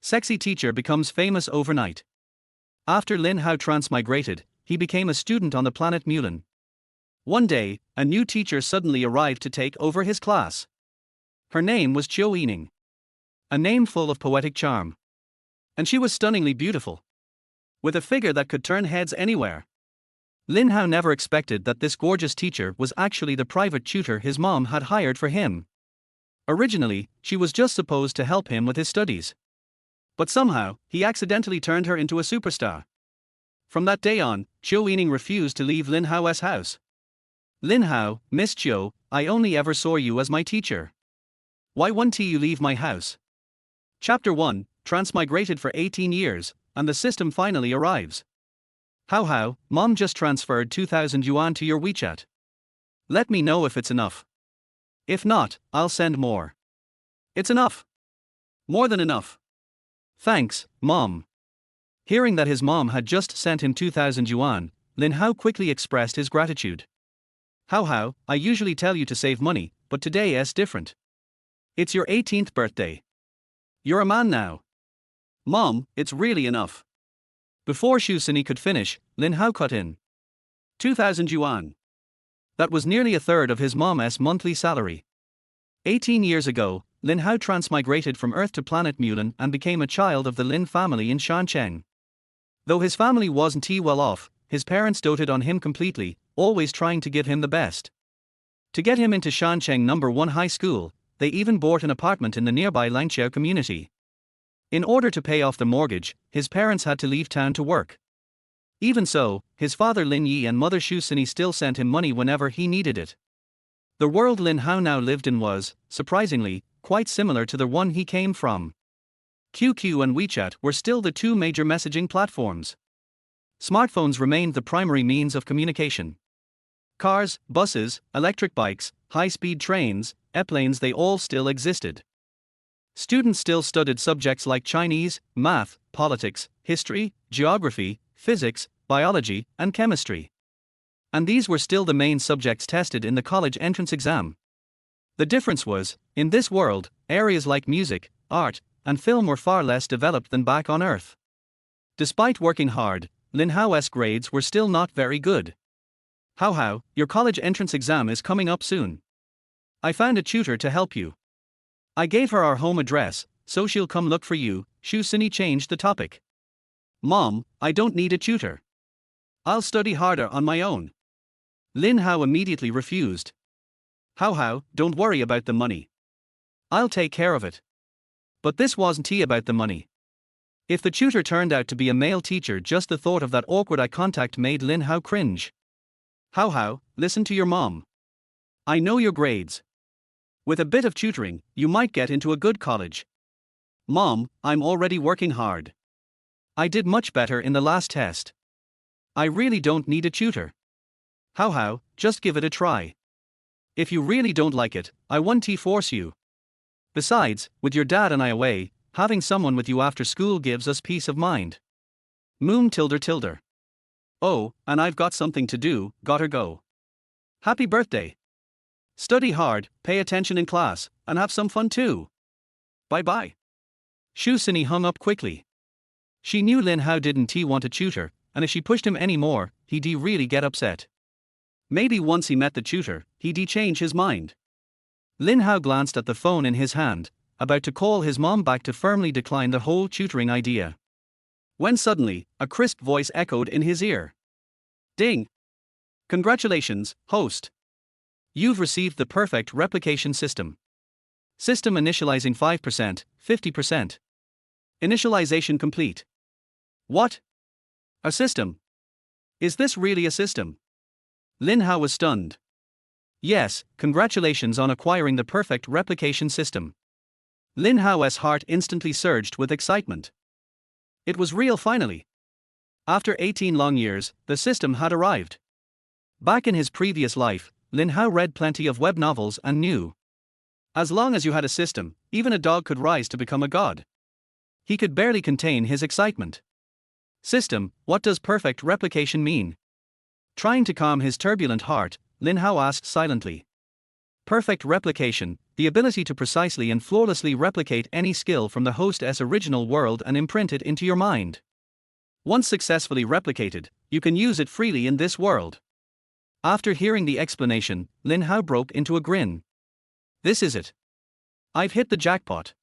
Sexy teacher becomes famous overnight. After Lin Hao transmigrated, he became a student on the planet Mulan. One day, a new teacher suddenly arrived to take over his class. Her name was Qiu Yining. A name full of poetic charm. And she was stunningly beautiful. With a figure that could turn heads anywhere. Lin Hao never expected that this gorgeous teacher was actually the private tutor his mom had hired for him. Originally, she was just supposed to help him with his studies. But somehow, he accidentally turned her into a superstar. From that day on, Qiu Yining refused to leave Lin Hao's house. Lin Hao, Miss Qiu, I only ever saw you as my teacher. Why won't you leave my house? Chapter 1, Transmigrated for 18 years, and the system finally arrives. How, Mom just transferred 2,000 yuan to your WeChat. Let me know if it's enough. If not, I'll send more. It's enough. More than enough. Thanks, Mom. Hearing that his mom had just sent him 2,000 yuan, Lin Hao quickly expressed his gratitude. How, I usually tell you to save money, but today is different. It's your 18th birthday. You're a man now. Mom, it's really enough. Before Qiu Yining could finish, Lin Hao cut in. 2,000 yuan. That was nearly a third of his mom's monthly salary. 18 years ago, Lin Hao transmigrated from Earth to planet Mulan and became a child of the Lin family in Shancheng. Though his family wasn't too well off, his parents doted on him completely, always trying to give him the best. To get him into Shancheng No. 1 high school, they even bought an apartment in the nearby Langqiao community. In order to pay off the mortgage, his parents had to leave town to work. Even so, his father Lin Yi and mother Qiu Yining still sent him money whenever he needed it. The world Lin Hao now lived in was, surprisingly, quite similar to the one he came from. QQ and WeChat were still the two major messaging platforms. Smartphones remained the primary means of communication. Cars, buses, electric bikes, high-speed trains, airplanes, they all still existed. Students still studied subjects like Chinese, math, politics, history, geography, physics, biology, and chemistry. And these were still the main subjects tested in the college entrance exam. The difference was, in this world, areas like music, art, and film were far less developed than back on Earth. Despite working hard, Lin Hao's grades were still not very good. How, your college entrance exam is coming up soon. I found a tutor to help you. I gave her our home address, so she'll come look for you. Qiu Yining changed the topic. Mom, I don't need a tutor. I'll study harder on my own. Lin Hao immediately refused. How, don't worry about the money. I'll take care of it. But this wasn't about the money. If the tutor turned out to be a male teacher, just the thought of that awkward eye contact made Lin Hao cringe. How, listen to your mom. I know your grades. With a bit of tutoring, you might get into a good college. Mom, I'm already working hard. I did much better in the last test. I really don't need a tutor. How, just give it a try. If you really don't like it, I won't force you. Besides, with your dad and I away, having someone with you after school gives us peace of mind. Moon tilde. Oh, and I've got something to do, gotta go. Happy birthday. Study hard, pay attention in class, and have some fun too. Bye-bye. Qiu Yining hung up quickly. She knew Lin Hao didn't want a tutor, and if she pushed him any more, he'd really get upset. Maybe once he met the tutor, he'd change his mind. Lin Hao glanced at the phone in his hand, about to call his mom back to firmly decline the whole tutoring idea. When suddenly, a crisp voice echoed in his ear. Ding! Congratulations, host. You've received the perfect replication system. System initializing 5%, 50%. Initialization complete. What? A system? Is this really a system? Lin Hao was stunned. Yes, congratulations on acquiring the perfect replication system. Lin Hao's heart instantly surged with excitement. It was real finally. After 18 long years, the system had arrived. Back in his previous life, Lin Hao read plenty of web novels and knew. As long as you had a system, even a dog could rise to become a god. He could barely contain his excitement. System, what does perfect replication mean? Trying to calm his turbulent heart, Lin Hao asked silently. Perfect replication, the ability to precisely and flawlessly replicate any skill from the host's original world and imprint it into your mind. Once successfully replicated, you can use it freely in this world. After hearing the explanation, Lin Hao broke into a grin. This is it. I've hit the jackpot.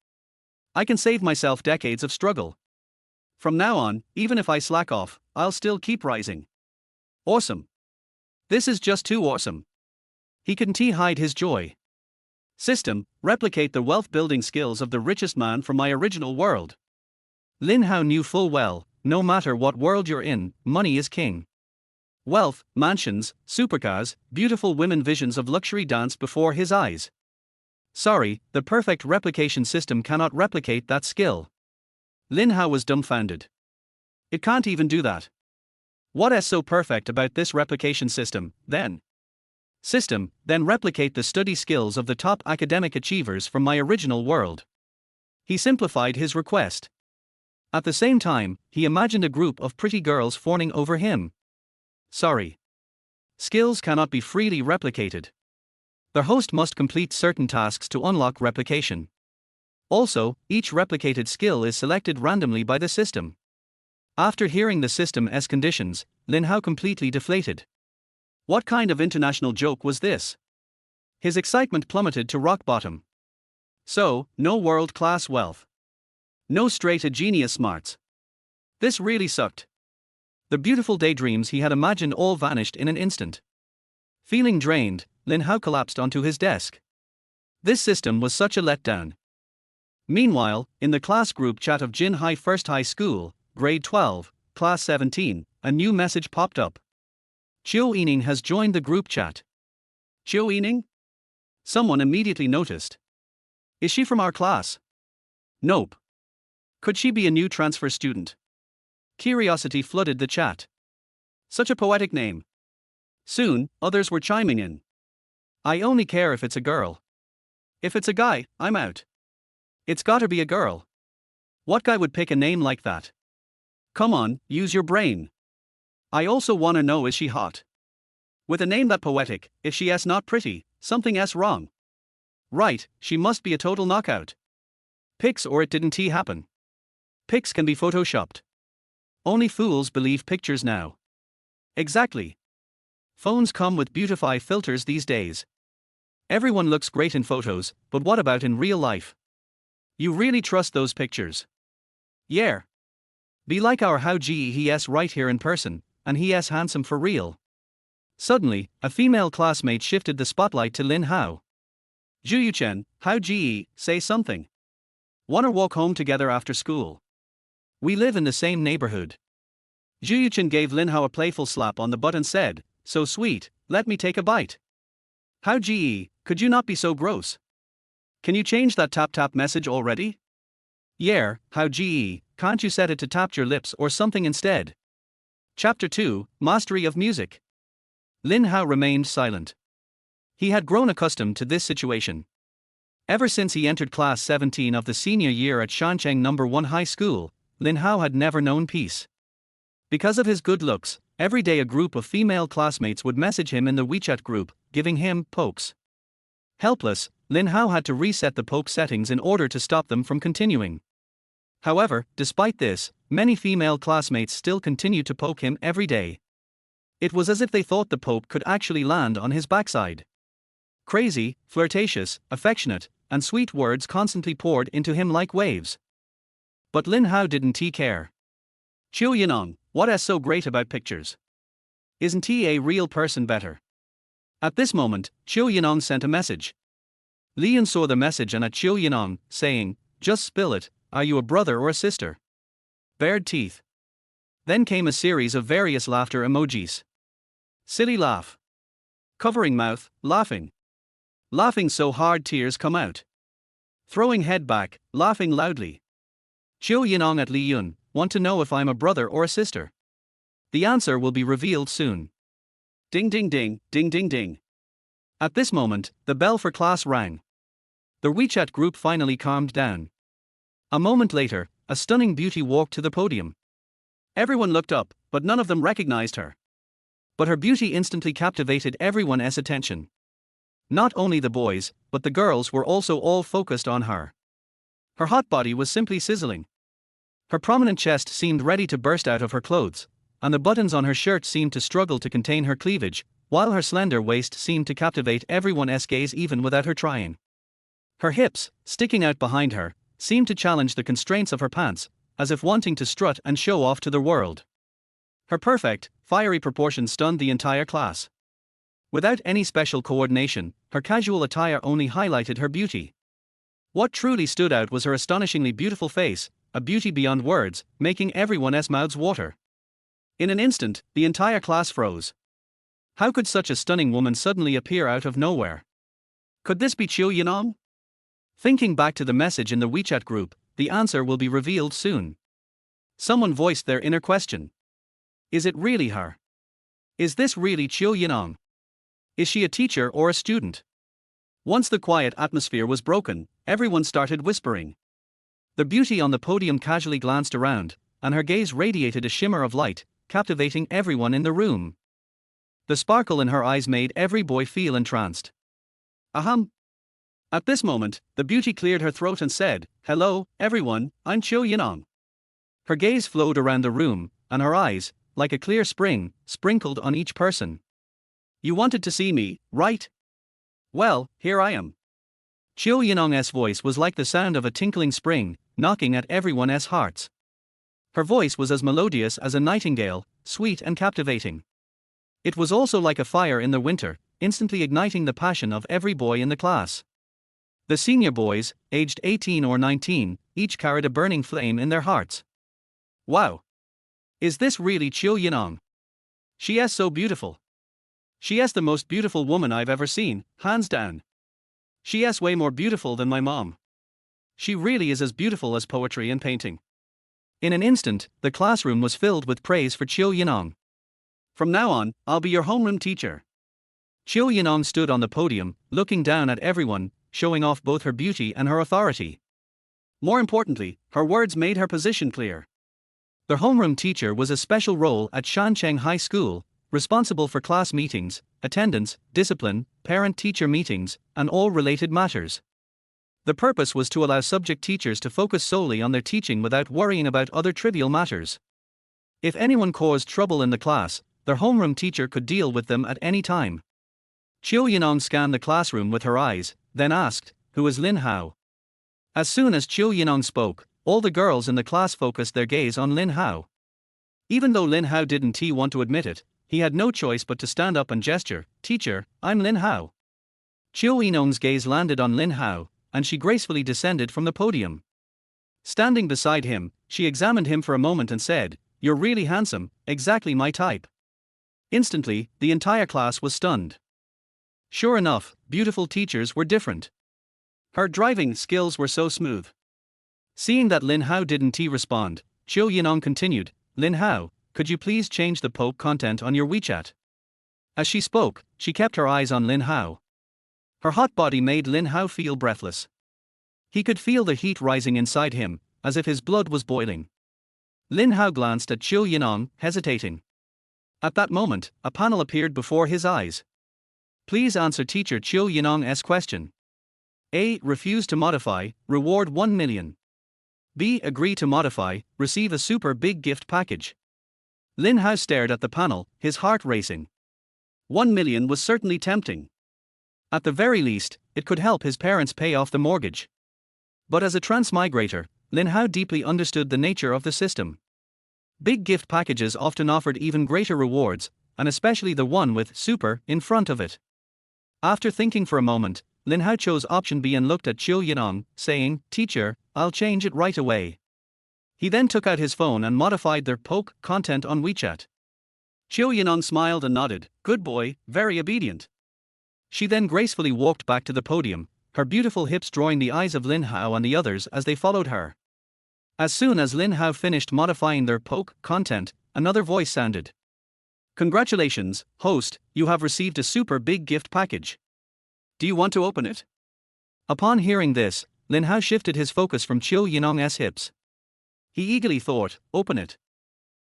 I can save myself decades of struggle. From now on, even if I slack off, I'll still keep rising. Awesome. This is just too awesome. He couldn't hide his joy. System, replicate the wealth building skills of the richest man from my original world. Lin Hao knew full well, no matter what world you're in, money is king. Wealth, mansions, supercars, beautiful women, visions of luxury danced before his eyes. Sorry, the perfect replication system cannot replicate that skill. Lin Hao was dumbfounded. It can't even do that. What is so perfect about this replication system, then? System, then replicate the study skills of the top academic achievers from my original world. He simplified his request. At the same time, he imagined a group of pretty girls fawning over him. Sorry. Skills cannot be freely replicated. The host must complete certain tasks to unlock replication. Also, each replicated skill is selected randomly by the system. After hearing the system's conditions, Lin Hao completely deflated. What kind of international joke was this? His excitement plummeted to rock bottom. So, no world-class wealth. No straight genius smarts. This really sucked. The beautiful daydreams he had imagined all vanished in an instant. Feeling drained, Lin Hao collapsed onto his desk. This system was such a letdown. Meanwhile, in the class group chat of Jin Hai First High School, Grade 12, Class 17, a new message popped up. Qiu Yining has joined the group chat. Qiu Yining? Someone immediately noticed. Is she from our class? Nope. Could she be a new transfer student? Curiosity flooded the chat. Such a poetic name. Soon, others were chiming in. I only care if it's a girl. If it's a guy, I'm out. It's gotta be a girl. What guy would pick a name like that? Come on, use your brain. I also wanna know, is she hot? With a name that poetic, if she is not pretty, something wrong. Right, she must be a total knockout. Pics or it didn't happen. Pics can be photoshopped. Only fools believe pictures now. Exactly. Phones come with beautify filters these days. Everyone looks great in photos, but what about in real life? You really trust those pictures? Yeah. Be like our Hao Ji, he is right here in person, and he is handsome for real. Suddenly, a female classmate shifted the spotlight to Lin Hao. Zhu Hao Ji, say something. Wanna walk home together after school? We live in the same neighborhood. Zhu Yuchen gave Lin Hao a playful slap on the butt and said, so sweet, let me take a bite. Hao Ji, could you not be so gross? Can you change that tap message already? Yeah, Hao Ji, can't you set it to tap your lips or something instead? Chapter 2, Mastery of Music. Lin Hao remained silent. He had grown accustomed to this situation. Ever since he entered class 17 of the senior year at Shancheng No. 1 High School, Lin Hao had never known peace. Because of his good looks, every day a group of female classmates would message him in the WeChat group, giving him pokes. Helpless, Lin Hao had to reset the poke settings in order to stop them from continuing. However, despite this, many female classmates still continued to poke him every day. It was as if they thought the poke could actually land on his backside. Crazy, flirtatious, affectionate, and sweet words constantly poured into him like waves. But Lin Hao didn't care. Qiu Yining, what is so great about pictures? Isn't he a real person better? At this moment, Qiu Yining sent a message. Lian saw the message and at Qiu Yining, saying, just spill it, are you a brother or a sister? Bared teeth. Then came a series of various laughter emojis. Silly laugh. Covering mouth, laughing. Laughing so hard tears come out. Throwing head back, laughing loudly. Qiu Yining at Li Yun, want to know if I'm a brother or a sister? The answer will be revealed soon. Ding ding ding, ding ding ding. At this moment, the bell for class rang. The WeChat group finally calmed down. A moment later, a stunning beauty walked to the podium. Everyone looked up, but none of them recognized her. But her beauty instantly captivated everyone's attention. Not only the boys, but the girls were also all focused on her. Her hot body was simply sizzling. Her prominent chest seemed ready to burst out of her clothes, and the buttons on her shirt seemed to struggle to contain her cleavage, while her slender waist seemed to captivate everyone's gaze even without her trying. Her hips, sticking out behind her, seemed to challenge the constraints of her pants, as if wanting to strut and show off to the world. Her perfect, fiery proportions stunned the entire class. Without any special coordination, her casual attire only highlighted her beauty. What truly stood out was her astonishingly beautiful face, a beauty beyond words, making everyone's mouths water. In an instant, the entire class froze. How could such a stunning woman suddenly appear out of nowhere? Could this be Qiu Yining? Thinking back to the message in the WeChat group, the answer will be revealed soon. Someone voiced their inner question. Is it really her? Is this really Qiu Yining? Is she a teacher or a student? Once the quiet atmosphere was broken, everyone started whispering. The beauty on the podium casually glanced around, and her gaze radiated a shimmer of light, captivating everyone in the room. The sparkle in her eyes made every boy feel entranced. Ahem. At this moment, the beauty cleared her throat and said, "Hello, everyone, I'm Qiu Yining." Her gaze flowed around the room, and her eyes, like a clear spring, sprinkled on each person. You wanted to see me, right? Well, here I am. Qiu Yining's voice was like the sound of a tinkling spring, knocking at everyone's hearts. Her voice was as melodious as a nightingale, sweet and captivating. It was also like a fire in the winter, instantly igniting the passion of every boy in the class. The senior boys, aged 18 or 19, each carried a burning flame in their hearts. Wow! Is this really Qiu Yining? She is so beautiful. She is the most beautiful woman I've ever seen, hands down. She is way more beautiful than my mom. She really is as beautiful as poetry and painting. In an instant, the classroom was filled with praise for Qiu Yining. From now on, I'll be your homeroom teacher. Qiu Yining stood on the podium, looking down at everyone, showing off both her beauty and her authority. More importantly, her words made her position clear. The homeroom teacher was a special role at Shancheng High School, responsible for class meetings, attendance, discipline, parent-teacher meetings, and all related matters. The purpose was to allow subject teachers to focus solely on their teaching without worrying about other trivial matters. If anyone caused trouble in the class, their homeroom teacher could deal with them at any time. Qiu Yining scanned the classroom with her eyes, then asked, "Who is Lin Hao?" As soon as Qiu Yining spoke, all the girls in the class focused their gaze on Lin Hao. Even though Lin Hao didn't want to admit it, he had no choice but to stand up and gesture, "Teacher, I'm Lin Hao." Qiu Yining's gaze landed on Lin Hao, and she gracefully descended from the podium. Standing beside him, she examined him for a moment and said, "You're really handsome, exactly my type." Instantly, the entire class was stunned. Sure enough, beautiful teachers were different. Her driving skills were so smooth. Seeing that Lin Hao didn't respond, Qiu Yining continued, "Lin Hao, could you please change the poke content on your WeChat?" As she spoke, she kept her eyes on Lin Hao. Her hot body made Lin Hao feel breathless. He could feel the heat rising inside him, as if his blood was boiling. Lin Hao glanced at Qiu Yining, hesitating. At that moment, a panel appeared before his eyes. Please answer teacher Qiu Yining's question. A. Refuse to modify, reward 1 million. B. Agree to modify, receive a super big gift package. Lin Hao stared at the panel, his heart racing. 1 million was certainly tempting. At the very least, it could help his parents pay off the mortgage. But as a transmigrator, Lin Hao deeply understood the nature of the system. Big gift packages often offered even greater rewards, and especially the one with super in front of it. After thinking for a moment, Lin Hao chose option B and looked at Qiu Yining, saying, "Teacher, I'll change it right away." He then took out his phone and modified their poke content on WeChat. Qiu Yining smiled and nodded, "Good boy, very obedient." She then gracefully walked back to the podium, her beautiful hips drawing the eyes of Lin Hao and the others as they followed her. As soon as Lin Hao finished modifying their poke content, another voice sounded. "Congratulations, host, you have received a super big gift package. Do you want to open it?" Upon hearing this, Lin Hao shifted his focus from Qiu Yining's hips. He eagerly thought, "Open it.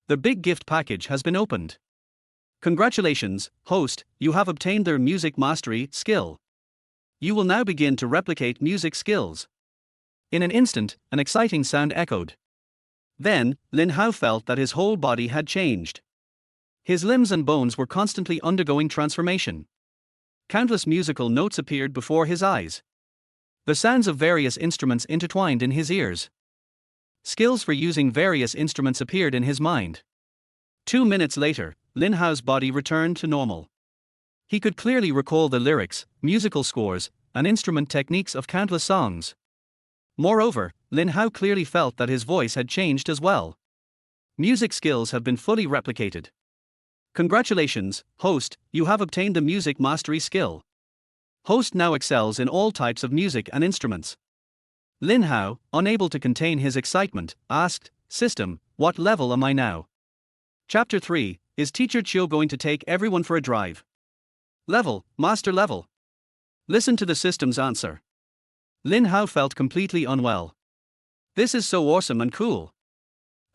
The big gift package has been opened. Congratulations, host, you have obtained their music mastery skill. You will now begin to replicate music skills. In an instant, an exciting sound echoed. Then, Lin Hao felt that his whole body had changed. His limbs and bones were constantly undergoing transformation. Countless musical notes appeared before his eyes. The sounds of various instruments intertwined in his ears. Skills for using various instruments appeared in his mind. 2 minutes later, Lin Hao's body returned to normal. He could clearly recall the lyrics, musical scores, and instrument techniques of countless songs. Moreover, Lin Hao clearly felt that his voice had changed as well. Music skills have been fully replicated. Congratulations, host, you have obtained the music mastery skill. Host now excels in all types of music and instruments. Lin Hao, unable to contain his excitement, asked, System, what level am I now? Chapter 3, is Teacher Qiu going to take everyone for a drive? Level, Master level. Listen to the system's answer. Lin Hao felt completely unwell. This is so awesome and cool.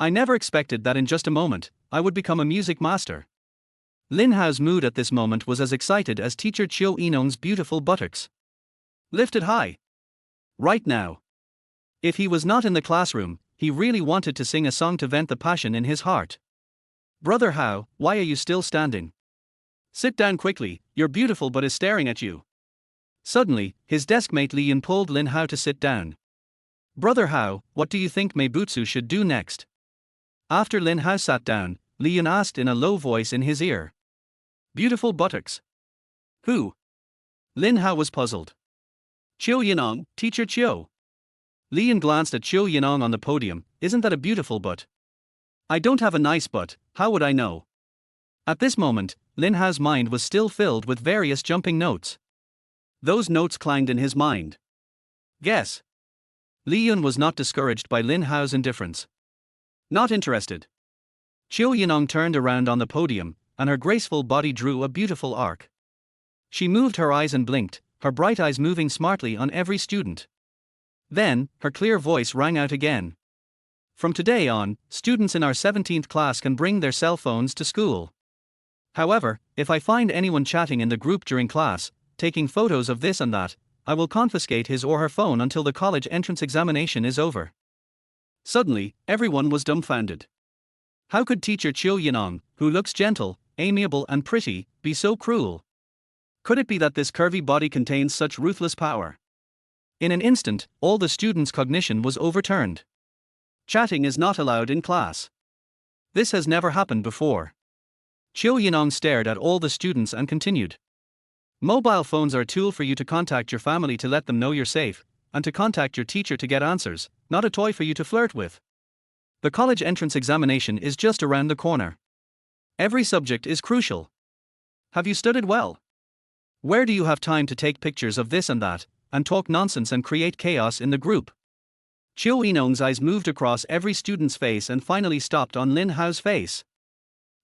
I never expected that in just a moment, I would become a music master. Lin Hao's mood at this moment was as excited as Teacher Qiu Yining's beautiful buttocks. Lifted high. Right now. If he was not in the classroom, he really wanted to sing a song to vent the passion in his heart. Brother Hao, why are you still standing? Sit down quickly, your beautiful butt is staring at you. Suddenly, his deskmate Li Yun pulled Lin Hao to sit down. Brother Hao, what do you think Meibutsu should do next? After Lin Hao sat down, Li Yun asked in a low voice in his ear. Beautiful buttocks. Who? Lin Hao was puzzled. Qiu Yining, Teacher Qiu. Li Yun glanced at Qiu Yining on the podium. Isn't that a beautiful butt? I don't have a nice butt, how would I know? At this moment, Lin Hao's mind was still filled with various jumping notes. Those notes clanged in his mind. Guess. Li Yun was not discouraged by Lin Hao's indifference. Not interested. Qiu Yining turned around on the podium, and her graceful body drew a beautiful arc. She moved her eyes and blinked, her bright eyes moving smartly on every student. Then, her clear voice rang out again. From today on, students in our 17th class can bring their cell phones to school. However, if I find anyone chatting in the group during class, taking photos of this and that, I will confiscate his or her phone until the college entrance examination is over. Suddenly, everyone was dumbfounded. How could Teacher Qiu Yining, who looks gentle, amiable and pretty, be so cruel? Could it be that this curvy body contains such ruthless power? In an instant, all the students' cognition was overturned. Chatting is not allowed in class. This has never happened before. Qiu Yining stared at all the students and continued. Mobile phones are a tool for you to contact your family to let them know you're safe, and to contact your teacher to get answers, not a toy for you to flirt with. The college entrance examination is just around the corner. Every subject is crucial. Have you studied well? Where do you have time to take pictures of this and that, and talk nonsense and create chaos in the group? Qiu Yining's eyes moved across every student's face and finally stopped on Lin Hao's face.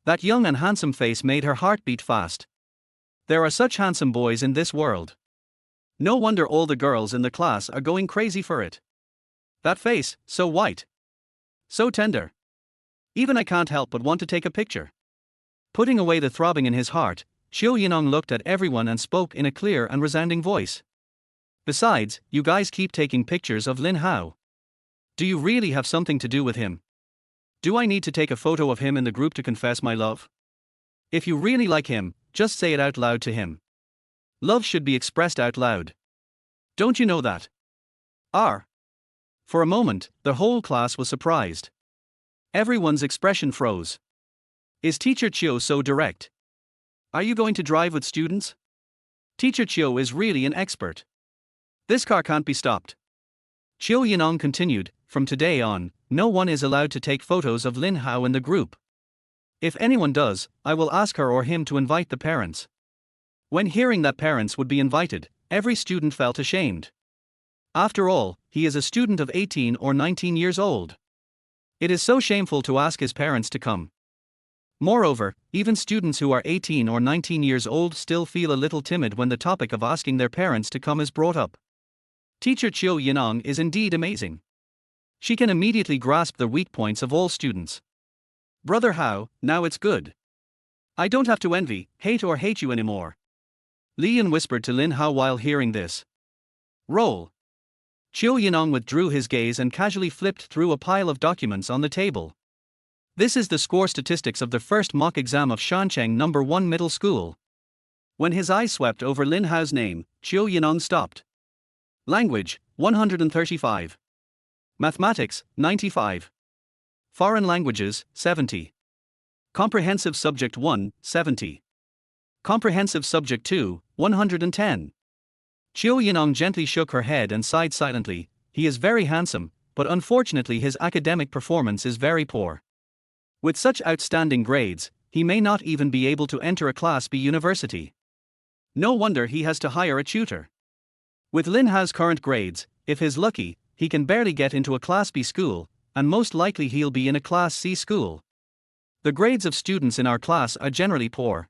That young and handsome face made her heart beat fast. There are such handsome boys in this world. No wonder all the girls in the class are going crazy for it. That face, so white. So tender. Even I can't help but want to take a picture. Putting away the throbbing in his heart, Qiu Yining looked at everyone and spoke in a clear and resounding voice. Besides, you guys keep taking pictures of Lin Hao. Do you really have something to do with him? Do I need to take a photo of him in the group to confess my love? If you really like him, just say it out loud to him. Love should be expressed out loud. Don't you know that? For a moment, the whole class was surprised. Everyone's expression froze. Is Teacher Qiu so direct? Are you going to drive with students? Teacher Qiu is really an expert. This car can't be stopped. Qiu Yining continued, from today on, no one is allowed to take photos of Lin Hao in the group. If anyone does, I will ask her or him to invite the parents. When hearing that parents would be invited, every student felt ashamed. After all, he is a student of 18 or 19 years old. It is so shameful to ask his parents to come. Moreover, even students who are 18 or 19 years old still feel a little timid when the topic of asking their parents to come is brought up. Teacher Qiu Yining is indeed amazing. She can immediately grasp the weak points of all students. Brother Hao, now it's good. I don't have to envy, hate you anymore. Li Yun whispered to Lin Hao while hearing this. Roll. Qiu Yining withdrew his gaze and casually flipped through a pile of documents on the table. This is the score statistics of the first mock exam of Shancheng No. 1 Middle School. When his eyes swept over Lin Hao's name, Qiu Yining stopped. Language, 135. Mathematics, 95. Foreign languages, 70. Comprehensive Subject 1, 70. Comprehensive Subject 2, 110. Qiu Yining gently shook her head and sighed silently. He is very handsome, but unfortunately his academic performance is very poor. With such outstanding grades, he may not even be able to enter a Class B university. No wonder he has to hire a tutor. With Lin Hao's current grades, if he's lucky, he can barely get into a Class B school, and most likely he'll be in a Class C school. The grades of students in our class are generally poor.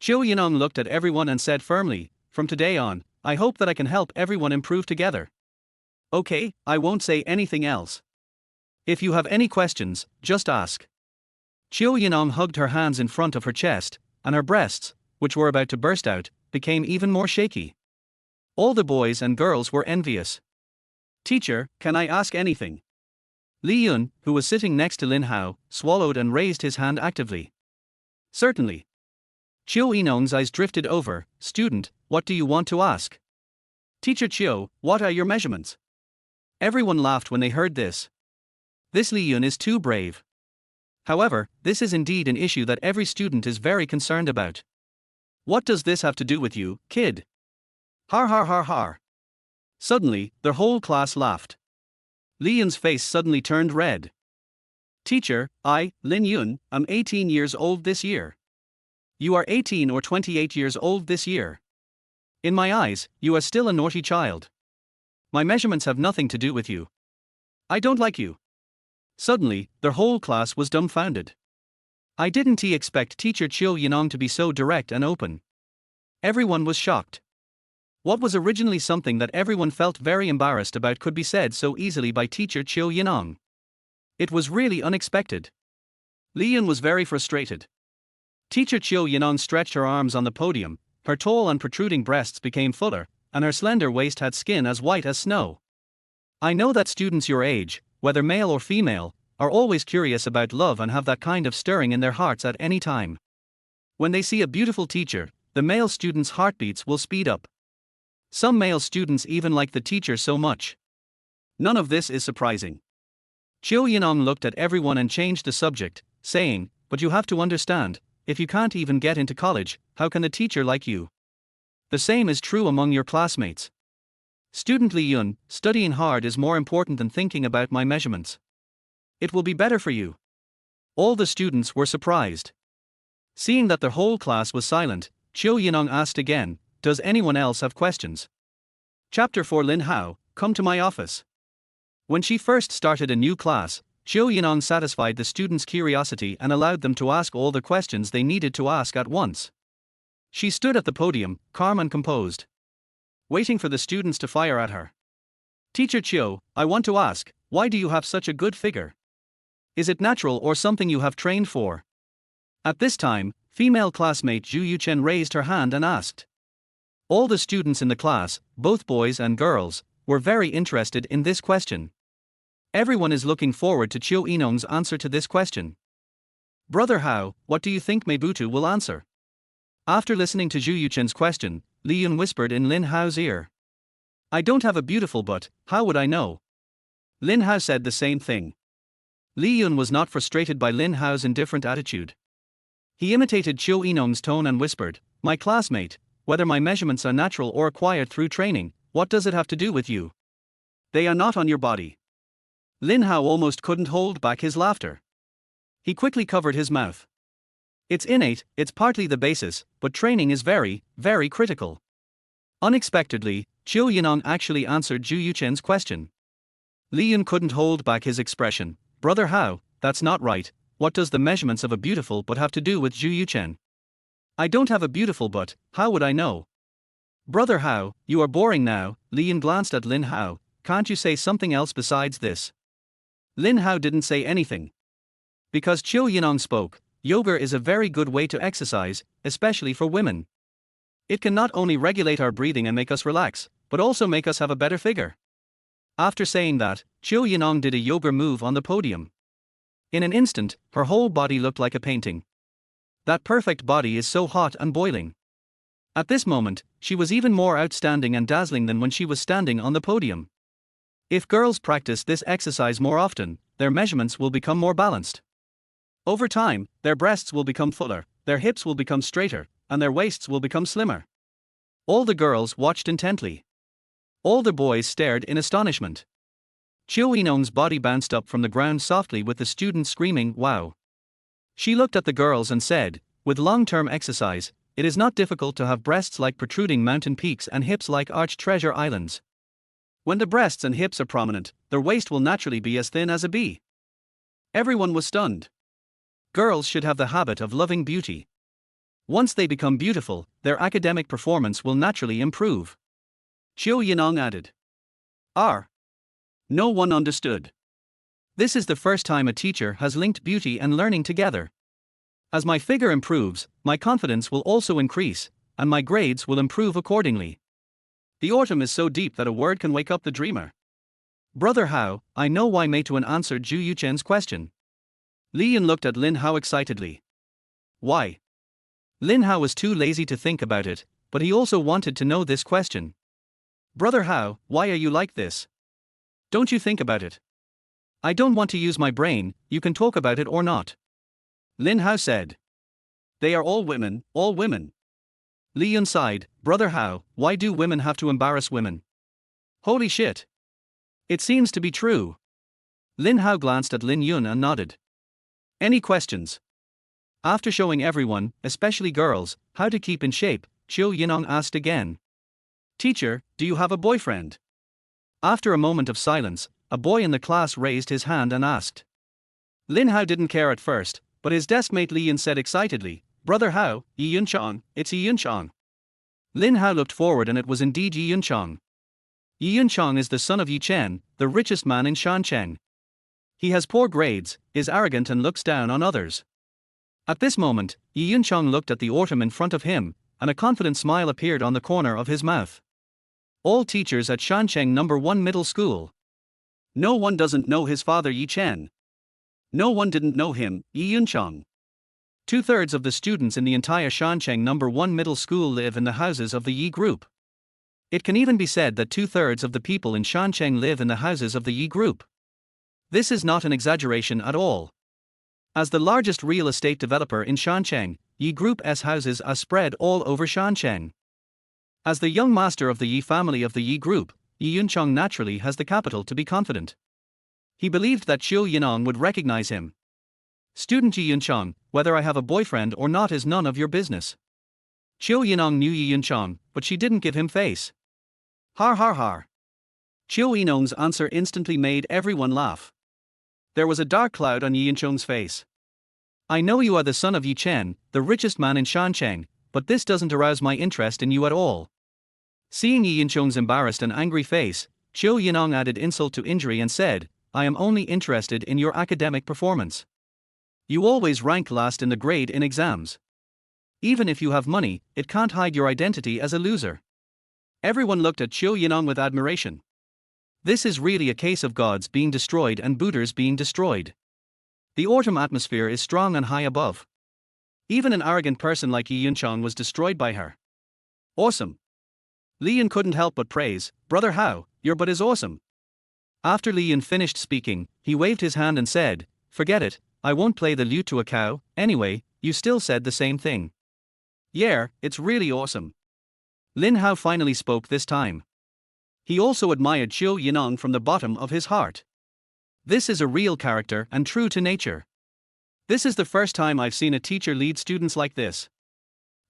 Qiu Yining looked at everyone and said firmly, "From today on, I hope that I can help everyone improve together. Okay, I won't say anything else. If you have any questions, just ask." Qiu Yining hugged her hands in front of her chest, and her breasts, which were about to burst out, became even more shaky. All the boys and girls were envious. "Teacher, can I ask anything?" Li Yun, who was sitting next to Lin Hao, swallowed and raised his hand actively. "Certainly." Qiu Yining's eyes drifted over. "Student, what do you want to ask?" "Teacher Qiu, what are your measurements?" Everyone laughed when they heard this. This Li Yun is too brave. However, this is indeed an issue that every student is very concerned about. "What does this have to do with you, kid?" Har har har har. Suddenly, their whole class laughed. Li Yun's face suddenly turned red. "Teacher, I, Lin Yun, am 18 years old this year. You are 18 or 28 years old this year. In my eyes, you are still a naughty child. My measurements have nothing to do with you. I don't like you." Suddenly, their whole class was dumbfounded. I didn't expect Teacher Qiu Yining to be so direct and open. Everyone was shocked. What was originally something that everyone felt very embarrassed about could be said so easily by Teacher Qiu Yining. It was really unexpected. Li Yun was very frustrated. Teacher Qiu Yining stretched her arms on the podium, her tall and protruding breasts became fuller, and her slender waist had skin as white as snow. "I know that students your age, whether male or female, are always curious about love and have that kind of stirring in their hearts at any time. When they see a beautiful teacher, the male students' heartbeats will speed up. Some male students even like the teacher so much. None of this is surprising." Qiu Yining looked at everyone and changed the subject, saying, "But you have to understand, if you can't even get into college, how can the teacher like you? The same is true among your classmates. Student Li Yun, studying hard is more important than thinking about my measurements. It will be better for you." All the students were surprised. Seeing that the whole class was silent, Qiu Yining asked again, "Does anyone else have questions?" Chapter 4 Lin Hao, come to my office. When she first started a new class, Qiu Yining satisfied the students' curiosity and allowed them to ask all the questions they needed to ask at once. She stood at the podium, calm and composed, waiting for the students to fire at her. "Teacher Qiu, I want to ask, why do you have such a good figure? Is it natural or something you have trained for?" At this time, female classmate Zhu Yuchen raised her hand and asked. All the students in the class, both boys and girls, were very interested in this question. Everyone is looking forward to Qiu Yining's answer to this question. "Brother Hao, what do you think Meibutu will answer?" After listening to Zhu Yuchen's question, Li Yun whispered in Lin Hao's ear. "I don't have a beautiful butt, how would I know?" Lin Hao said the same thing. Li Yun was not frustrated by Lin Hao's indifferent attitude. He imitated Qiu Yining's tone and whispered, "My classmate, whether my measurements are natural or acquired through training, what does it have to do with you? They are not on your body." Lin Hao almost couldn't hold back his laughter. He quickly covered his mouth. "It's innate, it's partly the basis, but training is very, very critical." Unexpectedly, Qiu Yining actually answered Zhu Yuchen's question. Li Yun couldn't hold back his expression. "Brother Hao, that's not right, what does the measurements of a beautiful butt have to do with Zhu Yuchen? I don't have a beautiful butt, how would I know?" "Brother Hao, you are boring now." Li Yun glanced at Lin Hao. "Can't you say something else besides this?" Lin Hao didn't say anything. Because Qiu Yining spoke, yoga is a very good way to exercise, especially for women. It can not only regulate our breathing and make us relax, but but also make us have a better figure. After saying that, Qiu Yining did a yoga move on the podium. In an instant, her whole body looked like a painting. That perfect body is so hot and boiling. At this moment, she was even more outstanding and dazzling than when she was standing on the podium. If girls practice this exercise more often, their measurements will become more balanced. Over time, their breasts will become fuller, their hips will become straighter, and their waists will become slimmer. All the girls watched intently. All the boys stared in astonishment. Qiu Yining's body bounced up from the ground softly with the students screaming, "Wow!" She looked at the girls and said, "With long-term exercise, it is not difficult to have breasts like protruding mountain peaks and hips like arched treasure islands. When the breasts and hips are prominent, their waist will naturally be as thin as a bee." Everyone was stunned. Girls should have the habit of loving beauty. Once they become beautiful, their academic performance will naturally improve. Qiu Yining added. No one understood. This is the first time a teacher has linked beauty and learning together. As my figure improves, my confidence will also increase, and my grades will improve accordingly. The autumn is so deep that a word can wake up the dreamer. Brother Hao, I know why Meituan answered Zhu Yuchen's question. Lin looked at Lin Hao excitedly. Why? Lin Hao was too lazy to think about it, but he also wanted to know this question. Brother Hao, why are you like this? Don't you think about it? I don't want to use my brain, you can talk about it or not. Lin Hao said. They are all women, all women. Li Yun sighed, Brother Hao, why do women have to embarrass women? Holy shit. It seems to be true. Lin Hao glanced at Lin Yun and nodded. Any questions? After showing everyone, especially girls, how to keep in shape, Qiu Yining asked again. Teacher, do you have a boyfriend? After a moment of silence, a boy in the class raised his hand and asked. Lin Hao didn't care at first, but his deskmate Li Yun said excitedly, Brother Hao, Yi Yun Chong, it's Yi Yun Chong. Lin Hao looked forward and it was indeed Yi Yun Chong. Yi Yun Chong is the son of Yi Chen, the richest man in Shancheng. He has poor grades, is arrogant and looks down on others. At this moment, Yi Yun Chong looked at the autumn in front of him, and a confident smile appeared on the corner of his mouth. All teachers at Shancheng No. 1 Middle School. No one doesn't know his father Yi Chen. No one didn't know him, Yi Yun Chong. 2/3 of the students in the entire Shancheng No. 1 Middle School live in the houses of the Yi Group. It can even be said that 2/3 of the people in Shancheng live in the houses of the Yi Group. This is not an exaggeration at all. As the largest real estate developer in Shancheng, Yi Group's houses are spread all over Shancheng. As the young master of the Yi family of the Yi Group, Yi Yun Chong naturally has the capital to be confident. He believed that Qiu Yining would recognize him. Student Yi Yun Chong, whether I have a boyfriend or not is none of your business. Qiu Yining knew Yi Yun Chong, but she didn't give him face. Har har har. Qiu Yining's answer instantly made everyone laugh. There was a dark cloud on Yi Yun Chong's face. I know you are the son of Yi Chen, the richest man in Shancheng, but this doesn't arouse my interest in you at all. Seeing Yi Yun Chong's embarrassed and angry face, Qiu Yining added insult to injury and said, I am only interested in your academic performance. You always rank last in the grade in exams. Even if you have money, it can't hide your identity as a loser. Everyone looked at Qiu Yining with admiration. This is really a case of gods being destroyed and Buddhas being destroyed. The autumn atmosphere is strong and high above. Even an arrogant person like Yi Yun Chong was destroyed by her. Awesome. Li Yun couldn't help but praise, Brother Hao, your butt is awesome. After Li Yun finished speaking, he waved his hand and said, forget it, I won't play the lute to a cow, anyway, you still said the same thing. Yeah, it's really awesome. Lin Hao finally spoke this time. He also admired Qiu Yining from the bottom of his heart. This is a real character and true to nature. This is the first time I've seen a teacher lead students like this.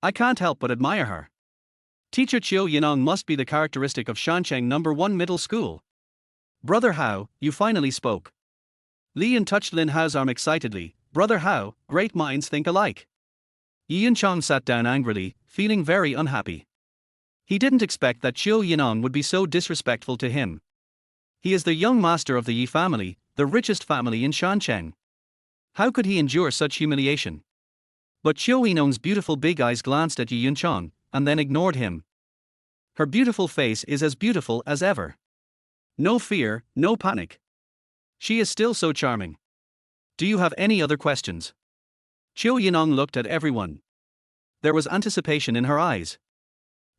I can't help but admire her. Teacher Qiu Yining must be the characteristic of Shancheng No. 1 Middle School. Brother Hao, you finally spoke. Li Yun touched Lin Hao's arm excitedly. Brother Hao, great minds think alike. Yi Yun Chong sat down angrily, feeling very unhappy. He didn't expect that Qiu Yining would be so disrespectful to him. He is the young master of the Yi family, the richest family in Shancheng. How could he endure such humiliation? But Qiu Yining's beautiful big eyes glanced at Yi Yun Chong, and then ignored him. Her beautiful face is as beautiful as ever. No fear, no panic. She is still so charming. Do you have any other questions? Qiu Yining looked at everyone. There was anticipation in her eyes.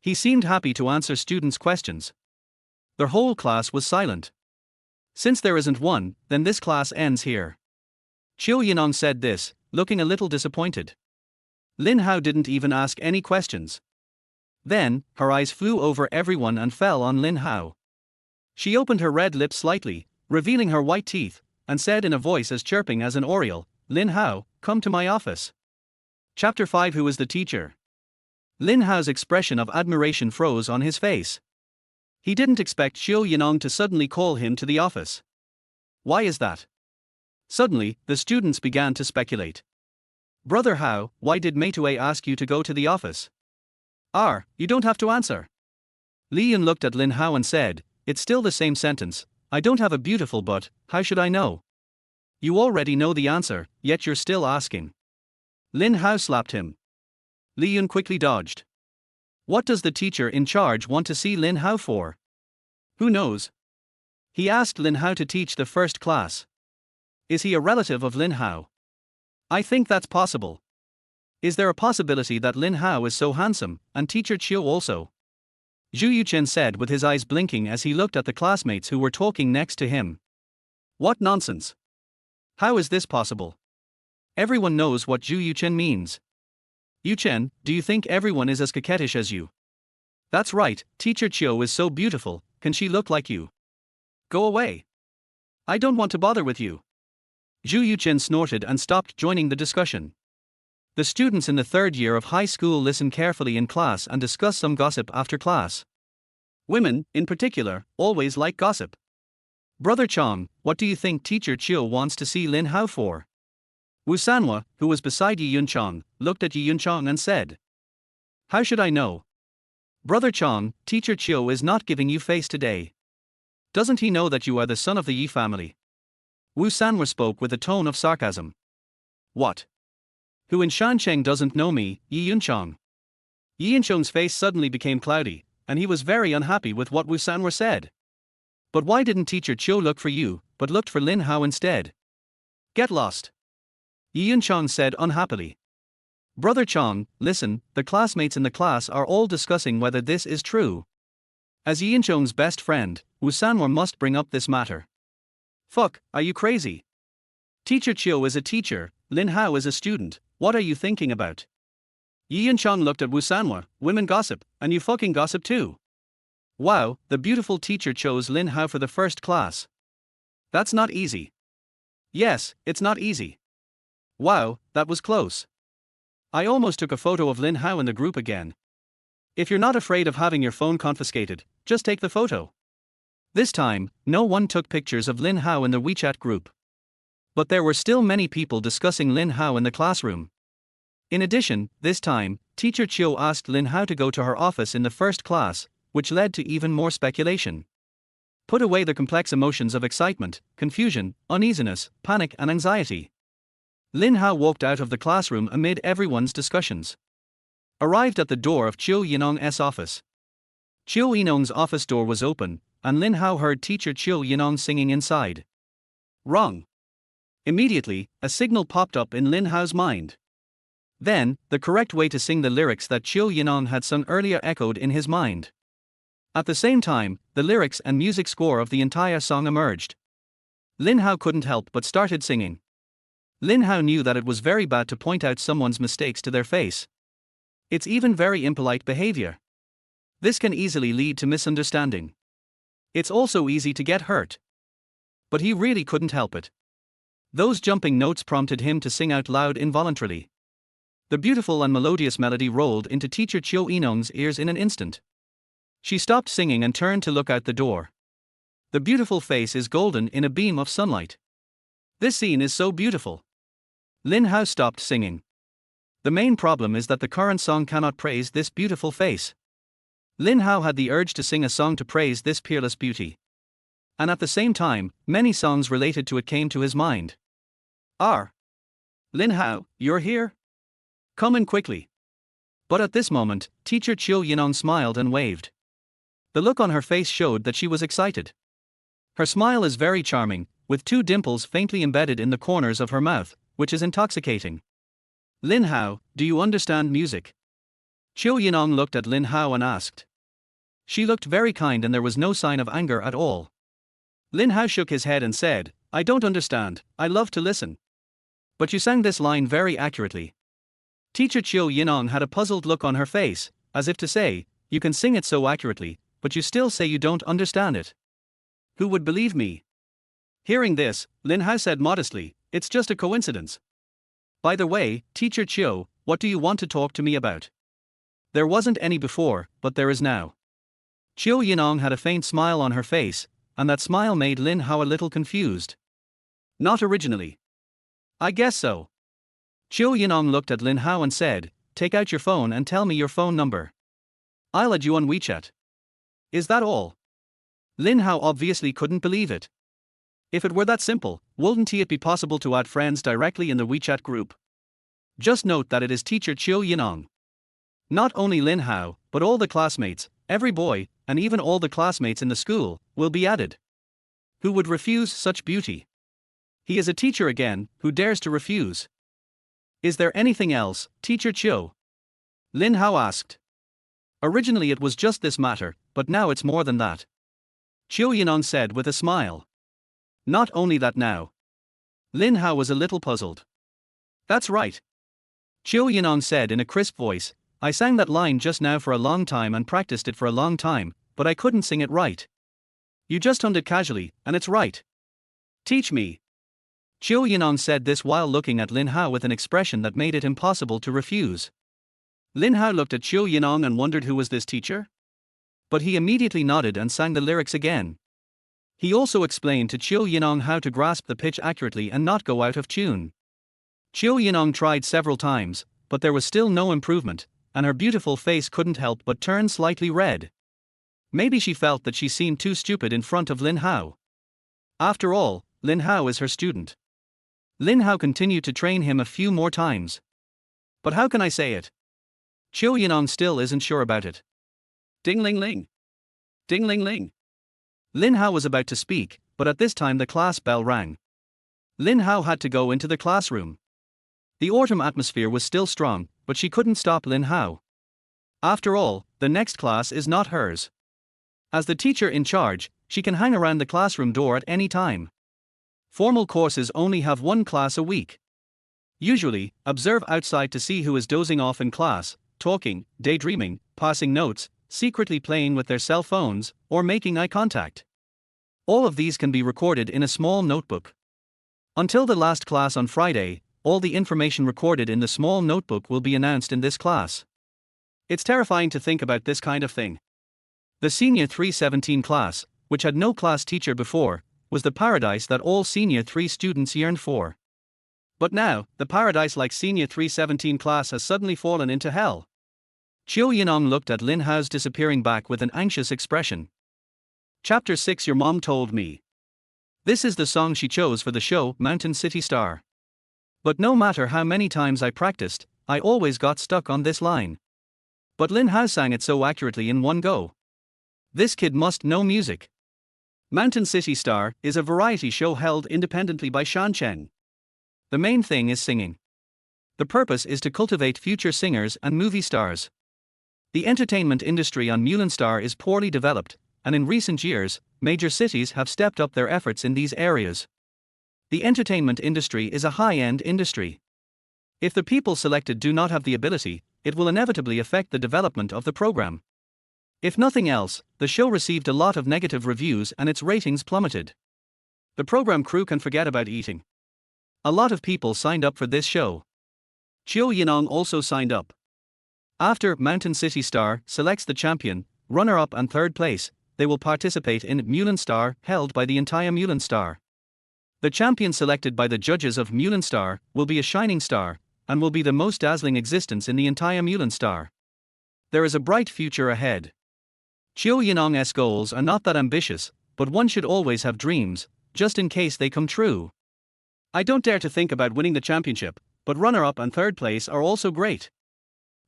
He seemed happy to answer students' questions. The whole class was silent. Since there isn't one, then this class ends here. Qiu Yining said this, looking a little disappointed. Lin Hao didn't even ask any questions. Then, her eyes flew over everyone and fell on Lin Hao. She opened her red lips slightly, revealing her white teeth, and said in a voice as chirping as an oriole, "Lin Hao, come to my office." Chapter 5. Who is the teacher? Lin Hao's expression of admiration froze on his face. He didn't expect Qiu Yining to suddenly call him to the office. Why is that? Suddenly, the students began to speculate. Brother Hao, why did Meitue ask you to go to the office? You don't have to answer. Li Yun looked at Lin Hao and said, "It's still the same sentence. I don't have a beautiful butt, how should I know?" You already know the answer, yet you're still asking. Lin Hao slapped him. Li Yun quickly dodged. What does the teacher in charge want to see Lin Hao for? Who knows? He asked Lin Hao to teach the first class. Is he a relative of Lin Hao? I think that's possible. Is there a possibility that Lin Hao is so handsome, and teacher Qiu also? Zhu Yuchen said with his eyes blinking as he looked at the classmates who were talking next to him. What nonsense! How is this possible? Everyone knows what Zhu Yuchen means. Yuchen, do you think everyone is as coquettish as you? That's right, teacher Qiu is so beautiful, can she look like you? Go away. I don't want to bother with you. Zhu Yuchen snorted and stopped joining the discussion. The students in the third year of high school listen carefully in class and discuss some gossip after class. Women, in particular, always like gossip. Brother Chong, what do you think teacher Qiu wants to see Lin Hao for? Wu Sanhua, who was beside Yi Yunchong, looked at Yi Yunchong and said, How should I know? Brother Chong, teacher Qiu is not giving you face today. Doesn't he know that you are the son of the Yi family? Wu Sanhua spoke with a tone of sarcasm. What? Who in Shancheng doesn't know me, Yi Yunchong? Yi Yunchong's face suddenly became cloudy, and he was very unhappy with what Wu Sanhua said. But why didn't teacher Qiu look for you, but looked for Lin Hao instead? Get lost. Yi Yunchong said unhappily. Brother Chong, listen, the classmates in the class are all discussing whether this is true. As Yi Yunchong's best friend, Wu Sanhua must bring up this matter. Fuck, are you crazy? Teacher Qiu is a teacher, Lin Hao is a student, what are you thinking about? Yi Yunchong looked at Wu Sanhua, women gossip, and you fucking gossip too. Wow, the beautiful teacher chose Lin Hao for the first class. That's not easy. Yes, it's not easy. Wow, that was close. I almost took a photo of Lin Hao in the group again. If you're not afraid of having your phone confiscated, just take the photo. This time, no one took pictures of Lin Hao in the WeChat group. But there were still many people discussing Lin Hao in the classroom. In addition, this time, teacher Qiu asked Lin Hao to go to her office in the first class, which led to even more speculation. Put away the complex emotions of excitement, confusion, uneasiness, panic and anxiety. Lin Hao walked out of the classroom amid everyone's discussions. Arrived at the door of Qiu Yining's office. Qiu Yining's office door was open, and Lin Hao heard teacher Qiu Yining singing inside. Wrong. Immediately, a signal popped up in Lin Hao's mind. Then, the correct way to sing the lyrics that Qiu Yining had sung earlier echoed in his mind. At the same time, the lyrics and music score of the entire song emerged. Lin Hao couldn't help but started singing. Lin Hao knew that it was very bad to point out someone's mistakes to their face. It's even very impolite behavior. This can easily lead to misunderstanding. It's also easy to get hurt. But he really couldn't help it. Those jumping notes prompted him to sing out loud involuntarily. The beautiful and melodious melody rolled into teacher Qiu Yining's ears in an instant. She stopped singing and turned to look out the door. The beautiful face is golden in a beam of sunlight. This scene is so beautiful. Lin Hao stopped singing. The main problem is that the current song cannot praise this beautiful face. Lin Hao had the urge to sing a song to praise this peerless beauty. And at the same time, many songs related to it came to his mind. Lin Hao, you're here? Come in quickly. But at this moment, teacher Qiu Yining smiled and waved. The look on her face showed that she was excited. Her smile is very charming, with 2 dimples faintly embedded in the corners of her mouth, which is intoxicating. Lin Hao, do you understand music? Qiu Yining looked at Lin Hao and asked. She looked very kind and there was no sign of anger at all. Lin Hao shook his head and said, I don't understand, I love to listen. But you sang this line very accurately. Teacher Qiu Yining had a puzzled look on her face, as if to say, you can sing it so accurately, but you still say you don't understand it. Who would believe me? Hearing this, Lin Hao said modestly, it's just a coincidence. By the way, Teacher Qiu, what do you want to talk to me about? There wasn't any before, but there is now. Qiu Yining had a faint smile on her face, and that smile made Lin Hao a little confused. Not originally. I guess so. Qiu Yining looked at Lin Hao and said, take out your phone and tell me your phone number. I'll add you on WeChat. Is that all? Lin Hao obviously couldn't believe it. If it were that simple, wouldn't it be possible to add friends directly in the WeChat group? Just note that it is teacher Qiu Yining. Not only Lin Hao, but all the classmates, every boy, and even all the classmates in the school, will be added. Who would refuse such beauty? He is a teacher again, who dares to refuse? Is there anything else, Teacher Qiu? Lin Hao asked. Originally it was just this matter, but now it's more than that. Qiu Yining said with a smile. Not only that now. Lin Hao was a little puzzled. That's right. Qiu Yining said in a crisp voice, I sang that line just now for a long time and practiced it for a long time, but I couldn't sing it right. You just hummed it casually, and it's right. Teach me. Qiu Yining said this while looking at Lin Hao with an expression that made it impossible to refuse. Lin Hao looked at Qiu Yining and wondered who was this teacher? But he immediately nodded and sang the lyrics again. He also explained to Qiu Yining how to grasp the pitch accurately and not go out of tune. Qiu Yining tried several times, but there was still no improvement, and her beautiful face couldn't help but turn slightly red. Maybe she felt that she seemed too stupid in front of Lin Hao. After all, Lin Hao is her student. Lin Hao continued to train him a few more times. But how can I say it? Qiu Yining still isn't sure about it. Ding ling ling. Ding ling ling. Lin Hao was about to speak, but at this time the class bell rang. Lin Hao had to go into the classroom. The autumn atmosphere was still strong, but she couldn't stop Lin Hao. After all, the next class is not hers. As the teacher in charge, she can hang around the classroom door at any time. Formal courses only have 1 class a week. Usually, observe outside to see who is dozing off in class, talking, daydreaming, passing notes, secretly playing with their cell phones, or making eye contact. All of these can be recorded in a small notebook. Until the last class on Friday, all the information recorded in the small notebook will be announced in this class. It's terrifying to think about this kind of thing. The Senior 317 class, which had no class teacher before, was the paradise that all Senior 3 students yearned for. But now, the paradise-like Senior 317 class has suddenly fallen into hell. Qiu Yining looked at Lin Hao's disappearing back with an anxious expression. Chapter 6 Your Mom Told Me. This is the song she chose for the show Mountain City Star. But no matter how many times I practiced, I always got stuck on this line. But Lin Hao sang it so accurately in one go. This kid must know music. Mountain City Star is a variety show held independently by Shancheng. The main thing is singing. The purpose is to cultivate future singers and movie stars. The entertainment industry on Mulan Star is poorly developed, and in recent years, major cities have stepped up their efforts in these areas. The entertainment industry is a high-end industry. If the people selected do not have the ability, it will inevitably affect the development of the program. If nothing else, the show received a lot of negative reviews and its ratings plummeted. The program crew can forget about eating. A lot of people signed up for this show. Qiu Yining also signed up. After Mountain City Star selects the champion, runner-up and third place, they will participate in Mulan Star held by the entire Mulan Star. The champion selected by the judges of Mulan Star will be a shining star, and will be the most dazzling existence in the entire Mulan Star. There is a bright future ahead. Qiu Yining's goals are not that ambitious, but one should always have dreams, just in case they come true. I don't dare to think about winning the championship, but runner-up and third place are also great.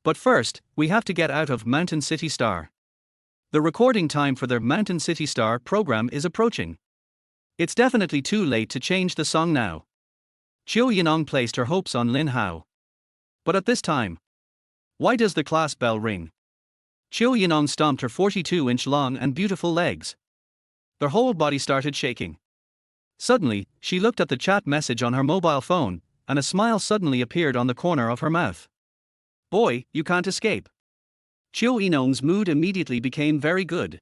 But first, we have to get out of Mountain City Star. The recording time for the Mountain City Star program is approaching. It's definitely too late to change the song now. Qiu Yining placed her hopes on Lin Hao. But at this time, why does the class bell ring? Qiu Yining stomped her 42-inch long and beautiful legs. Her whole body started shaking. Suddenly, she looked at the chat message on her mobile phone, and a smile suddenly appeared on the corner of her mouth. Boy, you can't escape. Qiu Yining's mood immediately became very good.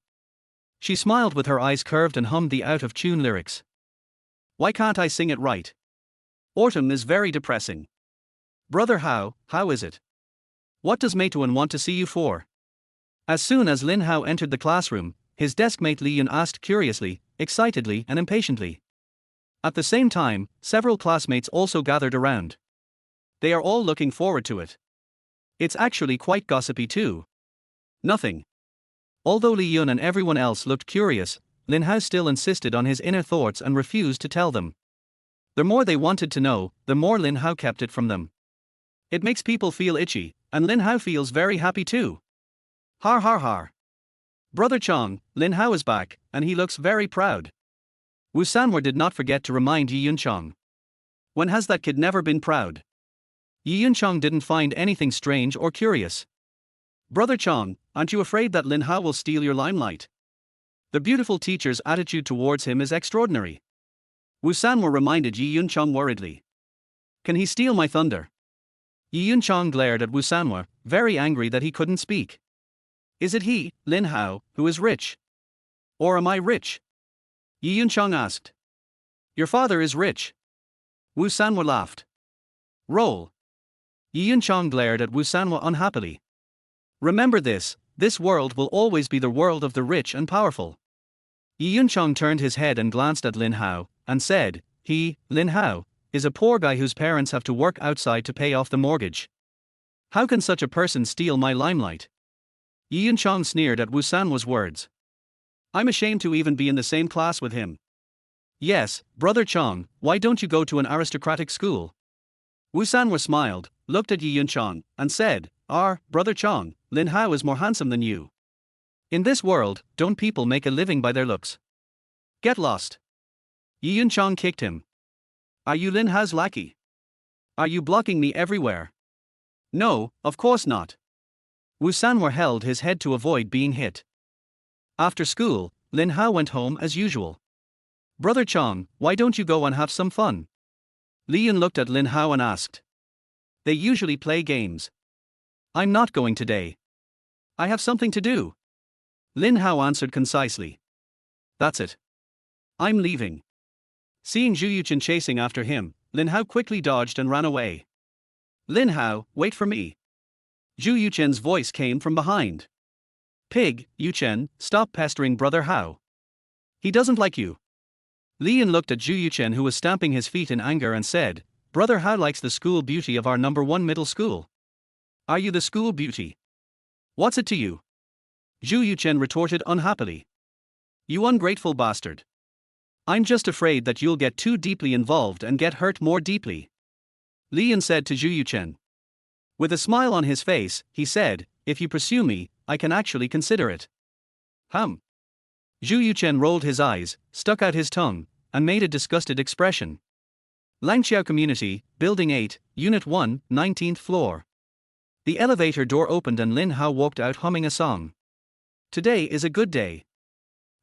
She smiled with her eyes curved and hummed the out-of-tune lyrics. Why can't I sing it right? Autumn is very depressing. Brother Hao, how is it? What does Meituan want to see you for? As soon as Lin Hao entered the classroom, his deskmate Li Yun asked curiously, excitedly and impatiently. At the same time, several classmates also gathered around. They are all looking forward to it. It's actually quite gossipy too. Nothing. Although Li Yun and everyone else looked curious, Lin Hao still insisted on his inner thoughts and refused to tell them. The more they wanted to know, the more Lin Hao kept it from them. It makes people feel itchy, and Lin Hao feels very happy too. Har har har. Brother Chong, Lin Hao is back, and he looks very proud. Wu Sanwa did not forget to remind Yi Yun Chong. When has that kid never been proud? Yi Yun Chong didn't find anything strange or curious. Brother Chong, aren't you afraid that Lin Hao will steal your limelight? The beautiful teacher's attitude towards him is extraordinary. Wu Sanwa reminded Yi Yun Chong worriedly. Can he steal my thunder? Yi Yun Chong glared at Wu Sanwa, very angry that he couldn't speak. Is it he, Lin Hao, who is rich? Or am I rich? Yi Yun Chong asked. Your father is rich. Wu Sanwa laughed. Roll. Yi Yun Chong glared at Wu Sanwa unhappily. Remember this world will always be the world of the rich and powerful. Yi Yun Chong turned his head and glanced at Lin Hao, and said, he, Lin Hao, is a poor guy whose parents have to work outside to pay off the mortgage. How can such a person steal my limelight? Yi Yun Chong sneered at Wu Sanwa's words. I'm ashamed to even be in the same class with him. Yes, Brother Chong, why don't you go to an aristocratic school? Wu Sanwa smiled, looked at Yi Yun Chong, and said, Brother Chong, Lin Hao is more handsome than you. In this world, don't people make a living by their looks? Get lost. Yi Yun Chong kicked him. Are you Lin Hao's lackey? Are you blocking me everywhere? No, of course not. Wu Sanwa held his head to avoid being hit. After school, Lin Hao went home as usual. Brother Chong, why don't you go and have some fun? Li Yun looked at Lin Hao and asked. They usually play games. I'm not going today. I have something to do. Lin Hao answered concisely. That's it. I'm leaving. Seeing Zhu Yuchen chasing after him, Lin Hao quickly dodged and ran away. Lin Hao, wait for me. Zhu Yuchen's voice came from behind. Pig, Yuchen, stop pestering Brother Hao. He doesn't like you. Li Yun looked at Zhu Yuchen, who was stamping his feet in anger, and said, Brother Hao likes the school beauty of our #1 middle school. Are you the school beauty? What's it to you? Zhu Yuchen retorted unhappily. You ungrateful bastard. I'm just afraid that you'll get too deeply involved and get hurt more deeply. Li Yun said to Zhu Yuchen. With a smile on his face, he said, if you pursue me, I can actually consider it. Zhu Yuchen rolled his eyes, stuck out his tongue, and made a disgusted expression. Langqiao Community, Building 8, Unit 1, 19th floor. The elevator door opened and Lin Hao walked out humming a song. Today is a good day.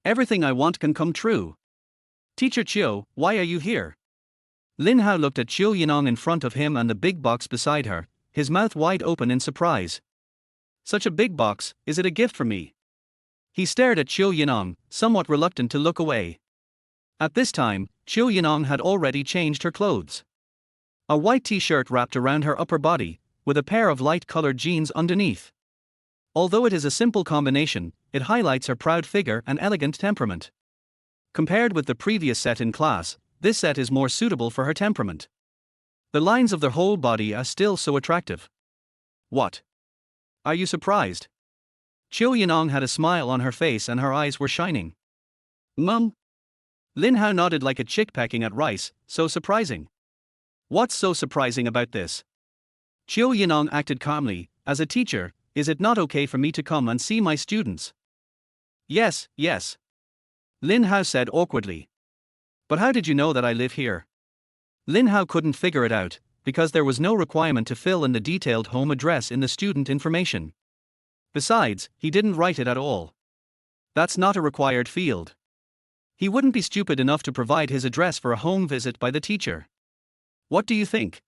Everything I want can come true. Teacher Qiu, why are you here? Lin Hao looked at Qiu Yining in front of him and the big box beside her, his mouth wide open in surprise. Such a big box, is it a gift for me? He stared at Qiu Yining, somewhat reluctant to look away. At this time, Qiu Yining had already changed her clothes. A white t-shirt wrapped around her upper body, with a pair of light-colored jeans underneath. Although it is a simple combination, it highlights her proud figure and elegant temperament. Compared with the previous set in class, this set is more suitable for her temperament. The lines of the whole body are still so attractive. What? Are you surprised? Qiu Yining had a smile on her face and her eyes were shining. Mum? Lin Hao nodded like a chick pecking at rice, so surprising. What's so surprising about this? Qiu Yining acted calmly, as a teacher, is it not okay for me to come and see my students? Yes, yes. Lin Hao said awkwardly. But how did you know that I live here? Lin Hao couldn't figure it out, because there was no requirement to fill in the detailed home address in the student information. Besides, he didn't write it at all. That's not a required field. He wouldn't be stupid enough to provide his address for a home visit by the teacher. What do you think?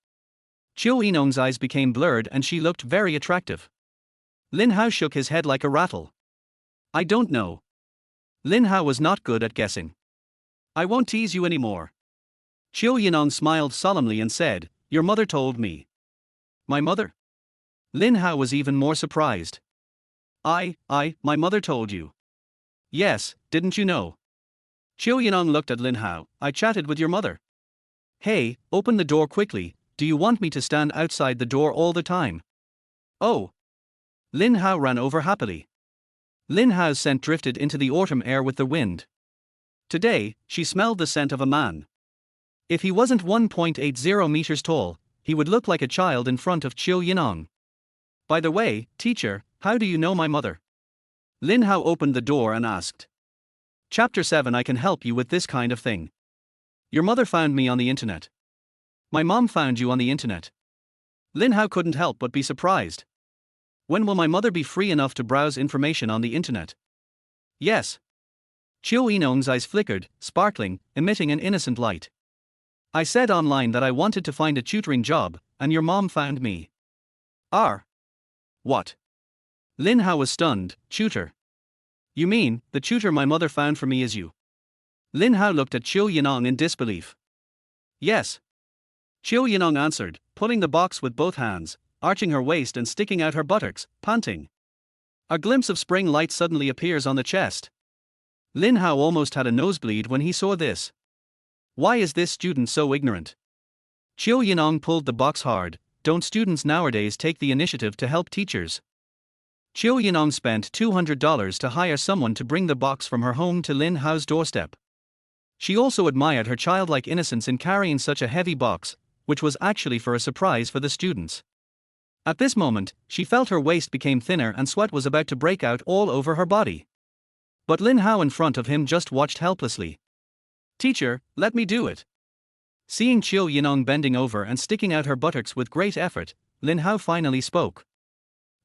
Qiu Yining's eyes became blurred and she looked very attractive. Lin Hao shook his head like a rattle. I don't know. Lin Hao was not good at guessing. I won't tease you anymore. Qiu Yining smiled solemnly and said, Your mother told me. My mother? Lin Hao was even more surprised. My mother told you. Yes, didn't you know? Qiu Yining looked at Lin Hao. I chatted with your mother. Hey, open the door quickly, do you want me to stand outside the door all the time? Oh. Lin Hao ran over happily. Lin Hao's scent drifted into the autumn air with the wind. Today, she smelled the scent of a man. If he wasn't 1.80 meters tall, he would look like a child in front of Qiu Yining. By the way, teacher, how do you know my mother? Lin Hao opened the door and asked. Chapter 7 I can help you with this kind of thing. Your mother found me on the internet. My mom found you on the internet. Lin Hao couldn't help but be surprised. When will my mother be free enough to browse information on the internet? Yes. Qiu Yining's eyes flickered, sparkling, emitting an innocent light. I said online that I wanted to find a tutoring job, and your mom found me. What? Lin Hao was stunned. Tutor. You mean, the tutor my mother found for me is you? Lin Hao looked at Qiu Yining in disbelief. Yes. Qiu Yining answered, pulling the box with both hands, arching her waist and sticking out her buttocks, panting. A glimpse of spring light suddenly appears on the chest. Lin Hao almost had a nosebleed when he saw this. Why is this student so ignorant? Qiu Yining pulled the box hard. Don't students nowadays take the initiative to help teachers? Qiu Yining spent $200 to hire someone to bring the box from her home to Lin Hao's doorstep. She also admired her childlike innocence in carrying such a heavy box, which was actually for a surprise for the students. At this moment, she felt her waist became thinner and sweat was about to break out all over her body. But Lin Hao in front of him just watched helplessly. Teacher, let me do it. Seeing Qiu Yining bending over and sticking out her buttocks with great effort, Lin Hao finally spoke.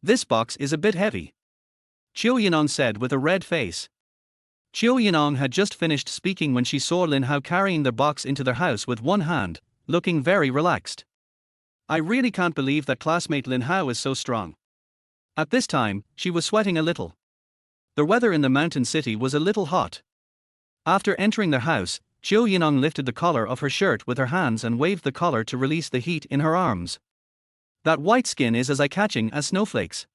This box is a bit heavy. Qiu Yining said with a red face. Qiu Yining had just finished speaking when she saw Lin Hao carrying the box into their house with one hand, looking very relaxed. I really can't believe that classmate Lin Hao is so strong. At this time, she was sweating a little. The weather in the mountain city was a little hot. After entering their house, Qiu Yining lifted the collar of her shirt with her hands and waved the collar to release the heat in her arms. That white skin is as eye-catching as snowflakes.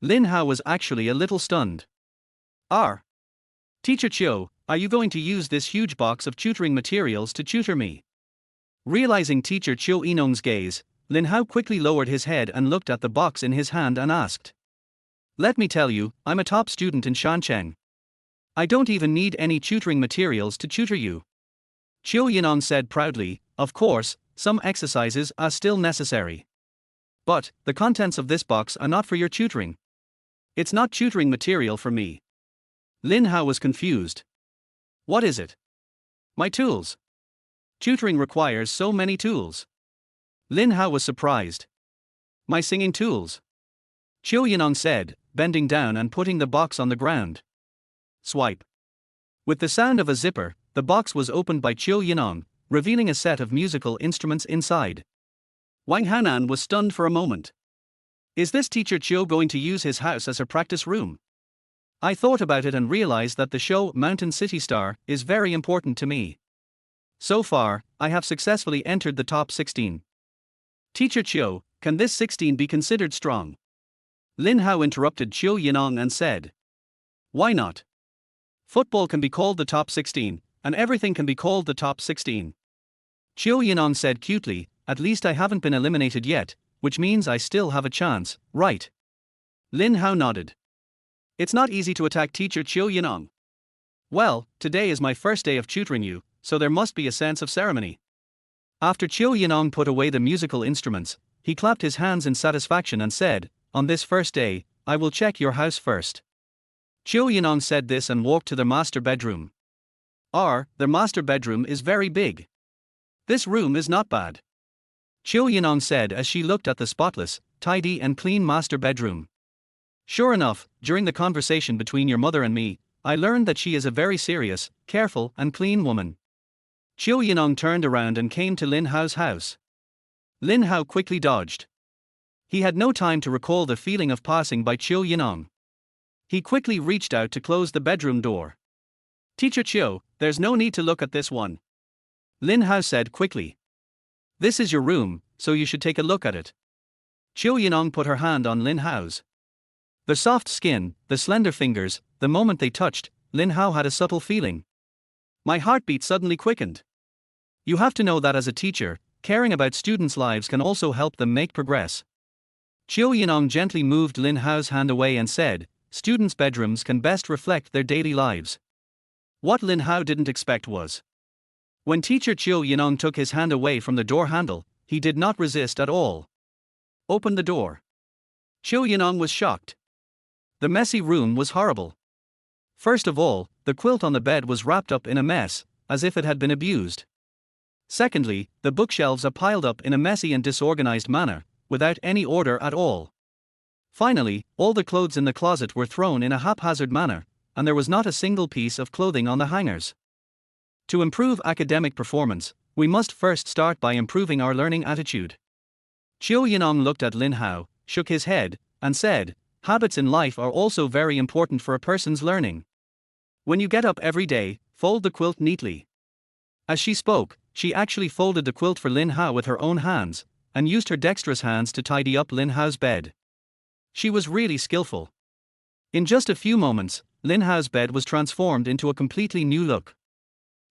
Lin Hao was actually a little stunned. Teacher Qiu, are you going to use this huge box of tutoring materials to tutor me? Realizing teacher Qiu Yining's gaze, Lin Hao quickly lowered his head and looked at the box in his hand and asked. Let me tell you, I'm a top student in Shancheng. I don't even need any tutoring materials to tutor you. Qiu Yining said proudly, of course, some exercises are still necessary. But, the contents of this box are not for your tutoring. It's not tutoring material for me. Lin Hao was confused. What is it? My tools. Tutoring requires so many tools. Lin Hao was surprised. My singing tools. Qiu Yining said, bending down and putting the box on the ground. Swipe. With the sound of a zipper, the box was opened by Qiu Yining, revealing a set of musical instruments inside. Wang Hanan was stunned for a moment. Is this teacher Qiu going to use his house as her practice room? I thought about it and realized that the show Mountain City Star is very important to me. So far, I have successfully entered the top 16. Teacher Qiu, can this 16 be considered strong? Lin Hao interrupted Qiu Yining and said. Why not? Football can be called the top 16, and everything can be called the top 16. Qiu Yining said cutely, at least I haven't been eliminated yet, which means I still have a chance, right? Lin Hao nodded. It's not easy to attack teacher Qiu Yining. Well, today is my first day of tutoring you, so there must be a sense of ceremony. After Qiu Yining put away the musical instruments, he clapped his hands in satisfaction and said, on this first day, I will check your house first. Qiu Yining said this and walked to their master bedroom. Their master bedroom is very big. This room is not bad. Qiu Yining said as she looked at the spotless, tidy and clean master bedroom. Sure enough, during the conversation between your mother and me, I learned that she is a very serious, careful and clean woman. Qiu Yining turned around and came to Lin Hao's house. Lin Hao quickly dodged. He had no time to recall the feeling of passing by Qiu Yining. He quickly reached out to close the bedroom door. Teacher Qiu, there's no need to look at this one. Lin Hao said quickly. This is your room, so you should take a look at it. Qiu Yining put her hand on Lin Hao's. The soft skin, the slender fingers, the moment they touched, Lin Hao had a subtle feeling. My heartbeat suddenly quickened. You have to know that as a teacher, caring about students' lives can also help them make progress. Qiu Yining gently moved Lin Hao's hand away and said, students' bedrooms can best reflect their daily lives. What Lin Hao didn't expect was, when teacher Qiu Yining took his hand away from the door handle, he did not resist at all. Open the door. Qiu Yining was shocked. The messy room was horrible. First of all, the quilt on the bed was wrapped up in a mess, as if it had been abused. Secondly, the bookshelves are piled up in a messy and disorganized manner, without any order at all. Finally, all the clothes in the closet were thrown in a haphazard manner, and there was not a single piece of clothing on the hangers. To improve academic performance, we must first start by improving our learning attitude. Qiu Yining looked at Lin Hao, shook his head, and said, habits in life are also very important for a person's learning. When you get up every day, fold the quilt neatly. As she spoke, she actually folded the quilt for Lin Hao with her own hands, and used her dexterous hands to tidy up Lin Hao's bed. She was really skillful. In just a few moments, Lin Hao's bed was transformed into a completely new look.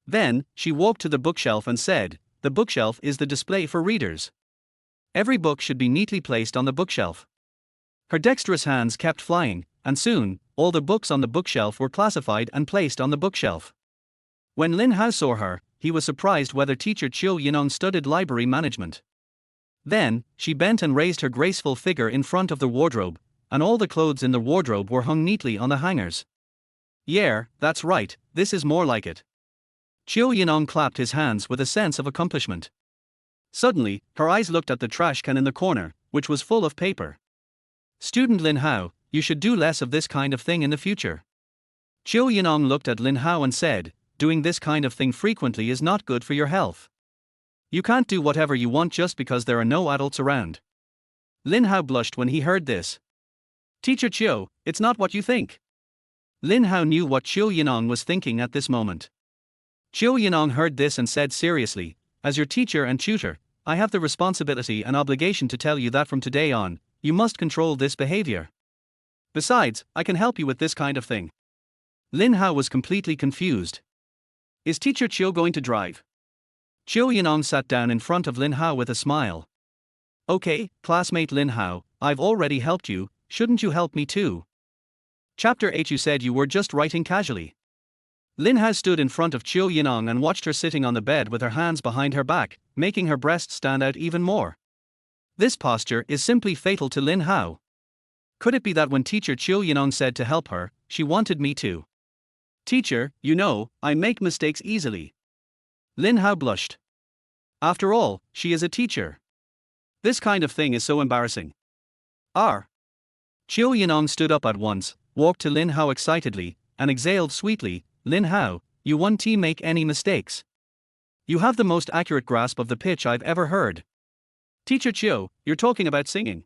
Then, she walked to the bookshelf and said, the bookshelf is the display for readers. Every book should be neatly placed on the bookshelf. Her dexterous hands kept flying, and soon, all the books on the bookshelf were classified and placed on the bookshelf. When Lin Hao saw her, he was surprised whether teacher Qiu Yining studied library management. Then, she bent and raised her graceful figure in front of the wardrobe, and all the clothes in the wardrobe were hung neatly on the hangers. Yeah, that's right, this is more like it. Qiu Yining clapped his hands with a sense of accomplishment. Suddenly, her eyes looked at the trash can in the corner, which was full of paper. Student Lin Hao, you should do less of this kind of thing in the future. Qiu Yining looked at Lin Hao and said, doing this kind of thing frequently is not good for your health. You can't do whatever you want just because there are no adults around. Lin Hao blushed when he heard this. Teacher Qiu, it's not what you think. Lin Hao knew what Qiu Yining was thinking at this moment. Qiu Yining heard this and said seriously, as your teacher and tutor, I have the responsibility and obligation to tell you that from today on, you must control this behavior. Besides, I can help you with this kind of thing. Lin Hao was completely confused. Is teacher Qiu going to drive? Qiu Yining sat down in front of Lin Hao with a smile. Okay, classmate Lin Hao, I've already helped you, shouldn't you help me too? Chapter 8. You said you were just writing casually. Lin Hao stood in front of Qiu Yining and watched her sitting on the bed with her hands behind her back, making her breasts stand out even more. This posture is simply fatal to Lin Hao. Could it be that when teacher Qiu Yining said to help her, she wanted me to? Teacher, you know, I make mistakes easily. Lin Hao blushed. After all, she is a teacher. This kind of thing is so embarrassing. Qiu Yining stood up at once, walked to Lin Hao excitedly, and exhaled sweetly, Lin Hao, you won't make any mistakes. You have the most accurate grasp of the pitch I've ever heard. Teacher Qiu, you're talking about singing.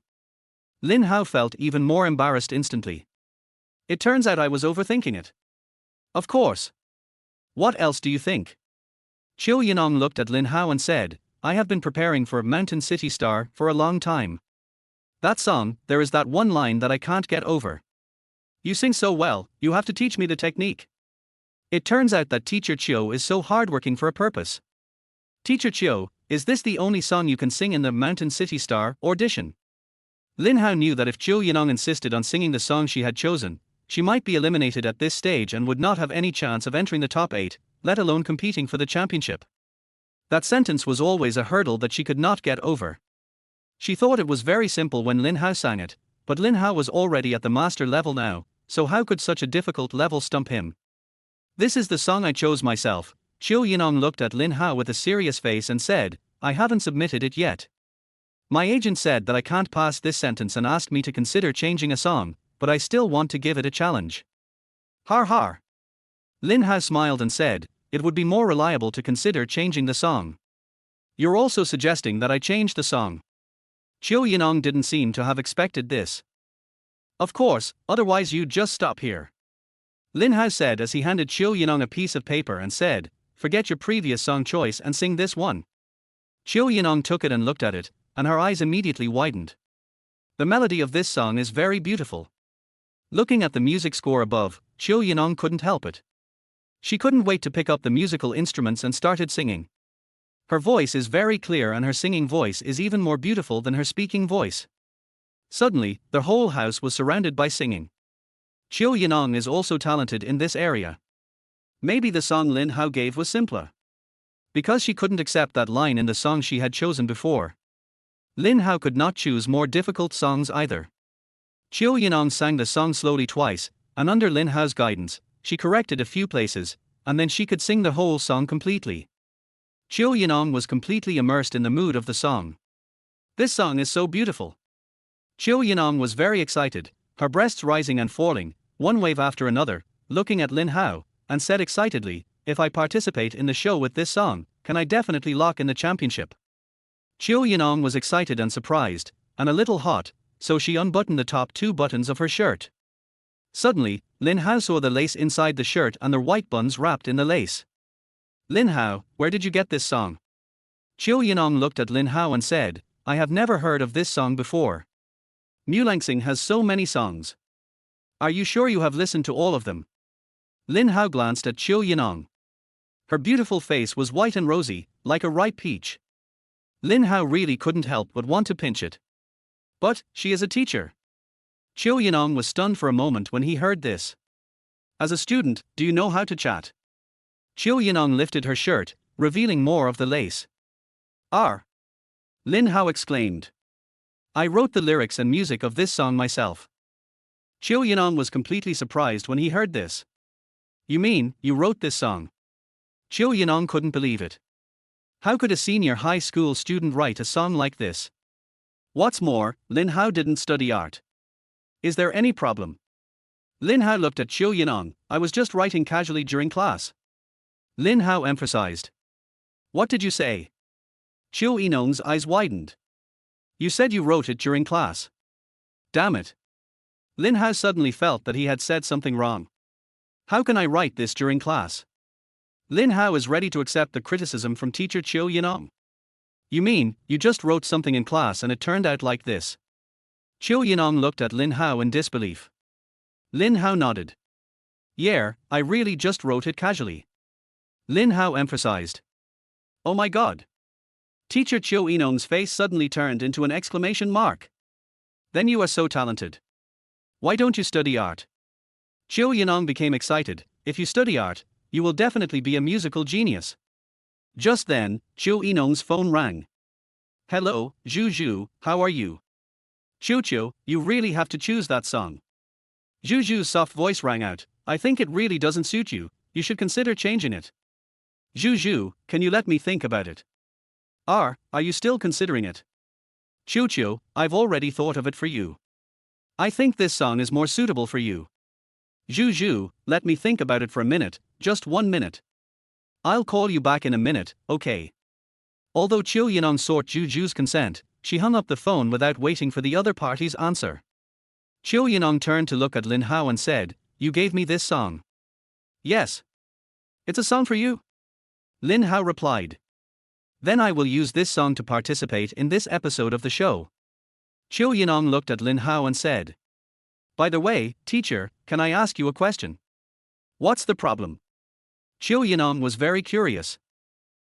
Lin Hao felt even more embarrassed instantly. It turns out I was overthinking it. Of course. What else do you think? Qiu Yining looked at Lin Hao and said, I have been preparing for Mountain City Star for a long time. That song, there is that one line that I can't get over. You sing so well, you have to teach me the technique. It turns out that teacher Qiu is so hardworking for a purpose. Teacher Qiu, is this the only song you can sing in the Mountain City Star audition? Lin Hao knew that if Qiu Yining insisted on singing the song she had chosen, she might be eliminated at this stage and would not have any chance of entering the top 8, let alone competing for the championship. That sentence was always a hurdle that she could not get over. She thought it was very simple when Lin Hao sang it, but Lin Hao was already at the master level now, so how could such a difficult level stump him? This is the song I chose myself. Qiu Yining looked at Lin Hao with a serious face and said, I haven't submitted it yet. My agent said that I can't pass this sentence and asked me to consider changing a song, but I still want to give it a challenge. Har har. Lin Hao smiled and said, it would be more reliable to consider changing the song. You're also suggesting that I change the song. Qiu Yining didn't seem to have expected this. Of course, otherwise you'd just stop here. Lin Hao said as he handed Qiu Yining a piece of paper and said, forget your previous song choice and sing this one. Qiu Yining took it and looked at it, and her eyes immediately widened. The melody of this song is very beautiful. Looking at the music score above, Qiu Yining couldn't help it. She couldn't wait to pick up the musical instruments and started singing. Her voice is very clear and her singing voice is even more beautiful than her speaking voice. Suddenly, the whole house was surrounded by singing. Qiu Yining is also talented in this area. Maybe the song Lin Hao gave was simpler. Because she couldn't accept that line in the song she had chosen before. Lin Hao could not choose more difficult songs either. Qiu Yining sang the song slowly twice, and under Lin Hao's guidance, she corrected a few places, and then she could sing the whole song completely. Qiu Yining was completely immersed in the mood of the song. This song is so beautiful. Qiu Yining was very excited, her breasts rising and falling, one wave after another, looking at Lin Hao, and said excitedly, if I participate in the show with this song, can I definitely lock in the championship? Qiu Yining was excited and surprised, and a little hot, so she unbuttoned the top 2 buttons of her shirt. Suddenly, Lin Hao saw the lace inside the shirt and the white buns wrapped in the lace. Lin Hao, where did you get this song? Qiu Yining looked at Lin Hao and said, I have never heard of this song before. Mulan has so many songs. Are you sure you have listened to all of them? Lin Hao glanced at Qiu Yining. Her beautiful face was white and rosy, like a ripe peach. Lin Hao really couldn't help but want to pinch it. But, she is a teacher. Qiu Yining was stunned for a moment when he heard this. As a student, do you know how to chat? Qiu Yining lifted her shirt, revealing more of the lace. Lin Hao exclaimed. I wrote the lyrics and music of this song myself. Qiu Yining was completely surprised when he heard this. You mean, you wrote this song? Qiu Yining couldn't believe it. How could a senior high school student write a song like this? What's more, Lin Hao didn't study art. Is there any problem? Lin Hao looked at Qiu Yining, I was just writing casually during class. Lin Hao emphasized. What did you say? Qiu Yining's eyes widened. You said you wrote it during class. Damn it. Lin Hao suddenly felt that he had said something wrong. How can I write this during class? Lin Hao is ready to accept the criticism from teacher Qiu Yining. You mean, you just wrote something in class and it turned out like this? Qiu Yining looked at Lin Hao in disbelief. Lin Hao nodded. Yeah, I really just wrote it casually. Lin Hao emphasized. Oh my god. Teacher Qiu Yining's face suddenly turned into an exclamation mark. Then you are so talented. Why don't you study art? Qiu Yining became excited. If you study art, you will definitely be a musical genius. Just then, Qiu Yining's phone rang. Hello, Zhu, how are you? Qiu, you really have to choose that song. Zhu's soft voice rang out. I think it really doesn't suit you, you should consider changing it. Zhu, can you let me think about it? Are you still considering it? Qiu, I've already thought of it for you. I think this song is more suitable for you. Zhu, let me think about it for a minute, just 1 minute. I'll call you back in a minute, okay? Although Qiu Yining sought Zhu's consent, she hung up the phone without waiting for the other party's answer. Qiu Yining turned to look at Lin Hao and said, You gave me this song. Yes. It's a song for you. Lin Hao replied. Then I will use this song to participate in this episode of the show. Qiu Yining looked at Lin Hao and said. By the way, teacher, can I ask you a question? What's the problem? Qiu Yining was very curious.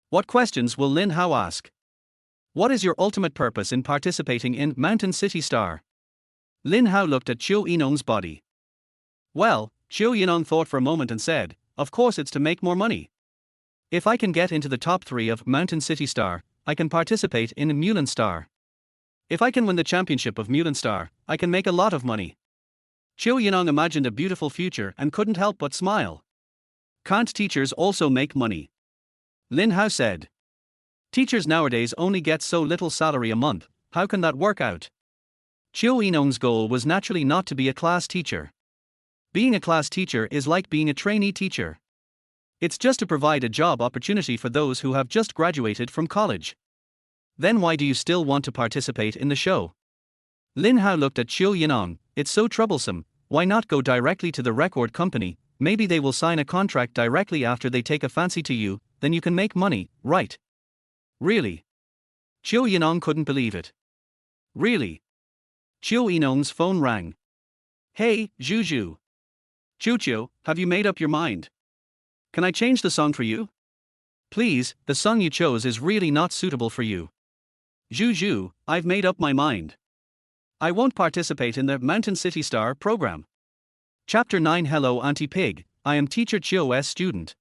What questions will Lin Hao ask? What is your ultimate purpose in participating in Mountain City Star? Lin Hao looked at Qiu Yining's body. Well, Qiu Yining thought for a moment and said, of course it's to make more money. If I can get into the top 3 of Mountain City Star, I can participate in Mulan Star. If I can win the championship of Mulan Star, I can make a lot of money. Qiu Yining imagined a beautiful future and couldn't help but smile. Can't teachers also make money? Lin Hao said. Teachers nowadays only get so little salary a month, how can that work out? Qiu Yining's goal was naturally not to be a class teacher. Being a class teacher is like being a trainee teacher. It's just to provide a job opportunity for those who have just graduated from college. Then why do you still want to participate in the show? Lin Hao looked at Qiu Yining. It's so troublesome, why not go directly to the record company? Maybe they will sign a contract directly after they take a fancy to you, then you can make money, right? Really? Qiu Yining couldn't believe it. Really? Qiu Yining's phone rang. Hey, Zhu. Qiu, have you made up your mind? Can I change the song for you? Please, the song you chose is really not suitable for you. Zhu, I've made up my mind. I won't participate in the Mountain City Star program. Chapter 9. Hello Auntie Pig, I am teacher Qiu's student.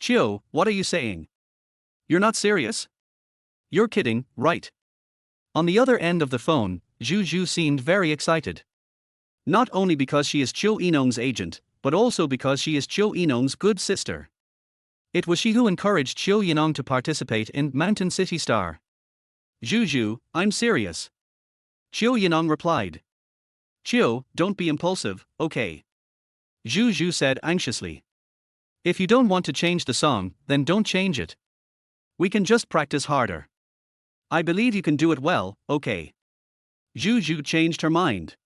Qiu, what are you saying? You're not serious? You're kidding, right? On the other end of the phone, Zhu seemed very excited. Not only because she is Qiu Yining's agent, but also because she is Qiu Yining's good sister. It was she who encouraged Qiu Yining to participate in Mountain City Star. Zhu, I'm serious. Qiu Yining replied. Qiu, don't be impulsive, okay? Zhu said anxiously. If you don't want to change the song, then don't change it. We can just practice harder. I believe you can do it well, okay? Zhu changed her mind.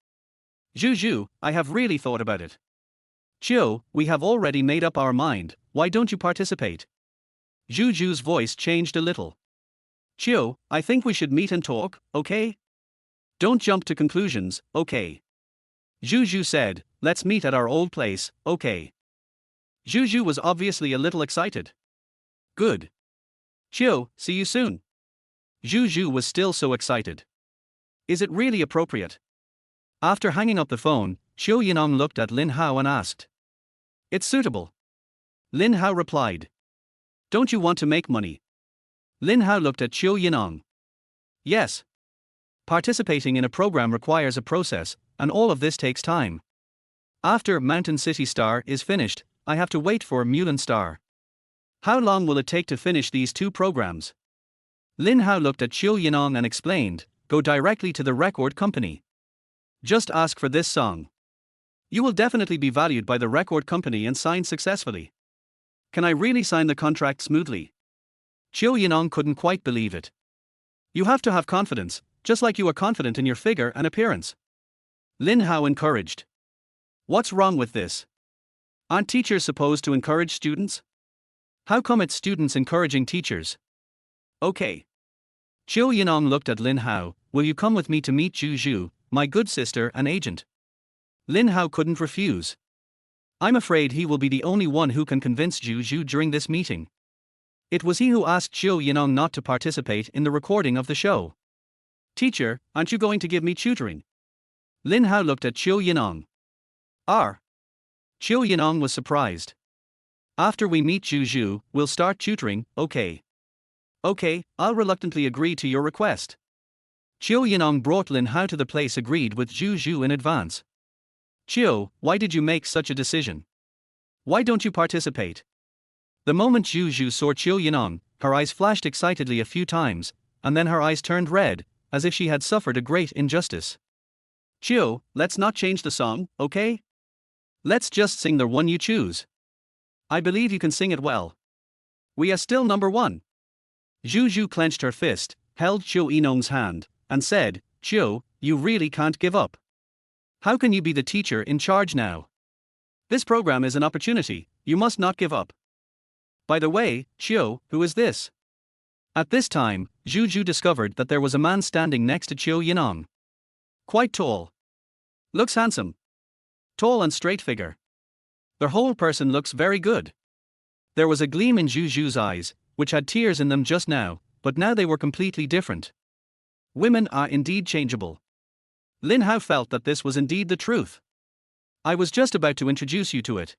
Zhu, I have really thought about it. Qiu, we have already made up our mind, why don't you participate? Zhu's voice changed a little. Qiu, I think we should meet and talk, okay? Don't jump to conclusions, okay? Zhu said, let's meet at our old place, okay? Zhu was obviously a little excited. Good. Qiu, see you soon. Zhu was still so excited. Is it really appropriate? After hanging up the phone, Qiu Yining looked at Lin Hao and asked. It's suitable. Lin Hao replied. Don't you want to make money? Lin Hao looked at Qiu Yining. Yes. Participating in a program requires a process, and all of this takes time. After Mountain City Star is finished, I have to wait for Mulan Star. How long will it take to finish these two programs? Lin Hao looked at Qiu Yining and explained, go directly to the record company. Just ask for this song. You will definitely be valued by the record company and signed successfully. Can I really sign the contract smoothly? Qiu Yining couldn't quite believe it. You have to have confidence, just like you are confident in your figure and appearance. Lin Hao encouraged. What's wrong with this? Aren't teachers supposed to encourage students? How come it's students encouraging teachers? Okay. Qiu Yining looked at Lin Hao. Will you come with me to meet Zhu, my good sister and agent? Lin Hao couldn't refuse. I'm afraid he will be the only one who can convince Zhu during this meeting. It was he who asked Qiu Yining not to participate in the recording of the show. Teacher, aren't you going to give me tutoring? Lin Hao looked at Qiu Yining. Qiu Yining was surprised. After we meet Zhu, we'll start tutoring, okay? Okay, I'll reluctantly agree to your request. Qiu Yining brought Lin Hao to the place agreed with Zhu in advance. Qiu, why did you make such a decision? Why don't you participate? The moment Zhu saw Qiu Yining, her eyes flashed excitedly a few times, and then her eyes turned red, as if she had suffered a great injustice. Qiu, let's not change the song, okay? Let's just sing the one you choose. I believe you can sing it well. We are still number one. Zhu clenched her fist, held Qiu Yining's hand, and said, Qiu, you really can't give up. How can you be the teacher in charge now? This program is an opportunity, you must not give up. By the way, Qiu, who is this? At this time, Zhu discovered that there was a man standing next to Qiu Yining. Quite tall. Looks handsome. Tall and straight figure. The whole person looks very good. There was a gleam in Zhu's eyes, which had tears in them just now, but now they were completely different. Women are indeed changeable. Lin Hao felt that this was indeed the truth. I was just about to introduce you to it.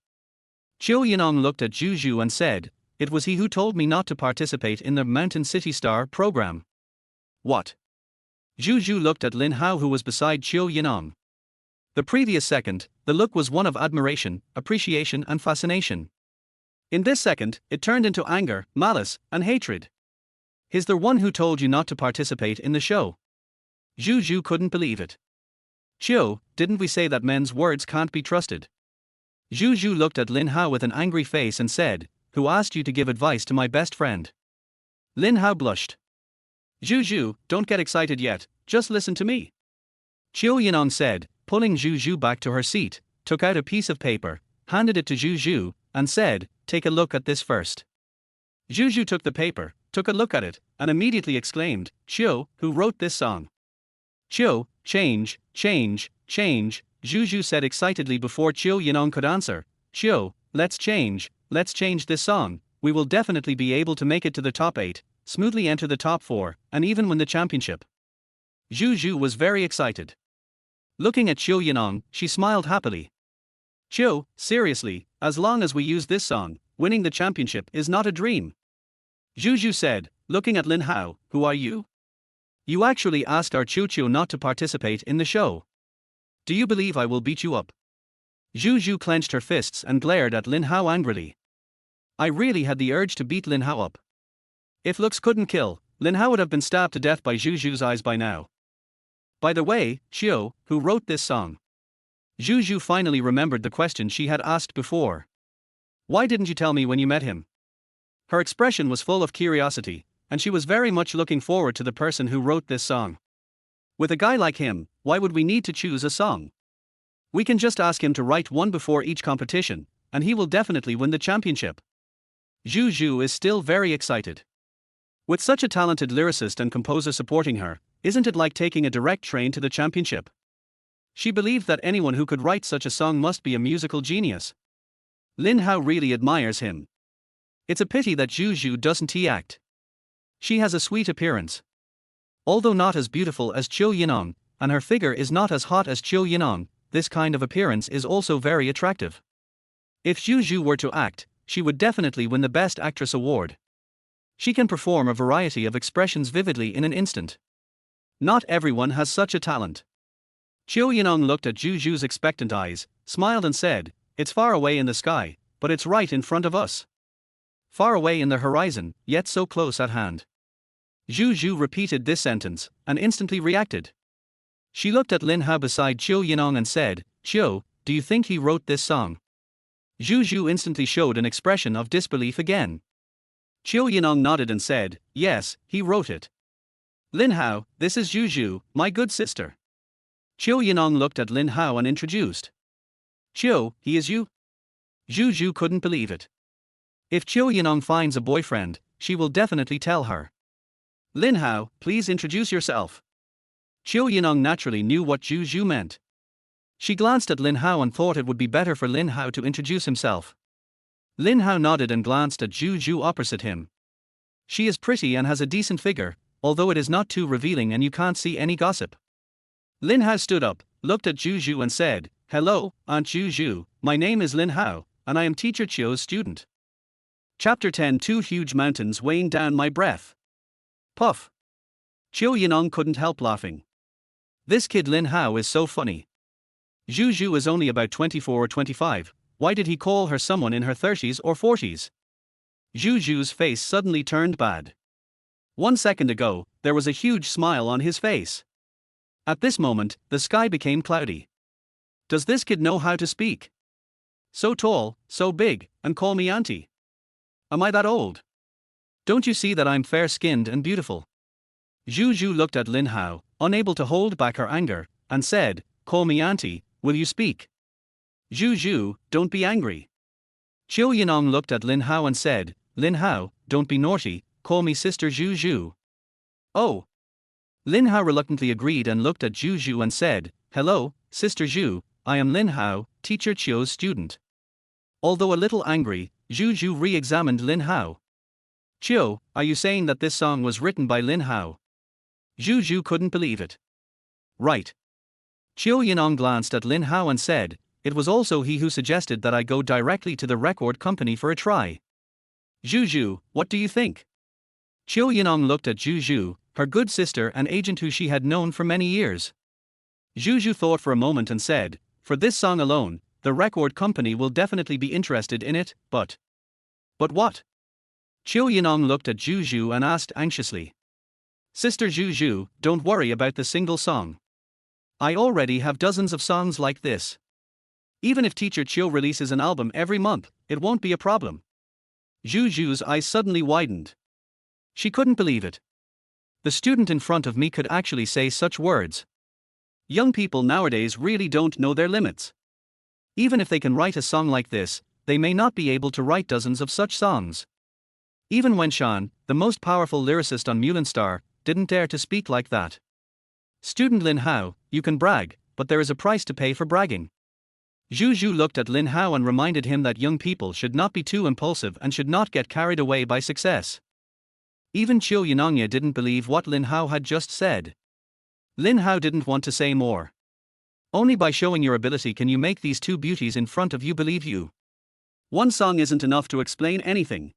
Qiu Yining looked at Zhu and said, it was he who told me not to participate in the Mountain City Star program. What? Zhu looked at Lin Hao who was beside Qiu Yining. The previous second, the look was one of admiration, appreciation, and fascination. In this second, it turned into anger, malice, and hatred. "He's the one who told you not to participate in the show." Zhu Zhu couldn't believe it. "Qiu, didn't we say that men's words can't be trusted?" Zhu Zhu looked at Lin Hao with an angry face and said, "Who asked you to give advice to my best friend?" Lin Hao blushed. "Zhu Zhu, don't get excited yet, just listen to me." Qiu Yining said, pulling Zhu Zhu back to her seat, took out a piece of paper, handed it to Zhu Zhu, and said, "Take a look at this first." Zhu Zhu took the paper, took a look at it, and immediately exclaimed, "Qiu, who wrote this song?" "Qiu, change, change, change," Zhu Zhu said excitedly before Qiu Yining could answer. "Qiu, let's change this song, we will definitely be able to make it to the top 8, smoothly enter the top 4, and even win the championship." Zhu Zhu was very excited. Looking at Qiu Yining, she smiled happily. "Qiu, seriously, as long as we use this song, winning the championship is not a dream." Zhu Zhu said, looking at Lin Hao, "Who are you? You actually asked our Qiu Qiu not to participate in the show. Do you believe I will beat you up?" Zhu Zhu clenched her fists and glared at Lin Hao angrily. I really had the urge to beat Lin Hao up. If looks couldn't kill, Lin Hao would have been stabbed to death by Zhu Zhu's eyes by now. "By the way, Qiu, who wrote this song?" Zhu Zhu finally remembered the question she had asked before. "Why didn't you tell me when you met him?" Her expression was full of curiosity, and she was very much looking forward to the person who wrote this song. With a guy like him, why would we need to choose a song? We can just ask him to write one before each competition, and he will definitely win the championship. Zhu Zhu is still very excited. With such a talented lyricist and composer supporting her, isn't it like taking a direct train to the championship? She believed that anyone who could write such a song must be a musical genius. Lin Hao really admires him. It's a pity that Zhu Zhu doesn't act. She has a sweet appearance. Although not as beautiful as Qiu Yining, and her figure is not as hot as Qiu Yining, this kind of appearance is also very attractive. If Zhu Zhu were to act, she would definitely win the Best Actress award. She can perform a variety of expressions vividly in an instant. Not everyone has such a talent. Qiu Yining looked at Zhu Zhu's expectant eyes, smiled and said, "It's far away in the sky, but it's right in front of us. Far away in the horizon, yet so close at hand." Zhu Zhu repeated this sentence, and instantly reacted. She looked at Lin Hao beside Qiu Yining and said, "Qiu, do you think he wrote this song?" Zhu Zhu instantly showed an expression of disbelief again. Qiu Yining nodded and said, "Yes, he wrote it. Lin Hao, this is Zhu Zhu, my good sister." Qiu Yining looked at Lin Hao and introduced. "Qiu, he is you?" Zhu Zhu couldn't believe it. If Qiu Yining finds a boyfriend, she will definitely tell her. "Lin Hao, please introduce yourself." Qiu Yining naturally knew what Zhu Zhu meant. She glanced at Lin Hao and thought it would be better for Lin Hao to introduce himself. Lin Hao nodded and glanced at Zhu Zhu opposite him. She is pretty and has a decent figure, although it is not too revealing and you can't see any gossip. Lin Hao stood up, looked at Zhu Zhu and said, "Hello, Aunt Zhu Zhu, my name is Lin Hao, and I am Teacher Qiu's student." Chapter 10. Two huge mountains weighing down my breath. Puff. Qiu Yining couldn't help laughing. This kid Lin Hao is so funny. Zhu Zhu is only about 24 or 25, why did he call her someone in her 30s or 40s? Zhu Zhu's face suddenly turned bad. 1 second ago, there was a huge smile on his face. At this moment, the sky became cloudy. Does this kid know how to speak? So tall, so big, and call me auntie. Am I that old? Don't you see that I'm fair-skinned and beautiful? Zhu Zhu looked at Lin Hao, unable to hold back her anger, and said, "Call me auntie, will you speak?" "Zhu Zhu, don't be angry." Qiu Yining looked at Lin Hao and said, "Lin Hao, don't be naughty, call me sister Zhu Zhu." "Oh." Lin Hao reluctantly agreed and looked at Zhu Zhu and said, "Hello, sister Zhu, I am Lin Hao, Teacher Qiu's student." Although a little angry, Zhu Zhu re-examined Lin Hao. "Qiu, are you saying that this song was written by Lin Hao?" Zhu Zhu couldn't believe it. "Right." Qiu Yining glanced at Lin Hao and said, "It was also he who suggested that I go directly to the record company for a try." "Zhu Zhu, what do you think?" Qiu Yining looked at Zhu Zhu, her good sister and agent who she had known for many years. Zhu Zhu thought for a moment and said, For this song alone, the record company will definitely be interested in it, but. But what? Qiu Yining looked at Zhu Zhu and asked anxiously. Sister Zhu Zhu, don't worry about the single song. I already have dozens of songs like this. Even if teacher Qiu releases an album every month, it won't be a problem. Zhu Zhu's eyes suddenly widened. She couldn't believe it. The student in front of me could actually say such words. Young people nowadays really don't know their limits. Even if they can write a song like this, they may not be able to write dozens of such songs. Even Wenshan, the most powerful lyricist on Mulan Star, didn't dare to speak like that. Student Lin Hao, you can brag, but there is a price to pay for bragging. Zhu Zhu looked at Lin Hao and reminded him that young people should not be too impulsive and should not get carried away by success. Even Qiu Yining didn't believe what Lin Hao had just said. Lin Hao didn't want to say more. Only by showing your ability can you make these two beauties in front of you believe you. One song isn't enough to explain anything.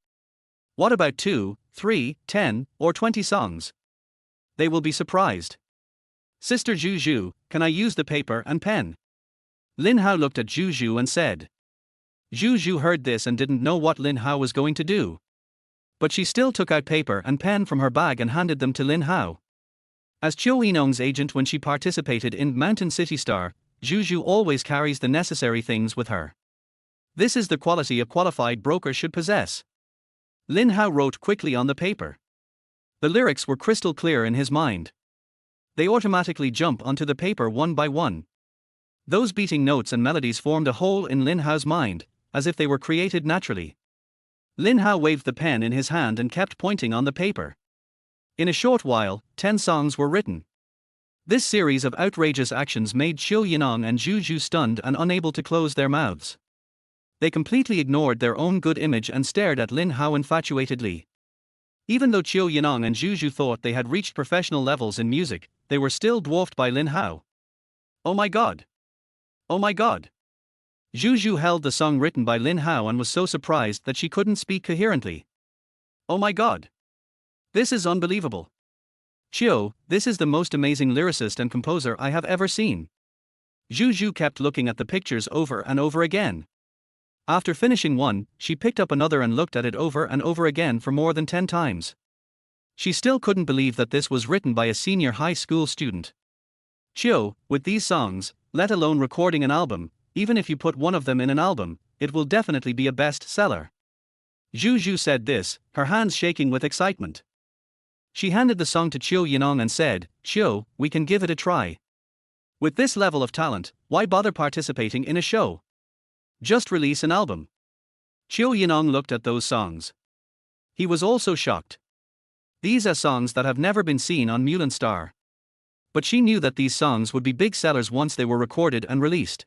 What about 2, 3, 10, or 20 songs? They will be surprised. Sister Zhu Zhu, can I use the paper and pen? Lin Hao looked at Zhu Zhu and said. Zhu Zhu heard this and didn't know what Lin Hao was going to do. But she still took out paper and pen from her bag and handed them to Lin Hao. As Qiu Yining's agent when she participated in Mountain City Star, Zhu Zhu always carries the necessary things with her. This is the quality a qualified broker should possess. Lin Hao wrote quickly on the paper. The lyrics were crystal clear in his mind. They automatically jump onto the paper one by one. Those beating notes and melodies formed a hole in Lin Hao's mind, as if they were created naturally. Lin Hao waved the pen in his hand and kept pointing on the paper. In a short while, 10 songs were written. This series of outrageous actions made Qiu Yining and Zhu Zhu stunned and unable to close their mouths. They completely ignored their own good image and stared at Lin Hao infatuatedly. Even though Qiu Yining and Zhu Zhu thought they had reached professional levels in music, they were still dwarfed by Lin Hao. Oh my god! Oh my god! Zhu Zhu held the song written by Lin Hao and was so surprised that she couldn't speak coherently. Oh my god! This is unbelievable. Qiu, this is the most amazing lyricist and composer I have ever seen. Zhu Zhu kept looking at the pictures over and over again. After finishing one, she picked up another and looked at it over and over again for more than 10 times. She still couldn't believe that this was written by a senior high school student. Qiu, with these songs, let alone recording an album, even if you put one of them in an album, it will definitely be a best-seller. Zhu Zhu said this, her hands shaking with excitement. She handed the song to Qiu Yining and said, Qiu, we can give it a try. With this level of talent, why bother participating in a show? Just release an album. Qiu Yining looked at those songs. He was also shocked. These are songs that have never been seen on Mulan Star. But she knew that these songs would be big sellers once they were recorded and released.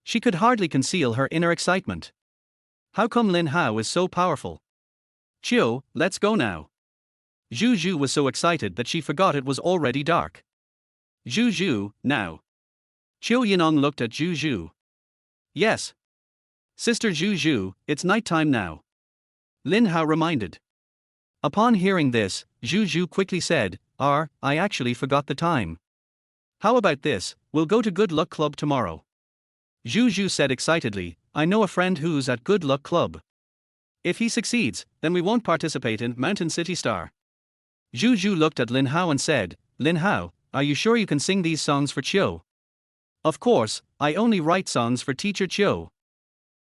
She could hardly conceal her inner excitement. How come Lin Hao is so powerful? Qiu, let's go now. Zhu Zhu was so excited that she forgot it was already dark. Zhu Zhu, now. Qiu Yining looked at Zhu Zhu. Yes. Sister Zhu Zhu, it's nighttime now. Lin Hao reminded. Upon hearing this, Zhu Zhu quickly said, I actually forgot the time. How about this, we'll go to Good Luck Club tomorrow. Zhu Zhu said excitedly, I know a friend who's at Good Luck Club. If he succeeds, then we won't participate in Mountain City Star. Zhu Zhu looked at Lin Hao and said, Lin Hao, are you sure you can sing these songs for Qiu? Of course, I only write songs for teacher Qiu.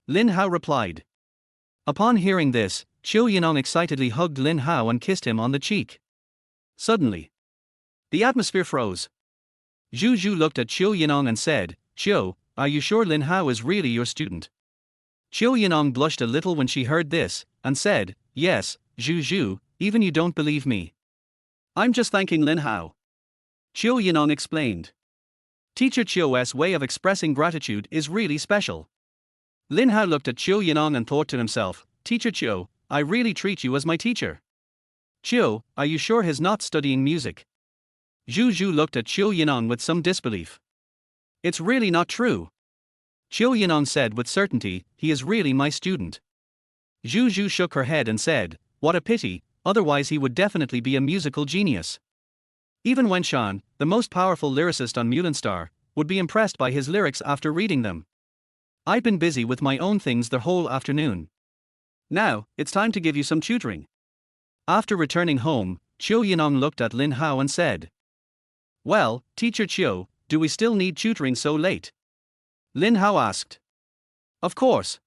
Lin Hao replied. Upon hearing this, Qiu Yining excitedly hugged Lin Hao and kissed him on the cheek. Suddenly, the atmosphere froze. Zhu Zhu looked at Qiu Yining and said, Qiu, are you sure Lin Hao is really your student? Qiu Yining blushed a little when she heard this, and said, Yes, Zhu Zhu, even you don't believe me. I'm just thanking Lin Hao. Qiu Yining explained. Teacher Qiu's way of expressing gratitude is really special. Lin Hao looked at Qiu Yining and thought to himself, Teacher Qiu, I really treat you as my teacher. Qiu, are you sure he's not studying music? Zhu Zhu looked at Qiu Yining with some disbelief. It's really not true. Qiu Yining said with certainty, he is really my student. Zhu Zhu shook her head and said, what a pity, otherwise he would definitely be a musical genius. Even Wenshan, the most powerful lyricist on Mulan Star, would be impressed by his lyrics after reading them. I've been busy with my own things the whole afternoon. Now, it's time to give you some tutoring. After returning home, Qiu Yining looked at Lin Hao and said, "Well, Teacher Qiu, do we still need tutoring so late?" Lin Hao asked. "Of course."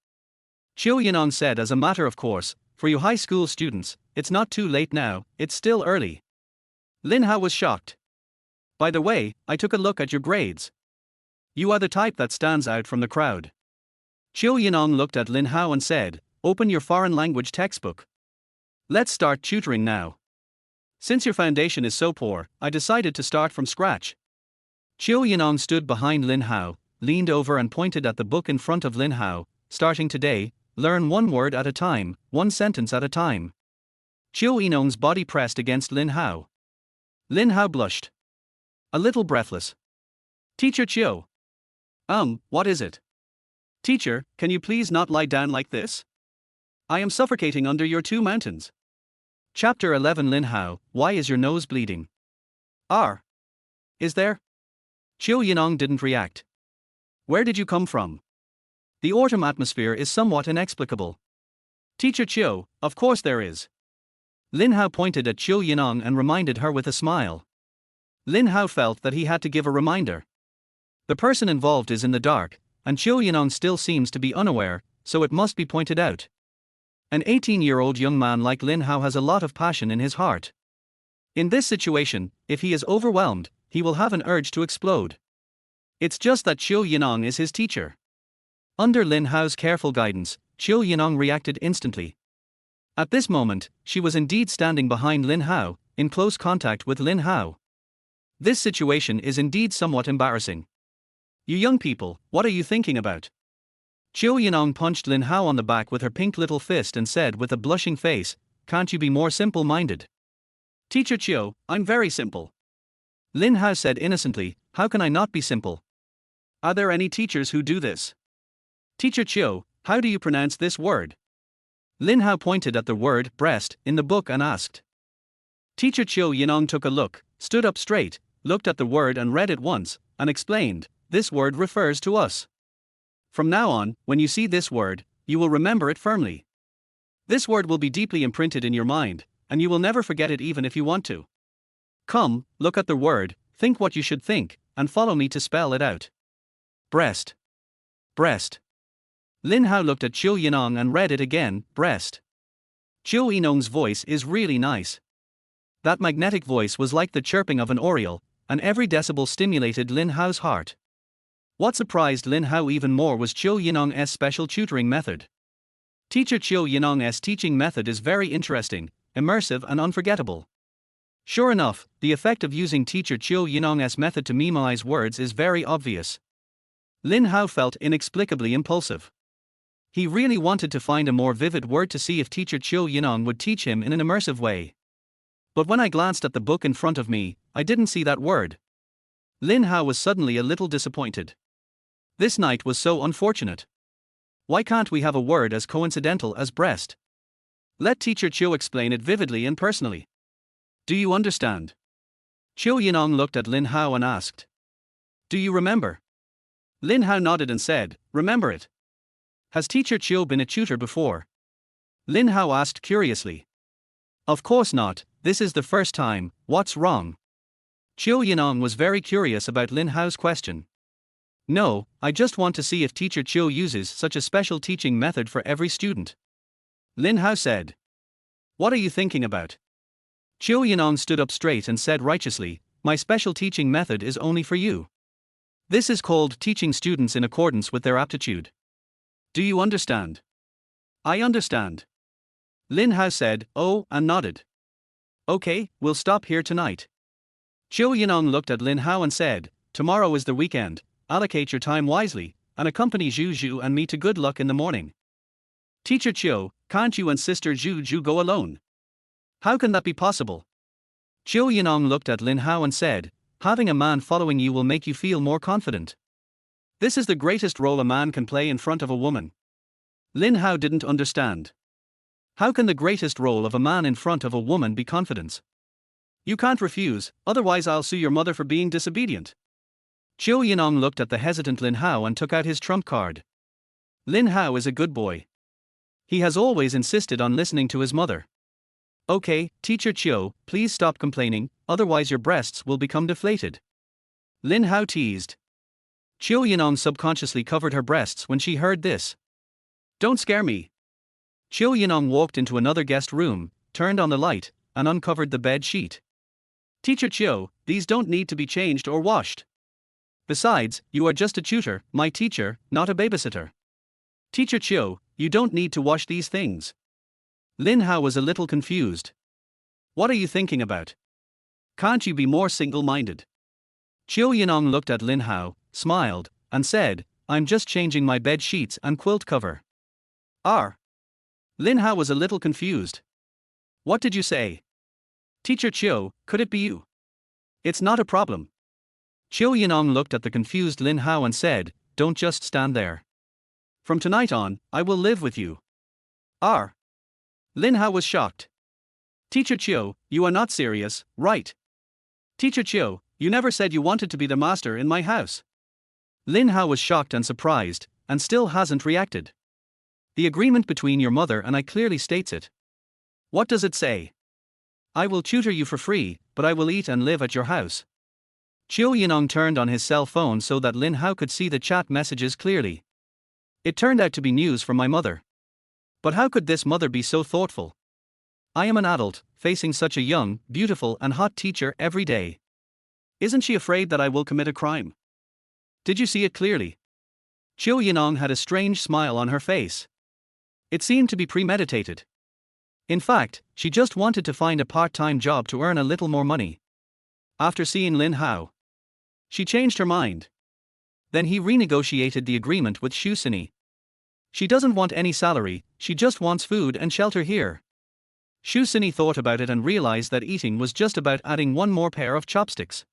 Qiu Yining said, "As a matter of course, for you high school students, it's not too late now, it's still early." Lin Hao was shocked. "By the way, I took a look at your grades. You are the type that stands out from the crowd." Qiu Yining looked at Lin Hao and said, "Open your foreign language textbook. Let's start tutoring now. Since your foundation is so poor, I decided to start from scratch." Qiu Yining stood behind Lin Hao, leaned over and pointed at the book in front of Lin Hao. "Starting today, learn one word at a time, one sentence at a time." Qiu Yining's body pressed against Lin Hao. Lin Hao blushed. A little breathless. "Teacher Qiu. What is it?" "Teacher, can you please not lie down like this? I am suffocating under your two mountains." Chapter 11. Lin Hao, why is your nose bleeding? Is there? Qiu Yining didn't react. "Where did you come from? The autumn atmosphere is somewhat inexplicable." "Teacher Qiu, of course there is." Lin Hao pointed at Qiu Yining and reminded her with a smile. Lin Hao felt that he had to give a reminder. The person involved is in the dark, and Qiu Yining still seems to be unaware, so it must be pointed out. An 18-year-old young man like Lin Hao has a lot of passion in his heart. In this situation, if he is overwhelmed, he will have an urge to explode. It's just that Qiu Yining is his teacher. Under Lin Hao's careful guidance, Qiu Yining reacted instantly. At this moment, she was indeed standing behind Lin Hao, in close contact with Lin Hao. This situation is indeed somewhat embarrassing. "You young people, what are you thinking about?" Qiu Yining punched Lin Hao on the back with her pink little fist and said with a blushing face, "Can't you be more simple-minded?" "Teacher Qiu, I'm very simple." Lin Hao said innocently, "How can I not be simple? Are there any teachers who do this?" "Teacher Qiu, how do you pronounce this word?" Lin Hao pointed at the word breast in the book and asked. Teacher Qiu Yining took a look, stood up straight, looked at the word and read it once, and explained, "This word refers to us. From now on, when you see this word, you will remember it firmly. This word will be deeply imprinted in your mind, and you will never forget it even if you want to. Come, look at the word, think what you should think, and follow me to spell it out. Breast. Breast." Lin Hao looked at Qiu Yining and read it again, breast. Qiu Yining's voice is really nice. That magnetic voice was like the chirping of an oriole, and every decibel stimulated Lin Hao's heart. What surprised Lin Hao even more was Qiu Yining's special tutoring method. Teacher Qiu Yining's teaching method is very interesting, immersive and unforgettable. Sure enough, the effect of using Teacher Qiu Yining's method to memorize words is very obvious. Lin Hao felt inexplicably impulsive. He really wanted to find a more vivid word to see if Teacher Qiu Yining would teach him in an immersive way. But when I glanced at the book in front of me, I didn't see that word. Lin Hao was suddenly a little disappointed. This night was so unfortunate. Why can't we have a word as coincidental as breast? Let Teacher Qiu explain it vividly and personally. Do you understand? Qiu Yining looked at Lin Hao and asked. Do you remember? Lin Hao nodded and said, remember it. Has Teacher Qiu been a tutor before? Lin Hao asked curiously. Of course not, this is the first time, what's wrong? Qiu Yining was very curious about Lin Hao's question. No, I just want to see if Teacher Qiu uses such a special teaching method for every student. Lin Hao said. What are you thinking about? Qiu Yining stood up straight and said righteously, my special teaching method is only for you. This is called teaching students in accordance with their aptitude. Do you understand? I understand. Lin Hao said, oh, and nodded. Okay, we'll stop here tonight. Qiu Yining looked at Lin Hao and said, tomorrow is the weekend, allocate your time wisely, and accompany Zhu Zhu and me to good luck in the morning. Teacher Qiu, can't you and Sister Zhu Zhu go alone? How can that be possible? Qiu Yining looked at Lin Hao and said, having a man following you will make you feel more confident. This is the greatest role a man can play in front of a woman. Lin Hao didn't understand. How can the greatest role of a man in front of a woman be confidence? You can't refuse, otherwise I'll sue your mother for being disobedient. Qiu Yining looked at the hesitant Lin Hao and took out his trump card. Lin Hao is a good boy. He has always insisted on listening to his mother. Okay, teacher Qiu, please stop complaining, otherwise your breasts will become deflated. Lin Hao teased. Qiu Yining subconsciously covered her breasts when she heard this. Don't scare me. Qiu Yining walked into another guest room, turned on the light, and uncovered the bed sheet. Teacher Qiu, these don't need to be changed or washed. Besides, you are just a tutor, my teacher, not a babysitter. Teacher Qiu, you don't need to wash these things. Lin Hao was a little confused. What are you thinking about? Can't you be more single-minded? Qiu Yining looked at Lin Hao, smiled, and said, I'm just changing my bed sheets and quilt cover. Lin Hao was a little confused. What did you say? Teacher Qiu, could it be you? It's not a problem. Qiu Yining looked at the confused Lin Hao and said, don't just stand there. From tonight on, I will live with you. Lin Hao was shocked. Teacher Qiu, you are not serious, right? Teacher Qiu, you never said you wanted to be the master in my house. Lin Hao was shocked and surprised, and still hasn't reacted. The agreement between your mother and I clearly states it. What does it say? I will tutor you for free, but I will eat and live at your house. Qiu Yining turned on his cell phone so that Lin Hao could see the chat messages clearly. It turned out to be news from my mother. But how could this mother be so thoughtful? I am an adult, facing such a young, beautiful and hot teacher every day. Isn't she afraid that I will commit a crime? Did you see it clearly? Qiu Yining had a strange smile on her face. It seemed to be premeditated. In fact, she just wanted to find a part-time job to earn a little more money. After seeing Lin Hao, she changed her mind. Then he renegotiated the agreement with Qiu Yining. She doesn't want any salary, she just wants food and shelter here. Qiu Yining thought about it and realized that eating was just about adding one more pair of chopsticks.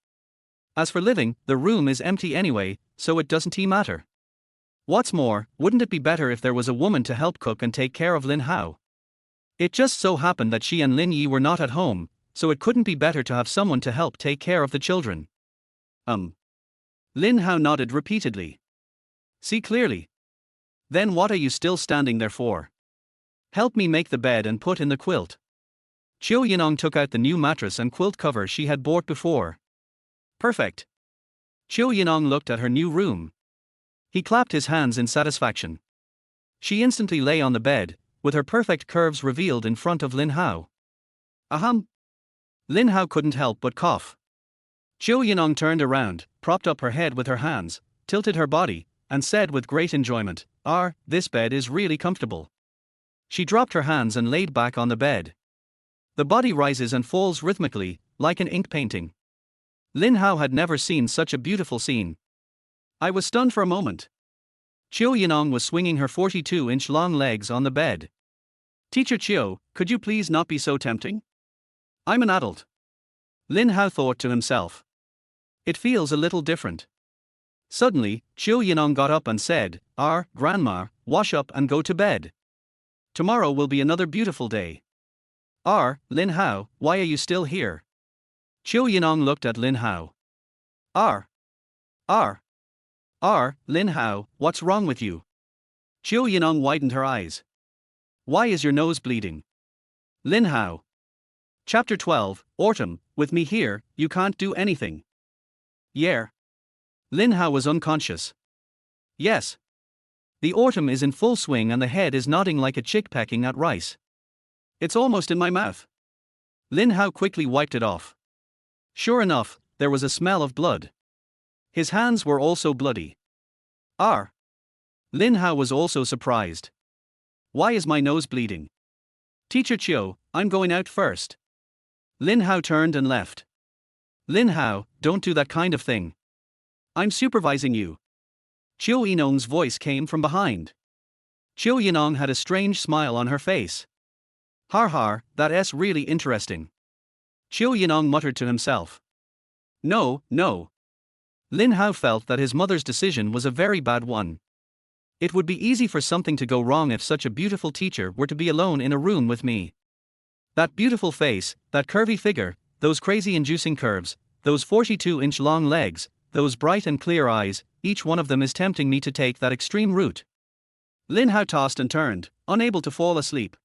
As for living, the room is empty anyway, so it doesn't matter. What's more, wouldn't it be better if there was a woman to help cook and take care of Lin Hao? It just so happened that she and Lin Yi were not at home, so it couldn't be better to have someone to help take care of the children. Lin Hao nodded repeatedly. See clearly. Then what are you still standing there for? Help me make the bed and put in the quilt. Qiu Yining took out the new mattress and quilt cover she had bought before. Perfect. Qiu Yining looked at her new room. He clapped his hands in satisfaction. She instantly lay on the bed, with her perfect curves revealed in front of Lin Hao. Ahem. Lin Hao couldn't help but cough. Qiu Yining turned around, propped up her head with her hands, tilted her body, and said with great enjoyment, this bed is really comfortable. She dropped her hands and laid back on the bed. The body rises and falls rhythmically, like an ink painting. Lin Hao had never seen such a beautiful scene. I was stunned for a moment. Qiu Yining was swinging her 42-inch long legs on the bed. Teacher Qiu, could you please not be so tempting? I'm an adult. Lin Hao thought to himself. It feels a little different. Suddenly, Qiu Yining got up and said, Grandma, wash up and go to bed. Tomorrow will be another beautiful day. Lin Hao, why are you still here? Qiu Yining looked at Lin Hao. Lin Hao, what's wrong with you? Qiu Yining widened her eyes. Why is your nose bleeding? Lin Hao. Chapter 12, Autumn, with me here, you can't do anything. Yeah. Lin Hao was unconscious. Yes. The autumn is in full swing and the head is nodding like a chick pecking at rice. It's almost in my mouth. Lin Hao quickly wiped it off. Sure enough, there was a smell of blood. His hands were also bloody. Lin Hao was also surprised. Why is my nose bleeding? Teacher Qiu, I'm going out first. Lin Hao turned and left. Lin Hao, don't do that kind of thing. I'm supervising you. Qiu Yining's voice came from behind. Qiu Yining had a strange smile on her face. That's really interesting. Qiu Yining muttered to himself. No. Lin Hao felt that his mother's decision was a very bad one. It would be easy for something to go wrong if such a beautiful teacher were to be alone in a room with me. That beautiful face, that curvy figure, those crazy inducing curves, those 42-inch long legs, those bright and clear eyes, each one of them is tempting me to take that extreme route. Lin Hao tossed and turned, unable to fall asleep.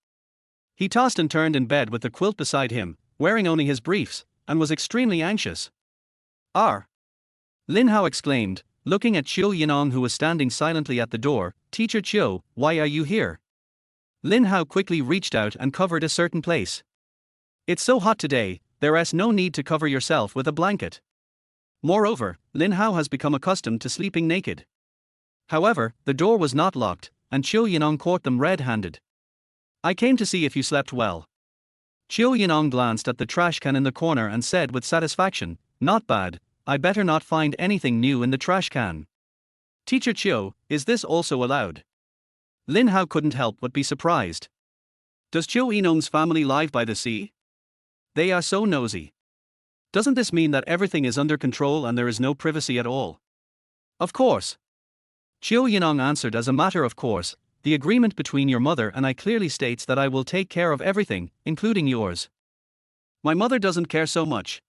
He tossed and turned in bed with the quilt beside him, wearing only his briefs, and was extremely anxious. Lin Hao exclaimed, looking at Qiu Yining, who was standing silently at the door. Teacher Qiu, why are you here? Lin Hao quickly reached out and covered a certain place. It's so hot today, there's no need to cover yourself with a blanket. Moreover, Lin Hao has become accustomed to sleeping naked. However, the door was not locked, and Qiu Yining caught them red-handed. I came to see if you slept well. Qiu Yining glanced at the trash can in the corner and said with satisfaction, not bad, I better not find anything new in the trash can. Teacher Qiu, is this also allowed? Lin Hao couldn't help but be surprised. Does Qiu Yining's family live by the sea? They are so nosy. Doesn't this mean that everything is under control and there is no privacy at all? Of course. Qiu Yining answered, as a matter of course, the agreement between your mother and I clearly states that I will take care of everything, including yours. My mother doesn't care so much.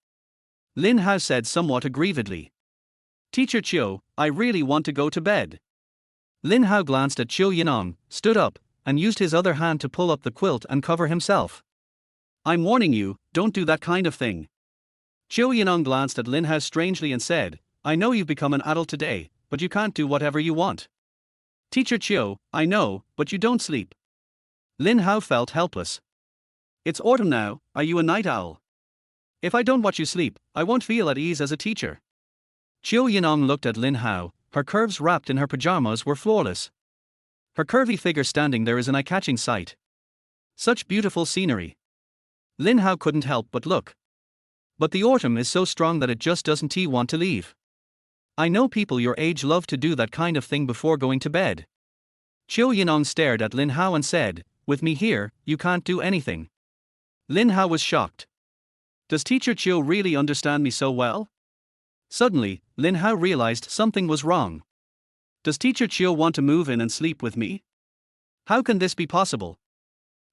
Lin Hao said somewhat aggrievedly. Teacher Qiu, I really want to go to bed. Lin Hao glanced at Qiu Yining, stood up, and used his other hand to pull up the quilt and cover himself. I'm warning you, don't do that kind of thing. Qiu Yining glanced at Lin Hao strangely and said, I know you've become an adult today, but you can't do whatever you want. Teacher Qiu, I know, but you don't sleep. Lin Hao felt helpless. It's autumn now, are you a night owl? If I don't watch you sleep, I won't feel at ease as a teacher. Qiu Yining looked at Lin Hao, her curves wrapped in her pajamas were flawless. Her curvy figure standing there is an eye-catching sight. Such beautiful scenery. Lin Hao couldn't help but look. But the autumn is so strong that it just doesn't want to leave. I know people your age love to do that kind of thing before going to bed. Qiu Yining stared at Lin Hao and said, with me here, you can't do anything. Lin Hao was shocked. Does Teacher Qiu really understand me so well? Suddenly, Lin Hao realized something was wrong. Does Teacher Qiu want to move in and sleep with me? How can this be possible?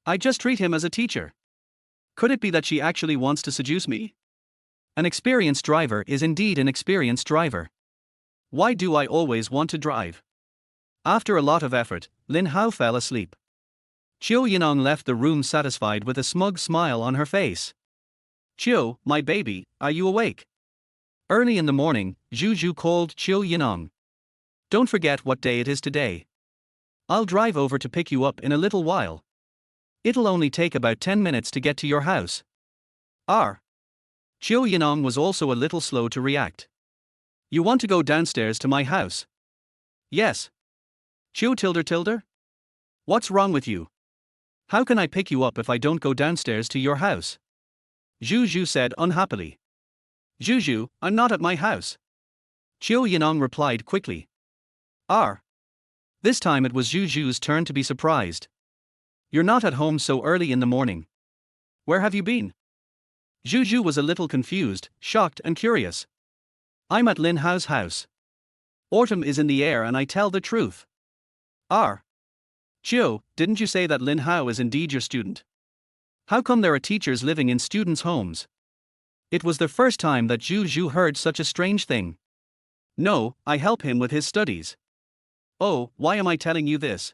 I just treat him as a teacher. Could it be that she actually wants to seduce me? An experienced driver is indeed an experienced driver. Why do I always want to drive? After a lot of effort, Lin Hao fell asleep. Qiu Yining left the room satisfied with a smug smile on her face. Qiu, my baby, are you awake? Early in the morning, Zhu called Qiu Yining. Don't forget what day it is today. I'll drive over to pick you up in a little while. It'll only take about 10 minutes to get to your house. Qiu Yining was also a little slow to react. You want to go downstairs to my house? Yes. Qiu tilde? What's wrong with you? How can I pick you up if I don't go downstairs to your house? Zhu said unhappily. Zhu, I'm not at my house. Qiu Yining replied quickly. This time it was Zhu's turn to be surprised. You're not at home so early in the morning. Where have you been? Zhu was a little confused, shocked and curious. I'm at Lin Hao's house. Autumn is in the air and I tell the truth. Qiu, didn't you say that Lin Hao is indeed your student? How come there are teachers living in students' homes? It was the first time that Zhu heard such a strange thing. No, I help him with his studies. Oh, why am I telling you this?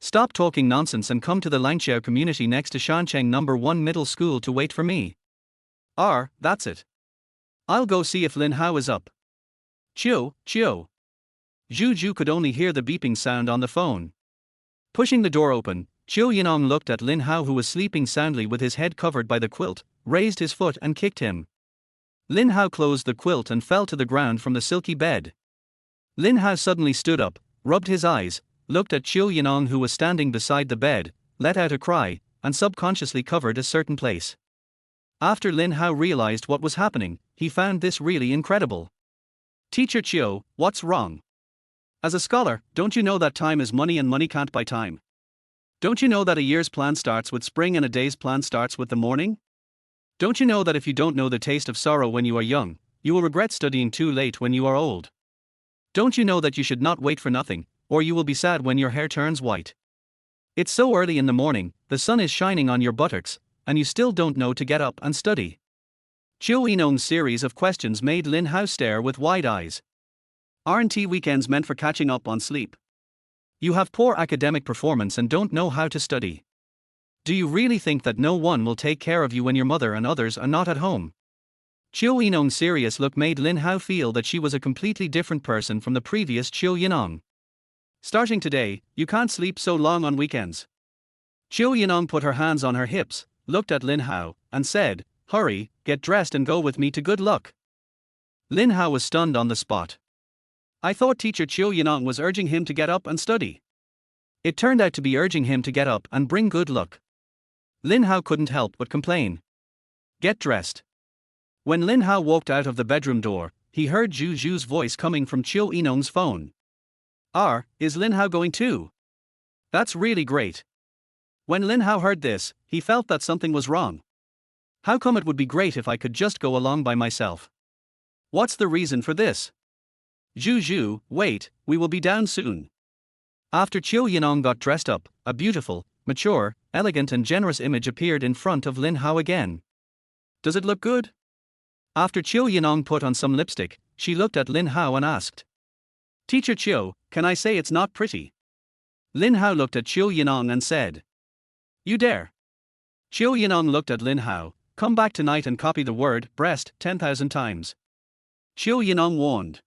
Stop talking nonsense and come to the Langqiao community next to Shancheng No. 1 Middle School to wait for me. That's it. I'll go see if Lin Hao is up. Qiu. Zhu could only hear the beeping sound on the phone. Pushing the door open, Qiu Yining looked at Lin Hao, who was sleeping soundly with his head covered by the quilt, raised his foot and kicked him. Lin Hao closed the quilt and fell to the ground from the silky bed. Lin Hao suddenly stood up, rubbed his eyes, looked at Qiu Yining, who was standing beside the bed, let out a cry, and subconsciously covered a certain place. After Lin Hao realized what was happening, he found this really incredible. Teacher Qiu, what's wrong? As a scholar, don't you know that time is money and money can't buy time? Don't you know that a year's plan starts with spring and a day's plan starts with the morning? Don't you know that if you don't know the taste of sorrow when you are young, you will regret studying too late when you are old? Don't you know that you should not wait for nothing, or you will be sad when your hair turns white? It's so early in the morning, the sun is shining on your buttocks, and you still don't know to get up and study. Qiu Yining's series of questions made Lin Hao stare with wide eyes. Aren't weekends meant for catching up on sleep? You have poor academic performance and don't know how to study. Do you really think that no one will take care of you when your mother and others are not at home? Qiu Yining's serious look made Lin Hao feel that she was a completely different person from the previous Qiu Yining. Starting today, you can't sleep so long on weekends. Qiu Yining put her hands on her hips, looked at Lin Hao, and said, "Hurry, get dressed and go with me to good luck." Lin Hao was stunned on the spot. I thought teacher Qiu Yining was urging him to get up and study. It turned out to be urging him to get up and bring good luck. Lin Hao couldn't help but complain. Get dressed. When Lin Hao walked out of the bedroom door, he heard Zhu Zhu's voice coming from Qiu Yining's phone. Is Lin Hao going too? That's really great. When Lin Hao heard this, he felt that something was wrong. How come it would be great if I could just go along by myself? What's the reason for this? Zhu Zhu, wait, we will be down soon. After Qiu Yining got dressed up, a beautiful, mature, elegant and generous image appeared in front of Lin Hao again. Does it look good? After Qiu Yining put on some lipstick, she looked at Lin Hao and asked. Teacher Qiu, can I say it's not pretty? Lin Hao looked at Qiu Yining and said. You dare. Qiu Yining looked at Lin Hao, come back tonight and copy the word breast 10,000 times. Qiu Yining warned.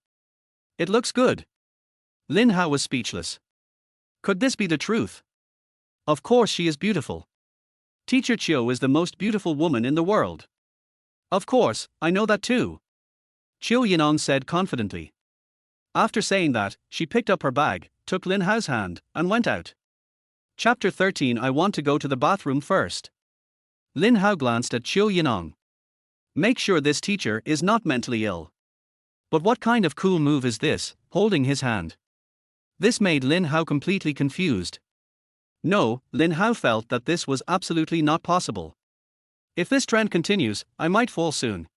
It looks good. Lin Hao was speechless. Could this be the truth? Of course she is beautiful. Teacher Qiu is the most beautiful woman in the world. Of course, I know that too. Qiu Yining said confidently. After saying that, she picked up her bag, took Lin Hao's hand, and went out. Chapter 13 I want to go to the bathroom first. Lin Hao glanced at Qiu Yining. Make sure this teacher is not mentally ill. But what kind of cool move is this, holding his hand? This made Lin Hao completely confused. No, Lin Hao felt that this was absolutely not possible. If this trend continues, I might fall soon.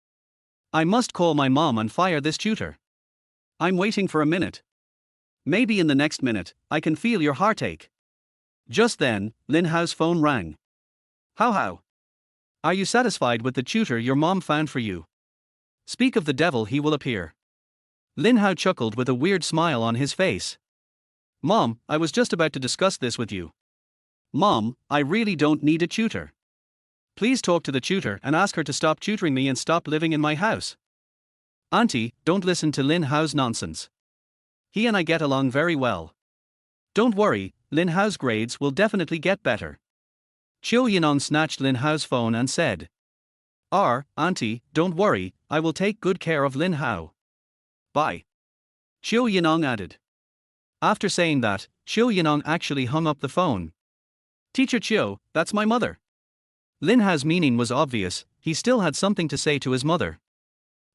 I must call my mom and fire this tutor. I'm waiting for a minute. Maybe in the next minute, I can feel your heartache. Just then, Lin Hao's phone rang. How? Are you satisfied with the tutor your mom found for you? Speak of the devil, he will appear. Lin Hao chuckled with a weird smile on his face. Mom, I was just about to discuss this with you. Mom, I really don't need a tutor. Please talk to the tutor and ask her to stop tutoring me and stop living in my house. Auntie, don't listen to Lin Hao's nonsense. He and I get along very well. Don't worry, Lin Hao's grades will definitely get better. Qiu Yining snatched Lin Hao's phone and said. Auntie, don't worry, I will take good care of Lin Hao. Bye. Qiu Yining added. After saying that, Qiu Yining actually hung up the phone. Teacher Qiu, that's my mother. Lin Hao's meaning was obvious, he still had something to say to his mother.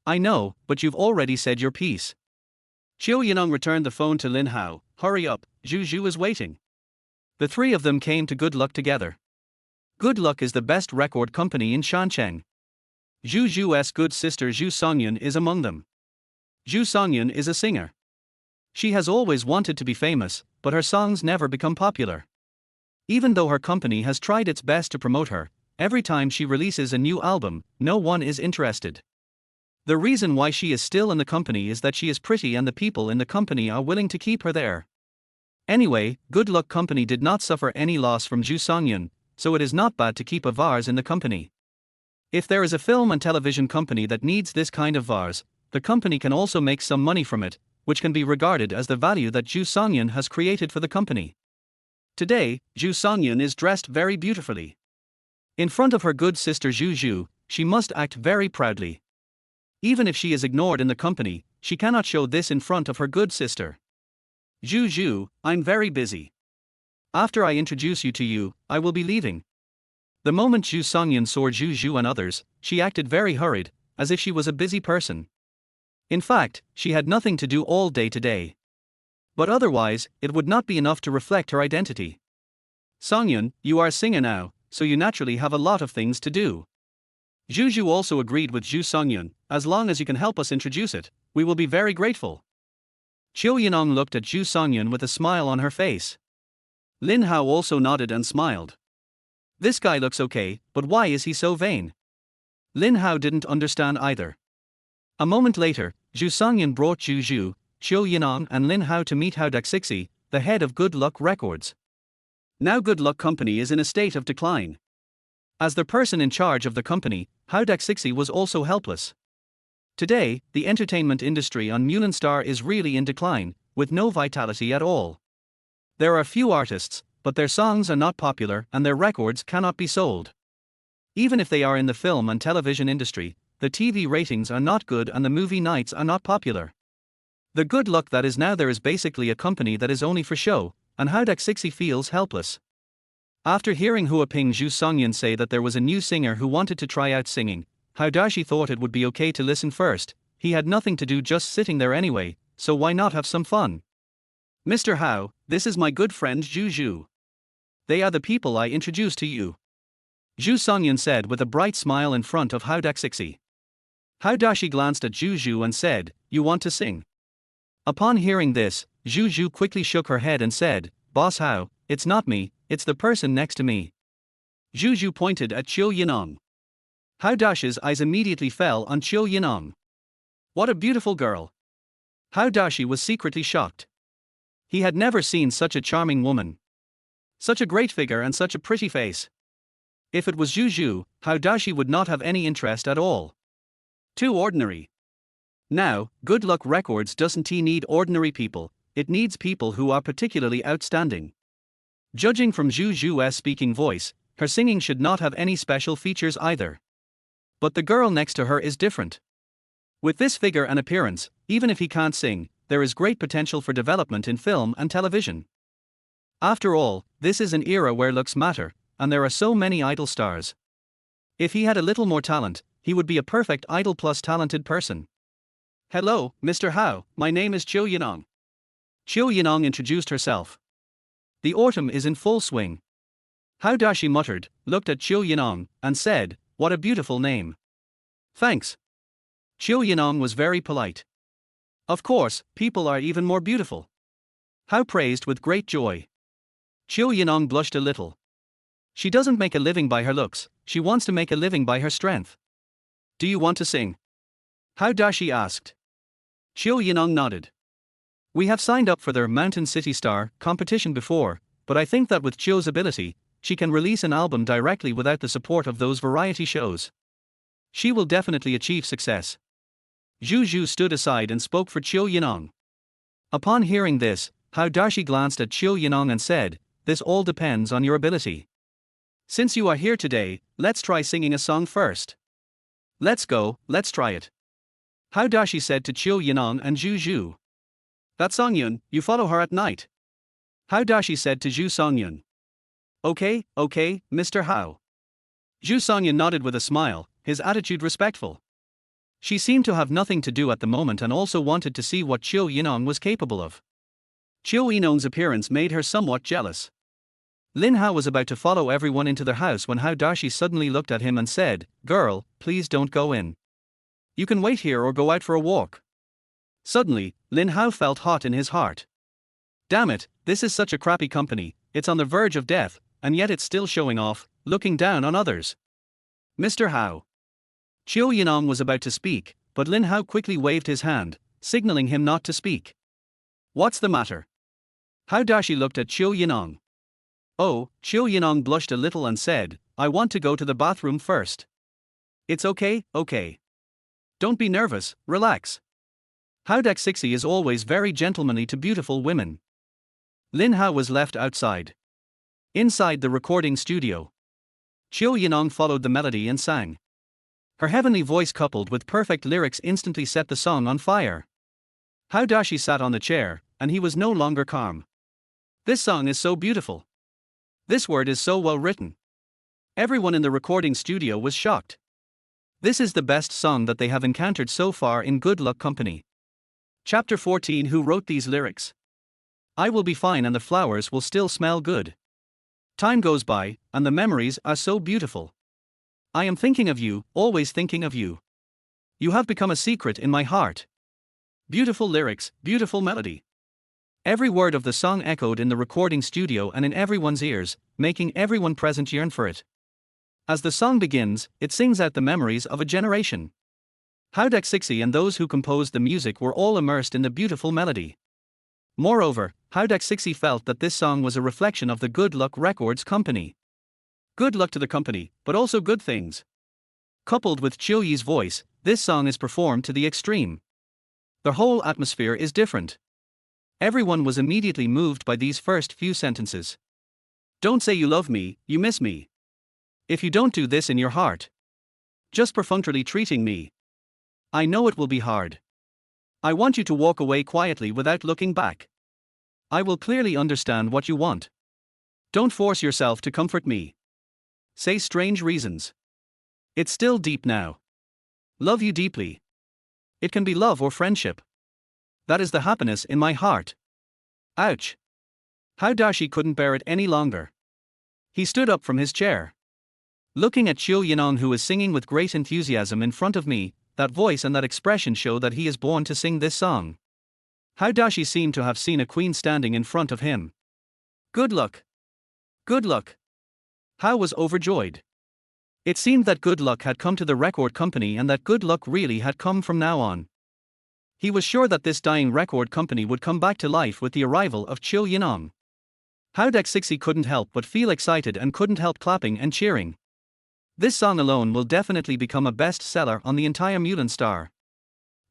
I know, but you've already said your piece. Qiu Yining returned the phone to Lin Hao. Hurry up, Zhu Zhu is waiting. The three of them came to Good Luck together. Good Luck is the best record company in Shancheng. Zhu Zhu's good sister Zhu Songyun is among them. Zhu Songyun is a singer. She has always wanted to be famous, but her songs never become popular. Even though her company has tried its best to promote her, every time she releases a new album, no one is interested. The reason why she is still in the company is that she is pretty and the people in the company are willing to keep her there. Anyway, Good Luck Company did not suffer any loss from Zhu Songyun, so it is not bad to keep a vase in the company. If there is a film and television company that needs this kind of vase, the company can also make some money from it, which can be regarded as the value that Zhu Songyun has created for the company. Today, Zhu Songyun is dressed very beautifully. In front of her good sister Zhu Zhu, she must act very proudly. Even if she is ignored in the company, she cannot show this in front of her good sister. Zhu Zhu, I'm very busy. After I introduce you to you, I will be leaving. The moment Zhu Songyun saw Zhu Zhu and others, she acted very hurried, as if she was a busy person. In fact, she had nothing to do all day today. But otherwise, it would not be enough to reflect her identity. Songyun, you are a singer now, so you naturally have a lot of things to do. Zhu Zhu also agreed with Zhu Songyun, as long as you can help us introduce it, we will be very grateful. Qiu Yining looked at Zhu Songyun with a smile on her face. Lin Hao also nodded and smiled. This guy looks okay, but why is he so vain? Lin Hao didn't understand either. A moment later, Zhu Songyan brought Zhu Zhu, Qiu Yining and Lin Hao to meet Hao Daxixi, the head of Good Luck Records. Now Good Luck Company is in a state of decline. As the person in charge of the company, Hao Daxixi was also helpless. Today, the entertainment industry on Mulan Star is really in decline, with no vitality at all. There are few artists, but their songs are not popular and their records cannot be sold. Even if they are in the film and television industry, the TV ratings are not good and the movie nights are not popular. The Good Luck that is now there is basically a company that is only for show, and Hao Daxixi feels helpless. After hearing Hua Ping Zhu Songyan say that there was a new singer who wanted to try out singing, Hao Daxi thought it would be okay to listen first. He had nothing to do just sitting there anyway, so why not have some fun? Mr. Hao, this is my good friend Zhu Zhu. They are the people I introduced to you. Zhu Songyan said with a bright smile in front of Hao Daxixi. Hao Daxi glanced at Zhu Zhu and said, "You want to sing?" Upon hearing this, Zhu Zhu quickly shook her head and said, "Boss Hao, it's not me, it's the person next to me." Zhu Zhu pointed at Qiu Yining. Hao Daxi's eyes immediately fell on Qiu Yining. What a beautiful girl! Hao Daxi was secretly shocked. He had never seen such a charming woman. Such a great figure and such a pretty face. If it was Zhu Zhu, Hao Daxi would not have any interest at all. Too ordinary. Now, Good Luck Records doesn't need ordinary people, it needs people who are particularly outstanding. Judging from Zhu Zhu's speaking voice, her singing should not have any special features either. But the girl next to her is different. With this figure and appearance, even if he can't sing, there is great potential for development in film and television. After all, this is an era where looks matter, and there are so many idol stars. If he had a little more talent, he would be a perfect idol plus talented person. Hello, Mr. Hao, my name is Qiu Yining. Qiu Yining introduced herself. The autumn is in full swing. Hao Daxi muttered, looked at Qiu Yining, and said, "What a beautiful name." Thanks. Qiu Yining was very polite. Of course, people are even more beautiful. Hao praised with great joy. Qiu Yining blushed a little. She doesn't make a living by her looks, she wants to make a living by her strength. Do you want to sing? Hao Daxi asked. Qiu Yining nodded. We have signed up for their Mountain City Star competition before, but I think that with Qiu's ability, she can release an album directly without the support of those variety shows. She will definitely achieve success. Zhu Zhu stood aside and spoke for Qiu Yining. Upon hearing this, Hao Daxi glanced at Qiu Yining and said, "This all depends on your ability. Since you are here today, let's try singing a song first." Let's go, let's try it. Hao Daxi said to Qiu Yining and Zhu Zhu. That Songyun, you follow her at night. Hao Daxi said to Zhu Songyun. Okay, Mr. Hao. Zhu Songyun nodded with a smile, his attitude respectful. She seemed to have nothing to do at the moment and also wanted to see what Qiu Yining was capable of. Qiu Yining's appearance made her somewhat jealous. Lin Hao was about to follow everyone into their house when Hao Daxi suddenly looked at him and said, "Girl, please don't go in. You can wait here or go out for a walk." Suddenly, Lin Hao felt hot in his heart. Damn it, this is such a crappy company, it's on the verge of death, and yet it's still showing off, looking down on others. Mr. Hao. Qiu Yining was about to speak, but Lin Hao quickly waved his hand, signaling him not to speak. What's the matter? Hao Daxi looked at Qiu Yining. Oh, Qiu Yining blushed a little and said, "I want to go to the bathroom first." It's okay. Don't be nervous, relax. Hao Daxixi is always very gentlemanly to beautiful women. Lin Hao was left outside. Inside the recording studio, Qiu Yining followed the melody and sang. Her heavenly voice coupled with perfect lyrics instantly set the song on fire. Hao Daxi sat on the chair, and he was no longer calm. This song is so beautiful. This word is so well written. Everyone in the recording studio was shocked. This is the best song that they have encountered so far in Good Luck Company. Chapter 14. Who wrote these lyrics? I will be fine and the flowers will still smell good. Time goes by, and the memories are so beautiful. I am thinking of you, always thinking of you. You have become a secret in my heart. Beautiful lyrics, beautiful melody. Every word of the song echoed in the recording studio and in everyone's ears, making everyone present yearn for it. As the song begins, it sings out the memories of a generation. Hao Daxixi and those who composed the music were all immersed in the beautiful melody. Moreover, Hao Daxixi felt that this song was a reflection of the Good Luck Records company. Good luck to the company, but also good things. Coupled with Qiu Yi's voice, this song is performed to the extreme. The whole atmosphere is different. Everyone was immediately moved by these first few sentences. Don't say you love me, you miss me. If you don't do this in your heart. Just perfunctorily treating me. I know it will be hard. I want you to walk away quietly without looking back. I will clearly understand what you want. Don't force yourself to comfort me. Say strange reasons. It's still deep now. Love you deeply. It can be love or friendship. That is the happiness in my heart. Ouch. Hao Daxi couldn't bear it any longer. He stood up from his chair. Looking at Qiu Yining, who is singing with great enthusiasm in front of me, that voice and that expression show that he is born to sing this song. Hao Daxi seemed to have seen a queen standing in front of him. Good luck. Good luck. Hao was overjoyed. It seemed that good luck had come to the record company and that good luck really had come from now on. He was sure that this dying record company would come back to life with the arrival of Qiu Yining. Hao Daxixi couldn't help but feel excited and couldn't help clapping and cheering. This song alone will definitely become a bestseller on the entire Mulan star.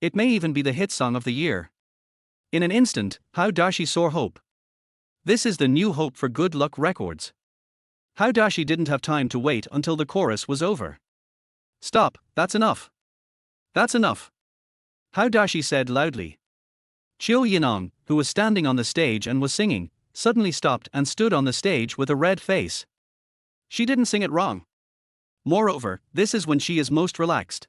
It may even be the hit song of the year. In an instant, Hao Daxi saw hope. This is the new hope for Good Luck Records. Hao Daxi didn't have time to wait until the chorus was over. Stop, that's enough. That's enough. Hao Daxi said loudly. Qiu Yining, who was standing on the stage and was singing, suddenly stopped and stood on the stage with a red face. She didn't sing it wrong. Moreover, this is when she is most relaxed.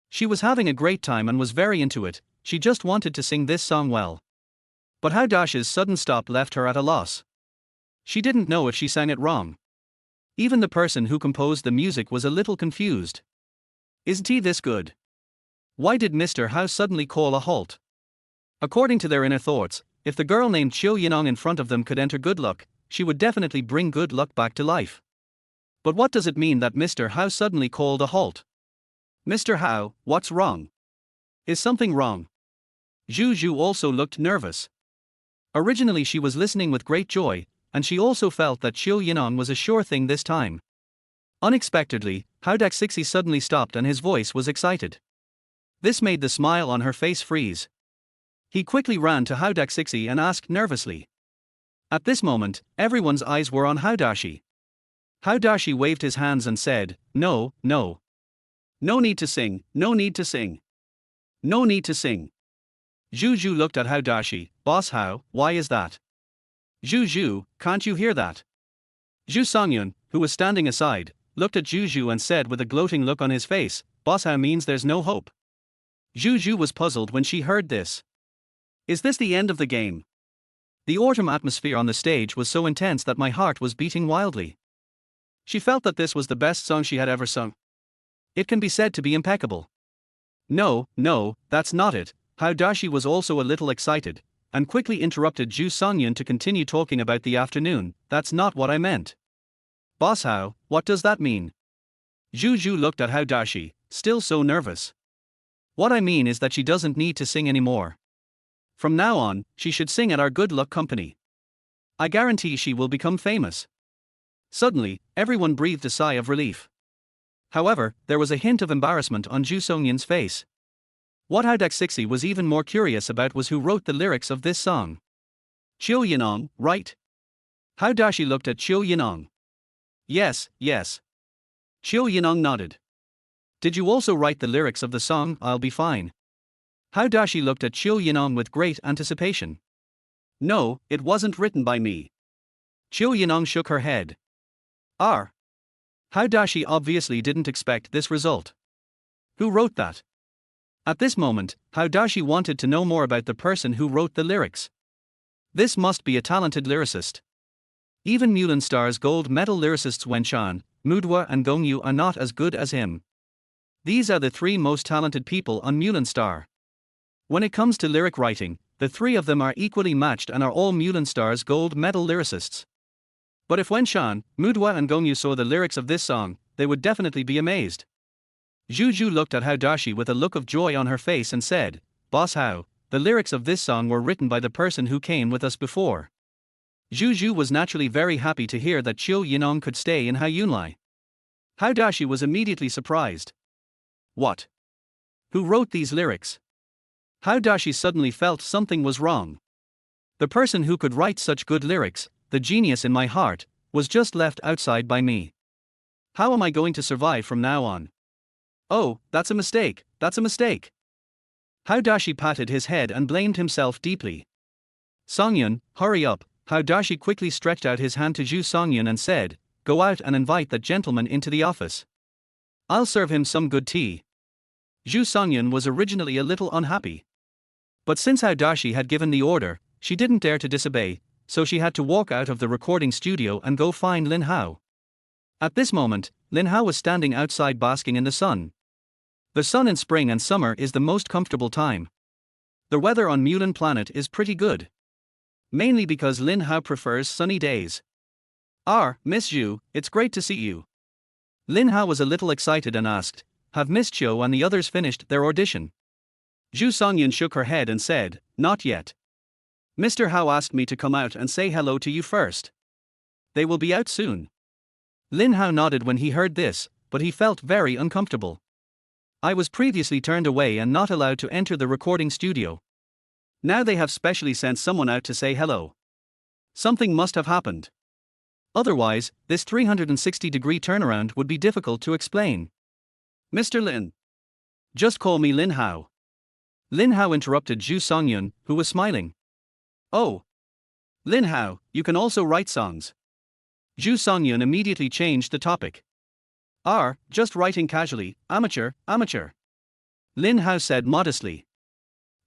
She was having a great time and was very into it, she just wanted to sing this song well. But Hao Daxi's sudden stop left her at a loss. She didn't know if she sang it wrong. Even the person who composed the music was a little confused. Isn't he this good? Why did Mr. Hao suddenly call a halt? According to their inner thoughts, if the girl named Qiu Yining in front of them could enter good luck, she would definitely bring good luck back to life. But what does it mean that Mr. Hao suddenly called a halt? Mr. Hao, what's wrong? Is something wrong? Zhu Zhu also looked nervous. Originally she was listening with great joy, and she also felt that Qiu Yining was a sure thing this time. Unexpectedly, Hao Daxixi suddenly stopped and his voice was excited. This made the smile on her face freeze. He quickly ran to Hao Daxixi and asked nervously. At this moment, everyone's eyes were on Hao Daxi. Hao Daxi waved his hands and said, No, no. No need to sing, no need to sing. No need to sing. Zhu Zhu looked at Hao Daxi. Boss Hao, why is that? Zhu Zhu, can't you hear that? Zhu Songyun, who was standing aside, looked at Zhu Zhu and said with a gloating look on his face, Boss Hao means there's no hope. Zhu Zhu was puzzled when she heard this. Is this the end of the game? The autumn atmosphere on the stage was so intense that my heart was beating wildly. She felt that this was the best song she had ever sung. It can be said to be impeccable. No, no, that's not it. Hao Daxi was also a little excited, and quickly interrupted Zhu Songyun to continue talking about the afternoon. That's not what I meant. Boss Hao, what does that mean? Zhu Zhu looked at Hao Daxi, still so nervous. What I mean is that she doesn't need to sing anymore. From now on, she should sing at our Good Luck company. I guarantee she will become famous. Suddenly, everyone breathed a sigh of relief. However, there was a hint of embarrassment on Zhu Songyun's face. What Hao Daxixi was even more curious about was who wrote the lyrics of this song. Qiu Yining, right? Hao Daxi looked at Qiu Yining. Yes, yes. Qiu Yining nodded. Did you also write the lyrics of the song, I'll Be Fine? Hao Daxi looked at Qiu Yining with great anticipation. No, it wasn't written by me. Qiu Yining shook her head. Hao Daxi obviously didn't expect this result. Who wrote that? At this moment, Hao Daxi wanted to know more about the person who wrote the lyrics. This must be a talented lyricist. Even Mulan Star's gold medal lyricists Wenshan, Manhua and Gongyu are not as good as him. These are the three most talented people on Mulan Star. When it comes to lyric writing, the three of them are equally matched and are all Mulan Star's gold medal lyricists. But if Wenshan, Manhua and Gongyu saw the lyrics of this song, they would definitely be amazed. Zhu Zhu looked at Hao Dashi with a look of joy on her face and said, "Boss Hao, the lyrics of this song were written by the person who came with us before." Zhu Zhu was naturally very happy to hear that Qiu Yining could stay in Hao Yunlai. Hao Dashi was immediately surprised. What? Who wrote these lyrics? Hao Dashi suddenly felt something was wrong. The person who could write such good lyrics, the genius in my heart, was just left outside by me. How am I going to survive from now on? Oh, that's a mistake, that's a mistake. Hao Dashi patted his head and blamed himself deeply. Songyun, hurry up. Hao Dashi quickly stretched out his hand to Zhu Songyun and said, "Go out and invite that gentleman into the office. I'll serve him some good tea." Zhu Songyun was originally a little unhappy. But since Hao Dashi had given the order, she didn't dare to disobey, so she had to walk out of the recording studio and go find Lin Hao. At this moment, Lin Hao was standing outside basking in the sun. The sun in spring and summer is the most comfortable time. The weather on Mulan planet is pretty good. Mainly because Lin Hao prefers sunny days. Miss Zhu, it's great to see you. Lin Hao was a little excited and asked, "Have Miss Qiu and the others finished their audition?" Zhu Songyun shook her head and said, "Not yet. Mr. Hao asked me to come out and say hello to you first. They will be out soon." Lin Hao nodded when he heard this, but he felt very uncomfortable. "I was previously turned away and not allowed to enter the recording studio. Now they have specially sent someone out to say hello. Something must have happened. Otherwise, this 360-degree turnaround would be difficult to explain." "Mr. Lin. Just call me Lin Hao." Lin Hao interrupted Zhu Songyun, who was smiling. "Oh. Lin Hao, you can also write songs." Zhu Songyun immediately changed the topic. Just writing casually, amateur. Lin Hao said modestly.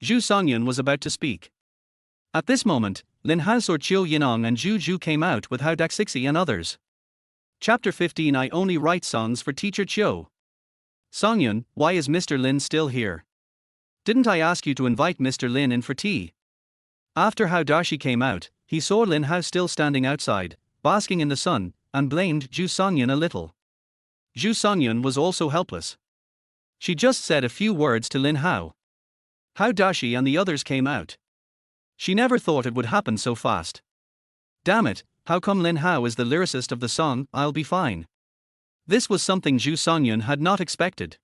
Zhu Songyun was about to speak. At this moment, Lin Hao saw Qiu Yining and Zhu Zhu came out with Hao Daxixi and others. Chapter 15. I only write songs for teacher Qiu. "Songyun, why is Mr. Lin still here? Didn't I ask you to invite Mr. Lin in for tea?" After Hao Dashi came out, he saw Lin Hao still standing outside, basking in the sun, and blamed Zhu Songyun a little. Zhu Songyun was also helpless. She just said a few words to Lin Hao. Hao Dashi and the others came out. She never thought it would happen so fast. Damn it, how come Lin Hao is the lyricist of the song "I'll Be Fine"? This was something Zhu Songyun had not expected.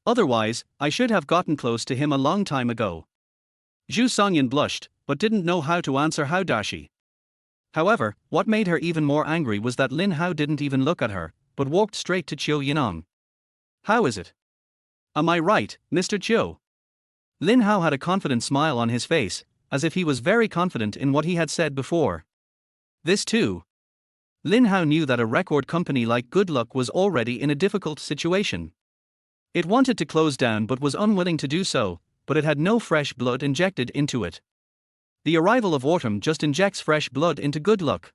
Otherwise, I should have gotten close to him a long time ago. Zhu Songyun blushed, but didn't know how to answer Hao Dashi. However, what made her even more angry was that Lin Hao didn't even look at her, but walked straight to Qiu Yining. "How is it? Am I right, Mr. Qiu?" Lin Hao had a confident smile on his face, as if he was very confident in what he had said before. This too. Lin Hao knew that a record company like Good Luck was already in a difficult situation. It wanted to close down but was unwilling to do so, but it had no fresh blood injected into it. The arrival of autumn just injects fresh blood into Good Luck.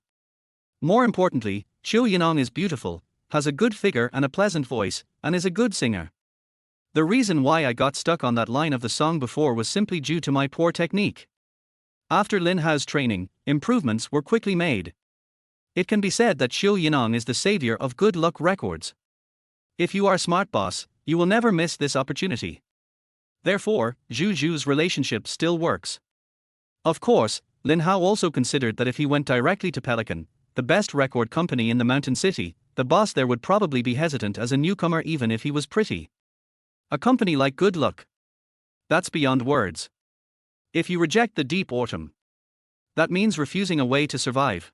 More importantly, Qiu Yining is beautiful, has a good figure and a pleasant voice, and is a good singer. The reason why I got stuck on that line of the song before was simply due to my poor technique. After Lin Hao's training, improvements were quickly made. It can be said that Qiu Yining is the savior of Good Luck Records. If you are smart, boss, you will never miss this opportunity. Therefore, Zhu Zhu's relationship still works. Of course, Lin Hao also considered that if he went directly to Pelican, the best record company in the mountain city, the boss there would probably be hesitant as a newcomer even if he was pretty. A company like Good Luck. That's beyond words. If you reject the deep autumn, that means refusing a way to survive.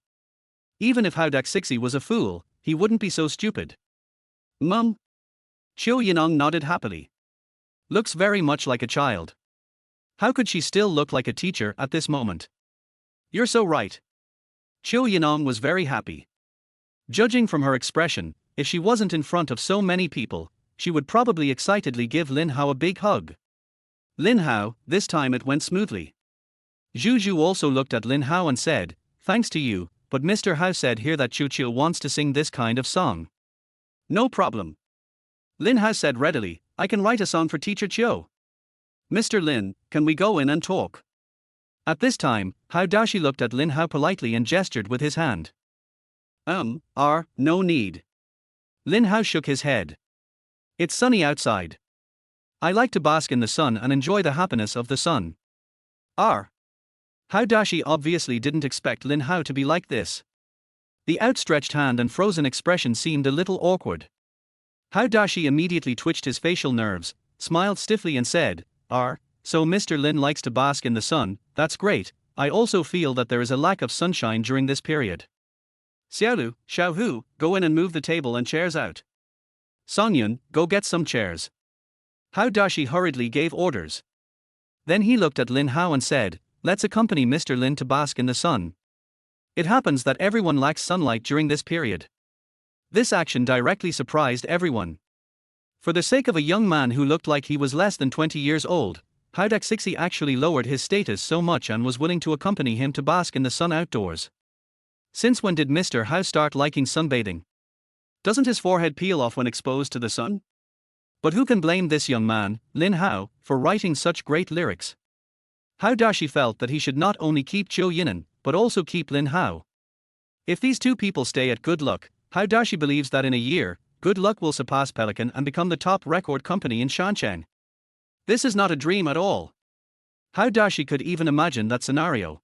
Even if Hao Daxixi was a fool, he wouldn't be so stupid. Mum? Qiu Yining nodded happily. Looks very much like a child. How could she still look like a teacher at this moment? You're so right. Qiu Yining was very happy. Judging from her expression, if she wasn't in front of so many people, she would probably excitedly give Lin Hao a big hug. Lin Hao, this time it went smoothly. Zhu Zhu also looked at Lin Hao and said, "Thanks to you, but Mr. Hao said here that Qiu Qiu wants to sing this kind of song." "No problem." Lin Hao said readily, "I can write a song for teacher Qiu." "Mr. Lin, can we go in and talk?" At this time, Hao Dashi looked at Lin Hao politely and gestured with his hand. No need. Lin Hao shook his head. It's sunny outside. I like to bask in the sun and enjoy the happiness of the sun. R. How Dashi obviously didn't expect Lin Hao to be like this. The outstretched hand and frozen expression seemed a little awkward. How Dashi immediately twitched his facial nerves, smiled stiffly and said, So Mr. Lin likes to bask in the sun, that's great. I also feel that there is a lack of sunshine during this period. Xiaolu, Xiaohu, go in and move the table and chairs out. Songyun, go get some chairs. How Dashi hurriedly gave orders. Then he looked at Lin Hao and said, let's accompany Mr. Lin to bask in the sun. It happens that everyone lacks sunlight during this period. This action directly surprised everyone. For the sake of a young man who looked like he was less than 20 years old, How Daxixi actually lowered his status so much and was willing to accompany him to bask in the sun outdoors. Since when did Mr. Hao start liking sunbathing? Doesn't his forehead peel off when exposed to the sun? But who can blame this young man, Lin Hao, for writing such great lyrics? How Dashi felt that he should not only keep Qiu Yining, but also keep Lin Hao. If these two people stay at Good Luck, How Dashi believes that in a year, Good Luck will surpass Pelican and become the top record company in Shancheng. This is not a dream at all. How Dashi could even imagine that scenario.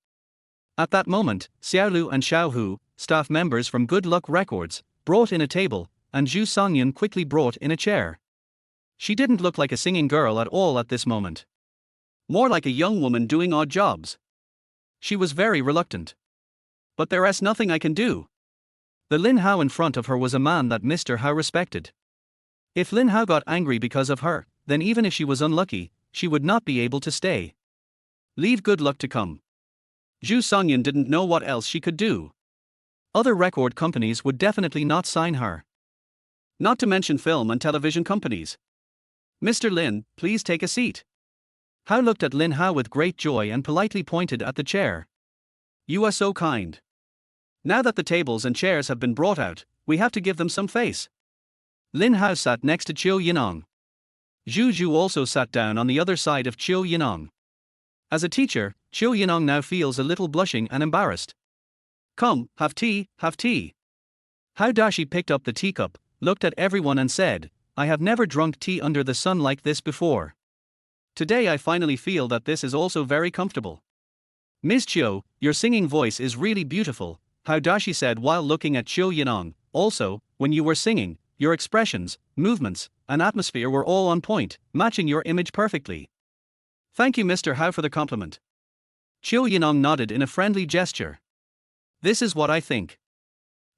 At that moment, Xiaolu and Xiaohu, staff members from Good Luck Records, brought in a table, and Zhu Songyun quickly brought in a chair. She didn't look like a singing girl at all at this moment. More like a young woman doing odd jobs. She was very reluctant. But there's nothing I can do. The Lin Hao in front of her was a man that Mr. Hao respected. If Lin Hao got angry because of her, then even if she was unlucky, she would not be able to stay. Leave Good Luck to come. Zhu Songyun didn't know what else she could do. Other record companies would definitely not sign her. Not to mention film and television companies. Mr. Lin, please take a seat. Hao looked at Lin Hao with great joy and politely pointed at the chair. You are so kind. Now that the tables and chairs have been brought out, we have to give them some face. Lin Hao sat next to Qiu Yining. Zhu Zhu also sat down on the other side of Qiu Yining. As a teacher, Qiu Yining now feels a little blushing and embarrassed. Come, have tea, have tea. How Dashi picked up the teacup, looked at everyone and said, I have never drunk tea under the sun like this before. Today I finally feel that this is also very comfortable. Ms. Qiu, your singing voice is really beautiful, How Dashi said while looking at Qiu Yining. Also, when you were singing, your expressions, movements, and atmosphere were all on point, matching your image perfectly. Thank you Mr. Hao for the compliment. Qiu Yining nodded in a friendly gesture. This is what I think.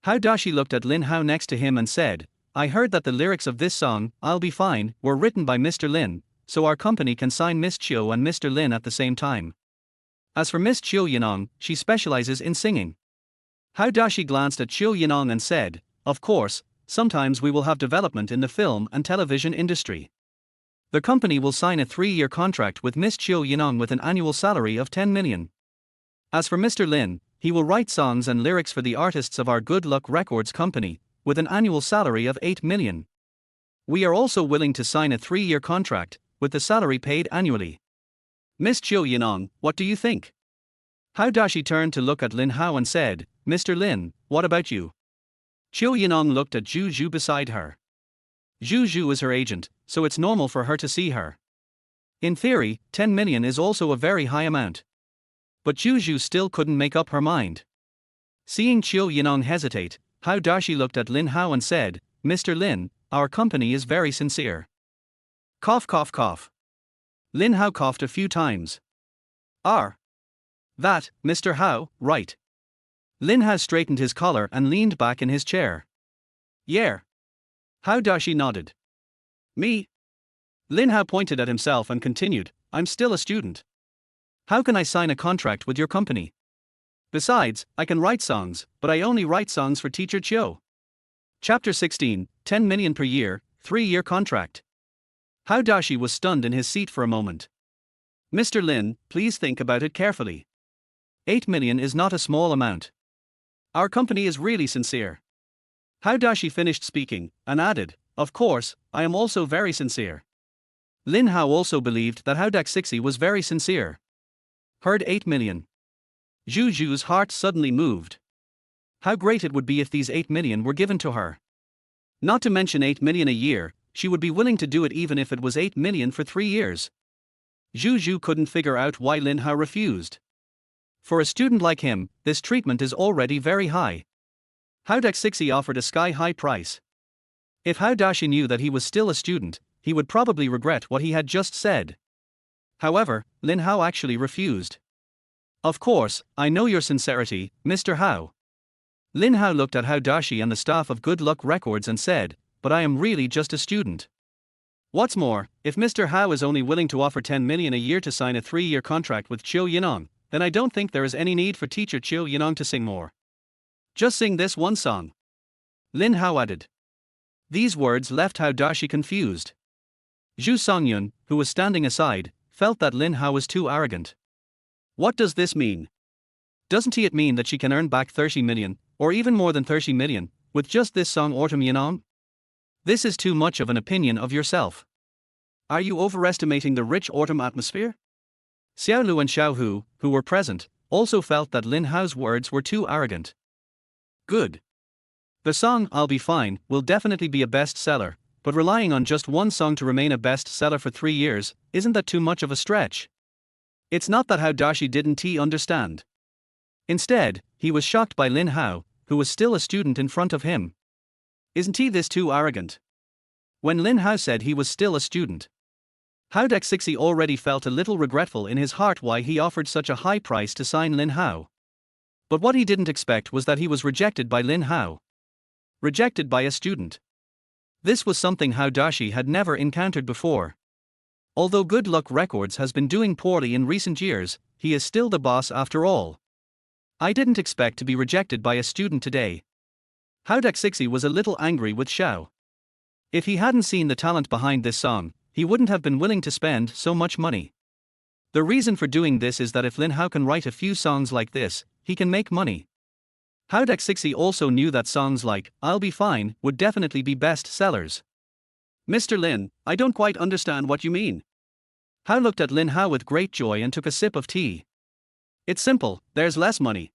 How Dashi looked at Lin Hao next to him and said, I heard that the lyrics of this song, I'll Be Fine, were written by Mr. Lin, so our company can sign Miss Qiu and Mr. Lin at the same time. As for Miss Qiu Yining, she specializes in singing. How Dashi glanced at Qiu Yining and said, of course, sometimes we will have development in the film and television industry. The company will sign a 3-year contract with Miss Qiu Yining with an annual salary of 10 million. As for Mr. Lin, he will write songs and lyrics for the artists of our Good Luck Records company, with an annual salary of 8 million. We are also willing to sign a 3-year contract, with the salary paid annually. Miss Qiu Yining, what do you think? How Dashi turned to look at Lin Hao and said, Mr. Lin, what about you? Qiu Yining looked at Zhu Zhu beside her. Zhu Zhu is her agent, so it's normal for her to see her. In theory, 10 million is also a very high amount. But Zhu Zhu still couldn't make up her mind. Seeing Qiu Yining hesitate, How Dashi looked at Lin Hao and said, Mr. Lin, our company is very sincere. Cough cough cough. Lin Hao coughed a few times. That, Mr. Hao, right. Lin Hao straightened his collar and leaned back in his chair. Yeah. How Dashi nodded. Me? Lin Hao pointed at himself and continued, I'm still a student. How can I sign a contract with your company? Besides, I can write songs, but I only write songs for Teacher Qiu. Chapter 16, 10 million per year, 3-year contract. How Dashi was stunned in his seat for a moment. Mr. Lin, please think about it carefully. 8 million is not a small amount. Our company is really sincere. How Dashi finished speaking, and added, of course, I am also very sincere. Lin Hao also believed that How Daxixi was very sincere. Heard 8 million. Zhu Zhu's heart suddenly moved. How great it would be if these 8 million were given to her. Not to mention 8 million a year, she would be willing to do it even if it was 8 million for 3 years. Zhu couldn't figure out why Lin Hao refused. For a student like him, this treatment is already very high. Hao Daxixi offered a sky-high price. If Hao Dashi knew that he was still a student, he would probably regret what he had just said. However, Lin Hao actually refused. Of course, I know your sincerity, Mr. Hao. Lin Hao looked at Hao Dashi and the staff of Good Luck Records and said, but I am really just a student. What's more, if Mr. Hao is only willing to offer 10 million a year to sign a 3-year contract with Qiu Yining, then I don't think there is any need for teacher Qiu Yining to sing more. Just sing this one song. Lin Hao added. These words left Hao Dashi confused. Zhu Songyun, who was standing aside, felt that Lin Hao was too arrogant. What does this mean? Doesn't it mean that she can earn back 30 million, or even more than 30 million, with just this song Autumn Yining? This is too much of an opinion of yourself. Are you overestimating the rich autumn atmosphere? Xiao Lu and Xiao Hu, who were present, also felt that Lin Hao's words were too arrogant. Good. The song I'll Be Fine will definitely be a bestseller, but relying on just one song to remain a bestseller for 3 years, isn't that too much of a stretch? It's not that Hao Dashi didn't understand. Instead, he was shocked by Lin Hao, who was still a student in front of him. Isn't this too arrogant? When Lin Hao said he was still a student, Hao Daxixi already felt a little regretful in his heart why he offered such a high price to sign Lin Hao. But what he didn't expect was that he was rejected by Lin Hao. Rejected by a student. This was something Hao Dashi had never encountered before. Although Good Luck Records has been doing poorly in recent years, he is still the boss after all. I didn't expect to be rejected by a student today. Hao Daxixi was a little angry with Xiao. If he hadn't seen the talent behind this song, he wouldn't have been willing to spend so much money. The reason for doing this is that if Lin Hao can write a few songs like this, he can make money. Hao Daxixi also knew that songs like I'll Be Fine would definitely be best sellers. Mr. Lin, I don't quite understand what you mean. Hao looked at Lin Hao with great joy and took a sip of tea. It's simple, there's less money.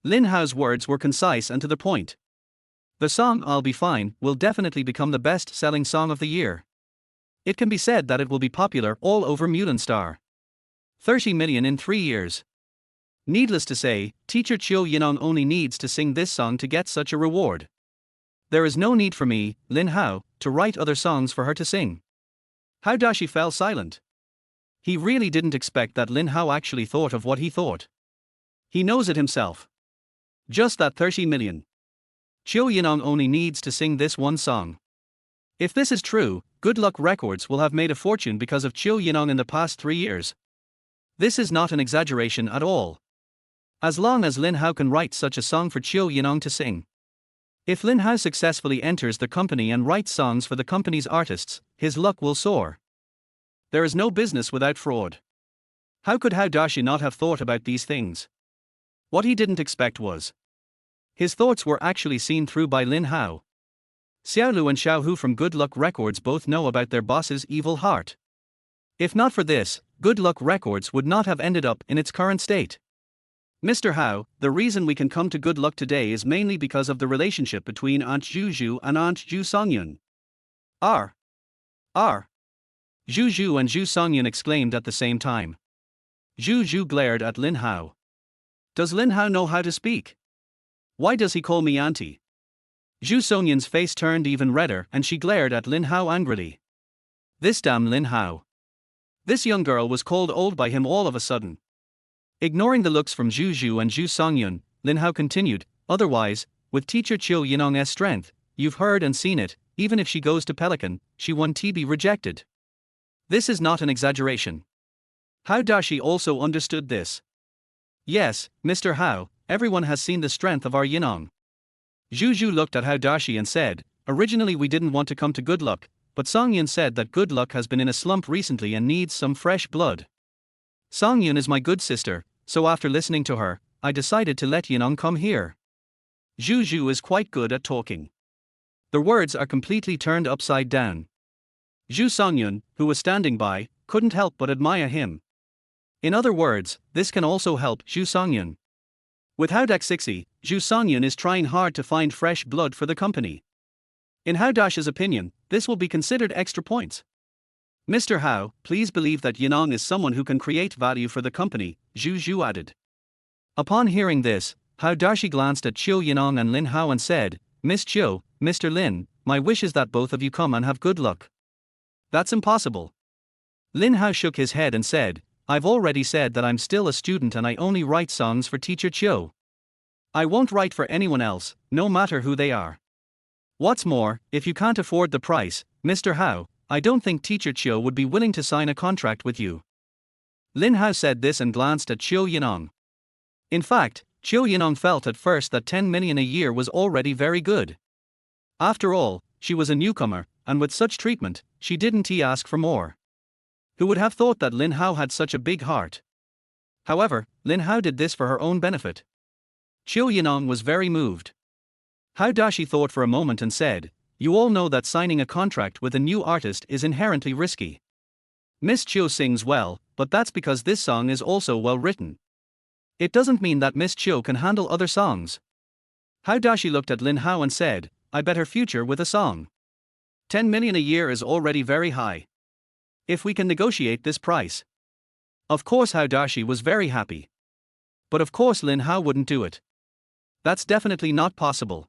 Lin Hao's words were concise and to the point. The song I'll Be Fine will definitely become the best-selling song of the year. It can be said that it will be popular all over Mulan Star. 30 million in 3 years. Needless to say, teacher Qiu Yining only needs to sing this song to get such a reward. There is no need for me, Lin Hao, to write other songs for her to sing. Hao Dashi fell silent. He really didn't expect that Lin Hao actually thought of what he thought. He knows it himself. Just that 30 million. Qiu Yining only needs to sing this one song. If this is true, Good Luck Records will have made a fortune because of Qiu Yining in the past 3 years. This is not an exaggeration at all. As long as Lin Hao can write such a song for Qiu Yining to sing. If Lin Hao successfully enters the company and writes songs for the company's artists, his luck will soar. There is no business without fraud. How could Hao Dashi not have thought about these things? What he didn't expect was. His thoughts were actually seen through by Lin Hao. Xiao Lu and Xiao Hu from Good Luck Records both know about their boss's evil heart. If not for this, Good Luck Records would not have ended up in its current state. Mr. Hao, the reason we can come to Good Luck today is mainly because of the relationship between Aunt Zhu and Aunt Zhu Songyun. R. Zhu and Zhu Songyun exclaimed at the same time. Zhu glared at Lin Hao. Does Lin Hao know how to speak? Why does he call me auntie? Zhu Songyun's face turned even redder and she glared at Lin Hao angrily. This damn Lin Hao. This young girl was called old by him all of a sudden. Ignoring the looks from Zhu and Zhu Songyun, Lin Hao continued, otherwise, with teacher Qiu Yining's strength, you've heard and seen it, even if she goes to Pelican, she won't be rejected. This is not an exaggeration. Hao Dashi also understood this. Yes, Mr. Hao, everyone has seen the strength of our Yining. Zhu looked at Hao Dashi and said, originally we didn't want to come to Good Luck, but Songyun said that Good Luck has been in a slump recently and needs some fresh blood. Songyun is my good sister, so after listening to her, I decided to let Yining come here. Zhu is quite good at talking. The words are completely turned upside down. Zhu Songyun, who was standing by, couldn't help but admire him. In other words, this can also help Zhu Songyun. With Hao Daxixi, Zhu Songyun is trying hard to find fresh blood for the company. In Hao Dashi's opinion, this will be considered extra points. Mr. Hao, please believe that Yining is someone who can create value for the company, Zhu added. Upon hearing this, Hao Dashi glanced at Qiu Yining and Lin Hao and said, Miss Qiu, Mr. Lin, my wish is that both of you come and have good luck. That's impossible. Lin Hao shook his head and said, I've already said that I'm still a student and I only write songs for teacher Qiu. I won't write for anyone else, no matter who they are. What's more, if you can't afford the price, Mr. Hao, I don't think teacher Qiu would be willing to sign a contract with you. Lin Hao said this and glanced at Qiu Yining. In fact, Qiu Yining felt at first that 10 million a year was already very good. After all, she was a newcomer, and with such treatment, she didn't ask for more. Who would have thought that Lin Hao had such a big heart? However, Lin Hao did this for her own benefit. Qiu Yining was very moved. Hao Dashi thought for a moment and said, You all know that signing a contract with a new artist is inherently risky. Miss Qiu sings well, but that's because this song is also well written. It doesn't mean that Miss Qiu can handle other songs. Hao Dashi looked at Lin Hao and said, I bet her future with a song. 10 million a year is already very high. If we can negotiate this price. Of course Hao Dashi was very happy. But of course Lin Hao wouldn't do it. That's definitely not possible.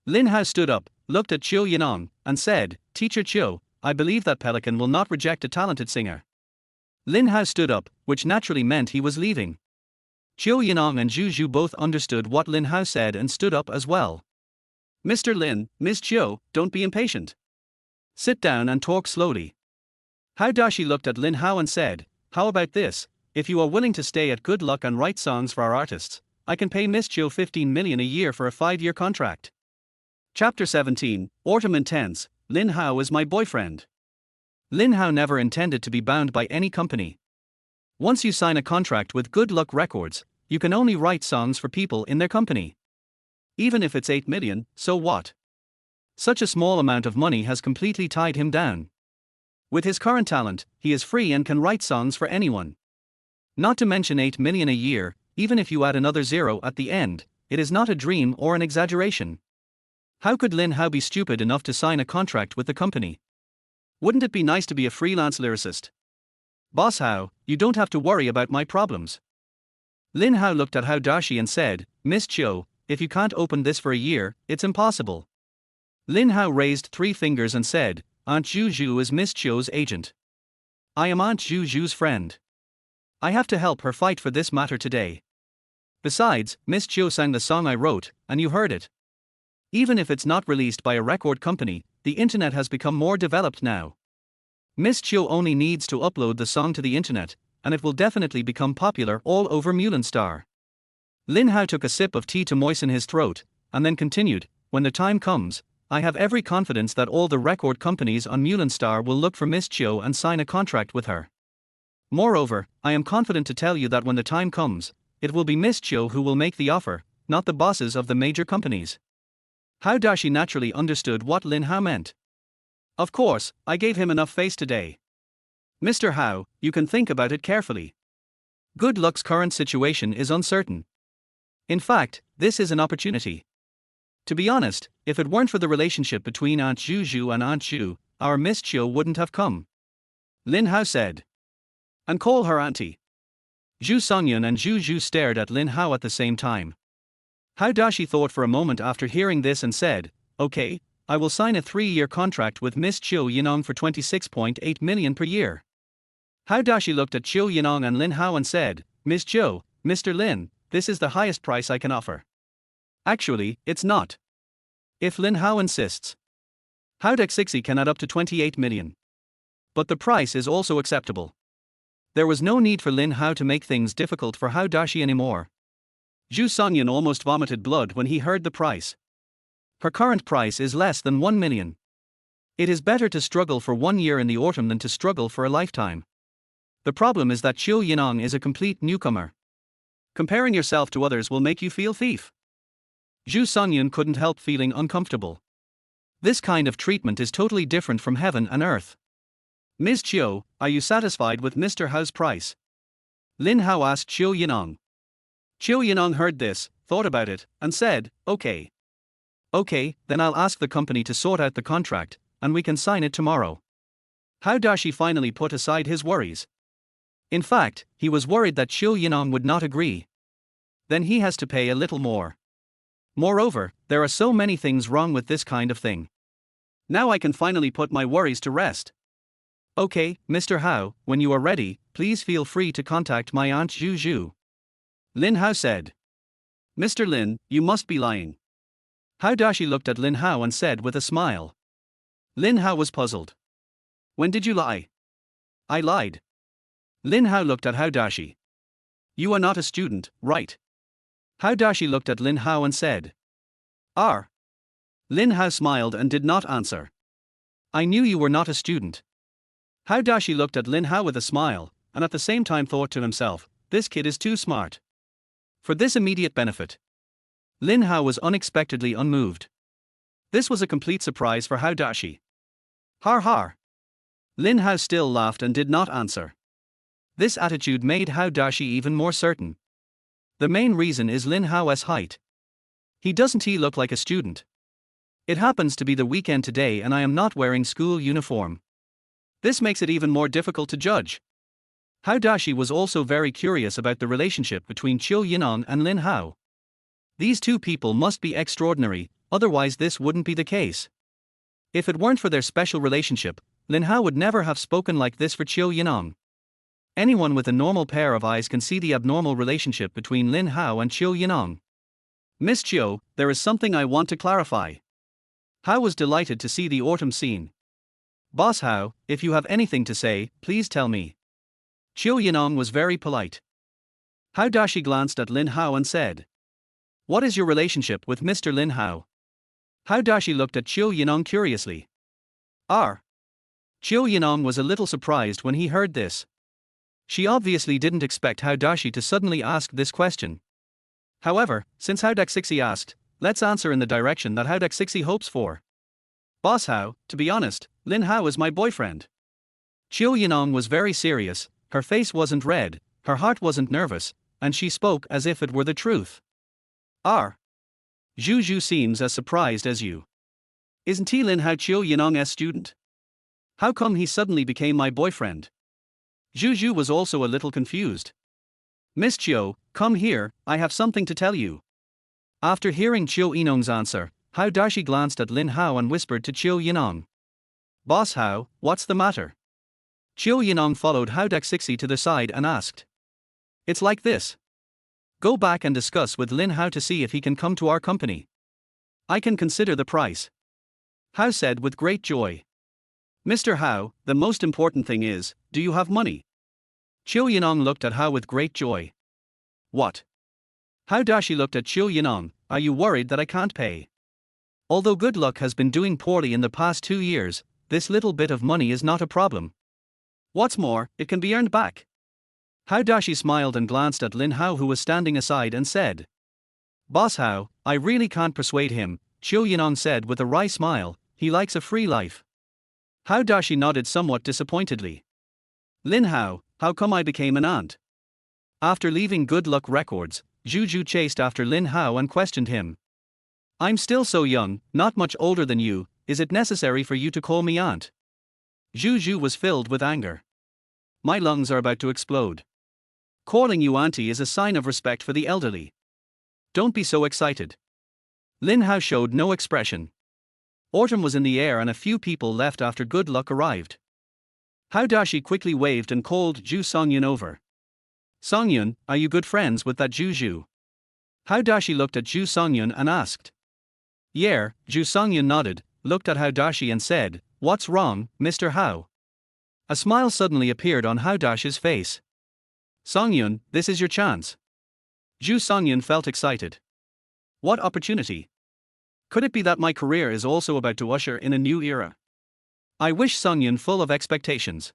Lin Hao stood up, looked at Qiu Yining, and said, Teacher Qiu, I believe that Pelican will not reject a talented singer. Lin Hao stood up, which naturally meant he was leaving. Qiu Yining and Zhu both understood what Lin Hao said and stood up as well. Mr. Lin, Miss Qiu, don't be impatient. Sit down and talk slowly. Hao Dashi looked at Lin Hao and said, How about this? If you are willing to stay at Good Luck and write songs for our artists, I can pay Miss Qiu 15 million a year for a 5-year contract. Chapter 17, Autumn Intense, Lin Hao is my boyfriend. Lin Hao never intended to be bound by any company. Once you sign a contract with Good Luck Records, you can only write songs for people in their company. Even if it's 8 million, so what? Such a small amount of money has completely tied him down. With his current talent, he is free and can write songs for anyone. Not to mention 8 million a year, even if you add another zero at the end, it is not a dream or an exaggeration. How could Lin Hao be stupid enough to sign a contract with the company? Wouldn't it be nice to be a freelance lyricist? Boss Hao, you don't have to worry about my problems. Lin Hao looked at Hao Dashi and said, Miss Qiu, if you can't open this for a year, it's impossible. Lin Hao raised 3 fingers and said, Aunt Zhu is Miss Qiu's agent. I am Aunt Zhu's friend. I have to help her fight for this matter today. Besides, Miss Qiu sang the song I wrote, and you heard it. Even if it's not released by a record company, the internet has become more developed now. Miss Qiu only needs to upload the song to the internet, and it will definitely become popular all over Mulan Star. Lin Hao took a sip of tea to moisten his throat, and then continued, When the time comes, I have every confidence that all the record companies on Mulan Star will look for Miss Qiu and sign a contract with her. Moreover, I am confident to tell you that when the time comes, it will be Miss Qiu who will make the offer, not the bosses of the major companies. Hao Dashi naturally understood what Lin Hao meant. Of course, I gave him enough face today. Mr. Hao, you can think about it carefully. Good Luck's current situation is uncertain. In fact, this is an opportunity. To be honest, if it weren't for the relationship between Aunt Zhu and Aunt Zhu, our Miss Qiu wouldn't have come. Lin Hao said. And call her auntie. Zhu Songyun and Zhu stared at Lin Hao at the same time. Hao Dashi thought for a moment after hearing this and said, Okay, I will sign a 3-year contract with Miss Qiu Yining for 26.8 million per year. Hao Dashi looked at Qiu Yining and Lin Hao and said, Miss Qiu, Mr. Lin, this is the highest price I can offer. Actually, it's not. If Lin Hao insists. Hao Daxixi can add up to 28 million. But the price is also acceptable. There was no need for Lin Hao to make things difficult for Hao Dashi anymore. Zhu Songyun almost vomited blood when he heard the price. Her current price is less than 1 million. It is better to struggle for 1 year in the autumn than to struggle for a lifetime. The problem is that Qiu Yining is a complete newcomer. Comparing yourself to others will make you feel thief. Zhu Songyun couldn't help feeling uncomfortable. This kind of treatment is totally different from heaven and earth. Ms. Qiu, are you satisfied with Mr. Hao's price? Lin Hao asked Qiu Yining. Qiu Yining heard this, thought about it, and said, Okay. Okay, then I'll ask the company to sort out the contract, and we can sign it tomorrow. Hao Dashi finally put aside his worries. In fact, he was worried that Qiu Yining would not agree. Then he has to pay a little more. Moreover, there are so many things wrong with this kind of thing. Now I can finally put my worries to rest. Okay, Mr. Hao, when you are ready, please feel free to contact my aunt Zhu Zhu. Lin Hao said. Mr. Lin, you must be lying. Hao Dashi looked at Lin Hao and said with a smile. Lin Hao was puzzled. When did you lie? I lied. Lin Hao looked at Hao Dashi. You are not a student, right? Hao Dashi looked at Lin Hao and said. Are. Lin Hao smiled and did not answer. I knew you were not a student. Hao Dashi looked at Lin Hao with a smile, and at the same time thought to himself, this kid is too smart. For this immediate benefit. Lin Hao was unexpectedly unmoved. This was a complete surprise for Hao Dashi. Har har. Lin Hao still laughed and did not answer. This attitude made Hao Dashi even more certain. The main reason is Lin Hao's height. Doesn't he look like a student? It happens to be the weekend today and I am not wearing school uniform. This makes it even more difficult to judge. Hao Dashi was also very curious about the relationship between Qiu Yining and Lin Hao. These two people must be extraordinary, otherwise this wouldn't be the case. If it weren't for their special relationship, Lin Hao would never have spoken like this for Qiu Yining. Anyone with a normal pair of eyes can see the abnormal relationship between Lin Hao and Qiu Yining. Miss Qiu, there is something I want to clarify. Hao was delighted to see the autumn scene. Boss Hao, if you have anything to say, please tell me. Qiu Yining was very polite. Hao Dashi glanced at Lin Hao and said. What is your relationship with Mr. Lin Hao? Hao Dashi looked at Qiu Yining curiously. Qiu Yining was a little surprised when he heard this. She obviously didn't expect Hao Dashi to suddenly ask this question. However, since Hao Daxixi asked, let's answer in the direction that Hao Daxixi hopes for. Boss Hao, to be honest, Lin Hao is my boyfriend. Qiu Yining was very serious, her face wasn't red, her heart wasn't nervous, and she spoke as if it were the truth. Zhu Zhu seems as surprised as you. Isn't he Lin Hao Qiu Yining's student? How come he suddenly became my boyfriend? Zhu Zhu was also a little confused. Miss Qiu, come here, I have something to tell you. After hearing Qiu Yining's answer, Hao Dashi glanced at Lin Hao and whispered to Qiu Yining. Boss Hao, what's the matter? Qiu Yining followed Hao Daxixi to the side and asked. It's like this. Go back and discuss with Lin Hao to see if he can come to our company. I can consider the price. Hao said with great joy. Mr. Hao, the most important thing is, do you have money? Qiu Yining looked at Hao with great joy. What? Hao Dashi looked at Qiu Yining, are you worried that I can't pay? Although good luck has been doing poorly in the past 2 years, this little bit of money is not a problem. What's more, it can be earned back. Hao Dashi smiled and glanced at Lin Hao who was standing aside and said. Boss Hao, I really can't persuade him, Qiu Yining said with a wry smile, he likes a free life. Hao Dashi nodded somewhat disappointedly. Lin Hao, how come I became an aunt? After leaving Good Luck Records, Zhu Zhu chased after Lin Hao and questioned him. I'm still so young, not much older than you, is it necessary for you to call me aunt? Zhu Zhu was filled with anger. My lungs are about to explode. Calling you auntie is a sign of respect for the elderly. Don't be so excited. Lin Hao showed no expression. Autumn was in the air and a few people left after Good Luck arrived. Hao Dashi quickly waved and called Zhu Songyun over. Songyun, are you good friends with that Zhu Zhu? Hao Dashi looked at Zhu Songyun and asked. Yeah, Zhu Songyun nodded, looked at Hao Dashi and said, what's wrong, Mr. Hao? A smile suddenly appeared on Hao Dashi's face. Songyun, this is your chance. Zhu Songyun felt excited. What opportunity? Could it be that my career is also about to usher in a new era? I wish Songyun full of expectations.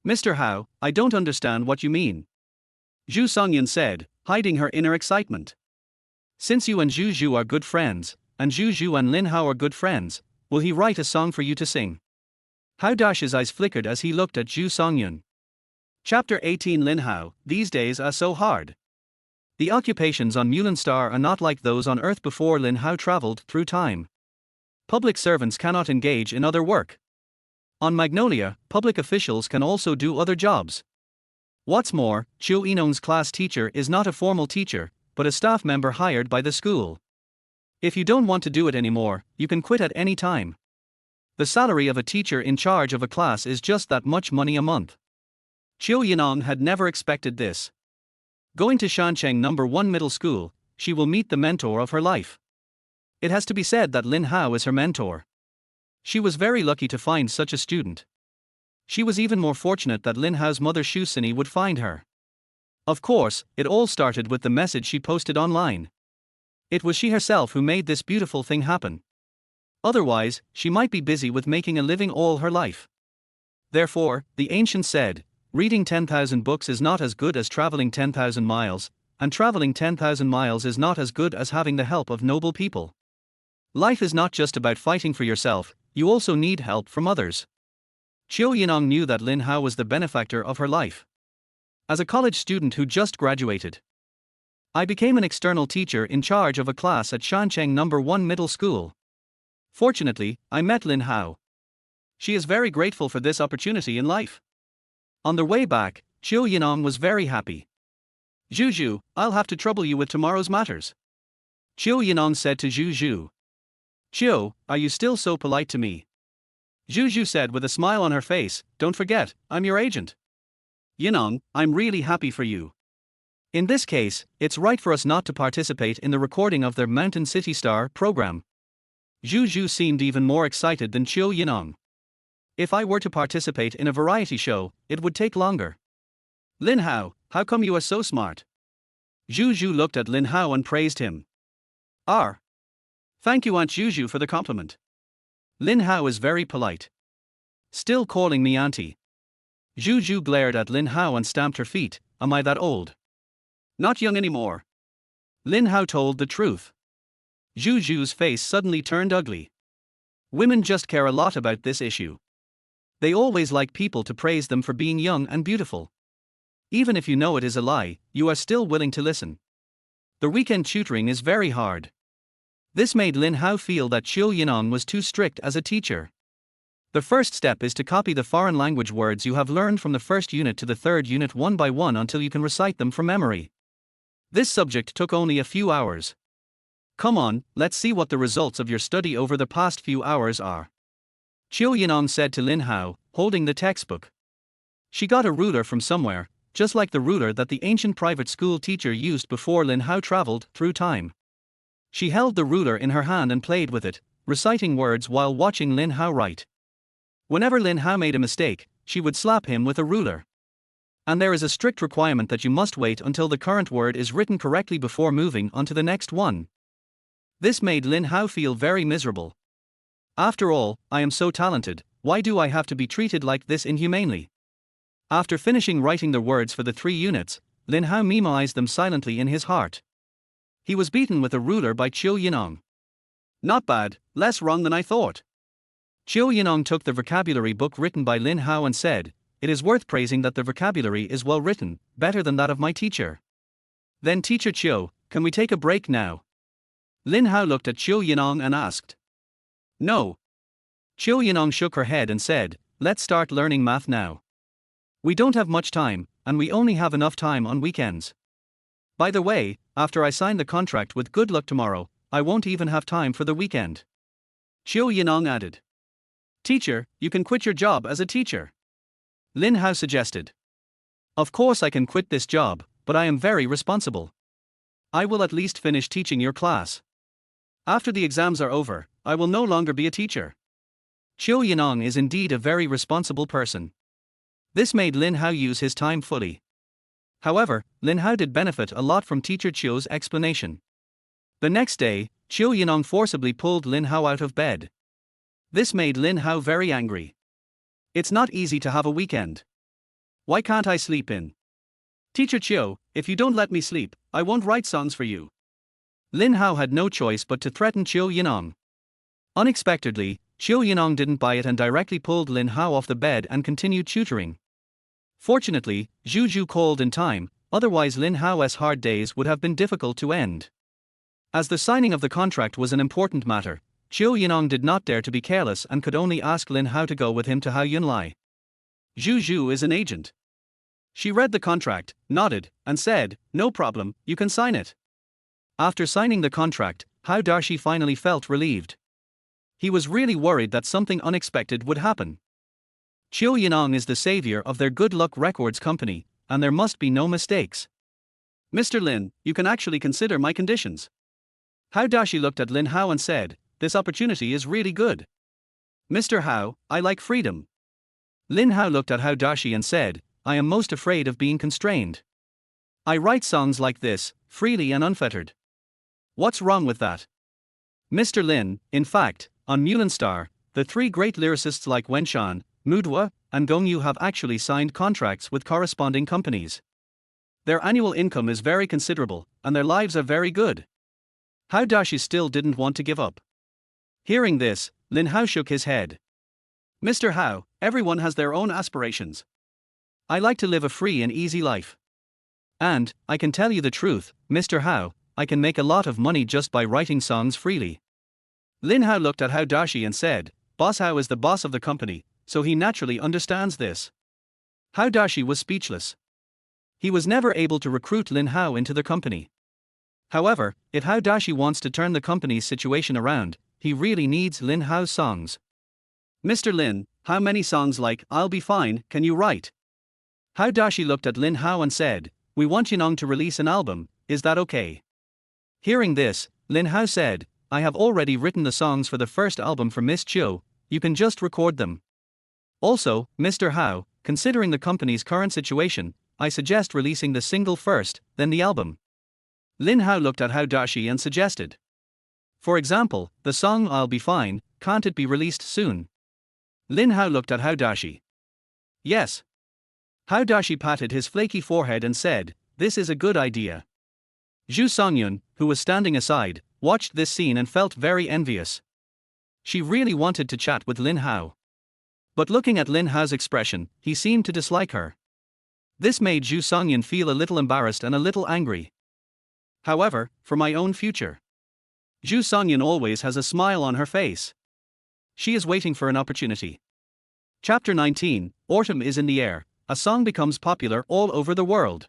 Mr. Hao, I don't understand what you mean. Zhu Songyun said, hiding her inner excitement. Since you and Zhu Zhu are good friends, and Zhu Zhu and Lin Hao are good friends, will he write a song for you to sing? Hao Dashi's eyes flickered as he looked at Zhu Songyun. Chapter 18 Lin Hao, these days are so hard. The occupations on Mulan Star are not like those on Earth before Lin Hao traveled through time. Public servants cannot engage in other work. On Magnolia, public officials can also do other jobs. What's more, Qiu Yining's class teacher is not a formal teacher, but a staff member hired by the school. If you don't want to do it anymore, you can quit at any time. The salary of a teacher in charge of a class is just that much money a month. Qiu Yining had never expected this. Going to Shancheng No. 1 Middle School, she will meet the mentor of her life. It has to be said that Lin Hao is her mentor. She was very lucky to find such a student. She was even more fortunate that Lin Hao's mother Xu Sini would find her. Of course, it all started with the message she posted online. It was she herself who made this beautiful thing happen. Otherwise, she might be busy with making a living all her life. Therefore, the ancients said, reading 10,000 books is not as good as traveling 10,000 miles, and traveling 10,000 miles is not as good as having the help of noble people. Life is not just about fighting for yourself, you also need help from others. Qiu Yining knew that Lin Hao was the benefactor of her life. As a college student who just graduated, I became an external teacher in charge of a class at Shancheng No. 1 Middle School. Fortunately, I met Lin Hao. She is very grateful for this opportunity in life. On their way back, Qiu Yining was very happy. Zhu, I'll have to trouble you with tomorrow's matters. Qiu Yining said to Zhu. Qiu, are you still so polite to me? Zhu said with a smile on her face, don't forget, I'm your agent. Yining, I'm really happy for you. In this case, it's right for us not to participate in the recording of their Mountain City Star program. Zhu seemed even more excited than Qiu Yining. If I were to participate in a variety show, it would take longer. Lin Hao, how come you are so smart? Zhu looked at Lin Hao and praised him. Thank you Aunt Zhu for the compliment. Lin Hao is very polite. Still calling me auntie. Zhu glared at Lin Hao and stamped her feet, am I that old? Not young anymore. Lin Hao told the truth. Zhu's face suddenly turned ugly. Women just care a lot about this issue. They always like people to praise them for being young and beautiful. Even if you know it is a lie, you are still willing to listen. The weekend tutoring is very hard. This made Lin Hao feel that Qiu Yining was too strict as a teacher. The first step is to copy the foreign language words you have learned from the first unit to the third unit one by one until you can recite them from memory. This subject took only a few hours. Come on, let's see what the results of your study over the past few hours are. Qiu Yining said to Lin Hao, holding the textbook. She got a ruler from somewhere, just like the ruler that the ancient private school teacher used before Lin Hao traveled through time. She held the ruler in her hand and played with it, reciting words while watching Lin Hao write. Whenever Lin Hao made a mistake, she would slap him with a ruler. And there is a strict requirement that you must wait until the current word is written correctly before moving on to the next one. This made Lin Hao feel very miserable. After all, I am so talented, why do I have to be treated like this inhumanely? After finishing writing the words for the 3 units, Lin Hao memorized them silently in his heart. He was beaten with a ruler by Qiu Yining. Not bad, less wrong than I thought. Qiu Yining took the vocabulary book written by Lin Hao and said, it is worth praising that the vocabulary is well written, better than that of my teacher. Then Teacher Qiu, can we take a break now? Lin Hao looked at Qiu Yining and asked. No. Qiu Yining shook her head and said, let's start learning math now. We don't have much time, and we only have enough time on weekends. By the way, after I sign the contract with good luck tomorrow, I won't even have time for the weekend. Qiu Yining added. Teacher, you can quit your job as a teacher. Lin Hao suggested. Of course I can quit this job, but I am very responsible. I will at least finish teaching your class. After the exams are over, I will no longer be a teacher. Qiu Yining is indeed a very responsible person. This made Lin Hao use his time fully. However, Lin Hao did benefit a lot from Teacher Qiu's explanation. The next day, Qiu Yining forcibly pulled Lin Hao out of bed. This made Lin Hao very angry. It's not easy to have a weekend. Why can't I sleep in? Teacher Qiu, if you don't let me sleep, I won't write songs for you. Lin Hao had no choice but to threaten Qiu Yining. Unexpectedly, Qiu Yining didn't buy it and directly pulled Lin Hao off the bed and continued tutoring. Fortunately, Zhu called in time, otherwise Lin Hao's hard days would have been difficult to end. As the signing of the contract was an important matter, Qiu Yining did not dare to be careless and could only ask Lin Hao to go with him to Hao Yunlai. Zhu is an agent. She read the contract, nodded, and said, "No problem, you can sign it." After signing the contract, Hao Dashi finally felt relieved. He was really worried that something unexpected would happen. Qiu Yining is the savior of their Good Luck Records company, and there must be no mistakes. "Mr. Lin, you can actually consider my conditions." Hao Dashi looked at Lin Hao and said, "This opportunity is really good. Mr. Hao, I like freedom." Lin Hao looked at Hao Dashi and said, "I am most afraid of being constrained. I write songs like this, freely and unfettered. What's wrong with that?" Mr. Lin, in fact, on Mulan Star, the three great lyricists like Wenshan, Manhwa, and Gongyu have actually signed contracts with corresponding companies. Their annual income is very considerable, and their lives are very good. Hao Dashi still didn't want to give up. Hearing this, Lin Hao shook his head. "Mr. Hao, everyone has their own aspirations. I like to live a free and easy life. And, I can tell you the truth, Mr. Hao, I can make a lot of money just by writing songs freely." Lin Hao looked at Hao Dashi and said, "Boss Hao is the boss of the company, so he naturally understands this." Hao Dashi was speechless. He was never able to recruit Lin Hao into the company. However, if Hao Dashi wants to turn the company's situation around, he really needs Lin Hao's songs. "Mr. Lin, how many songs like 'I'll Be Fine' can you write?" Hao Dashi looked at Lin Hao and said, "We want Yining to release an album, is that okay?" Hearing this, Lin Hao said, "I have already written the songs for the first album for Miss Qiu, you can just record them. Also, Mr. Hao, considering the company's current situation, I suggest releasing the single first, then the album." Lin Hao looked at Hao Dashi and suggested, "For example, the song 'I'll Be Fine,' can't it be released soon?" Lin Hao looked at Hao Dashi. "Yes." Hao Dashi patted his flaky forehead and said, "This is a good idea." Zhu Songyun, who was standing aside, watched this scene and felt very envious. She really wanted to chat with Lin Hao. But looking at Lin Hao's expression, he seemed to dislike her. This made Zhu Songyun feel a little embarrassed and a little angry. However, for my own future. Zhu Songyun always has a smile on her face. She is waiting for an opportunity. Chapter 19, Autumn is in the Air, a song becomes popular all over the world.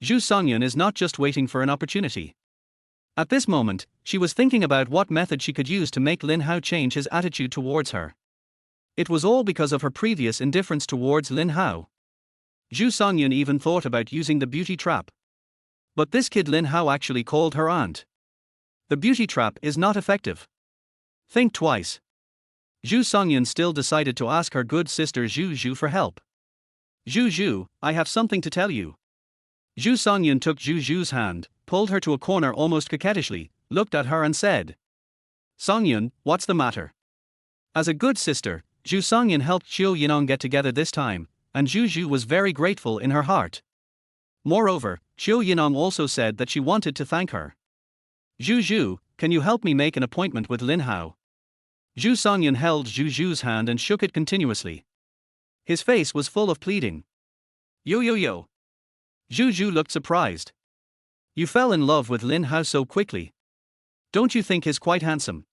Zhu Songyun is not just waiting for an opportunity. At this moment, she was thinking about what method she could use to make Lin Hao change his attitude towards her. It was all because of her previous indifference towards Lin Hao. Zhu Songyun even thought about using the beauty trap. But this kid Lin Hao actually called her aunt. The beauty trap is not effective. Think twice. Zhu Songyun still decided to ask her good sister Zhu for help. "Zhu, I have something to tell you." Zhu Songyun took Zhu's hand, pulled her to a corner almost coquettishly, looked at her and said, "Songyun, what's the matter?" As a good sister, Zhu Songyun helped Qiu Yining get together this time, and Zhu was very grateful in her heart. Moreover, Qiu Yining also said that she wanted to thank her. "Zhu, can you help me make an appointment with Lin Hao?" Zhu Songyun held Zhu's hand and shook it continuously. His face was full of pleading. Yo. Zhu looked surprised. "You fell in love with Lin Hao so quickly. Don't you think he's quite handsome?"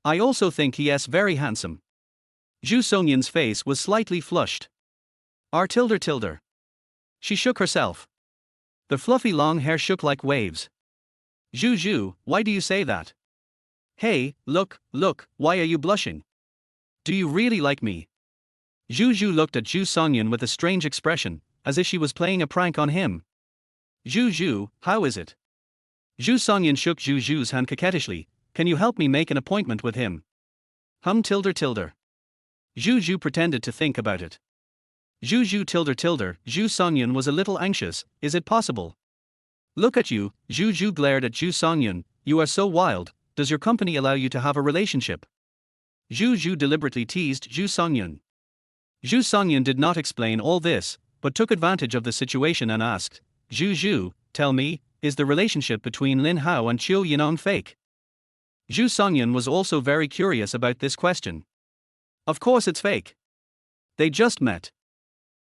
"I also think he is very handsome." Zhu Songyun's face was slightly flushed. Tilde. She shook herself. The fluffy long hair shook like waves. "Zhu, why do you say that? Hey, look, why are you blushing? Do you really like me?" Zhu looked at Zhu Songyun with a strange expression, as if she was playing a prank on him. "Zhu, how is it?" Zhu Songyun shook Zhu's hand coquettishly. "Can you help me make an appointment with him?" Tilde. Zhu pretended to think about it. Tilde. Zhu Songyun was a little anxious. "Is it possible?" "Look at you," Zhu glared at Zhu Songyun, "you are so wild, does your company allow you to have a relationship?" Zhu deliberately teased Zhu Songyun. Zhu Songyun did not explain all this, but took advantage of the situation and asked, "Zhu, tell me, is the relationship between Lin Hao and Qiu Yining fake?" Zhu Songyun was also very curious about this question. "Of course it's fake. They just met.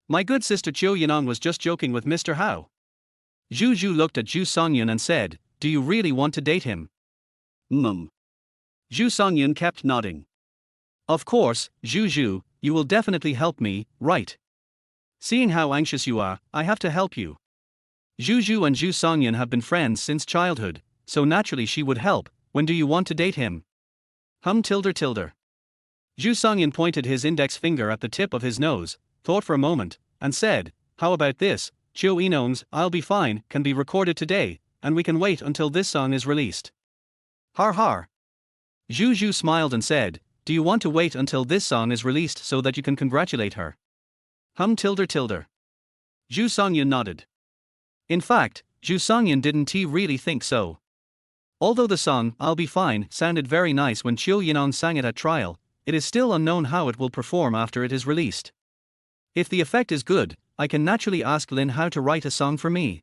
My good sister Qiu Yining was just joking with Mr. Hao." Zhu Zhu looked at Zhu Songyun and said, "Do you really want to date him?" Zhu Songyun kept nodding. "Of course, Zhu Zhu, you will definitely help me, right? Seeing how anxious you are, I have to help you." Zhu Zhu and Zhu Songyun have been friends since childhood, so naturally she would help. "When do you want to date him?" Tilde. Zhu Songyun pointed his index finger at the tip of his nose, thought for a moment, and said, "How about this? Qiu Yining's I'll Be Fine can be recorded today, and we can wait until this song is released." Har har. Zhu Zhu smiled and said, "Do you want to wait until this song is released so that you can congratulate her?" Tilde. Zhu Songyun nodded. In fact, Zhu Songyun didn't really think so. Although the song "I'll Be Fine" sounded very nice when Qiu Yining sang it at trial, it is still unknown how it will perform after it is released. If the effect is good, I can naturally ask Lin Hao to write a song for me.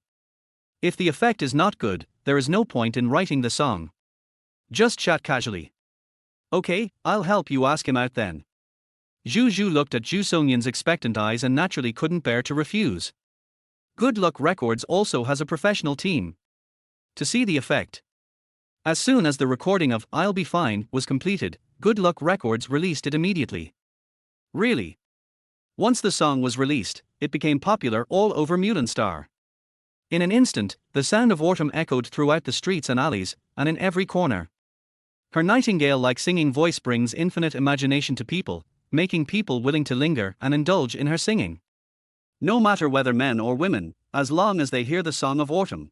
If the effect is not good, there is no point in writing the song. Just chat casually. Okay, I'll help you ask him out then. Zhu Zhu looked at Zhu Songyun's expectant eyes and naturally couldn't bear to refuse. Good Luck Records also has a professional team to see the effect. As soon as the recording of "I'll Be Fine" was completed, Good Luck Records released it immediately. Really? Once the song was released, it became popular all over Mulan Star. In an instant, the sound of autumn echoed throughout the streets and alleys, and in every corner. Her nightingale-like singing voice brings infinite imagination to people, making people willing to linger and indulge in her singing. No matter whether men or women, as long as they hear the song of autumn.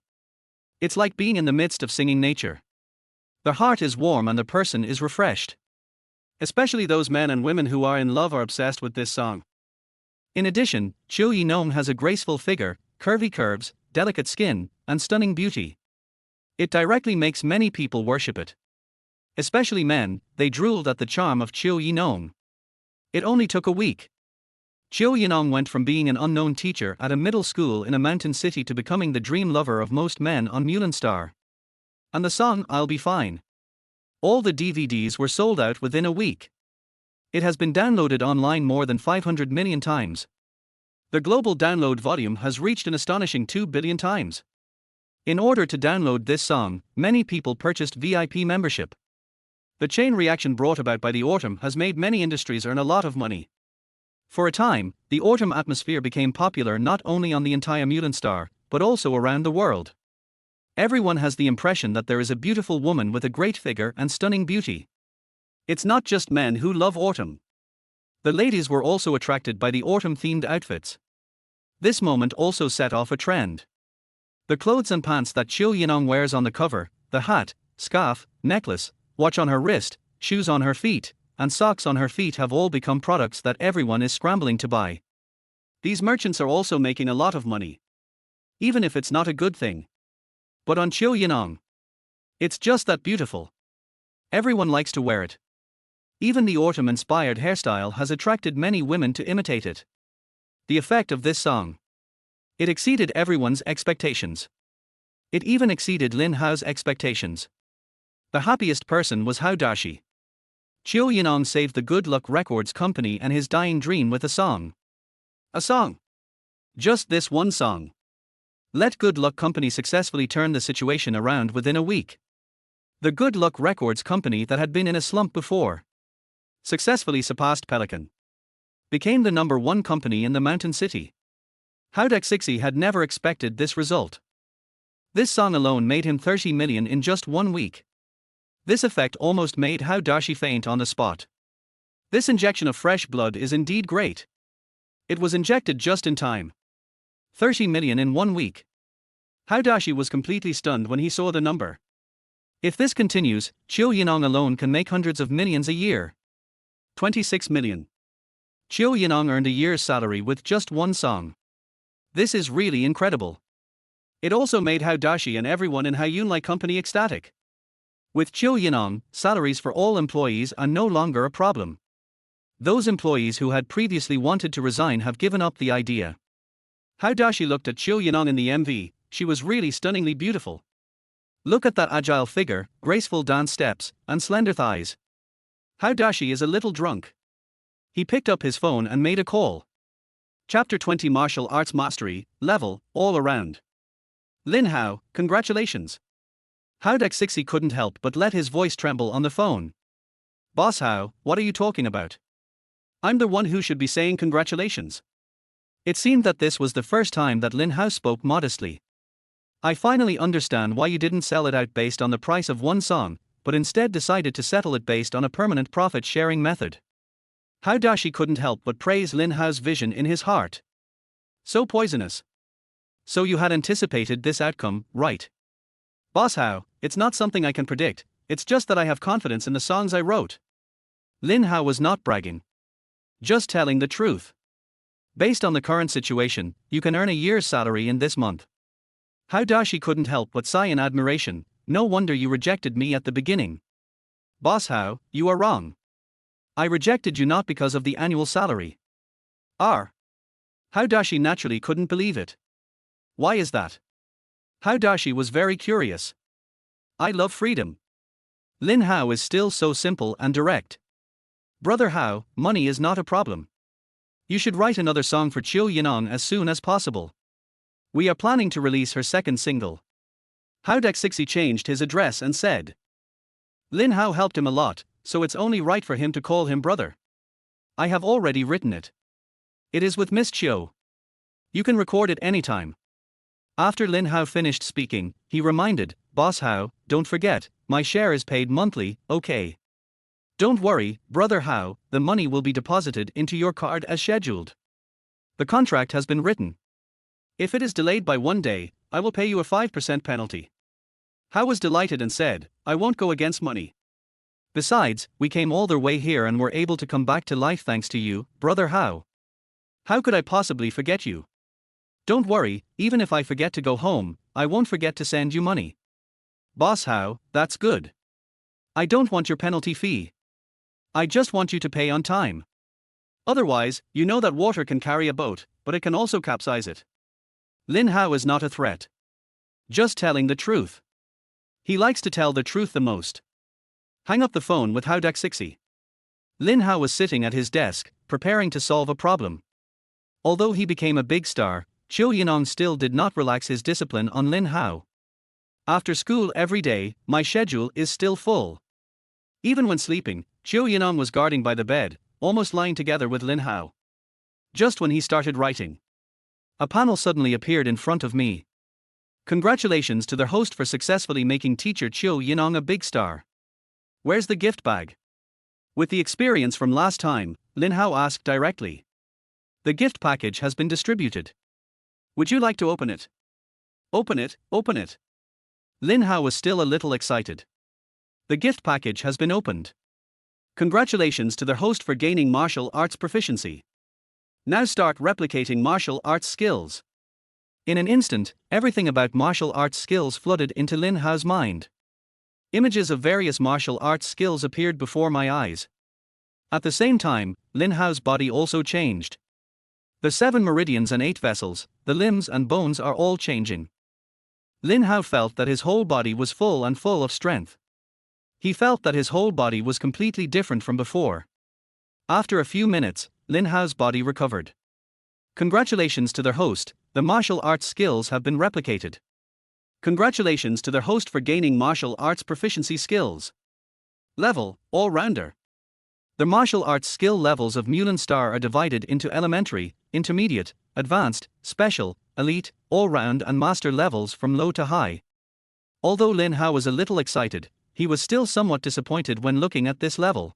It's like being in the midst of singing nature. The heart is warm and the person is refreshed. Especially those men and women who are in love are obsessed with this song. In addition, Qiu Yining has a graceful figure, curvy curves, delicate skin, and stunning beauty. It directly makes many people worship it. Especially men, they drooled at the charm of Qiu Yining. It only took a week. Qiu Yining went from being an unknown teacher at a middle school in a mountain city to becoming the dream lover of most men on Mulan Star. And the song "I'll Be Fine." All the DVDs were sold out within a week. It has been downloaded online more than 500 million times. The global download volume has reached an astonishing 2 billion times. In order to download this song, many people purchased VIP membership. The chain reaction brought about by the autumn has made many industries earn a lot of money. For a time, the autumn atmosphere became popular not only on the entire Mulan Star, but also around the world. Everyone has the impression that there is a beautiful woman with a great figure and stunning beauty. It's not just men who love autumn. The ladies were also attracted by the autumn-themed outfits. This moment also set off a trend. The clothes and pants that Qiu Yining wears on the cover, the hat, scarf, necklace, watch on her wrist, shoes on her feet, and socks on her feet have all become products that everyone is scrambling to buy. These merchants are also making a lot of money. Even if it's not a good thing. But on Qiu Yining, it's just that beautiful. Everyone likes to wear it. Even the autumn-inspired hairstyle has attracted many women to imitate it. The effect of this song. It exceeded everyone's expectations. It even exceeded Lin Hao's expectations. The happiest person was Hao Dashi. Qiu Yining saved the Good Luck Records company and his dying dream with a song. A song. Just this one song. Let Good Luck Company successfully turn the situation around within a week. The Good Luck Records company that had been in a slump before successfully surpassed Pelican. Became the #1 company in the mountain city. Hao Dashi had never expected this result. This song alone made him 30 million in just 1 week. This effect almost made Hao Dashi faint on the spot. This injection of fresh blood is indeed great. It was injected just in time. 30 million in 1 week. Hao Dashi was completely stunned when he saw the number. If this continues, Qiu Yining alone can make hundreds of millions a year. 26 million. Qiu Yining earned a year's salary with just one song. This is really incredible. It also made Hao Dashi and everyone in Hao Yunlai company ecstatic. With Qiu Yining, salaries for all employees are no longer a problem. Those employees who had previously wanted to resign have given up the idea. Hao Dashi looked at Qiu Yining in the MV, she was really stunningly beautiful. Look at that agile figure, graceful dance steps, and slender thighs. Hao Dashi is a little drunk. He picked up his phone and made a call. Chapter 20 Martial Arts Mastery, Level, All Around. Lin Hao, congratulations. Hao Dexixi couldn't help but let his voice tremble on the phone. Boss Hao, what are you talking about? I'm the one who should be saying congratulations. It seemed that this was the first time that Lin Hao spoke modestly. I finally understand why you didn't sell it out based on the price of one song, but instead decided to settle it based on a permanent profit-sharing method. Hao Dashi couldn't help but praise Lin Hao's vision in his heart. So poisonous. So you had anticipated this outcome, right? Boss Hao, it's not something I can predict, it's just that I have confidence in the songs I wrote. Lin Hao was not bragging. Just telling the truth. Based on the current situation, you can earn a year's salary in this month. Hao Dashi couldn't help but sigh in admiration. No wonder you rejected me at the beginning. Boss Hao, you are wrong. I rejected you not because of the annual salary. Hao Dashi naturally couldn't believe it. Why is that? Hao Dashi was very curious. I love freedom. Lin Hao is still so simple and direct. Brother Hao, money is not a problem. You should write another song for Qiu Yining as soon as possible. We are planning to release her second single. Hao Dexixi changed his address and said. Lin Hao helped him a lot, so it's only right for him to call him brother. I have already written it. It is with Miss Qiu. You can record it anytime. After Lin Hao finished speaking, he reminded, Boss Hao, don't forget, my share is paid monthly, okay? Don't worry, brother Hao, the money will be deposited into your card as scheduled. The contract has been written. If it is delayed by 1 day, I will pay you a 5% penalty. Hao was delighted and said, I won't go against money. Besides, we came all the way here and were able to come back to life thanks to you, brother Hao. How could I possibly forget you? Don't worry, even if I forget to go home, I won't forget to send you money. Boss Hao, that's good. I don't want your penalty fee. I just want you to pay on time. Otherwise, you know that water can carry a boat, but it can also capsize it. Lin Hao is not a threat. Just telling the truth. He likes to tell the truth the most. Hang up the phone with Hao Dexixi. Lin Hao was sitting at his desk, preparing to solve a problem. Although he became a big star, Qiu Yining still did not relax his discipline on Lin Hao. After school every day, my schedule is still full. Even when sleeping, Qiu Yining was guarding by the bed, almost lying together with Lin Hao. Just when he started writing, a panel suddenly appeared in front of me. Congratulations to their host for successfully making teacher Qiu Yining a big star. Where's the gift bag? With the experience from last time, Lin Hao asked directly. The gift package has been distributed. Would you like to open it? Open it, open it. Lin Hao was still a little excited. The gift package has been opened. Congratulations to their host for gaining martial arts proficiency. Now start replicating martial arts skills. In an instant, everything about martial arts skills flooded into Lin Hao's mind. Images of various martial arts skills appeared before my eyes. At the same time, Lin Hao's body also changed. The 7 meridians and 8 vessels, the limbs and bones are all changing. Lin Hao felt that his whole body was full of strength. He felt that his whole body was completely different from before. After a few minutes, Lin Hao's body recovered. Congratulations to their host, the martial arts skills have been replicated. Congratulations to their host for gaining martial arts proficiency skills. Level, all-rounder. The martial arts skill levels of Mulan Star are divided into elementary, intermediate, advanced, special, elite, all-round and master levels from low to high. Although Lin Hao was a little excited, he was still somewhat disappointed when looking at this level.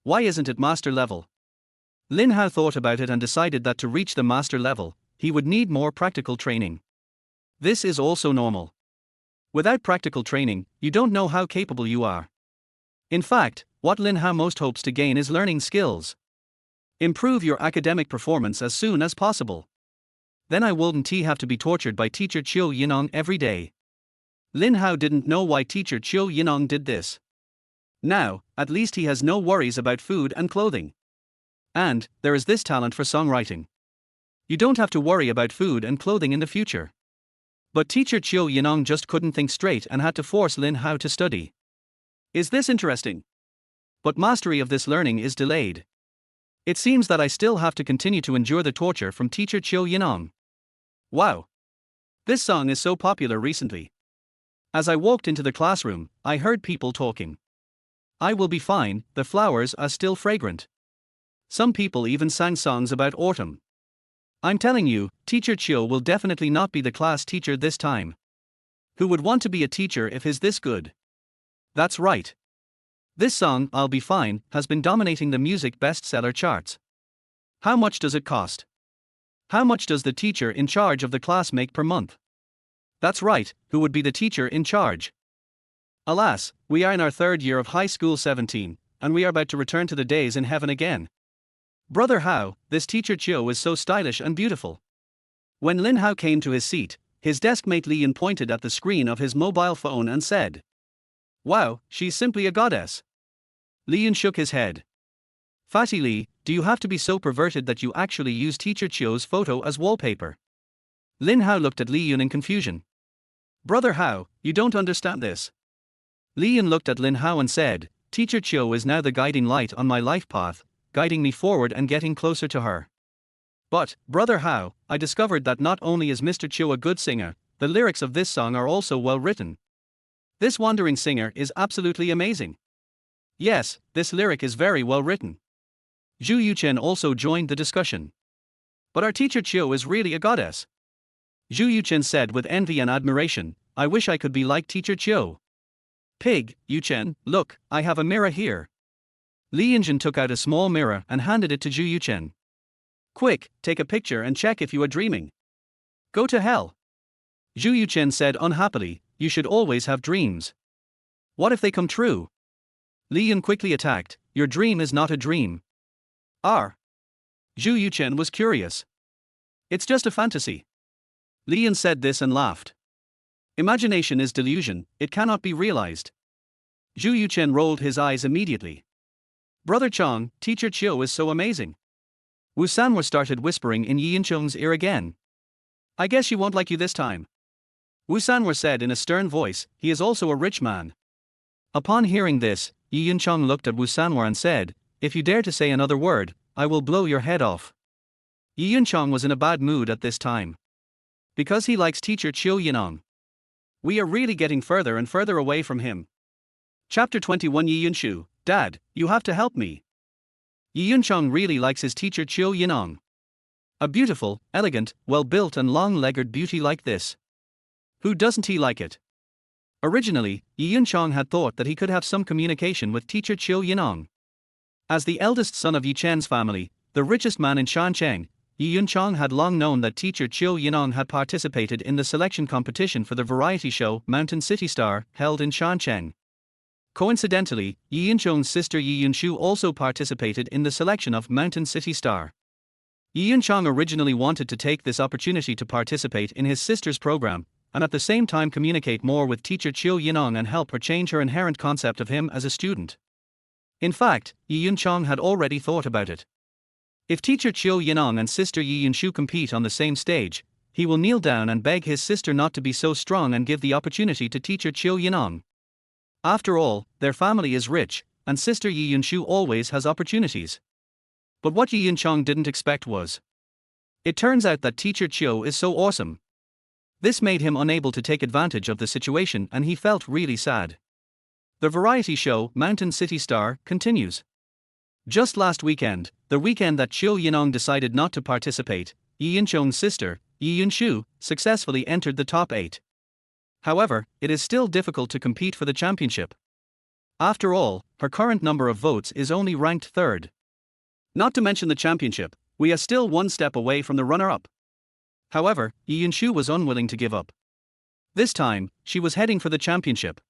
Why isn't it master level? Lin Hao thought about it and decided that to reach the master level, he would need more practical training. This is also normal. Without practical training, you don't know how capable you are. In fact, what Lin Hao most hopes to gain is learning skills. Improve your academic performance as soon as possible. Then I wouldn't have to be tortured by teacher Qiu Yining every day. Lin Hao didn't know why teacher Qiu Yining did this. Now, at least he has no worries about food and clothing. And, there is this talent for songwriting. You don't have to worry about food and clothing in the future. But teacher Qiu Yining just couldn't think straight and had to force Lin Hao to study. Is this interesting? But mastery of this learning is delayed. It seems that I still have to continue to endure the torture from teacher Qiu Yining. Wow. This song is so popular recently. As I walked into the classroom, I heard people talking. I will be fine, the flowers are still fragrant. Some people even sang songs about autumn. I'm telling you, Teacher Qiu will definitely not be the class teacher this time. Who would want to be a teacher if he's this good? That's right. This song, I'll Be Fine, has been dominating the music bestseller charts. How much does it cost? How much does the teacher in charge of the class make per month? That's right, who would be the teacher in charge? Alas, we are in our third year of high school 17, and we are about to return to the days in heaven again. Brother Hao, this teacher Qiu is so stylish and beautiful. When Lin Hao came to his seat, his desk mate Lian pointed at the screen of his mobile phone and said, "Wow, she's simply a goddess." Lian shook his head. "Fatty Li, do you have to be so perverted that you actually use teacher Qiu's photo as wallpaper?" Lin Hao looked at Lian in confusion. "Brother Hao, you don't understand this." Lian looked at Lin Hao and said, "Teacher Qiu is now the guiding light on my life path, guiding me forward and getting closer to her. But, Brother Hao, I discovered that not only is Mr. Qiu a good singer, the lyrics of this song are also well written. This wandering singer is absolutely amazing. Yes, this lyric is very well written." Zhu Yuchen also joined the discussion. "But our teacher Qiu is really a goddess." Zhu Yuchen said with envy and admiration, "I wish I could be like teacher Qiu." "Pig, Yuchen, look, I have a mirror here." Li Yinjin took out a small mirror and handed it to Zhu Yuchen. "Quick, take a picture and check if you are dreaming." "Go to hell." Zhu Yuchen said unhappily, "You should always have dreams. What if they come true?" Li Yin quickly attacked, "Your dream is not a dream." "R." Zhu Yuchen was curious. "It's just a fantasy." Li Yin said this and laughed. "Imagination is delusion, it cannot be realized." Zhu Yuchen rolled his eyes immediately. "Brother Chong, teacher Qiu is so amazing." Wu Sanwa started whispering in Yi Yincheng's ear again. "I guess she won't like you this time." Wu Sanwa said in a stern voice, "He is also a rich man." Upon hearing this, Yi Yincheng looked at Wu Sanwa and said, "If you dare to say another word, I will blow your head off." Yi Yincheng was in a bad mood at this time. Because he likes teacher Qiu Yining. We are really getting further and further away from him. Chapter 21 Yi Yunshu, Dad, you have to help me. Yi Yuncheng really likes his teacher Qiu Yining. A beautiful, elegant, well-built and long-legged beauty like this. Who doesn't he like it? Originally, Yi Yuncheng had thought that he could have some communication with teacher Qiu Yining. As the eldest son of Yi Chen's family, the richest man in Shancheng, Yi Yuncheng had long known that teacher Qiu Yining had participated in the selection competition for the variety show Mountain City Star, held in Shancheng. Coincidentally, Yi Yuncheng's sister Yi Yunshu also participated in the selection of Mountain City Star. Yi Yuncheng originally wanted to take this opportunity to participate in his sister's program, and at the same time communicate more with teacher Qiu Yining and help her change her inherent concept of him as a student. In fact, Yi Yuncheng had already thought about it. If teacher Qiu Yining and sister Yi Yunshu compete on the same stage, he will kneel down and beg his sister not to be so strong and give the opportunity to teacher Qiu Yining. After all, their family is rich, and sister Yi Yunshu always has opportunities. But what Yi Yuncheng didn't expect was. It turns out that teacher Qiu is so awesome. This made him unable to take advantage of the situation and he felt really sad. The variety show, Mountain City Star, continues. Just last weekend, the weekend that Qiu Yining decided not to participate, Yi Yuncheng's sister, Yi Yunshu, successfully entered the top 8. However, it is still difficult to compete for the championship. After all, her current number of votes is only ranked 3rd. Not to mention the championship, we are still one step away from the runner-up. However, Yi Yunshu was unwilling to give up. This time, she was heading for the championship.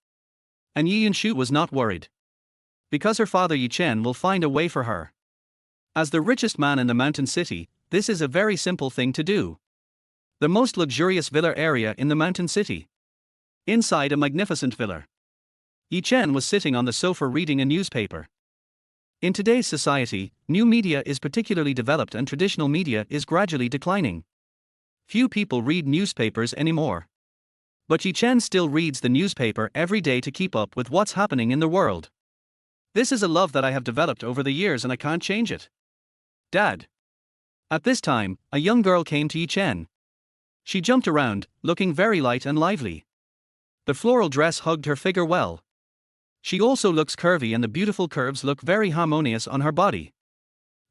And Yi Yunshu was not worried. Because her father Yi Chen will find a way for her. As the richest man in the mountain city, this is a very simple thing to do. The most luxurious villa area in the mountain city. Inside a magnificent villa. Yi Chen was sitting on the sofa reading a newspaper. In today's society, new media is particularly developed and traditional media is gradually declining. Few people read newspapers anymore. But Yi Chen still reads the newspaper every day to keep up with what's happening in the world. This is a love that I have developed over the years and I can't change it. Dad. At this time, a young girl came to Yi Chen. She jumped around, looking very light and lively. The floral dress hugged her figure well. She also looks curvy and the beautiful curves look very harmonious on her body.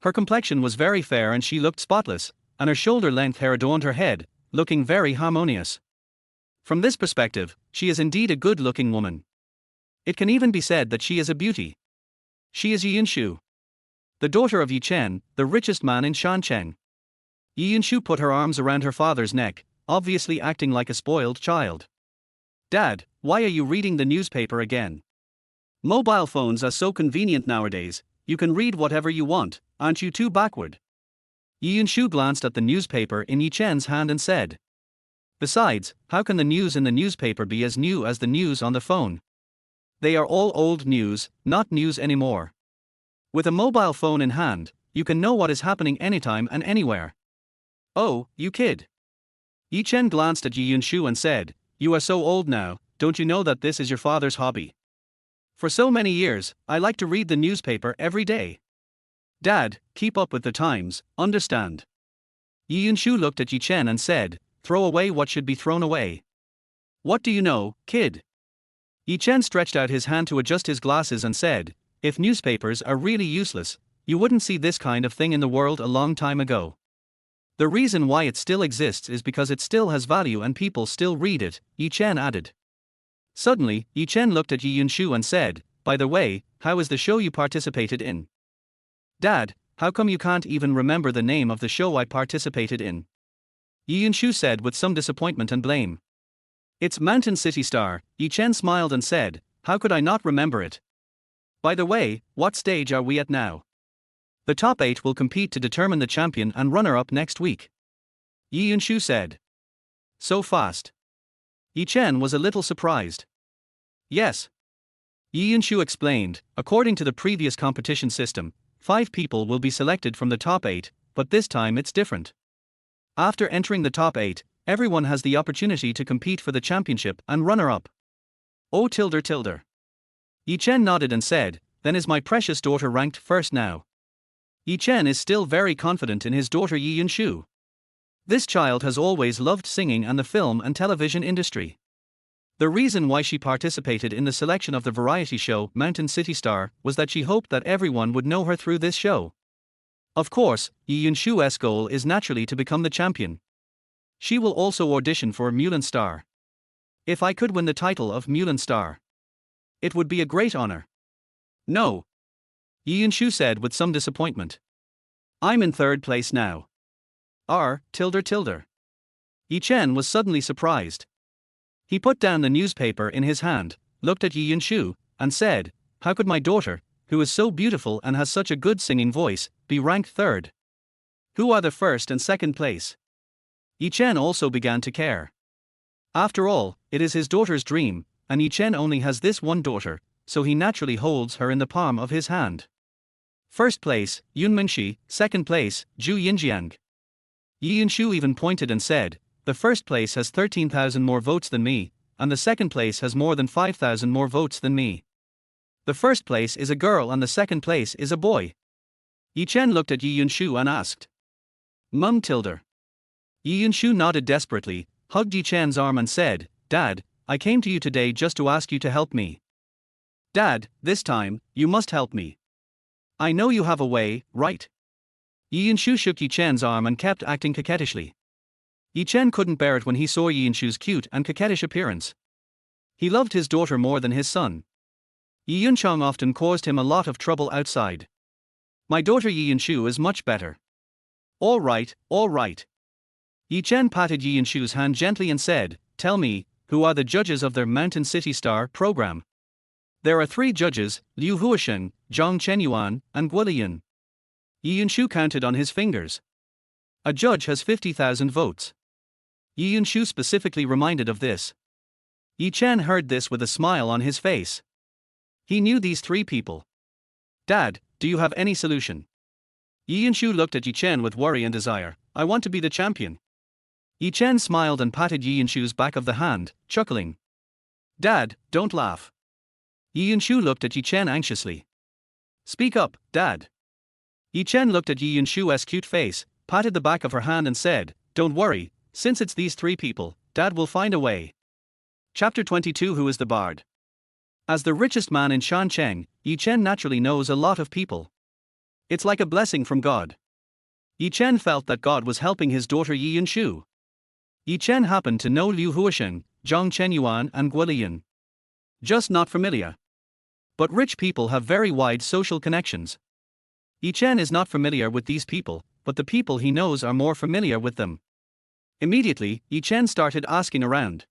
Her complexion was very fair and she looked spotless, and her shoulder-length hair adorned her head, looking very harmonious. From this perspective, she is indeed a good-looking woman. It can even be said that she is a beauty. She is Yi Yinshu, the daughter of Yi Chen, the richest man in Shancheng. Yi Yinshu put her arms around her father's neck, obviously acting like a spoiled child. Dad, why are you reading the newspaper again? Mobile phones are so convenient nowadays, you can read whatever you want, aren't you too backward? Yi Yinshu glanced at the newspaper in Yi Chen's hand and said. Besides, how can the news in the newspaper be as new as the news on the phone? They are all old news, not news anymore. With a mobile phone in hand, you can know what is happening anytime and anywhere. Oh, you kid. Yi Chen glanced at Yi Yinshu and said, You are so old now, don't you know that this is your father's hobby? For so many years, I like to read the newspaper every day. Dad, keep up with the times, understand? Yi Yinshu looked at Yi Chen and said, Throw away what should be thrown away. What do you know, kid? Yi Chen stretched out his hand to adjust his glasses and said, If newspapers are really useless, you wouldn't see this kind of thing in the world a long time ago. The reason why it still exists is because it still has value and people still read it, Yi Chen added. Suddenly, Yi Chen looked at Yi Yinshu and said, By the way, how is the show you participated in? Dad, how come you can't even remember the name of the show I participated in? Yi Yinshu said with some disappointment and blame. It's Mountain City Star, Yi Chen smiled and said, How could I not remember it? By the way, what stage are we at now? The top 8 will compete to determine the champion and runner-up next week. Yi Yinshu said. So fast. Yi Chen was a little surprised. Yes. Yi Yinshu explained, according to the previous competition system, 5 people will be selected from the top 8, but this time it's different. After entering the top 8, everyone has the opportunity to compete for the championship and runner-up. Oh tilde. Yi Chen nodded and said, Then is my precious daughter ranked first now? Yi Chen is still very confident in his daughter Yi Yinshu. This child has always loved singing and the film and television industry. The reason why she participated in the selection of the variety show Mountain City Star was that she hoped that everyone would know her through this show. Of course, Yi Yinshu's goal is naturally to become the champion. She will also audition for Mulan Star. If I could win the title of Mulan Star, it would be a great honor. No. Yi Yinshu said with some disappointment. I'm in 3rd place now. Tilde. Yi Chen was suddenly surprised. He put down the newspaper in his hand, looked at Yi Yinshu, and said, How could my daughter, who is so beautiful and has such a good singing voice, be ranked 3rd? Who are the 1st and 2nd place? Yi Chen also began to care. After all, it is his daughter's dream, and Yi Chen only has this one daughter, so he naturally holds her in the palm of his hand. 1st place, Yun Mingxi, 2nd place, Zhu Yinjiang. Yi Yinshu even pointed and said, The 1st place has 13,000 more votes than me, and the 2nd place has more than 5,000 more votes than me. The 1st place is a girl and the 2nd place is a boy. Yi Chen looked at Yi Yinshu and asked. Mum tilde. Yi Yinshu nodded desperately, hugged Yi Chen's arm and said, Dad, I came to you today just to ask you to help me. Dad, this time, you must help me. I know you have a way, right? Yi Yinshu shook Yi Chen's arm and kept acting coquettishly. Yi Chen couldn't bear it when he saw Yi Yinshu's cute and coquettish appearance. He loved his daughter more than his son. Yi Yunchang often caused him a lot of trouble outside. My daughter Yi Yinshu is much better. All right. Yi Chen patted Yi Yinshu's hand gently and said, Tell me, who are the judges of their Mountain City Star program? There are 3 judges, Liu Huasheng, Zhang Chenyuan, and Guoliyan. Yi Yinshu counted on his fingers. A judge has 50,000 votes. Yi Yinshu specifically reminded of this. Yi Chen heard this with a smile on his face. He knew these 3 people. Dad, do you have any solution? Yi Yinshu looked at Yi Chen with worry and desire. I want to be the champion. Yi Chen smiled and patted Yi Yinshu's back of the hand, chuckling. Dad, don't laugh. Yi Yinshu looked at Yi Chen anxiously. Speak up, Dad. Yi Chen looked at Yi Yinshu's cute face, patted the back of her hand and said, Don't worry, Since it's these three people, Dad will find a way. Chapter 22. Who is the Bard? As the richest man in Shancheng, Yi Chen naturally knows a lot of people. It's like a blessing from God. Yi Chen felt that God was helping his daughter Yi Yunshu. Yi Chen happened to know Liu Huisheng, Zhang Chenyuan and Guoliyan. Just not familiar. But rich people have very wide social connections. Yi Chen is not familiar with these people, but the people he knows are more familiar with them. Immediately, Yi Chen started asking around.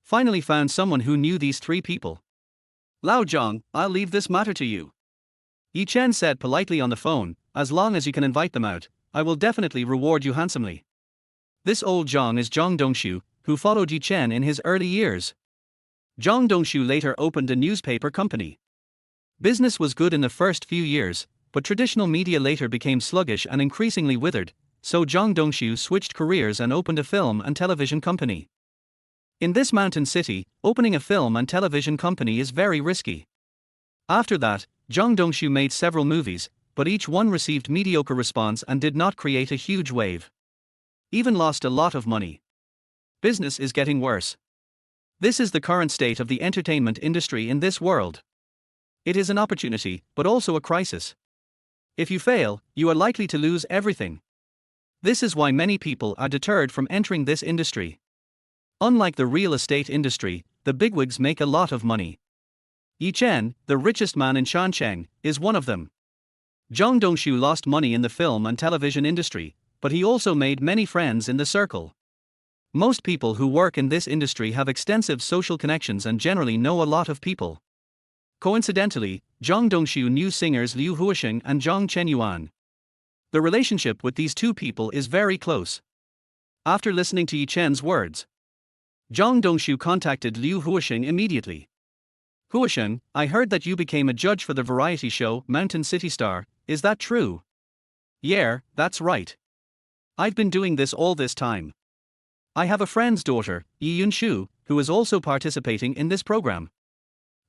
Finally found someone who knew these three people. Lao Zhang, I'll leave this matter to you. Yi Chen said politely on the phone, as long as you can invite them out, I will definitely reward you handsomely. This old Zhang is Zhang Dongshu, who followed Yi Chen in his early years. Zhang Dongshu later opened a newspaper company. Business was good in the first few years, but traditional media later became sluggish and increasingly withered, so Zhang Dongshu switched careers and opened a film and television company. In this mountain city, opening a film and television company is very risky. After that, Zhang Dongshu made several movies, but each one received mediocre response and did not create a huge wave. Even lost a lot of money. Business is getting worse. This is the current state of the entertainment industry in this world. It is an opportunity, but also a crisis. If you fail, you are likely to lose everything. This is why many people are deterred from entering this industry. Unlike the real estate industry, the bigwigs make a lot of money. Yi Chen, the richest man in Shancheng, is one of them. Zhang Dongshu lost money in the film and television industry, but he also made many friends in the circle. Most people who work in this industry have extensive social connections and generally know a lot of people. Coincidentally, Zhang Dongshu knew singers Liu Huisheng and Zhang Chenyuan. The relationship with these two people is very close. After listening to Yi Chen's words, Zhang Dongshu contacted Liu Huisheng immediately. Huisheng, I heard that you became a judge for the variety show Mountain City Star, is that true? Yeah, that's right. I've been doing this all this time. I have a friend's daughter, Yi Yunshu, who is also participating in this program.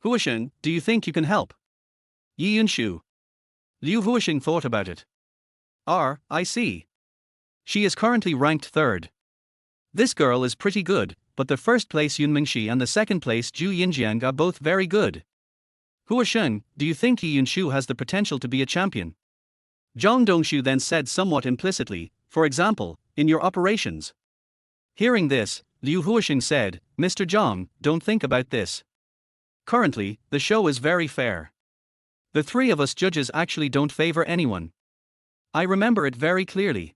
Huisheng, do you think you can help? Yi Yunshu. Liu Huisheng thought about it. I see. She is currently ranked third. This girl is pretty good, but the first place Yun Mingxi and the second place Zhu Yinjiang are both very good. Huisheng, do you think Yi Yunshu has the potential to be a champion? Zhang Dongshu then said somewhat implicitly, for example, in your operations. Hearing this, Liu Huisheng said, Mr. Zhang, don't think about this. Currently, the show is very fair. The three of us judges actually don't favor anyone. I remember it very clearly.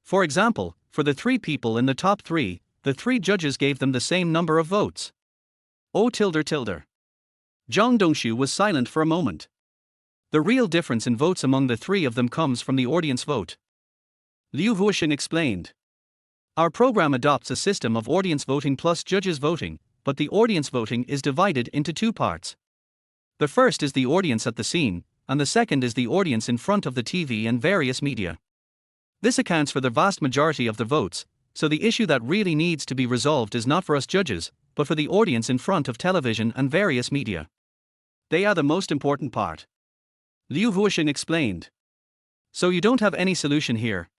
For example, for the three people in the top three, the three judges gave them the same number of votes. Zhang Dongshu was silent for a moment. The real difference in votes among the three of them comes from the audience vote. Liu Huisheng explained. Our program adopts a system of audience voting plus judges voting, but the audience voting is divided into two parts. The first is the audience at the scene, and the second is the audience in front of the TV and various media. This accounts for the vast majority of the votes, so the issue that really needs to be resolved is not for us judges, but for the audience in front of television and various media. They are the most important part. Liu Huisheng explained. So you don't have any solution here?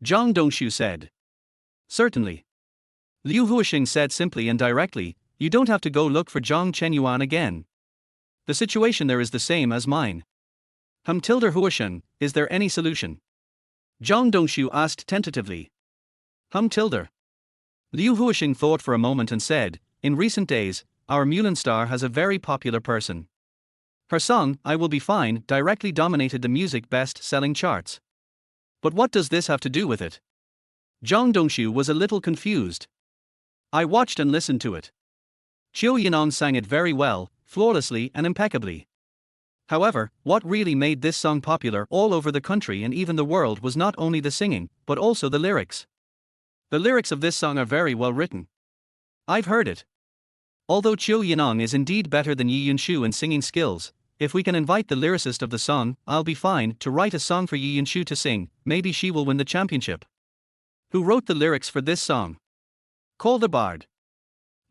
Zhang Dongshu said. Certainly. Liu Huisheng said simply and directly, you don't have to go look for Zhang Chenyuan again. The situation there is the same as mine. Huisheng, is there any solution? Zhang Dongshu asked tentatively. Liu Huisheng thought for a moment and said, in recent days, our Mulan star has a very popular person. Her song, I Will Be Fine, directly dominated the music best-selling charts. But what does this have to do with it? Zhang Dongshu was a little confused. I watched and listened to it. Qiu Yining sang it very well, flawlessly and impeccably. However, what really made this song popular all over the country and even the world was not only the singing, but also the lyrics. The lyrics of this song are very well written. I've heard it. Although Qiu Yining is indeed better than Yi Yunshu in singing skills, if we can invite the lyricist of the song, I'll Be Fine, to write a song for Yi Yunshu to sing, maybe she will win the championship. Who wrote the lyrics for this song? Call the Bard.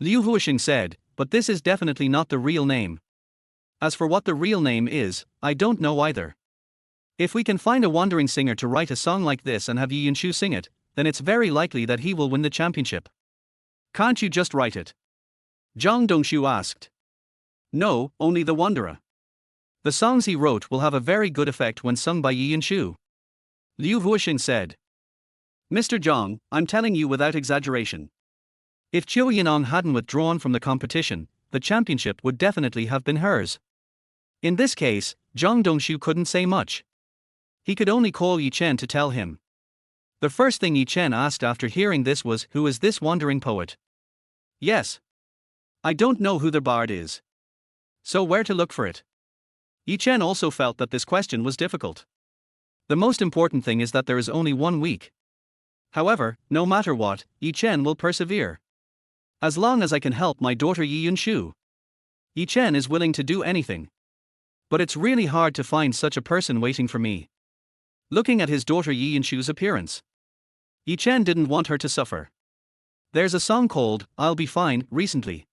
Liu Huisheng said, but this is definitely not the real name. As for what the real name is, I don't know either. If we can find a wandering singer to write a song like this and have Yi Yunshu sing it, then it's very likely that he will win the championship. Can't you just write it? Zhang Dongshu asked. No, only the Wanderer. The songs he wrote will have a very good effect when sung by Yi Yinshu. Liu Huoxing said. Mr. Zhang, I'm telling you without exaggeration. If Qiu Yining hadn't withdrawn from the competition, the championship would definitely have been hers. In this case, Zhang Dongshu couldn't say much. He could only call Yi Chen to tell him. The first thing Yi Chen asked after hearing this was, who is this wandering poet? Yes. I don't know who the bard is. So where to look for it? Yi Chen also felt that this question was difficult. The most important thing is that there is only 1 week. However, no matter what, Yi Chen will persevere. As long as I can help my daughter Yi Yinshu. Yi Chen is willing to do anything. But it's really hard to find such a person waiting for me. Looking at his daughter Yi Yinshu's appearance, Yi Chen didn't want her to suffer. There's a song called, I'll Be Fine, recently.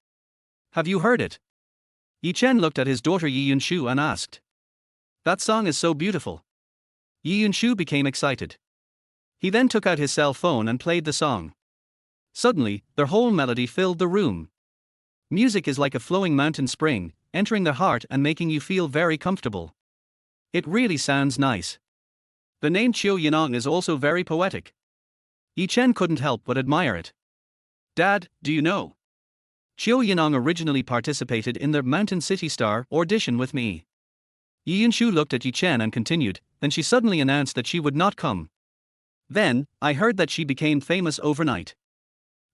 Have you heard it? Yi Chen looked at his daughter Yi Yinshu and asked. That song is so beautiful. Yi Yinshu became excited. He then took out his cell phone and played the song. Suddenly, their whole melody filled the room. Music is like a flowing mountain spring, entering the heart and making you feel very comfortable. It really sounds nice. The name Qiu Yining is also very poetic. Yi Chen couldn't help but admire it. Dad, do you know? Qiu Yining originally participated in the Mountain City Star audition with me. Yi Yinshu looked at Yi Chen and continued, then she suddenly announced that she would not come. Then, I heard that she became famous overnight.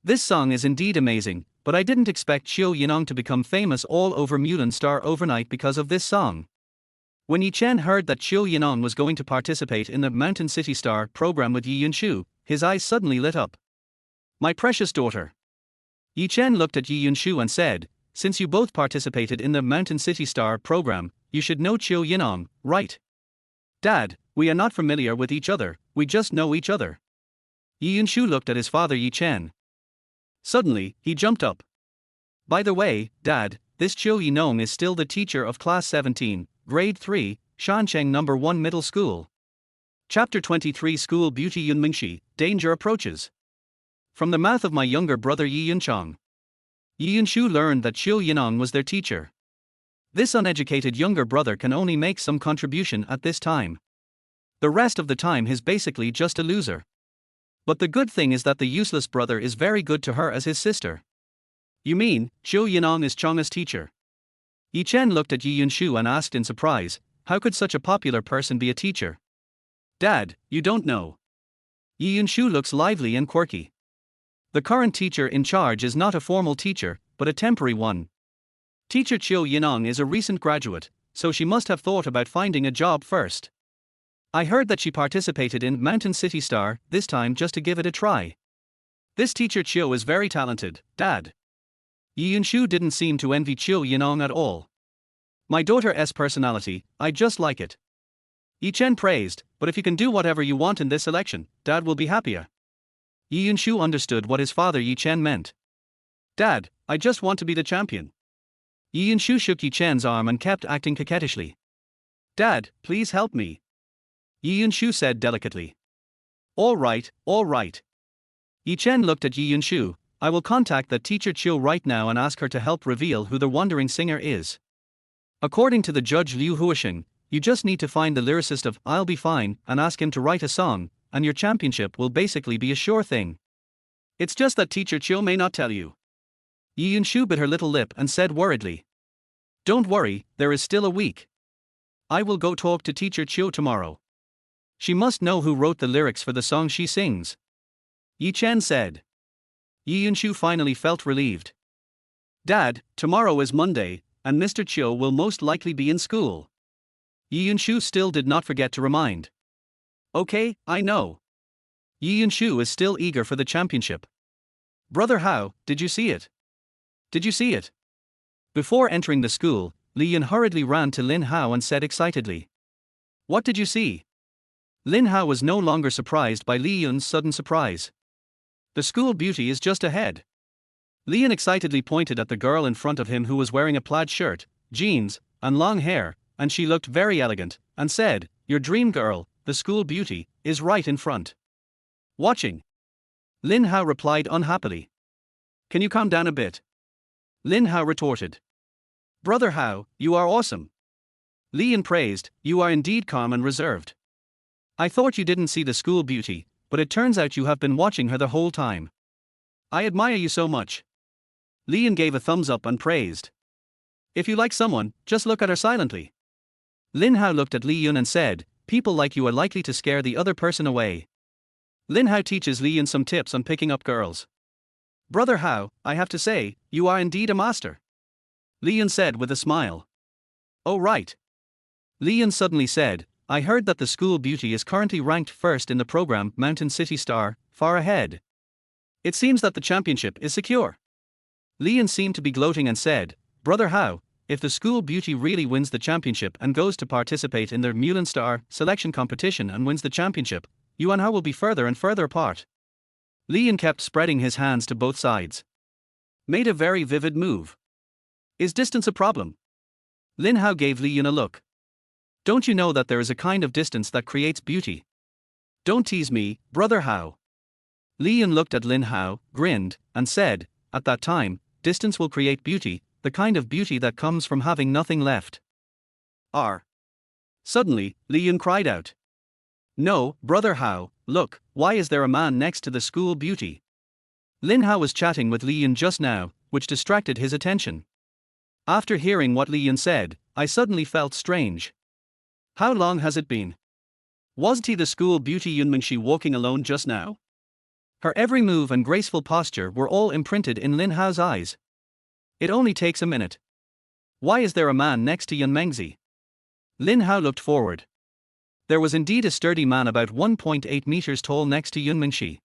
This song is indeed amazing, but I didn't expect Qiu Yining to become famous all over Mulan Star overnight because of this song. When Yi Chen heard that Qiu Yining was going to participate in the Mountain City Star program with Yi Yinshu, his eyes suddenly lit up. My precious daughter. Yi Chen looked at Yi Yinshu and said, since you both participated in the Mountain City Star program, you should know Qiu Yining, right? Dad, we are not familiar with each other, we just know each other. Yi Yinshu looked at his father Yi Chen. Suddenly, he jumped up. By the way, Dad, this Qiu Yining is still the teacher of class 17, grade 3, Shancheng No. 1 Middle School. Chapter 23 School Beauty Yunmingshi, Danger Approaches. From the mouth of my younger brother Yi Yunchang. Yi Yinshu learned that Qiu Yining was their teacher. This uneducated younger brother can only make some contribution at this time. The rest of the time he's basically just a loser. But the good thing is that the useless brother is very good to her as his sister. You mean, Qiu Yining is Chang's teacher? Yi Chen looked at Yi Yinshu and asked in surprise, how could such a popular person be a teacher? Dad, you don't know. Yi Yinshu looks lively and quirky. The current teacher in charge is not a formal teacher, but a temporary one. Teacher Qiu Yining is a recent graduate, so she must have thought about finding a job first. I heard that she participated in Mountain City Star, this time just to give it a try. This teacher Qiu is very talented, Dad. Yi Yinshu didn't seem to envy Qiu Yining at all. My daughter's personality, I just like it. Yi Chen praised, but if you can do whatever you want in this election, Dad will be happier. Yi Yinshu understood what his father Yi Chen meant. Dad, I just want to be the champion. Yi Yinshu shook Yi Chen's arm and kept acting coquettishly. Dad, please help me. Yi Yinshu said delicately. All right, all right. Yi Chen looked at Yi Yinshu. I will contact the teacher Qiu right now and ask her to help reveal who the wandering singer is. According to the judge Liu Huoxing, you just need to find the lyricist of I'll Be Fine and ask him to write a song, and your championship will basically be a sure thing. It's just that teacher Qiu may not tell you. Yi Yinshu bit her little lip and said worriedly. Don't worry, there is still a week. I will go talk to teacher Qiu tomorrow. She must know who wrote the lyrics for the song she sings. Yi Chen said. Yi Yinshu finally felt relieved. Dad, tomorrow is Monday, and Mr. Qiu will most likely be in school. Yi Yinshu still did not forget to remind. Okay, I know. Yi Yinshu is still eager for the championship. Brother Hao, did you see it? Did you see it? Before entering the school, Li Yun hurriedly ran to Lin Hao and said excitedly. What did you see? Lin Hao was no longer surprised by Li Yun's sudden surprise. The school beauty is just ahead. Li Yun excitedly pointed at the girl in front of him who was wearing a plaid shirt, jeans, and long hair, and she looked very elegant, and said, your dream girl, the school beauty, is right in front. Watching. Lin Hao replied unhappily. Can you calm down a bit? Lin Hao retorted. Brother Hao, you are awesome. Li Yan praised, you are indeed calm and reserved. I thought you didn't see the school beauty, but it turns out you have been watching her the whole time. I admire you so much. Li Yan gave a thumbs up and praised. If you like someone, just look at her silently. Lin Hao looked at Li Yan and said, people like you are likely to scare the other person away. Lin Hao teaches Li Yan some tips on picking up girls. Brother Hao, I have to say, you are indeed a master. Li Yan said with a smile. Oh right. Li Yan suddenly said, I heard that the school beauty is currently ranked first in the program Mountain City Star, far ahead. It seems that the championship is secure. Li Yan seemed to be gloating and said, Brother Hao, if the school beauty really wins the championship and goes to participate in the Mulan Star selection competition and wins the championship, you and Hao will be further and further apart. Li Yan kept spreading his hands to both sides. Made a very vivid move. Is distance a problem? Lin Hao gave Li Yan a look. Don't you know that there is a kind of distance that creates beauty? Don't tease me, Brother Hao. Li Yan looked at Lin Hao, grinned, and said, at that time, distance will create beauty, the kind of beauty that comes from having nothing left. Suddenly, Li Yan cried out. No, Brother Hao, look, why is there a man next to the school beauty? Lin Hao was chatting with Li Yan just now, which distracted his attention. After hearing what Li Yan said, I suddenly felt strange. How long has it been? Wasn't he the school beauty Yunmingxi walking alone just now? Her every move and graceful posture were all imprinted in Lin Hao's eyes. It only takes a minute. Why is there a man next to Yunmingxi? Lin Hao looked forward. There was indeed a sturdy man about 1.8 meters tall next to Yunmingxi.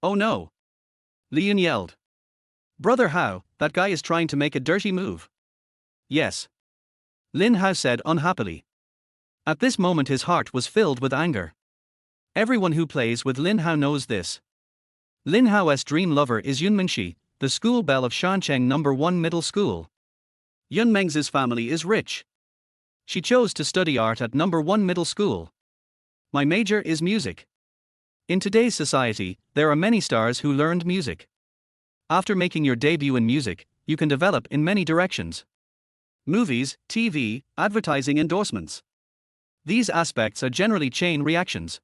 Oh no! Li Yan yelled. Brother Hao, that guy is trying to make a dirty move. Yes. Lin Hao said unhappily. At this moment his heart was filled with anger. Everyone who plays with Lin Hao knows this. Lin Hao's dream lover is Yunmingxi, the school belle of Shancheng No. 1 Middle School. Yunmingxi's family is rich. She chose to study art at No. 1 Middle School. My major is music. In today's society, there are many stars who learned music. After making your debut in music, you can develop in many directions. Movies, TV, advertising, endorsements. These aspects are generally chain reactions.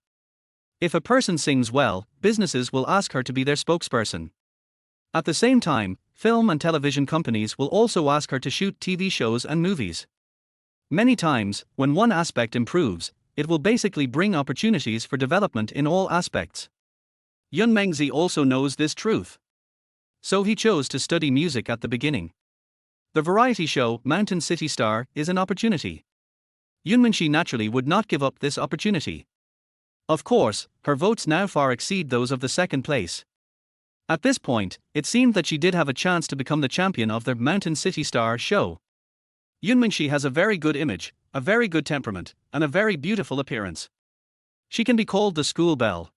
If a person sings well, businesses will ask her to be their spokesperson. At the same time, film and television companies will also ask her to shoot TV shows and movies. Many times, when one aspect improves, it will basically bring opportunities for development in all aspects. Yunmingxi also knows this truth. So he chose to study music at the beginning. The variety show Mountain City Star is an opportunity. Yunmingxi naturally would not give up this opportunity. Of course, her votes now far exceed those of the second place. At this point, it seemed that she did have a chance to become the champion of the Mountain City Star show. Yunmingxi has a very good image, a very good temperament, and a very beautiful appearance. She can be called the school belle.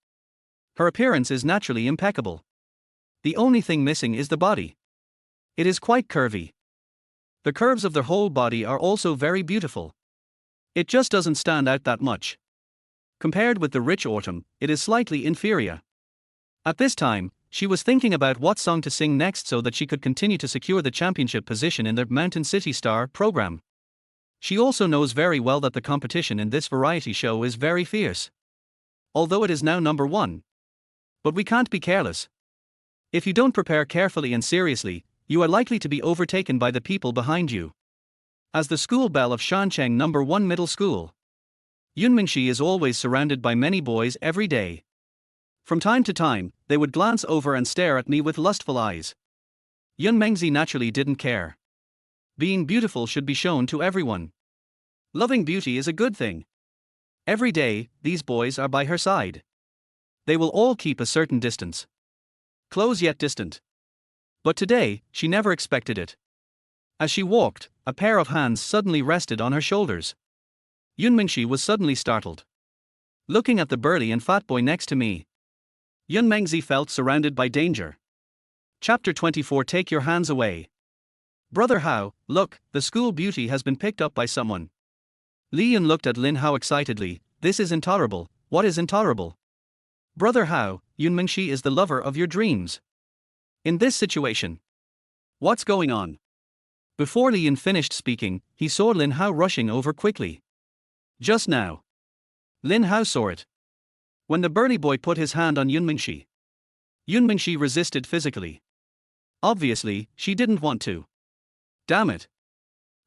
Her appearance is naturally impeccable. The only thing missing is the body. It is quite curvy. The curves of their whole body are also very beautiful. It just doesn't stand out that much. Compared with the rich autumn, it is slightly inferior. At this time, she was thinking about what song to sing next so that she could continue to secure the championship position in the Mountain City Star program. She also knows very well that the competition in this variety show is very fierce. Although it is now No. 1. But we can't be careless. If you don't prepare carefully and seriously, you are likely to be overtaken by the people behind you. As the school belle of Shancheng No. 1 Middle School, Yunmingxi is always surrounded by many boys every day. From time to time, they would glance over and stare at me with lustful eyes. Yunmingxi naturally didn't care. Being beautiful should be shown to everyone. Loving beauty is a good thing. Every day, these boys are by her side. They will all keep a certain distance. Close yet distant. But today, she never expected it. As she walked, a pair of hands suddenly rested on her shoulders. Yunmingxi was suddenly startled. Looking at the burly and fat boy next to me, Yunmingxi felt surrounded by danger. Chapter 24. Take your hands away. Brother Hao, look, the school beauty has been picked up by someone. Li Yan looked at Lin Hao excitedly. This is intolerable. What is intolerable? Brother Hao, Yunmingshi is the lover of your dreams. In this situation, what's going on? Before Lin finished speaking, he saw Lin Hao rushing over quickly. Just now, Lin Hao saw it. When the burly boy put his hand on Yunmingshi, Yunmingshi resisted physically. Obviously, she didn't want to. Damn it.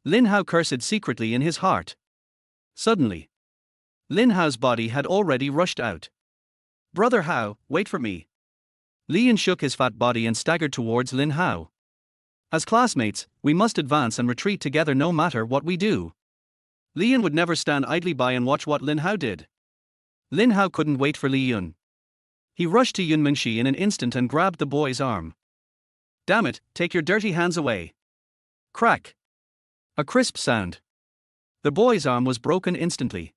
Lin Hao cursed secretly in his heart. Suddenly, Lin Hao's body had already rushed out. Brother Hao, wait for me. Lin shook his fat body and staggered towards Lin Hao. As classmates, we must advance and retreat together no matter what we do. Lin would never stand idly by and watch what Lin Hao did. Lin Hao couldn't wait for Li Yun. He rushed to Yunmingshi in an instant and grabbed the boy's arm. Damn it, take your dirty hands away. Crack. A crisp sound. The boy's arm was broken instantly.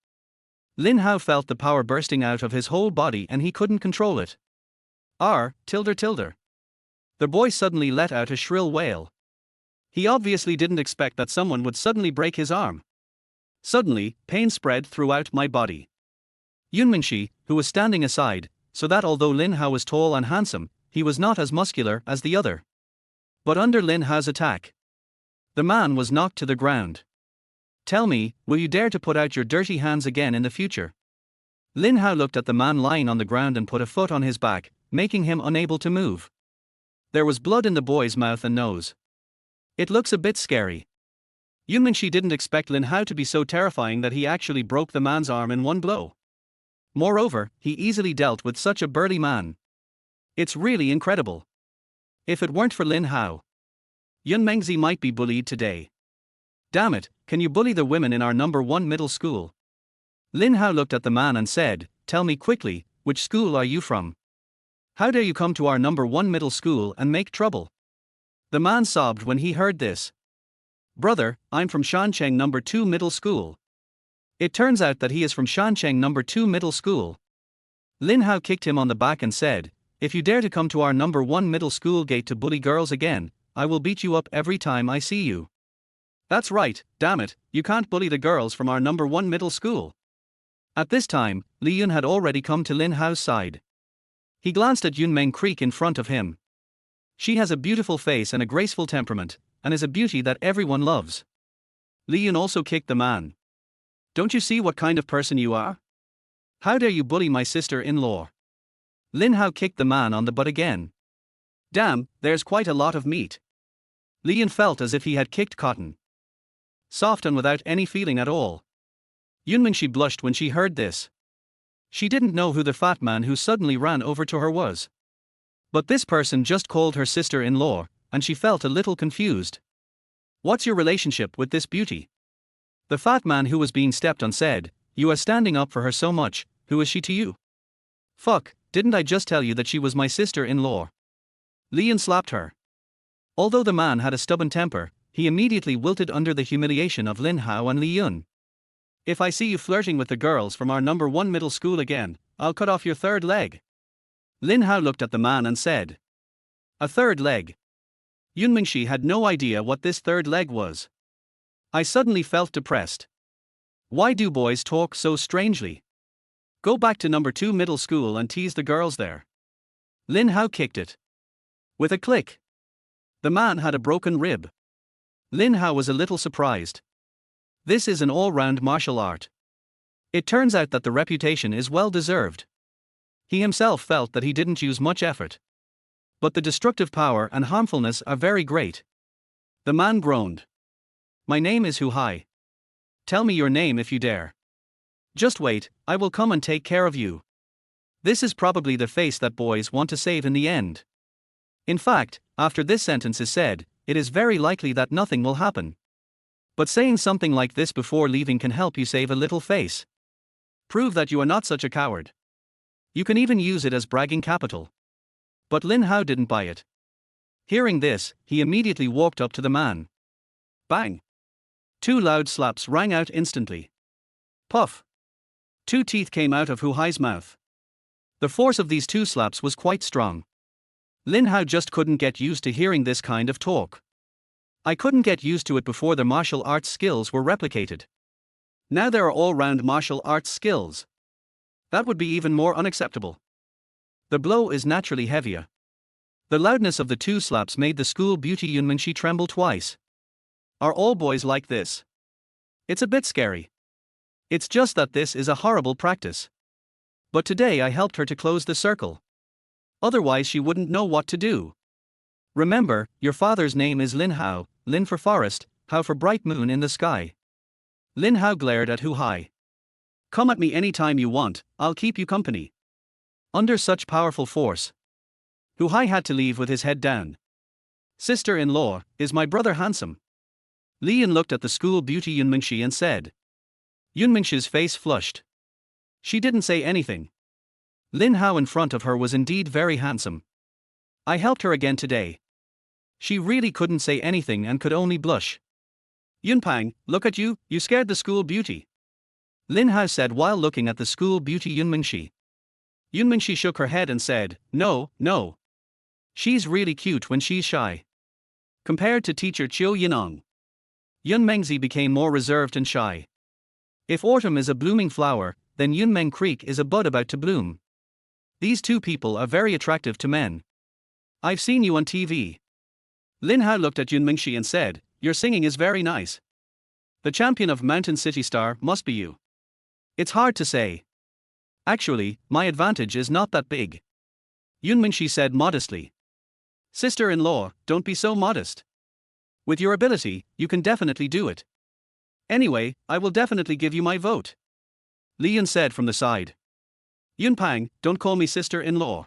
Lin Hao felt the power bursting out of his whole body and he couldn't control it. Tilder. The boy suddenly let out a shrill wail. He obviously didn't expect that someone would suddenly break his arm. Suddenly, pain spread throughout my body. Yunmingshi, who was standing aside, so that although Lin Hao was tall and handsome, he was not as muscular as the other. But under Lin Hao's attack, the man was knocked to the ground. Tell me, will you dare to put out your dirty hands again in the future? Lin Hao looked at the man lying on the ground and put a foot on his back, making him unable to move. There was blood in the boy's mouth and nose. It looks a bit scary. Yunmingshi didn't expect Lin Hao to be so terrifying that he actually broke the man's arm in one blow. Moreover, he easily dealt with such a burly man. It's really incredible. If it weren't for Lin Hao, Yunmingzi might be bullied today. Damn it, can you bully the women in our number 1 middle school? Lin Hao looked at the man and said, tell me quickly, which school are you from? How dare you come to our number 1 middle school and make trouble? The man sobbed when he heard this. Brother, I'm from Shancheng number 2 middle school. It turns out that he is from Shancheng number 2 middle school. Lin Hao kicked him on the back and said, if you dare to come to our number 1 middle school gate to bully girls again, I will beat you up every time I see you. That's right, damn it, you can't bully the girls from our number 1 middle school. At this time, Li Yun had already come to Lin Hao's side. He glanced at Yunmeng Creek in front of him. She has a beautiful face and a graceful temperament, and is a beauty that everyone loves. Li Yun also kicked the man. Don't you see what kind of person you are? How dare you bully my sister-in-law? Lin Hao kicked the man on the butt again. Damn, there's quite a lot of meat. Li Yun felt as if he had kicked cotton. Soft and without any feeling at all. Yunmingshi blushed when she heard this. She didn't know who the fat man who suddenly ran over to her was. But this person just called her sister-in-law, and she felt a little confused. What's your relationship with this beauty? The fat man who was being stepped on said, you are standing up for her so much, who is she to you? Fuck, didn't I just tell you that she was my sister-in-law? Li Yun slapped her. Although the man had a stubborn temper, he immediately wilted under the humiliation of Lin Hao and Li Yun. If I see you flirting with the girls from our number 1 middle school again, I'll cut off your third leg. Lin Hao looked at the man and said. A third leg. Yunmingshi had no idea what this third leg was. I suddenly felt depressed. Why do boys talk so strangely? Go back to number 2 middle school and tease the girls there. Lin Hao kicked it. With a click. The man had a broken rib. Lin Hao was a little surprised. This is an all-round martial art. It turns out that the reputation is well deserved. He himself felt that he didn't use much effort. But the destructive power and harmfulness are very great. The man groaned. My name is Hu Hai. Tell me your name if you dare. Just wait, I will come and take care of you. This is probably the face that boys want to save in the end. In fact, after this sentence is said, it is very likely that nothing will happen. But saying something like this before leaving can help you save a little face. Prove that you are not such a coward. You can even use it as bragging capital. But Lin Hao didn't buy it. Hearing this, he immediately walked up to the man. Bang! 2 loud slaps rang out instantly. Puff! 2 teeth came out of Hu Hai's mouth. The force of these 2 slaps was quite strong. Lin Hao just couldn't get used to hearing this kind of talk. I couldn't get used to it before the martial arts skills were replicated. Now there are all-round martial arts skills. That would be even more unacceptable. The blow is naturally heavier. The loudness of the two slaps made the school beauty Yunmingshi tremble twice. Are all boys like this? It's a bit scary. It's just that this is a horrible practice. But today I helped her to close the circle. Otherwise she wouldn't know what to do. Remember, your father's name is Lin Hao, Lin for forest, Hao for bright moon in the sky. Lin Hao glared at Hu Hai. Come at me anytime you want, I'll keep you company. Under such powerful force, Hu Hai had to leave with his head down. Sister-in-law, is my brother handsome? Li Yun looked at the school beauty Yunmingshi and said. Yunmingshi's face flushed. She didn't say anything. Lin Hao in front of her was indeed very handsome. I helped her again today. She really couldn't say anything and could only blush. Yunpang, look at you, you scared the school beauty. Lin Hao said while looking at the school beauty Yunmingshi. Yunmingshi shook her head and said, no, no. She's really cute when she's shy. Compared to teacher Qiu Yining, Yunmengzi became more reserved and shy. If autumn is a blooming flower, then Yunmeng Creek is a bud about to bloom. These two people are very attractive to men. I've seen you on TV. Lin Hao looked at Yunmingshi and said, your singing is very nice. The champion of Mountain City Star must be you. It's hard to say. Actually, my advantage is not that big. Yunmingshi said modestly. Sister-in-law, don't be so modest. With your ability, you can definitely do it. Anyway, I will definitely give you my vote. Li Yun said from the side. Yunpang, don't call me sister-in-law.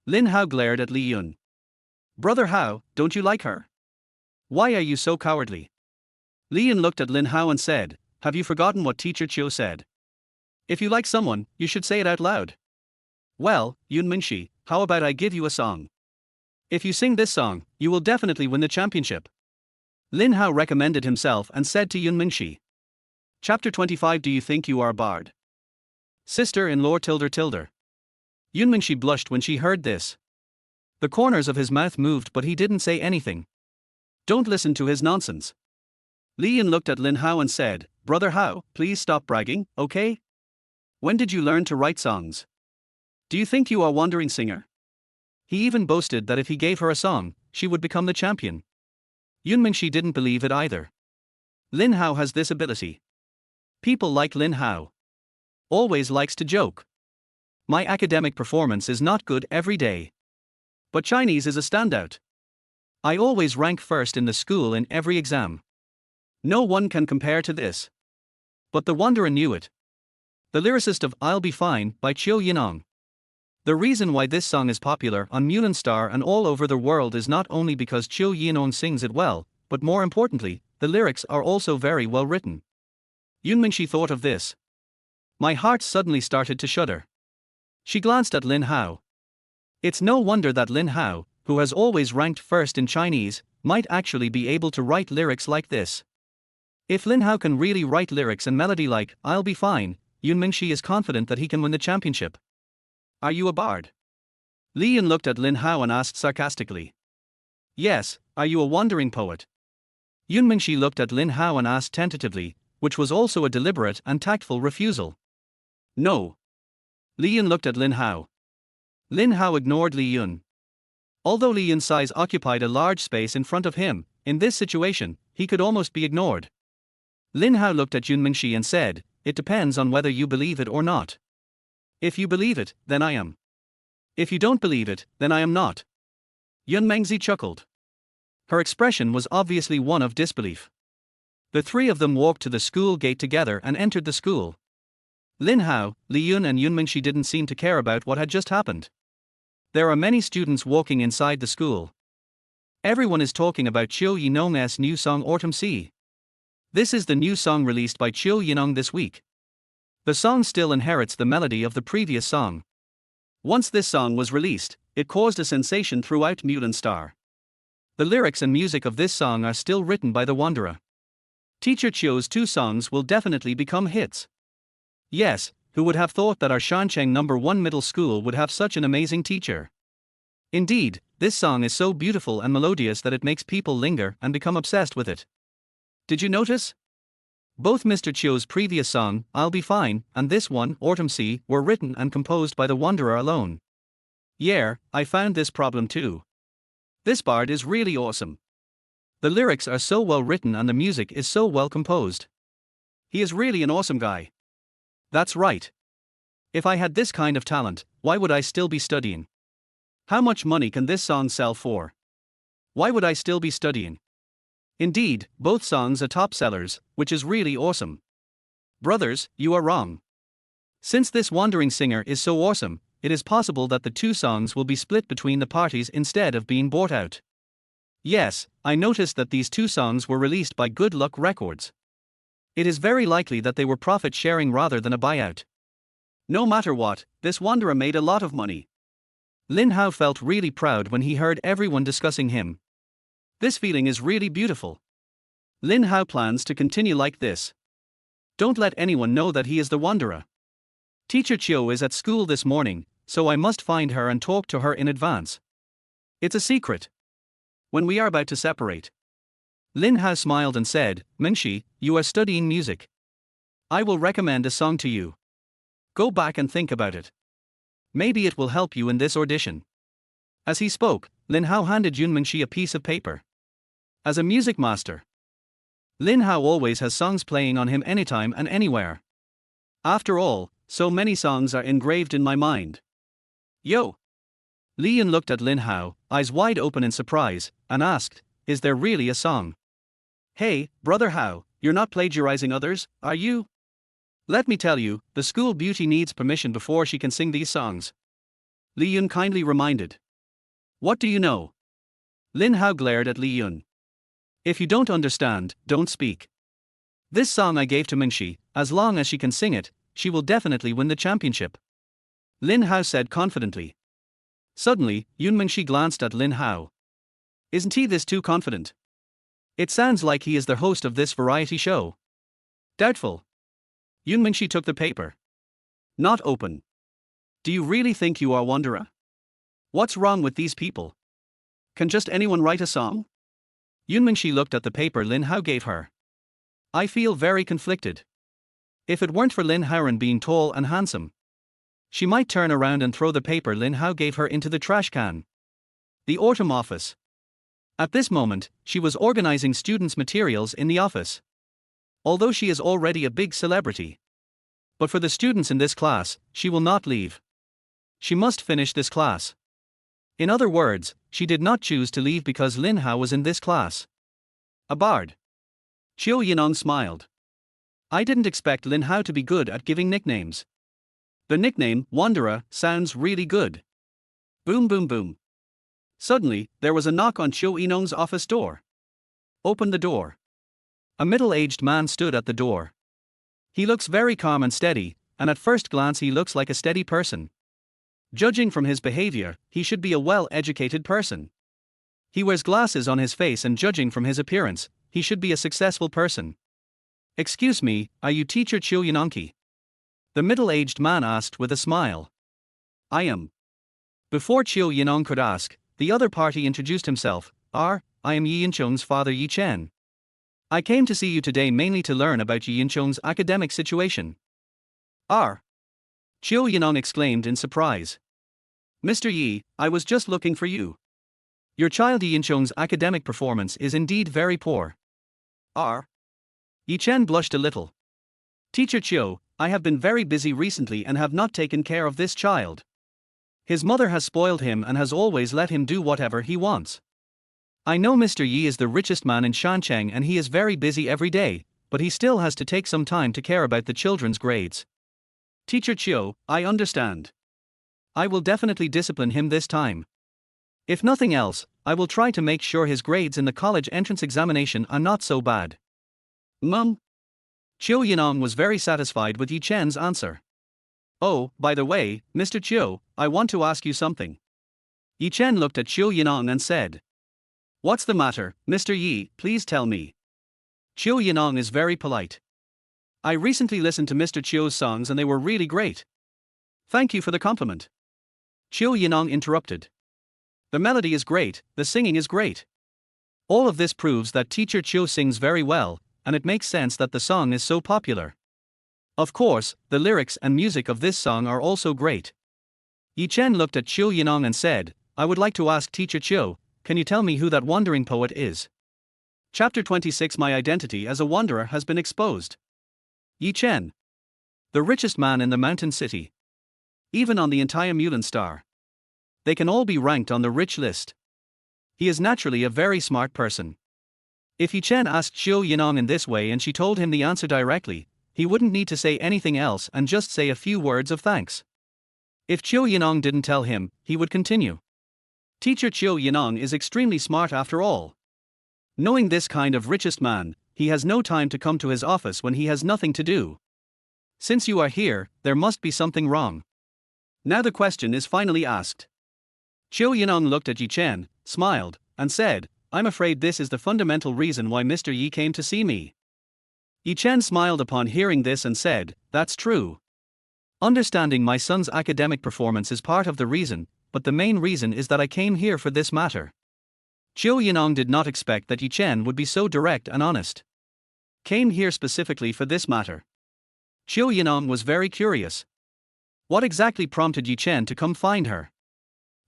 Lin Hao glared at Li Yun. Brother Hao, don't you like her? Why are you so cowardly? Li Yun looked at Lin Hao and said, have you forgotten what teacher Qiu said? If you like someone, you should say it out loud. Well, Yunmingshi, how about I give you a song? If you sing this song, you will definitely win the championship. Lin Hao recommended himself and said to Yunmingshi. Chapter 25. Do you think you are a bard? Sister-in-law tilder. Yunmingshi blushed when she heard this. The corners of his mouth moved but he didn't say anything. Don't listen to his nonsense. Li Yun looked at Lin Hao and said, Brother Hao, please stop bragging, okay? When did you learn to write songs? Do you think you are a wandering singer? He even boasted that if he gave her a song, she would become the champion. Yunmingshi didn't believe it either. Lin Hao has this ability. People like Lin Hao. Always likes to joke. My academic performance is not good every day. But Chinese is a standout. I always rank first in the school in every exam. No one can compare to this. But the wanderer knew it. The lyricist of I'll Be Fine by Qiu Yining. The reason why this song is popular on Mulan Star and all over the world is not only because Qiu Yining sings it well, but more importantly, the lyrics are also very well written. Yunmingshi thought of this. My heart suddenly started to shudder. She glanced at Lin Hao. It's no wonder that Lin Hao, who has always ranked first in Chinese, might actually be able to write lyrics like this. If Lin Hao can really write lyrics and melody like I'll Be Fine, Yunmingshi is confident that he can win the championship. Are you a bard? Li Yun looked at Lin Hao and asked sarcastically. Yes, are you a wandering poet? Yunmingshi looked at Lin Hao and asked tentatively, which was also a deliberate and tactful refusal. No. Li Yun looked at Lin Hao. Lin Hao ignored Li Yun. Although Li Yun's size occupied a large space in front of him, in this situation, he could almost be ignored. Lin Hao looked at Yunmingshi and said, it depends on whether you believe it or not. If you believe it, then I am. If you don't believe it, then I am not. Yunmengzi chuckled. Her expression was obviously one of disbelief. The three of them walked to the school gate together and entered the school. Lin Hao, Li Yun and Yunmingshi didn't seem to care about what had just happened. There are many students walking inside the school. Everyone is talking about Qiu Yining's new song Autumn Sea. This is the new song released by Qiu Yining this week. The song still inherits the melody of the previous song. Once this song was released, it caused a sensation throughout Mulan Star. The lyrics and music of this song are still written by the Wanderer. Teacher Qiu's two songs will definitely become hits. Yes, who would have thought that our Shancheng No. 1 middle school would have such an amazing teacher? Indeed, this song is so beautiful and melodious that it makes people linger and become obsessed with it. Did you notice? Both Mr. Qiu's previous song, I'll Be Fine, and this one, Autumn Sea, were written and composed by the Wanderer alone. Yeah, I found this problem too. This bard is really awesome. The lyrics are so well written and the music is so well composed. He is really an awesome guy. That's right. If I had this kind of talent, why would I still be studying? How much money can this song sell for? Why would I still be studying? Indeed, both songs are top sellers, which is really awesome. Brothers, you are wrong. Since this wandering singer is so awesome, it is possible that the two songs will be split between the parties instead of being bought out. Yes, I noticed that these two songs were released by Good Luck Records. It is very likely that they were profit sharing rather than a buyout. No matter what, this wanderer made a lot of money. Lin Hao felt really proud when he heard everyone discussing him. This feeling is really beautiful. Lin Hao plans to continue like this. Don't let anyone know that he is the wanderer. Teacher Qiu is at school this morning, so I must find her and talk to her in advance. It's a secret. When we are about to separate. Lin Hao smiled and said, Mingxi, you are studying music. I will recommend a song to you. Go back and think about it. Maybe it will help you in this audition. As he spoke, Lin Hao handed Yun Mingxi a piece of paper. As a music master, Lin Hao always has songs playing on him anytime and anywhere. After all, so many songs are engraved in my mind. Yo! Li Yun looked at Lin Hao, eyes wide open in surprise, and asked, is there really a song? Hey, brother Hao, you're not plagiarizing others, are you? Let me tell you, the school beauty needs permission before she can sing these songs. Li Yun kindly reminded. What do you know? Lin Hao glared at Li Yun. If you don't understand, don't speak. This song I gave to Mingxi, as long as she can sing it, she will definitely win the championship. Lin Hao said confidently. Suddenly, Yun Mingxi glanced at Lin Hao. Isn't he this too confident? It sounds like he is the host of this variety show. Doubtful. Yun Mingxi took the paper. Not open. Do you really think you are wanderer? What's wrong with these people? Can just anyone write a song? Yun Mingxi looked at the paper Lin Hao gave her. I feel very conflicted. If it weren't for Lin Haoren being tall and handsome, she might turn around and throw the paper Lin Hao gave her into the trash can. The autumn office. At this moment, she was organizing students' materials in the office. Although she is already a big celebrity. But for the students in this class, she will not leave. She must finish this class. In other words, she did not choose to leave because Lin Hao was in this class. A bard. Qiu Yining smiled. I didn't expect Lin Hao to be good at giving nicknames. The nickname, Wanderer, sounds really good. Boom boom boom. Suddenly, there was a knock on Qiu Yining's office door. Open the door. A middle-aged man stood at the door. He looks very calm and steady, and at first glance he looks like a steady person. Judging from his behavior, he should be a well-educated person. He wears glasses on his face and judging from his appearance, he should be a successful person. Excuse me, are you teacher Qiu Yining? The middle-aged man asked with a smile. I am. Before Qiu Yining could ask, the other party introduced himself. I am Yi Yincheng's father Yi Chen. I came to see you today mainly to learn about Yi Yincheng's academic situation. Qiu Yining exclaimed in surprise. Mr. Yi, I was just looking for you. Your child Yi Yincheng's academic performance is indeed very poor. Yi Chen blushed a little. Teacher Qiu, I have been very busy recently and have not taken care of this child. His mother has spoiled him and has always let him do whatever he wants. I know Mr. Yi is the richest man in Shancheng and he is very busy every day, but he still has to take some time to care about the children's grades. Teacher Qiu, I understand. I will definitely discipline him this time. If nothing else, I will try to make sure his grades in the college entrance examination are not so bad. Mum. Qiu Yining was very satisfied with Yi Chen's answer. Oh, by the way, Mr. Qiu, I want to ask you something. Yi Chen looked at Qiu Yining and said. What's the matter, Mr. Yi, please tell me. Qiu Yining is very polite. I recently listened to Mr. Qiu's songs and they were really great. Thank you for the compliment. Qiu Yining interrupted. The melody is great, the singing is great. All of this proves that teacher Qiu sings very well, and it makes sense that the song is so popular. Of course, the lyrics and music of this song are also great. Yi Chen looked at Qiu Yining and said, I would like to ask Teacher Qiu, can you tell me who that wandering poet is? Chapter 26 My identity as a wanderer has been exposed. Yi Chen. The richest man in the mountain city. Even on the entire Mulan star. They can all be ranked on the rich list. He is naturally a very smart person. If Yi Chen asked Qiu Yining in this way and she told him the answer directly, he wouldn't need to say anything else and just say a few words of thanks. If Qiu Yining didn't tell him, he would continue. Teacher Qiu Yining is extremely smart after all. Knowing this kind of richest man, he has no time to come to his office when he has nothing to do. Since you are here, there must be something wrong. Now the question is finally asked. Qiu Yining looked at Yi Chen, smiled, and said, I'm afraid this is the fundamental reason why Mr. Yi came to see me. Yi Chen smiled upon hearing this and said, that's true. Understanding my son's academic performance is part of the reason, but the main reason is that I came here for this matter. Qiu Yining did not expect that Yi Chen would be so direct and honest. Came here specifically for this matter. Qiu Yining was very curious. What exactly prompted Yi Chen to come find her?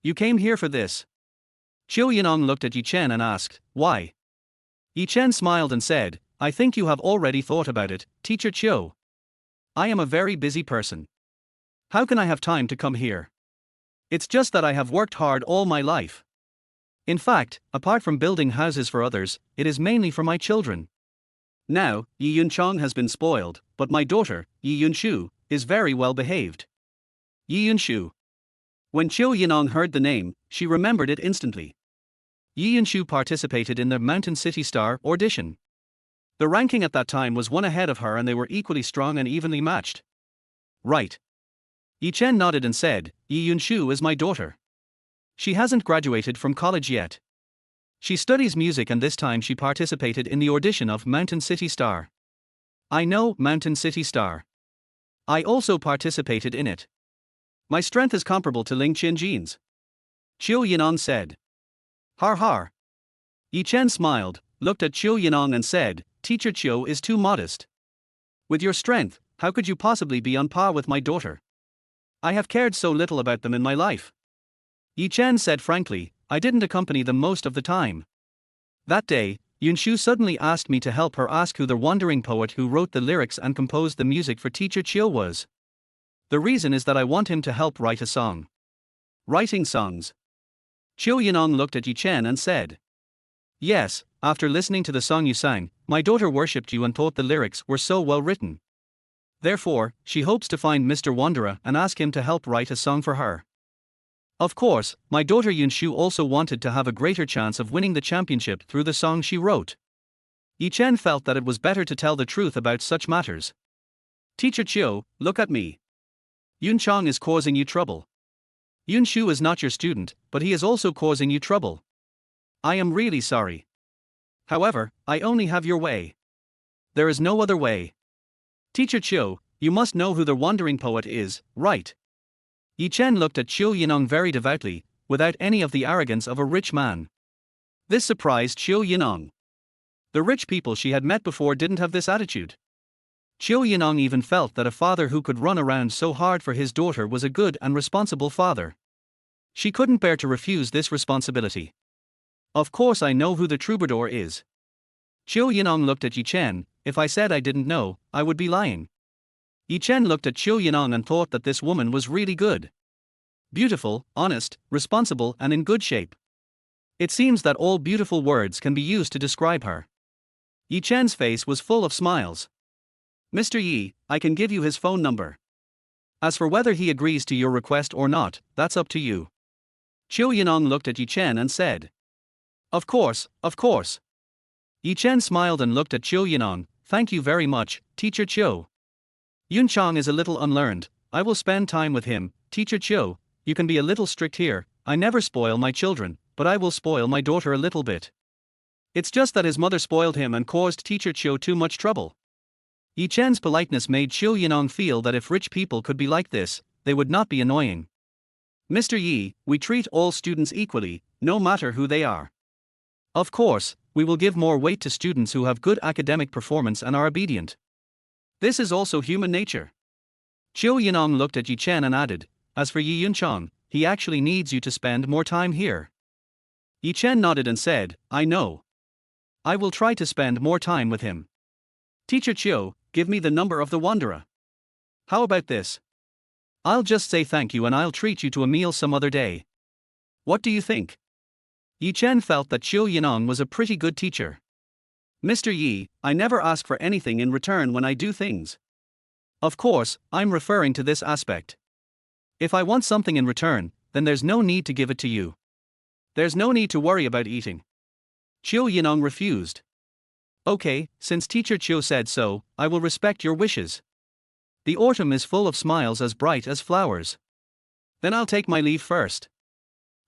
You came here for this. Qiu Yining looked at Yi Chen and asked, why? Yi Chen smiled and said, I think you have already thought about it, Teacher Qiu. I am a very busy person. How can I have time to come here? It's just that I have worked hard all my life. In fact, apart from building houses for others, it is mainly for my children. Now, Yi Yunchong has been spoiled, but my daughter, Yi Yunshu, is very well behaved. Yi Yunshu. When Qiu Yining heard the name, she remembered it instantly. Yi Yunshu participated in the Mountain City Star audition. The ranking at that time was one ahead of her and they were equally strong and evenly matched. Right. Yi Chen nodded and said, Yi Yunshu is my daughter. She hasn't graduated from college yet. She studies music and this time she participated in the audition of Mountain City Star. I know Mountain City Star. I also participated in it. My strength is comparable to Ling Qinjin's. Qiu Yining said. Har har. Yi Chen smiled, looked at Qiu Yining and said, Teacher Qiu is too modest. With your strength, how could you possibly be on par with my daughter? I have cared so little about them in my life. Yi Chen said frankly, I didn't accompany them most of the time. That day, Yunshu suddenly asked me to help her ask who the wandering poet who wrote the lyrics and composed the music for Teacher Qiu was. The reason is that I want him to help write a song. Writing songs. Qiu Yining looked at Yi Chen and said. Yes, after listening to the song you sang, my daughter worshipped you and thought the lyrics were so well written. Therefore, she hopes to find Mr. Wanderer and ask him to help write a song for her. Of course, my daughter Yunshu also wanted to have a greater chance of winning the championship through the song she wrote. Yi Chen felt that it was better to tell the truth about such matters. Teacher Qiu, look at me. Yunchong is causing you trouble. Yunshu is not your student, but he is also causing you trouble. I am really sorry. However, I only have your way. There is no other way. Teacher Qiu, you must know who the wandering poet is, right? Yi Chen looked at Qiu Yining very devoutly, without any of the arrogance of a rich man. This surprised Qiu Yining. The rich people she had met before didn't have this attitude. Qiu Yining even felt that a father who could run around so hard for his daughter was a good and responsible father. She couldn't bear to refuse this responsibility. Of course I know who the troubadour is. Qiu Yining looked at Yi Chen, if I said I didn't know, I would be lying. Yi Chen looked at Qiu Yining and thought that this woman was really good. Beautiful, honest, responsible and in good shape. It seems that all beautiful words can be used to describe her. Yi Chen's face was full of smiles. Mr. Yi, I can give you his phone number. As for whether he agrees to your request or not, that's up to you. Qiu Yining looked at Yi Chen and said. Of course, of course. Yi Chen smiled and looked at Qiu Yining, thank you very much, Teacher Qiu. Yunchong is a little unlearned, I will spend time with him, Teacher Qiu, you can be a little strict here, I never spoil my children, but I will spoil my daughter a little bit. It's just that his mother spoiled him and caused Teacher Qiu too much trouble. Yi Chen's politeness made Qiu Yining feel that if rich people could be like this, they would not be annoying. Mr. Yi, we treat all students equally, no matter who they are. Of course, we will give more weight to students who have good academic performance and are obedient. This is also human nature. Qiu Yining looked at Yi Chen and added, as for Yi Yunchong, he actually needs you to spend more time here. Yi Chen nodded and said, I know. I will try to spend more time with him. Teacher Qiu, give me the number of the wanderer. How about this? I'll just say thank you and I'll treat you to a meal some other day. What do you think? Yi Chen felt that Qiu Yining was a pretty good teacher. Mr. Yi, I never ask for anything in return when I do things. Of course, I'm referring to this aspect. If I want something in return, then there's no need to give it to you. There's no need to worry about eating. Qiu Yining refused. Okay, since Teacher Qiu said so, I will respect your wishes. The autumn is full of smiles as bright as flowers. Then I'll take my leave first.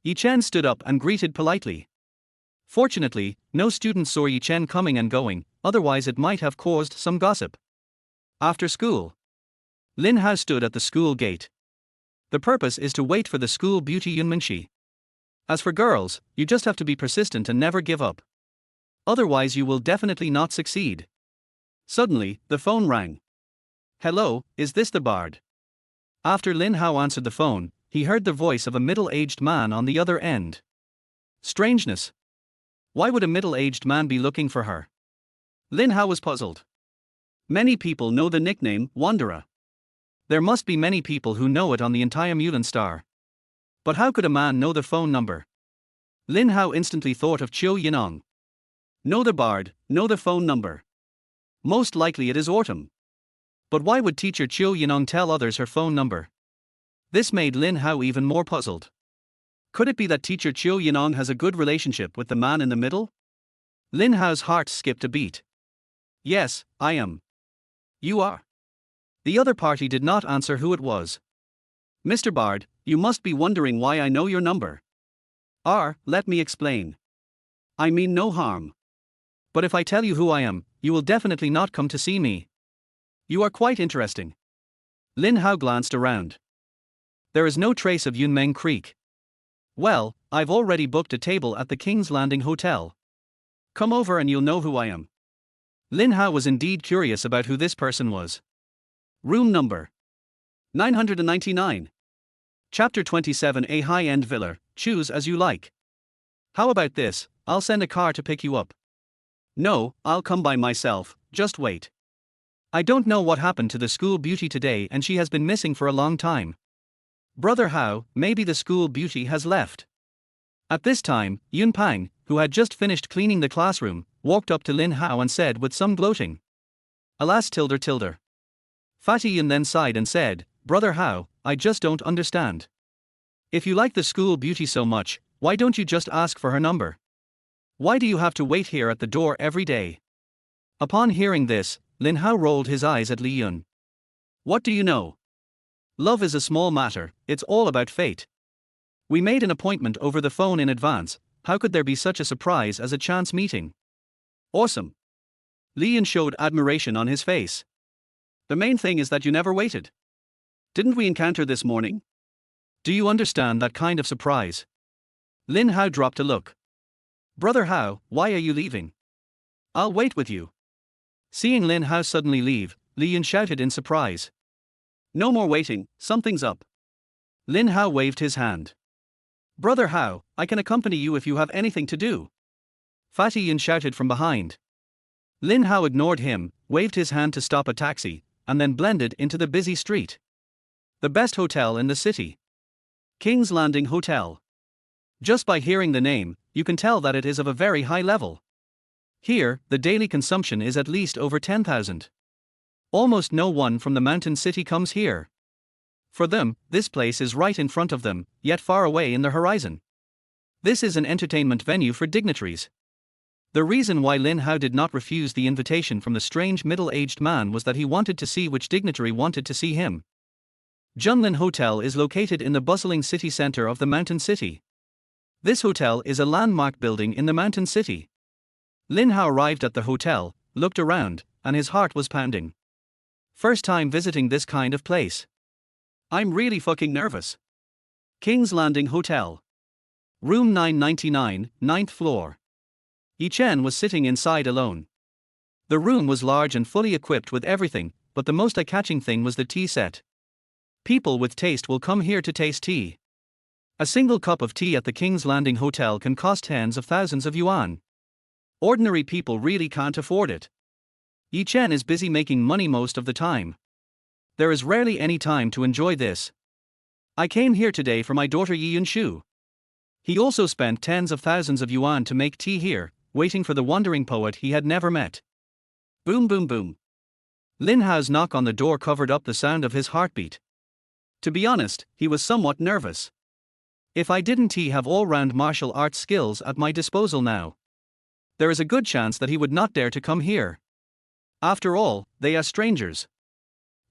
Yi Chen stood up and greeted politely. Fortunately, no students saw Yi Chen coming and going, otherwise it might have caused some gossip. After school, Lin Hao stood at the school gate. The purpose is to wait for the school beauty Yunmingxi. As for girls, you just have to be persistent and never give up. Otherwise you will definitely not succeed. Suddenly, the phone rang. Hello, is this the bard? After Lin Hao answered the phone, he heard the voice of a middle-aged man on the other end. Strangeness. Why would a middle-aged man be looking for her? Lin Hao was puzzled. Many people know the nickname Wanderer. There must be many people who know it on the entire Mulan star. But how could a man know the phone number? Lin Hao instantly thought of Qiu Yining. Know the bard, know the phone number. Most likely it is autumn. But why would teacher Qiu Yining tell others her phone number? This made Lin Hao even more puzzled. Could it be that teacher Qiu Yining has a good relationship with the man in the middle? Lin Hao's heart skipped a beat. Yes, I am. You are. The other party did not answer who it was. Mr. Bard, you must be wondering why I know your number. Let me explain. I mean no harm. But if I tell you who I am, you will definitely not come to see me. You are quite interesting. Lin Hao glanced around. There is no trace of Yunmeng Creek. Well, I've already booked a table at the King's Landing Hotel. Come over and you'll know who I am. Lin Hao was indeed curious about who this person was. Room number 999. Chapter 27. A high-end villa, choose as you like. How about this, I'll send a car to pick you up. No, I'll come by myself, just wait. I don't know what happened to the school beauty today and she has been missing for a long time. Brother Hao, maybe the school beauty has left. At this time, Yun Pang, who had just finished cleaning the classroom, walked up to Lin Hao and said with some gloating. Alas tilde. Fatty Yun then sighed and said, Brother Hao, I just don't understand. If you like the school beauty so much, why don't you just ask for her number? Why do you have to wait here at the door every day? Upon hearing this, Lin Hao rolled his eyes at Li Yun. What do you know? Love is a small matter, it's all about fate. We made an appointment over the phone in advance, how could there be such a surprise as a chance meeting? Awesome. Li Yun showed admiration on his face. The main thing is that you never waited. Didn't we encounter this morning? Do you understand that kind of surprise? Lin Hao dropped a look. Brother Hao, why are you leaving? I'll wait with you. Seeing Lin Hao suddenly leave, Li Yun shouted in surprise. No more waiting, something's up. Lin Hao waved his hand. Brother Hao, I can accompany you if you have anything to do. Fatty Yun shouted from behind. Lin Hao ignored him, waved his hand to stop a taxi, and then blended into the busy street. The best hotel in the city. King's Landing Hotel. Just by hearing the name, you can tell that it is of a very high level. Here, the daily consumption is at least over 10,000. Almost no one from the mountain city comes here. For them, this place is right in front of them, yet far away in the horizon. This is an entertainment venue for dignitaries. The reason why Lin Hao did not refuse the invitation from the strange middle-aged man was that he wanted to see which dignitary wanted to see him. Junlin Hotel is located in the bustling city center of the mountain city. This hotel is a landmark building in the mountain city. Lin Hao arrived at the hotel, looked around, and his heart was pounding. First time visiting this kind of place. I'm really fucking nervous. King's Landing Hotel. Room 999, 9th floor. Yi Chen was sitting inside alone. The room was large and fully equipped with everything, but the most eye-catching thing was the tea set. People with taste will come here to taste tea. A single cup of tea at the King's Landing Hotel can cost tens of thousands of yuan. Ordinary people really can't afford it. Yi Chen is busy making money most of the time. There is rarely any time to enjoy this. I came here today for my daughter Yi Yunshu. He also spent tens of thousands of yuan to make tea here, waiting for the wandering poet he had never met. Boom boom boom. Lin Hao's knock on the door covered up the sound of his heartbeat. To be honest, he was somewhat nervous. If I didn't he have all-round martial arts skills at my disposal now? There is a good chance that he would not dare to come here. After all, they are strangers.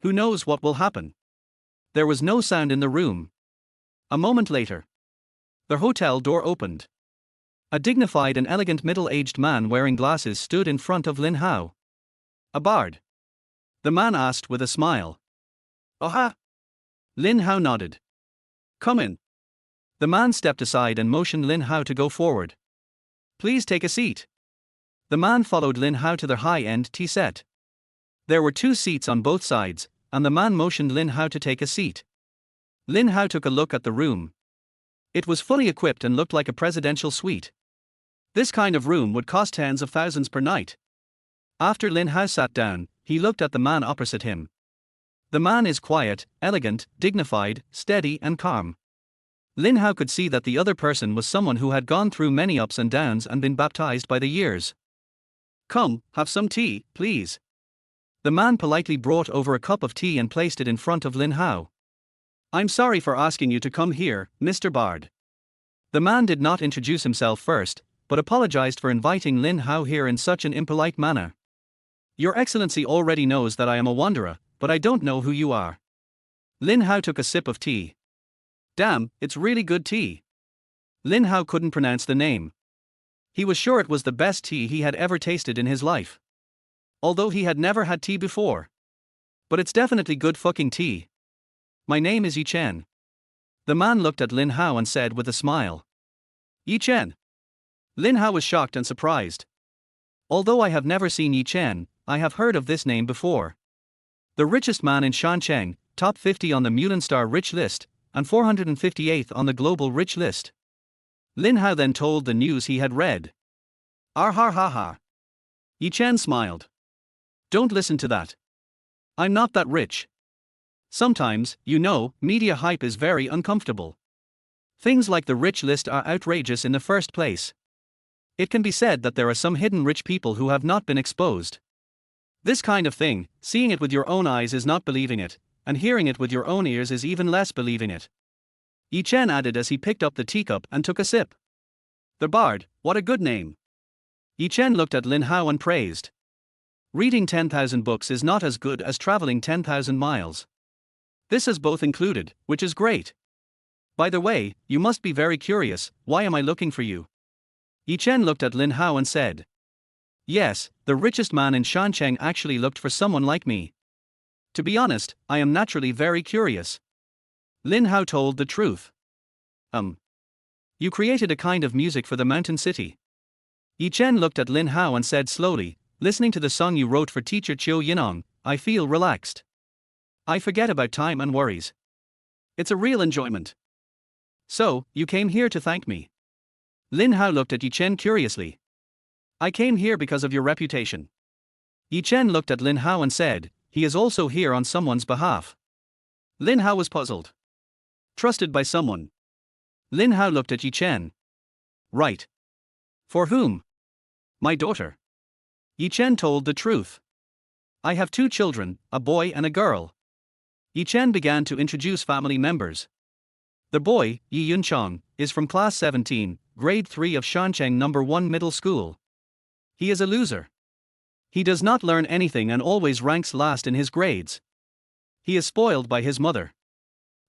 Who knows what will happen? There was no sound in the room. A moment later, the hotel door opened. A dignified and elegant middle-aged man wearing glasses stood in front of Lin Hao. A bard? The man asked with a smile. Aha! Lin Hao nodded. Come in. The man stepped aside and motioned Lin Hao to go forward. Please take a seat. The man followed Lin Hao to the high-end tea set. There were 2 seats on both sides, and the man motioned Lin Hao to take a seat. Lin Hao took a look at the room. It was fully equipped and looked like a presidential suite. This kind of room would cost tens of thousands per night. After Lin Hao sat down, he looked at the man opposite him. The man is quiet, elegant, dignified, steady and calm. Lin Hao could see that the other person was someone who had gone through many ups and downs and been baptized by the years. Come, have some tea, please. The man politely brought over a cup of tea and placed it in front of Lin Hao. I'm sorry for asking you to come here, Mr. Bard. The man did not introduce himself first, but apologized for inviting Lin Hao here in such an impolite manner. Your Excellency already knows that I am a wanderer, but I don't know who you are. Lin Hao took a sip of tea. Damn, it's really good tea. Lin Hao couldn't pronounce the name. He was sure it was the best tea he had ever tasted in his life. Although he had never had tea before. But it's definitely good fucking tea. My name is Yi Chen. The man looked at Lin Hao and said with a smile. Yi Chen. Lin Hao was shocked and surprised. Although I have never seen Yi Chen, I have heard of this name before. The richest man in Shancheng, top 50 on the Mulan Star Rich List, and 458th on the Global Rich List. Lin Hao then told the news he had read. Ha ha ha. Yi Chen smiled. Don't listen to that. I'm not that rich. Sometimes, media hype is very uncomfortable. Things like the rich list are outrageous in the first place. It can be said that there are some hidden rich people who have not been exposed. This kind of thing, seeing it with your own eyes is not believing it, and hearing it with your own ears is even less believing it. Yi Chen added as he picked up the teacup and took a sip. The Bard, what a good name. Yi Chen looked at Lin Hao and praised. Reading 10,000 books is not as good as traveling 10,000 miles. This is both included, which is great. By the way, you must be very curious, why am I looking for you? Yi Chen looked at Lin Hao and said. Yes, the richest man in Shancheng actually looked for someone like me. To be honest, I am naturally very curious. Lin Hao told the truth. You created a kind of music for the mountain city. Yi Chen looked at Lin Hao and said slowly, listening to the song you wrote for teacher Qiu Yining, I feel relaxed. I forget about time and worries. It's a real enjoyment. So, you came here to thank me. Lin Hao looked at Yi Chen curiously. I came here because of your reputation. Yi Chen looked at Lin Hao and said, he is also here on someone's behalf. Lin Hao was puzzled. Trusted by someone. Lin Hao looked at Yi Chen. Right. For whom? My daughter. Yi Chen told the truth. I have 2 children, a boy and a girl. Yi Chen began to introduce family members. The boy, Yi Yunchong, is from class 17, grade 3 of Shancheng No. 1 middle school. He is a loser. He does not learn anything and always ranks last in his grades. He is spoiled by his mother.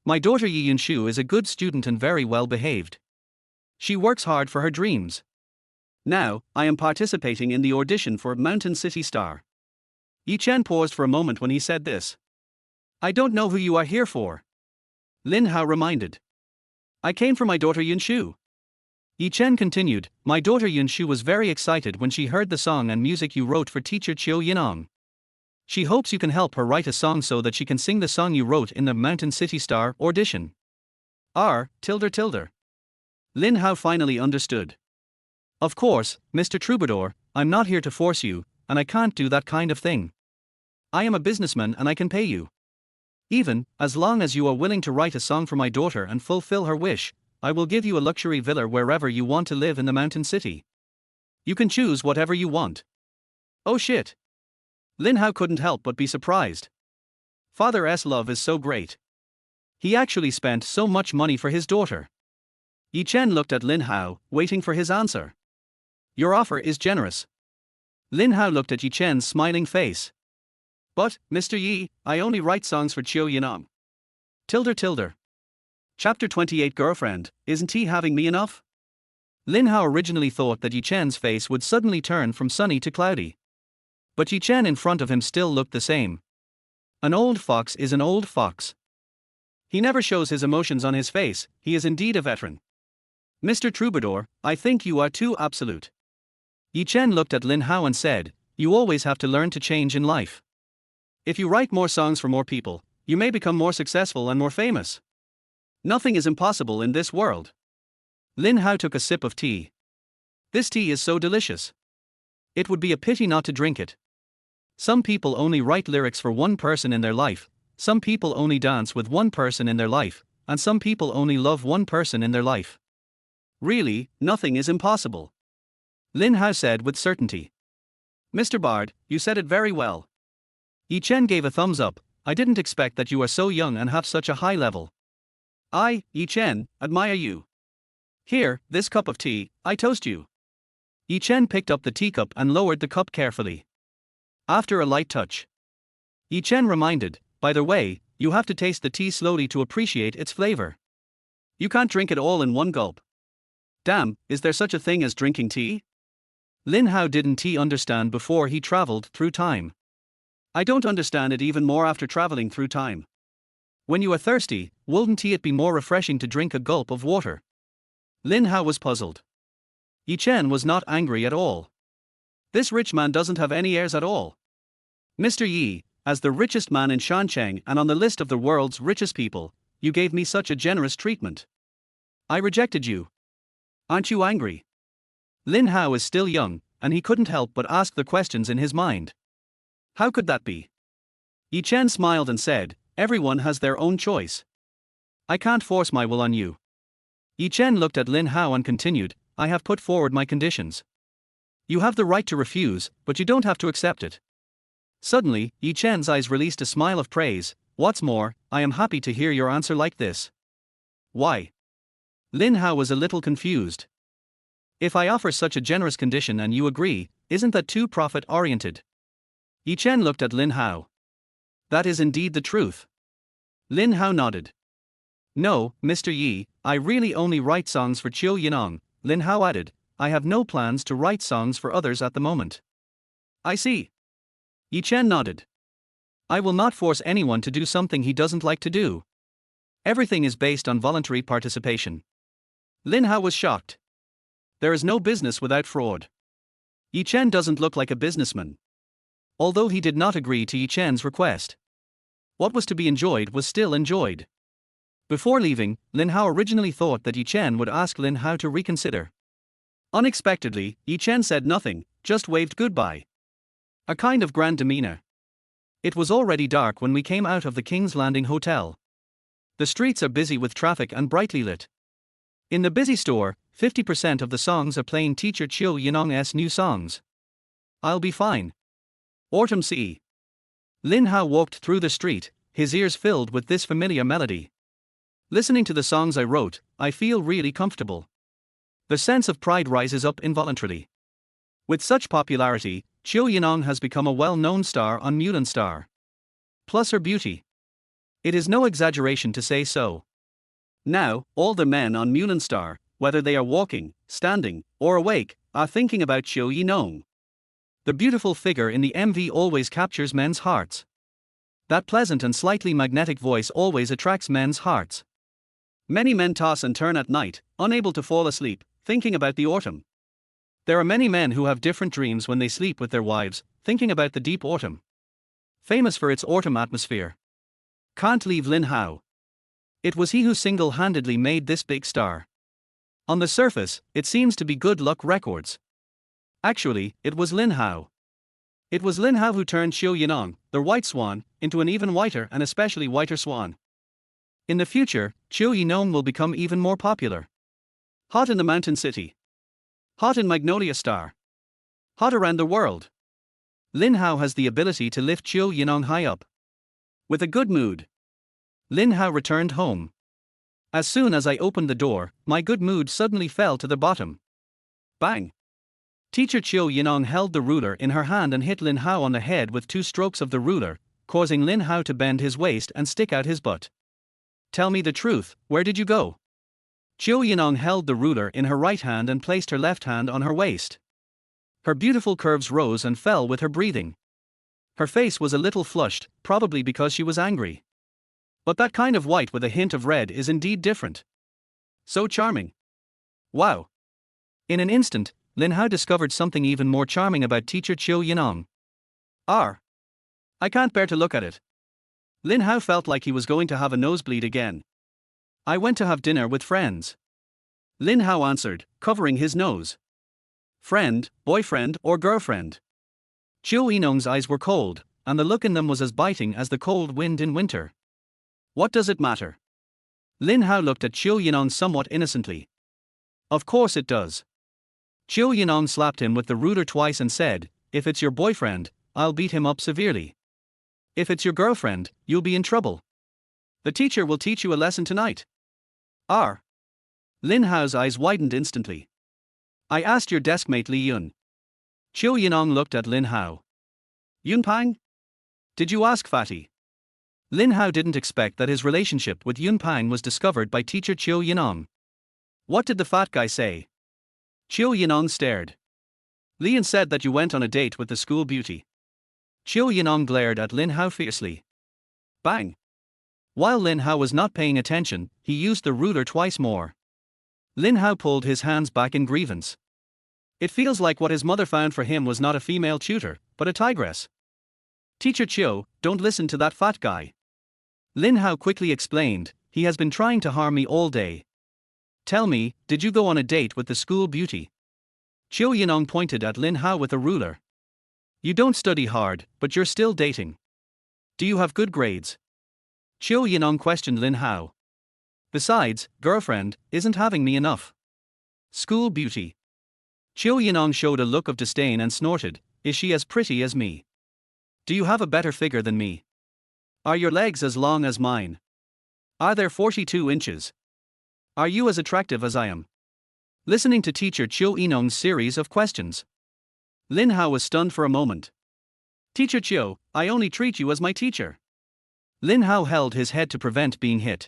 My daughter Yi Yunshu is a good student and very well behaved. She works hard for her dreams. Now, I am participating in the audition for Mountain City Star. Yi Chen paused for a moment when he said this. I don't know who you are here for. Lin Hao reminded. I came for my daughter Yunshu. Yi Chen continued, my daughter Yunshu was very excited when she heard the song and music you wrote for teacher Qiu Yining. She hopes you can help her write a song so that she can sing the song you wrote in the Mountain City Star audition. tilde. Lin Hao finally understood. Of course, Mr. Troubadour, I'm not here to force you, and I can't do that kind of thing. I am a businessman and I can pay you. Even, as long as you are willing to write a song for my daughter and fulfill her wish, I will give you a luxury villa wherever you want to live in the mountain city. You can choose whatever you want. Oh shit. Lin Hao couldn't help but be surprised. Father's love is so great. He actually spent so much money for his daughter. Yi Chen looked at Lin Hao, waiting for his answer. Your offer is generous. Lin Hao looked at Yi Chen's smiling face. But, Mr. Yi, I only write songs for Qiu Yining. Tilde. Chapter 28 Girlfriend, isn't he having me enough? Lin Hao originally thought that Yi Chen's face would suddenly turn from sunny to cloudy. But Yi Chen in front of him still looked the same. An old fox is an old fox. He never shows his emotions on his face, he is indeed a veteran. Mr. Troubadour, I think you are too absolute. Yi Chen looked at Lin Hao and said, you always have to learn to change in life. If you write more songs for more people, you may become more successful and more famous. Nothing is impossible in this world. Lin Hao took a sip of tea. This tea is so delicious. It would be a pity not to drink it. Some people only write lyrics for one person in their life, some people only dance with one person in their life, and some people only love one person in their life. Really, nothing is impossible. Lin Hao said with certainty. Mr. Bard, you said it very well. Yi Chen gave a thumbs up. I didn't expect that you are so young and have such a high level. I, Yi Chen, admire you. Here, this cup of tea, I toast you. Yi Chen picked up the teacup and lowered the cup carefully. After a light touch, Yi Chen reminded, by the way, you have to taste the tea slowly to appreciate its flavor. You can't drink it all in one gulp. Damn, is there such a thing as drinking tea? Lin Hao didn't he understand before he traveled through time. I don't understand it even more after traveling through time. When you are thirsty, wouldn't it be more refreshing to drink a gulp of water? Lin Hao was puzzled. Yi Chen was not angry at all. This rich man doesn't have any heirs at all. Mr. Yi, as the richest man in Shancheng and on the list of the world's richest people, you gave me such a generous treatment. I rejected you. Aren't you angry? Lin Hao is still young, and he couldn't help but ask the questions in his mind. How could that be? Yi Chen smiled and said, everyone has their own choice. I can't force my will on you. Yi Chen looked at Lin Hao and continued, I have put forward my conditions. You have the right to refuse, but you don't have to accept it. Suddenly, Yi Chen's eyes released a smile of praise. What's more, I am happy to hear your answer like this. Why? Lin Hao was a little confused. If I offer such a generous condition and you agree, isn't that too profit-oriented? Yi Chen looked at Lin Hao. That is indeed the truth. Lin Hao nodded. No, Mr. Yi, I really only write songs for Qiu Yining, Lin Hao added. I have no plans to write songs for others at the moment. I see. Yi Chen nodded. I will not force anyone to do something he doesn't like to do. Everything is based on voluntary participation. Lin Hao was shocked. There is no business without fraud. Yi Chen doesn't look like a businessman. Although he did not agree to Yi Chen's request. What was to be enjoyed was still enjoyed. Before leaving, Lin Hao originally thought that Yi Chen would ask Lin Hao to reconsider. Unexpectedly, Yi Chen said nothing, just waved goodbye. A kind of grand demeanor. It was already dark when we came out of the King's Landing Hotel. The streets are busy with traffic and brightly lit. In the busy store, 50% of the songs are playing teacher Qiu Yining's new songs. I'll be fine. Autumn Sea. Lin Hao walked through the street, his ears filled with this familiar melody. Listening to the songs I wrote, I feel really comfortable. The sense of pride rises up involuntarily. With such popularity, Qiu Yining has become a well-known star on Mulan Star. Plus her beauty. It is no exaggeration to say so. Now, all the men on Mulan Star, whether they are walking, standing, or awake, are thinking about Qiu Yining. The beautiful figure in the MV always captures men's hearts. That pleasant and slightly magnetic voice always attracts men's hearts. Many men toss and turn at night, unable to fall asleep, thinking about the autumn. There are many men who have different dreams when they sleep with their wives, thinking about the deep autumn. Famous for its autumn atmosphere. Can't leave Lin Hao. It was he who single-handedly made this big star. On the surface, it seems to be good luck records. Actually, it was Lin Hao. It was Lin Hao who turned Qiu Yining, the white swan, into an even whiter and especially whiter swan. In the future, Qiu Yining will become even more popular. Hot in the mountain city. Hot in Magnolia Star. Hot around the world. Lin Hao has the ability to lift Qiu Yining high up. With a good mood, Lin Hao returned home. As soon as I opened the door, my good mood suddenly fell to the bottom. Bang! Teacher Qiu Yining held the ruler in her hand and hit Lin Hao on the head with 2 strokes of the ruler, causing Lin Hao to bend his waist and stick out his butt. Tell me the truth, where did you go? Qiu Yining held the ruler in her right hand and placed her left hand on her waist. Her beautiful curves rose and fell with her breathing. Her face was a little flushed, probably because she was angry. But that kind of white with a hint of red is indeed different. So charming. Wow. In an instant, Lin Hao discovered something even more charming about teacher Qiu Yining. I can't bear to look at it. Lin Hao felt like he was going to have a nosebleed again. I went to have dinner with friends. Lin Hao answered, covering his nose. Friend, boyfriend, or girlfriend? Qiu Yining's eyes were cold, and the look in them was as biting as the cold wind in winter. What does it matter? Lin Hao looked at Qiu Yining somewhat innocently. Of course it does. Qiu Yining slapped him with the ruler twice and said, if it's your boyfriend, I'll beat him up severely. If it's your girlfriend, you'll be in trouble. The teacher will teach you a lesson tonight. Lin Hao's eyes widened instantly. I asked your deskmate Li Yun. Qiu Yining looked at Lin Hao. Yunpang? Did you ask Fatty? Lin Hao didn't expect that his relationship with Yunpang was discovered by teacher Qiu Yining. What did the fat guy say? Qiu Yining stared. Li Yun said that you went on a date with the school beauty. Qiu Yining glared at Lin Hao fiercely. Bang! While Lin Hao was not paying attention, he used the ruler twice more. Lin Hao pulled his hands back in grievance. It feels like what his mother found for him was not a female tutor, but a tigress. Teacher Qiu, don't listen to that fat guy. Lin Hao quickly explained, he has been trying to harm me all day. Tell me, did you go on a date with the school beauty? Qiu Yining pointed at Lin Hao with a ruler. You don't study hard, but you're still dating. Do you have good grades? Qiu Yining questioned Lin Hao. Besides, girlfriend, isn't having me enough. School beauty. Qiu Yining showed a look of disdain and snorted, is she as pretty as me? Do you have a better figure than me? Are your legs as long as mine? Are there 42 inches? Are you as attractive as I am? Listening to teacher Qiu Yining's series of questions, Lin Hao was stunned for a moment. Teacher Qiu, I only treat you as my teacher. Lin Hao held his head to prevent being hit.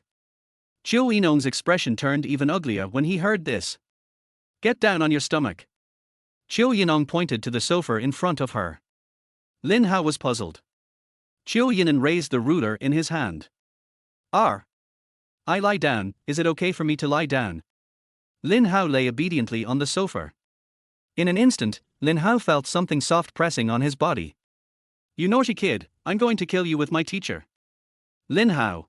Qiu Yining's expression turned even uglier when he heard this. Get down on your stomach. Qiu Yining pointed to the sofa in front of her. Lin Hao was puzzled. Qiu Yining raised the ruler in his hand. I lie down, is it okay for me to lie down? Lin Hao lay obediently on the sofa. In an instant, Lin Hao felt something soft pressing on his body. You naughty kid, I'm going to kill you with my teacher. Lin Hao.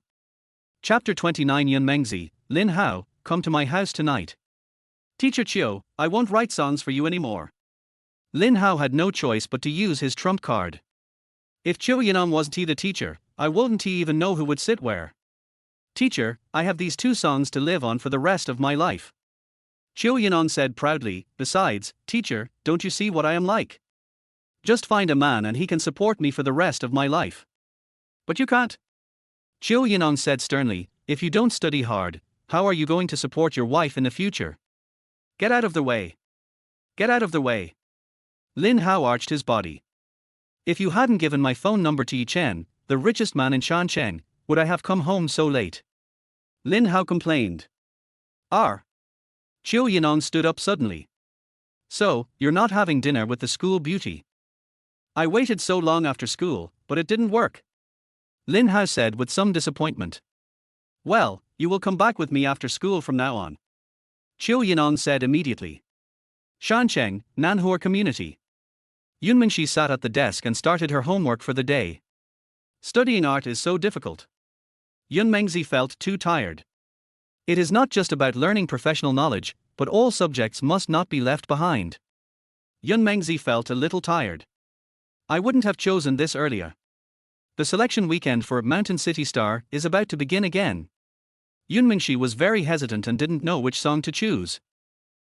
Chapter 29 Yun Mengzi, Lin Hao, come to my house tonight. Teacher Qiu, I won't write songs for you anymore. Lin Hao had no choice but to use his trump card. If Qiu Yining wasn't he the teacher, I wouldn't he even know who would sit where. Teacher, I have these 2 songs to live on for the rest of my life. Qiu Yining said proudly, besides, teacher, don't you see what I am like? Just find a man and he can support me for the rest of my life. But you can't. Qiu Yining said sternly, if you don't study hard, how are you going to support your wife in the future? Get out of the way. Get out of the way. Lin Hao arched his body. If you hadn't given my phone number to Yi Chen, the richest man in Shancheng, would I have come home so late? Lin Hao complained. Qiu Yining stood up suddenly. So, you're not having dinner with the school beauty? I waited so long after school, but it didn't work. Lin Hao said with some disappointment. Well, you will come back with me after school from now on. Qiu Yining said immediately. Shancheng, Nanhua Community. Yunmingxi sat at the desk and started her homework for the day. Studying art is so difficult. Yun Mengzi felt too tired. It is not just about learning professional knowledge, but all subjects must not be left behind. Yun Mengzi felt a little tired. I wouldn't have chosen this earlier. The selection weekend for Mountain City Star is about to begin again. Yun Mengzi was very hesitant and didn't know which song to choose.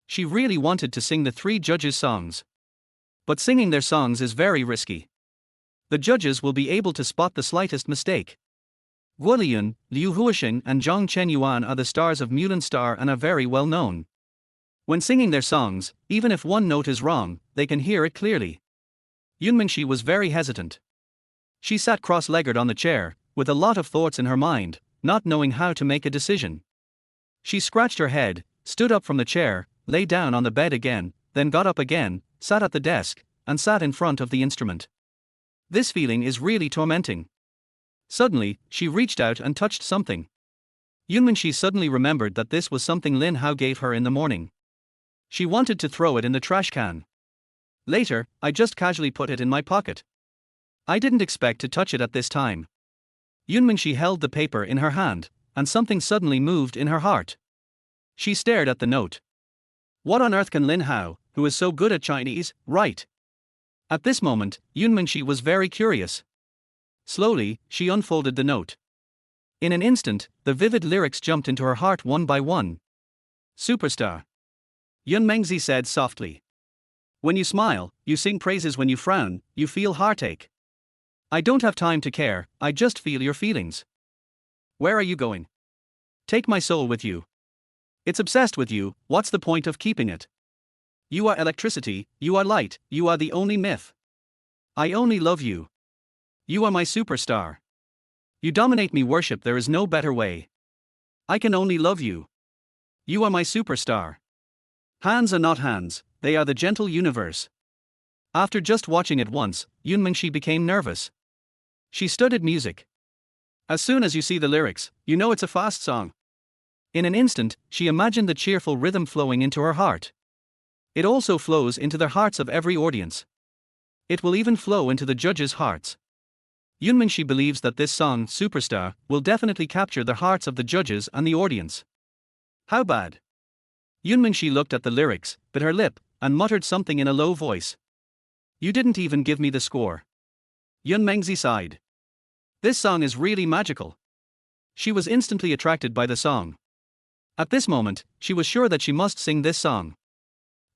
She really wanted to sing the three judges' songs. But singing their songs is very risky. The judges will be able to spot the slightest mistake. Guo Liyun, Liu Huoxing and Zhang Chenyuan are the stars of Mulan Star and are very well known. When singing their songs, even if one note is wrong, they can hear it clearly. Yun Mengzi was very hesitant. She sat cross-legged on the chair, with a lot of thoughts in her mind, not knowing how to make a decision. She scratched her head, stood up from the chair, lay down on the bed again, then got up again, sat at the desk, and sat in front of the instrument. This feeling is really tormenting. Suddenly, she reached out and touched something. Yun Mengzi suddenly remembered that this was something Lin Hao gave her in the morning. She wanted to throw it in the trash can. Later, I just casually put it in my pocket. I didn't expect to touch it at this time. Yun Mengzi held the paper in her hand, and something suddenly moved in her heart. She stared at the note. What on earth can Lin Hao, who is so good at Chinese, write? At this moment, Yun Mengzi was very curious. Slowly, she unfolded the note. In an instant, the vivid lyrics jumped into her heart one by one. Superstar. Yun Mengzi said softly. When you smile, you sing praises. When you frown, you feel heartache. I don't have time to care, I just feel your feelings. Where are you going? Take my soul with you. It's obsessed with you, what's the point of keeping it? You are electricity, you are light, you are the only myth. I only love you. You are my superstar. You dominate me. Worship, there is no better way. I can only love you. You are my superstar. Hands are not hands, they are the gentle universe. After just watching it once, Yun Mengzi became nervous. She studied music. As soon as you see the lyrics, you know it's a fast song. In an instant, she imagined the cheerful rhythm flowing into her heart. It also flows into the hearts of every audience. It will even flow into the judges' hearts. Yun Mengzi believes that this song, Superstar, will definitely capture the hearts of the judges and the audience. How bad? Yun Mengzi looked at the lyrics, bit her lip, and muttered something in a low voice. You didn't even give me the score. Yun Mengzi sighed. This song is really magical. She was instantly attracted by the song. At this moment, she was sure that she must sing this song.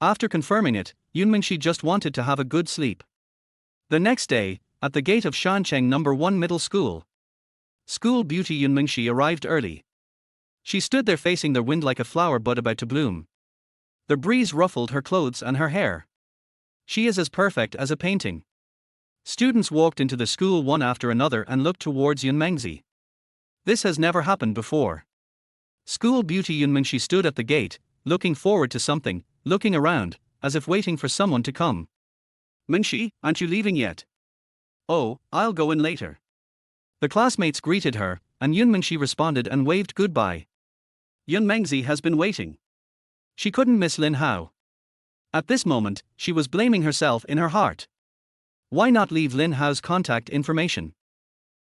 After confirming it, Yun Mengzi just wanted to have a good sleep. The next day, at the gate of Shancheng No. 1 Middle School, school beauty Yun Mengzi arrived early. She stood there facing the wind like a flower bud about to bloom. The breeze ruffled her clothes and her hair. She is as perfect as a painting. Students walked into the school one after another and looked towards Yun Mengzi. This has never happened before. School beauty Yun Mengzi stood at the gate, looking forward to something, looking around, as if waiting for someone to come. Mengzi, aren't you leaving yet? Oh, I'll go in later. The classmates greeted her, and Yun Mengzi responded and waved goodbye. Yun Mengzi has been waiting. She couldn't miss Lin Hao. At this moment, she was blaming herself in her heart. Why not leave Lin Hao's contact information?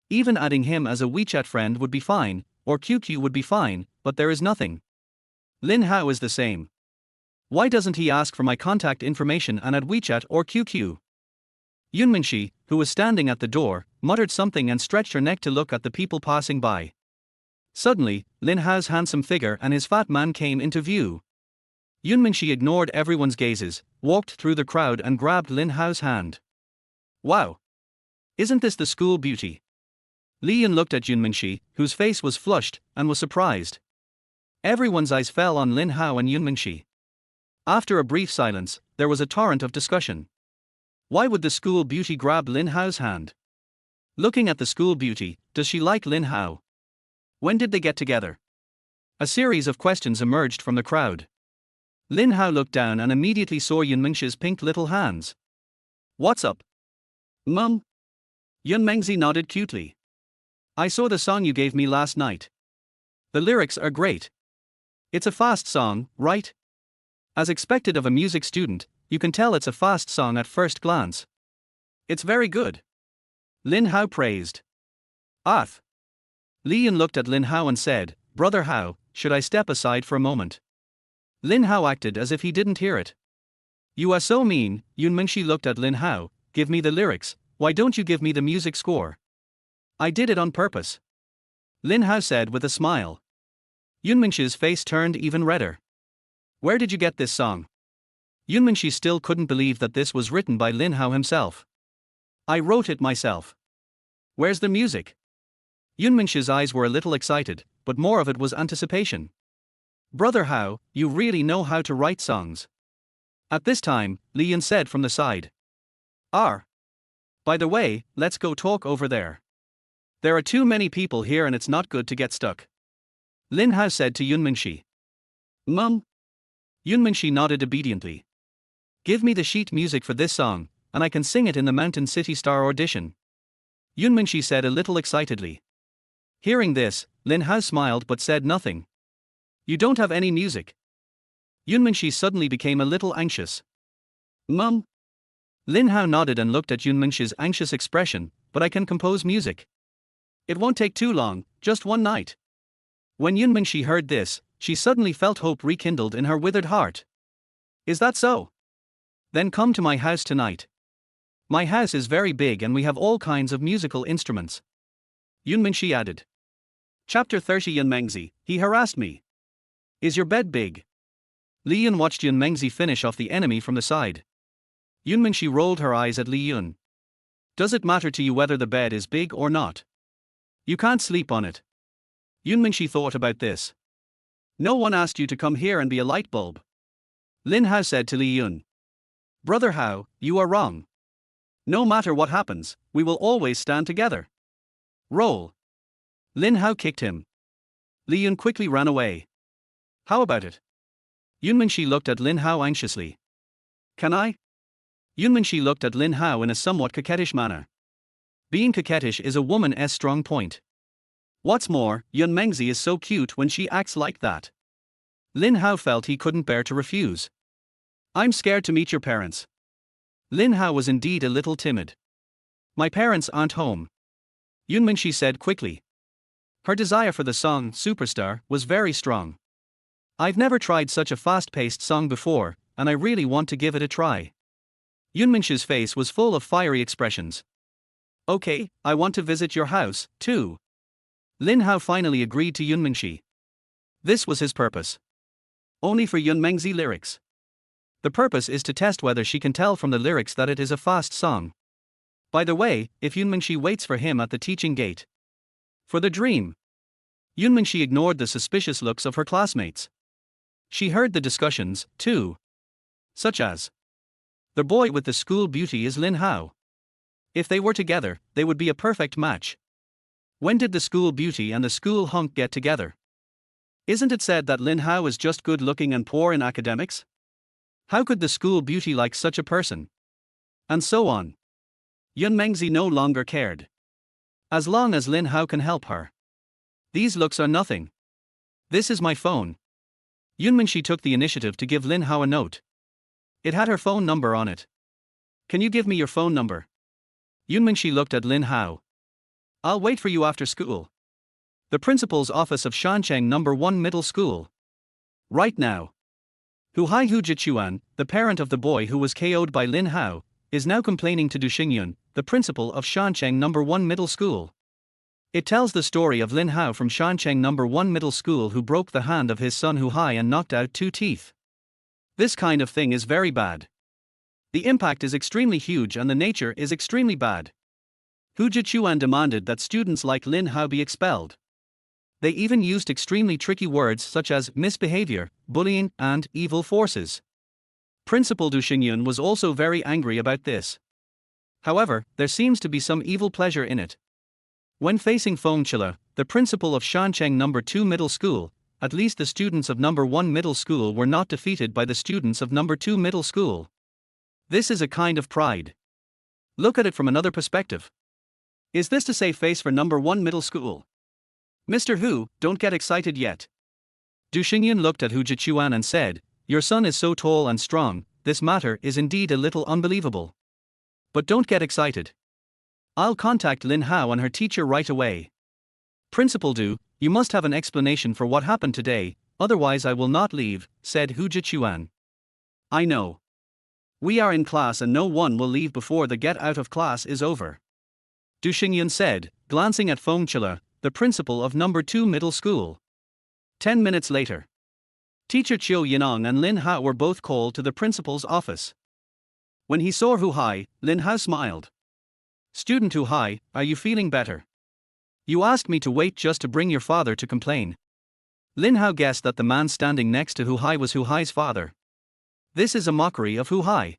Even adding him as a WeChat friend would be fine, or QQ would be fine, but there is nothing. Lin Hao is the same. Why doesn't he ask for my contact information and add WeChat or QQ? Yun Mengzi, who was standing at the door, muttered something and stretched her neck to look at the people passing by. Suddenly, Lin Hao's handsome figure and his fat man came into view. Yun Mengzi ignored everyone's gazes, walked through the crowd and grabbed Lin Hao's hand. Wow! Isn't this the school beauty? Li Yun looked at Yun Mengzi, whose face was flushed, and was surprised. Everyone's eyes fell on Lin Hao and Yun Mengzi. After a brief silence, there was a torrent of discussion. Why would the school beauty grab Lin Hao's hand? Looking at the school beauty, does she like Lin Hao? When did they get together? A series of questions emerged from the crowd. Lin Hao looked down and immediately saw Yun Mengzi's pink little hands. What's up? Mum? Yun Mengzi nodded cutely. I saw the song you gave me last night. The lyrics are great. It's a fast song, right? As expected of a music student, you can tell it's a fast song at first glance. It's very good. Lin Hao praised. Arth. Li Yun looked at Lin Hao and said, "Brother Hao, should I step aside for a moment?" Lin Hao acted as if he didn't hear it. "You are so mean." Yun Mingxi looked at Lin Hao. "Give me the lyrics, why don't you give me the music score?" "I did it on purpose," Lin Hao said with a smile. Yun Mingxi's face turned even redder. "Where did you get this song?" Yun Mingxi still couldn't believe that this was written by Lin Hao himself. "I wrote it myself." "Where's the music?" Yun Mingxi's eyes were a little excited, but more of it was anticipation. "Brother Hao, you really know how to write songs." At this time, Li Yun said from the side. By the way, let's go talk over there. There are too many people here and it's not good to get stuck," Lin Hao said to Yun Mingxi. "Mum?" Yun Mingxi nodded obediently. "Give me the sheet music for this song, and I can sing it in the Mountain City Star audition," Yun Mingxi said a little excitedly. Hearing this, Lin Hao smiled but said nothing. "You don't have any music?" Yun Mingxi suddenly became a little anxious. "Mum?" Lin Hao nodded and looked at Yun Mingxi's anxious expression. "But I can compose music. It won't take too long, just one night." When Yun Mingxi heard this, she suddenly felt hope rekindled in her withered heart. "Is that so? Then come to my house tonight. My house is very big and we have all kinds of musical instruments," Yun Mingxi added. Chapter 30 Yun Mengzi, he harassed me. "Is your bed big?" Li Yun watched Yun Mengzi finish off the enemy from the side. Yun Mingxi rolled her eyes at Li Yun. "Does it matter to you whether the bed is big or not? You can't sleep on it." Yun Mingxi thought about this. "No one asked you to come here and be a light bulb," Lin Hao said to Li Yun. "Brother Hao, you are wrong. No matter what happens, we will always stand together. Roll." Lin Hao kicked him. Li Yun quickly ran away. "How about it?" Yun Mingxi looked at Lin Hao anxiously. "Can I?" Yun Mingxi looked at Lin Hao in a somewhat coquettish manner. Being coquettish is a woman's strong point. What's more, Yun Mengzi is so cute when she acts like that. Lin Hao felt he couldn't bear to refuse. "I'm scared to meet your parents." Lin Hao was indeed a little timid. "My parents aren't home," Yun Mingxi said quickly. Her desire for the song Superstar was very strong. "I've never tried such a fast-paced song before, and I really want to give it a try." Yun Mingxi's face was full of fiery expressions. "Okay, I want to visit your house, too." Lin Hao finally agreed to Yun Mingxi. This was his purpose. Only for Yun Mengzi lyrics. The purpose is to test whether she can tell from the lyrics that it is a fast song. By the way, if Yun Mingxi waits for him at the teaching gate. For the dream. Yun Mingxi ignored the suspicious looks of her classmates. She heard the discussions, too. Such as, "The boy with the school beauty is Lin Hao. If they were together, they would be a perfect match. When did the school beauty and the school hunk get together? Isn't it said that Lin Hao is just good looking and poor in academics? How could the school beauty like such a person?" And so on. Yun Mengzi no longer cared. As long as Lin Hao can help her. These looks are nothing. "This is my phone." Yun Mingxi took the initiative to give Lin Hao a note. It had her phone number on it. "Can you give me your phone number?" Yun Mingxi looked at Lin Hao. "I'll wait for you after school. The principal's office of Shancheng No. 1 Middle School. Right now." Hu Jichuan, the parent of the boy who was KO'd by Lin Hao, is now complaining to Du Xingyun, the principal of Shancheng No. 1 Middle School. It tells the story of Lin Hao from Shancheng No. 1 Middle School who broke the hand of his son Hu Hai and knocked out 2 teeth. This kind of thing is very bad. The impact is extremely huge and the nature is extremely bad. Hu Jichuan demanded that students like Lin Hao be expelled. They even used extremely tricky words such as misbehavior, bullying, and evil forces. Principal Du Xingyun was also very angry about this. However, there seems to be some evil pleasure in it. When facing Feng Chila, the principal of Shancheng No. 2 Middle School, at least the students of No. 1 Middle School were not defeated by the students of No. 2 Middle School. This is a kind of pride. Look at it from another perspective. Is this to save face for No. 1 Middle School? "Mr. Hu, don't get excited yet." Du Xingyun looked at Hu Jichuan and said, "Your son is so tall and strong, this matter is indeed a little unbelievable. But don't get excited. I'll contact Lin Hao and her teacher right away. Principal Du, you must have an explanation for what happened today, otherwise I will not leave, said Hu Jichuan. I know. We are in class and no one will leave before the get out of class is over. Du Xingyun said, glancing at Feng Chile, the principal of number 2 middle school. 10 minutes later. Teacher Qiu Yining and Lin Hao were both called to the principal's office. When he saw Hu Hai, Lin Hao smiled. Student Hu Hai, are you feeling better? You asked me to wait just to bring your father to complain. Lin Hao guessed that the man standing next to Hu Hai was Hu Hai's father. This is a mockery of Hu Hai.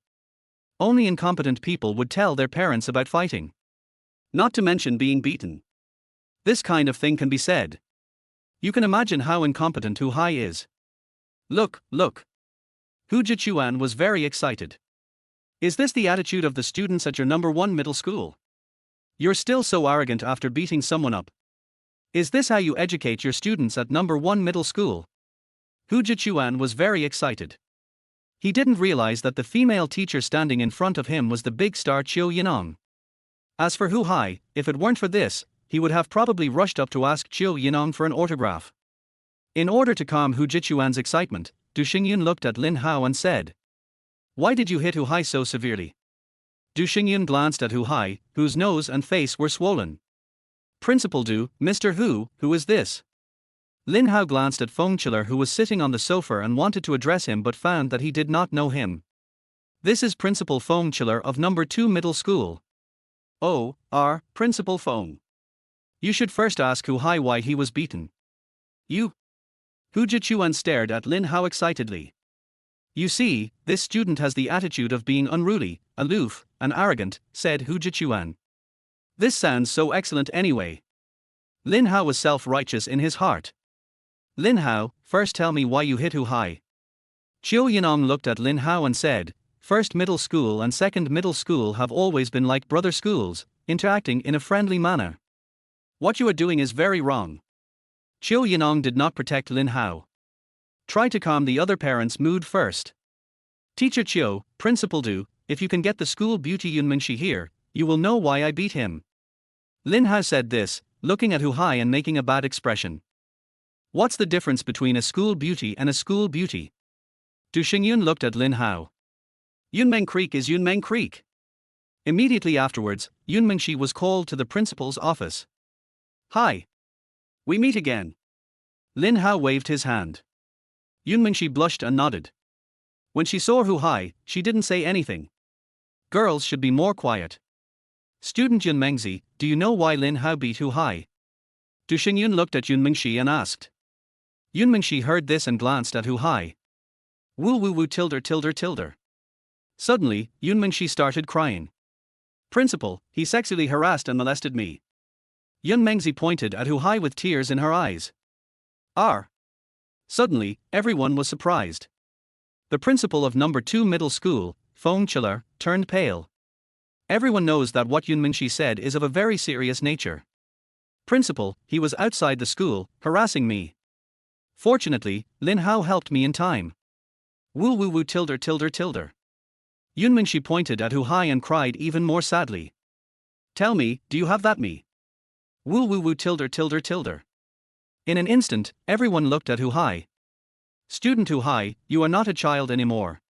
Only incompetent people would tell their parents about fighting. Not to mention being beaten. This kind of thing can be said. You can imagine how incompetent Hu Hai is. Look, look. Hu Jichuan was very excited. Is this the attitude of the students at your number 1 middle school? You're still so arrogant after beating someone up. Is this how you educate your students at number 1 middle school? Hu Jichuan was very excited. He didn't realize that the female teacher standing in front of him was the big star Qiu Yining. As for Hu Hai, if it weren't for this, he would have probably rushed up to ask Qiu Yining for an autograph. In order to calm Hu Jichuan's excitement, Du Xingyun looked at Lin Hao and said, "Why did you hit Hu Hai so severely?" Du Xingyun glanced at Hu Hai, whose nose and face were swollen. Principal Du, Mr. Who is this? Lin Hao glanced at Feng Chiller, who was sitting on the sofa, and wanted to address him but found that he did not know him. This is Principal Feng Chiller of number 2 middle school. Oh, Principal Feng. You should first ask Hu Hai why he was beaten. You? Hu Jichuan stared at Lin Hao excitedly. You see, this student has the attitude of being unruly, aloof, and arrogant, said Hu Jichuan. This sounds so excellent anyway. Lin Hao was self-righteous in his heart. Lin Hao, first tell me why you hit Hu Hai. Qiu Yining looked at Lin Hao and said, first middle school and second middle school have always been like brother schools, interacting in a friendly manner. What you are doing is very wrong. Qiu Yining did not protect Lin Hao. Try to calm the other parents' mood first. Teacher Qiu, Principal Du, if you can get the school beauty Yun Mingxi here, you will know why I beat him. Lin Hao said this, looking at Hu Hai and making a bad expression. What's the difference between a school beauty and a school beauty? Du Xingyun looked at Lin Hao. Yunmeng Creek is Yunmeng Creek. Immediately afterwards, Yun Mingxi was called to the principal's office. Hi. We meet again. Lin Hao waved his hand. Yun Mingxi blushed and nodded. When she saw Hu Hai, she didn't say anything. Girls should be more quiet. Student Yun Mengzi, do you know why Lin Hao beat Hu Hai? Du Xingyun looked at Yun Mingxi and asked. Yun Mingxi heard this and glanced at Hu Hai. Woo woo woo tilde. Suddenly, Yun Mingxi started crying. Principal, he sexually harassed and molested me. Yun Mengzi pointed at Hu Hai with tears in her eyes. Suddenly, everyone was surprised. The principal of number 2 middle school, Feng Chiller, turned pale. Everyone knows that what Yun Mingxi said is of a very serious nature. Principal, he was outside the school, harassing me. Fortunately, Lin Hao helped me in time. Woo woo woo tilde. Yun Mingxi pointed at Hu Hai and cried even more sadly. Tell me, do you have that me? Woo woo woo tilde. In an instant, everyone looked at Hu Hai. Student Hu Hai, you are not a child anymore.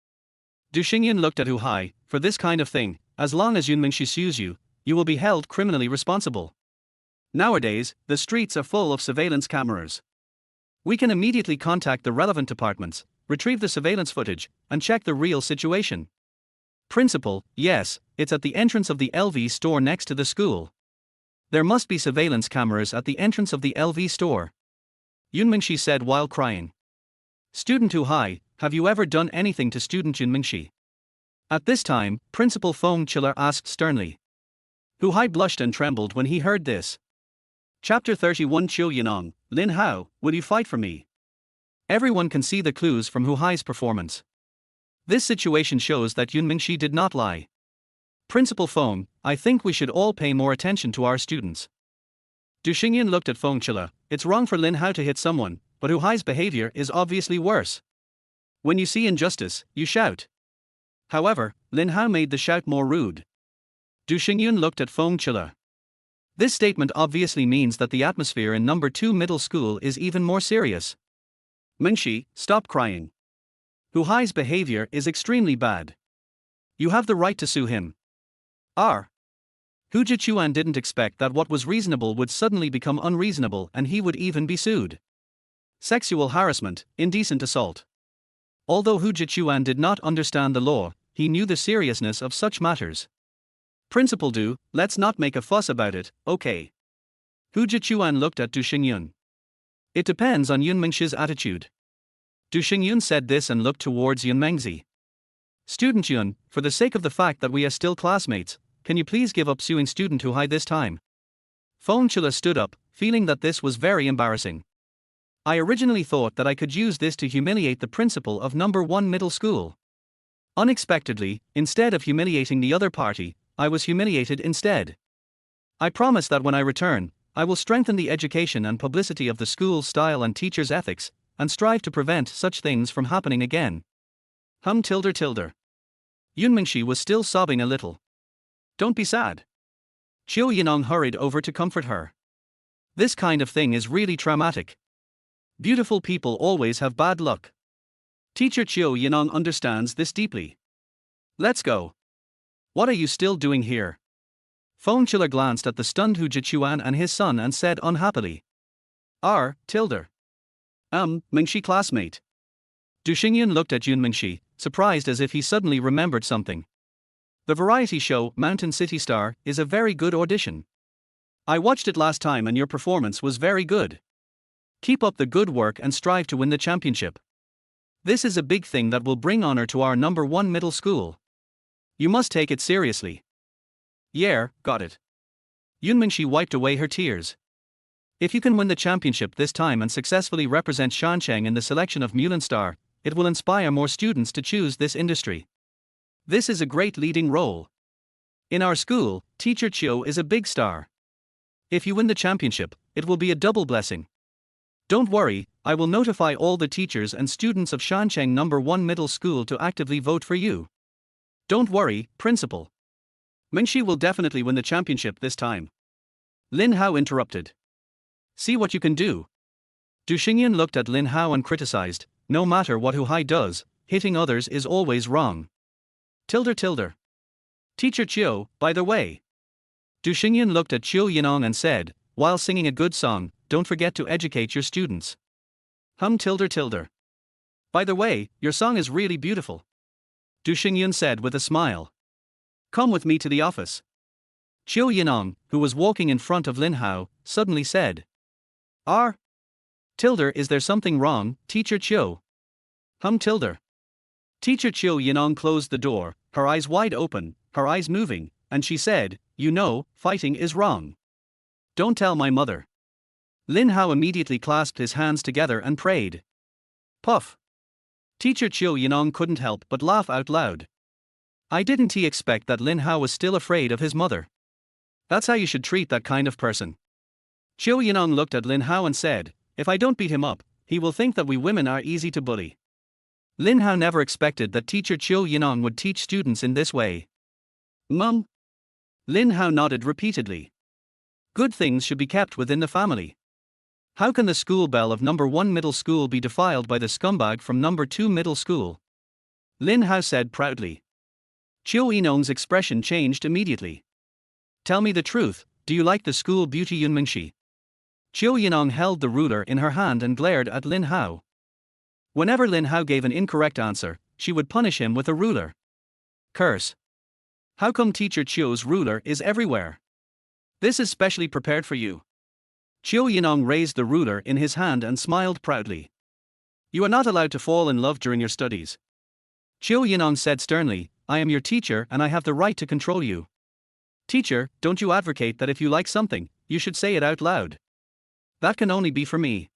Du Xingyun looked at Hu Hai, for this kind of thing, as long as Yun Mingxi sues you, you will be held criminally responsible. Nowadays, the streets are full of surveillance cameras. We can immediately contact the relevant departments, retrieve the surveillance footage, and check the real situation. Principal, yes, it's at the entrance of the LV store next to the school. There must be surveillance cameras at the entrance of the LV store. Yun Mingxi said while crying. Student Hu Hai, have you ever done anything to student Yun Mingxi? At this time, Principal Feng Chiller asked sternly. Hu Hai blushed and trembled when he heard this. Chapter 31 Qiu Yining, Lin Hao, will you fight for me? Everyone can see the clues from Hu Hai's performance. This situation shows that Yun Mingxi did not lie. Principal Feng, I think we should all pay more attention to our students. Du Xingyun looked at Feng Chiller. It's wrong for Lin Hao to hit someone, but Hu Hai's behavior is obviously worse. When you see injustice, you shout. However, Lin Hao made the shout more rude. Du Xingyun looked at Feng Chiller. This statement obviously means that the atmosphere in number 2 middle school is even more serious. Mengshi, stop crying. Hu Hai's behavior is extremely bad. You have the right to sue him. R. Hu Jichuan didn't expect that what was reasonable would suddenly become unreasonable and he would even be sued. Sexual harassment, indecent assault. Although Hu Jichuan did not understand the law, he knew the seriousness of such matters. Principal Du, let's not make a fuss about it, okay? Hu Jichuan looked at Du Xingyun. It depends on Yun Mengshi's attitude. Du Xingyun said this and looked towards Yun Mengzi. Student Yun, for the sake of the fact that we are still classmates, can you please give up suing student Hu Hai this time? Feng Chula stood up, feeling that this was very embarrassing. I originally thought that I could use this to humiliate the principal of number 1 middle school. Unexpectedly, instead of humiliating the other party, I was humiliated instead. I promise that when I return, I will strengthen the education and publicity of the school's style and teachers' ethics, and strive to prevent such things from happening again. Tilder. Yun Mengshi was still sobbing a little. Don't be sad. Qiu Yining hurried over to comfort her. This kind of thing is really traumatic. Beautiful people always have bad luck. Teacher Qiu Yining understands this deeply. Let's go. What are you still doing here? Feng Chiller glanced at the stunned Hu Jichuan and his son and said unhappily. Tilder. Mengshi classmate. Du Xingyun looked at Yun Mengshi, surprised as if he suddenly remembered something. The variety show, Mountain City Star, is a very good audition. I watched it last time and your performance was very good. Keep up the good work and strive to win the championship. This is a big thing that will bring honor to our number 1 middle school. You must take it seriously. Yeah, got it. Yun Mengshi wiped away her tears. If you can win the championship this time and successfully represent Shancheng in the selection of Mulan Star, it will inspire more students to choose this industry. This is a great leading role. In our school, Teacher Qiu is a big star. If you win the championship, it will be a double blessing. Don't worry, I will notify all the teachers and students of Shancheng number 1 middle school to actively vote for you. Don't worry, principal. Mengshi will definitely win the championship this time. Lin Hao interrupted. See what you can do. Du Xingyun looked at Lin Hao and criticized, no matter what Hu Hai does, hitting others is always wrong. Tilder. Teacher Qiu, by the way. Du Xingyun looked at Qiu Yining and said, while singing a good song, don't forget to educate your students. Tilder. By the way, your song is really beautiful. Du Xingyun said with a smile. Come with me to the office. Qiu Yining, who was walking in front of Lin Hao, suddenly said. Tilder, is there something wrong, Teacher Qiu? Tilder. Teacher Qiu Yining closed the door, her eyes wide open, her eyes moving, and she said, you know, fighting is wrong. Don't tell my mother. Lin Hao immediately clasped his hands together and prayed. Puff. Teacher Qiu Yining couldn't help but laugh out loud. Didn't he expect that Lin Hao was still afraid of his mother? That's how you should treat that kind of person. Qiu Yining looked at Lin Hao and said, if I don't beat him up, he will think that we women are easy to bully. Lin Hao never expected that teacher Qiu Yining would teach students in this way. Mum? Lin Hao nodded repeatedly. Good things should be kept within the family. How can the school bell of number 1 middle school be defiled by the scumbag from number 2 middle school? Lin Hao said proudly. Qiu Yining's expression changed immediately. Tell me the truth, do you like the school beauty Yun Mengshi? Qiu Yining held the ruler in her hand and glared at Lin Hao. Whenever Lin Hao gave an incorrect answer, she would punish him with a ruler. Curse. How come teacher Qiu's ruler is everywhere? This is specially prepared for you. Qiu Yining raised the ruler in his hand and smiled proudly. You are not allowed to fall in love during your studies. Qiu Yining said sternly, I am your teacher and I have the right to control you. Teacher, don't you advocate that if you like something, you should say it out loud? That can only be for me.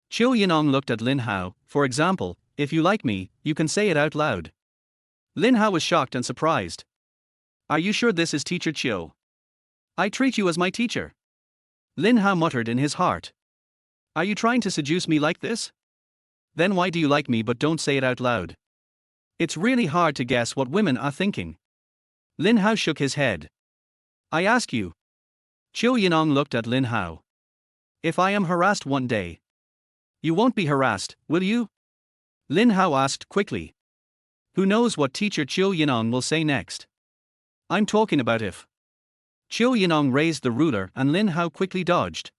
Qiu Yining looked at Lin Hao, for example, if you like me, you can say it out loud. Lin Hao was shocked and surprised. Are you sure this is teacher Qiu? I treat you as my teacher. Lin Hao muttered in his heart. Are you trying to seduce me like this? Then why do you like me but don't say it out loud? It's really hard to guess what women are thinking. Lin Hao shook his head. I ask you. Qiu Yining looked at Lin Hao. If I am harassed one day. You won't be harassed, will you? Lin Hao asked quickly. Who knows what teacher Qiu Yining will say next? I'm talking about if. Qiu Yining raised the ruler and Lin Hao quickly dodged.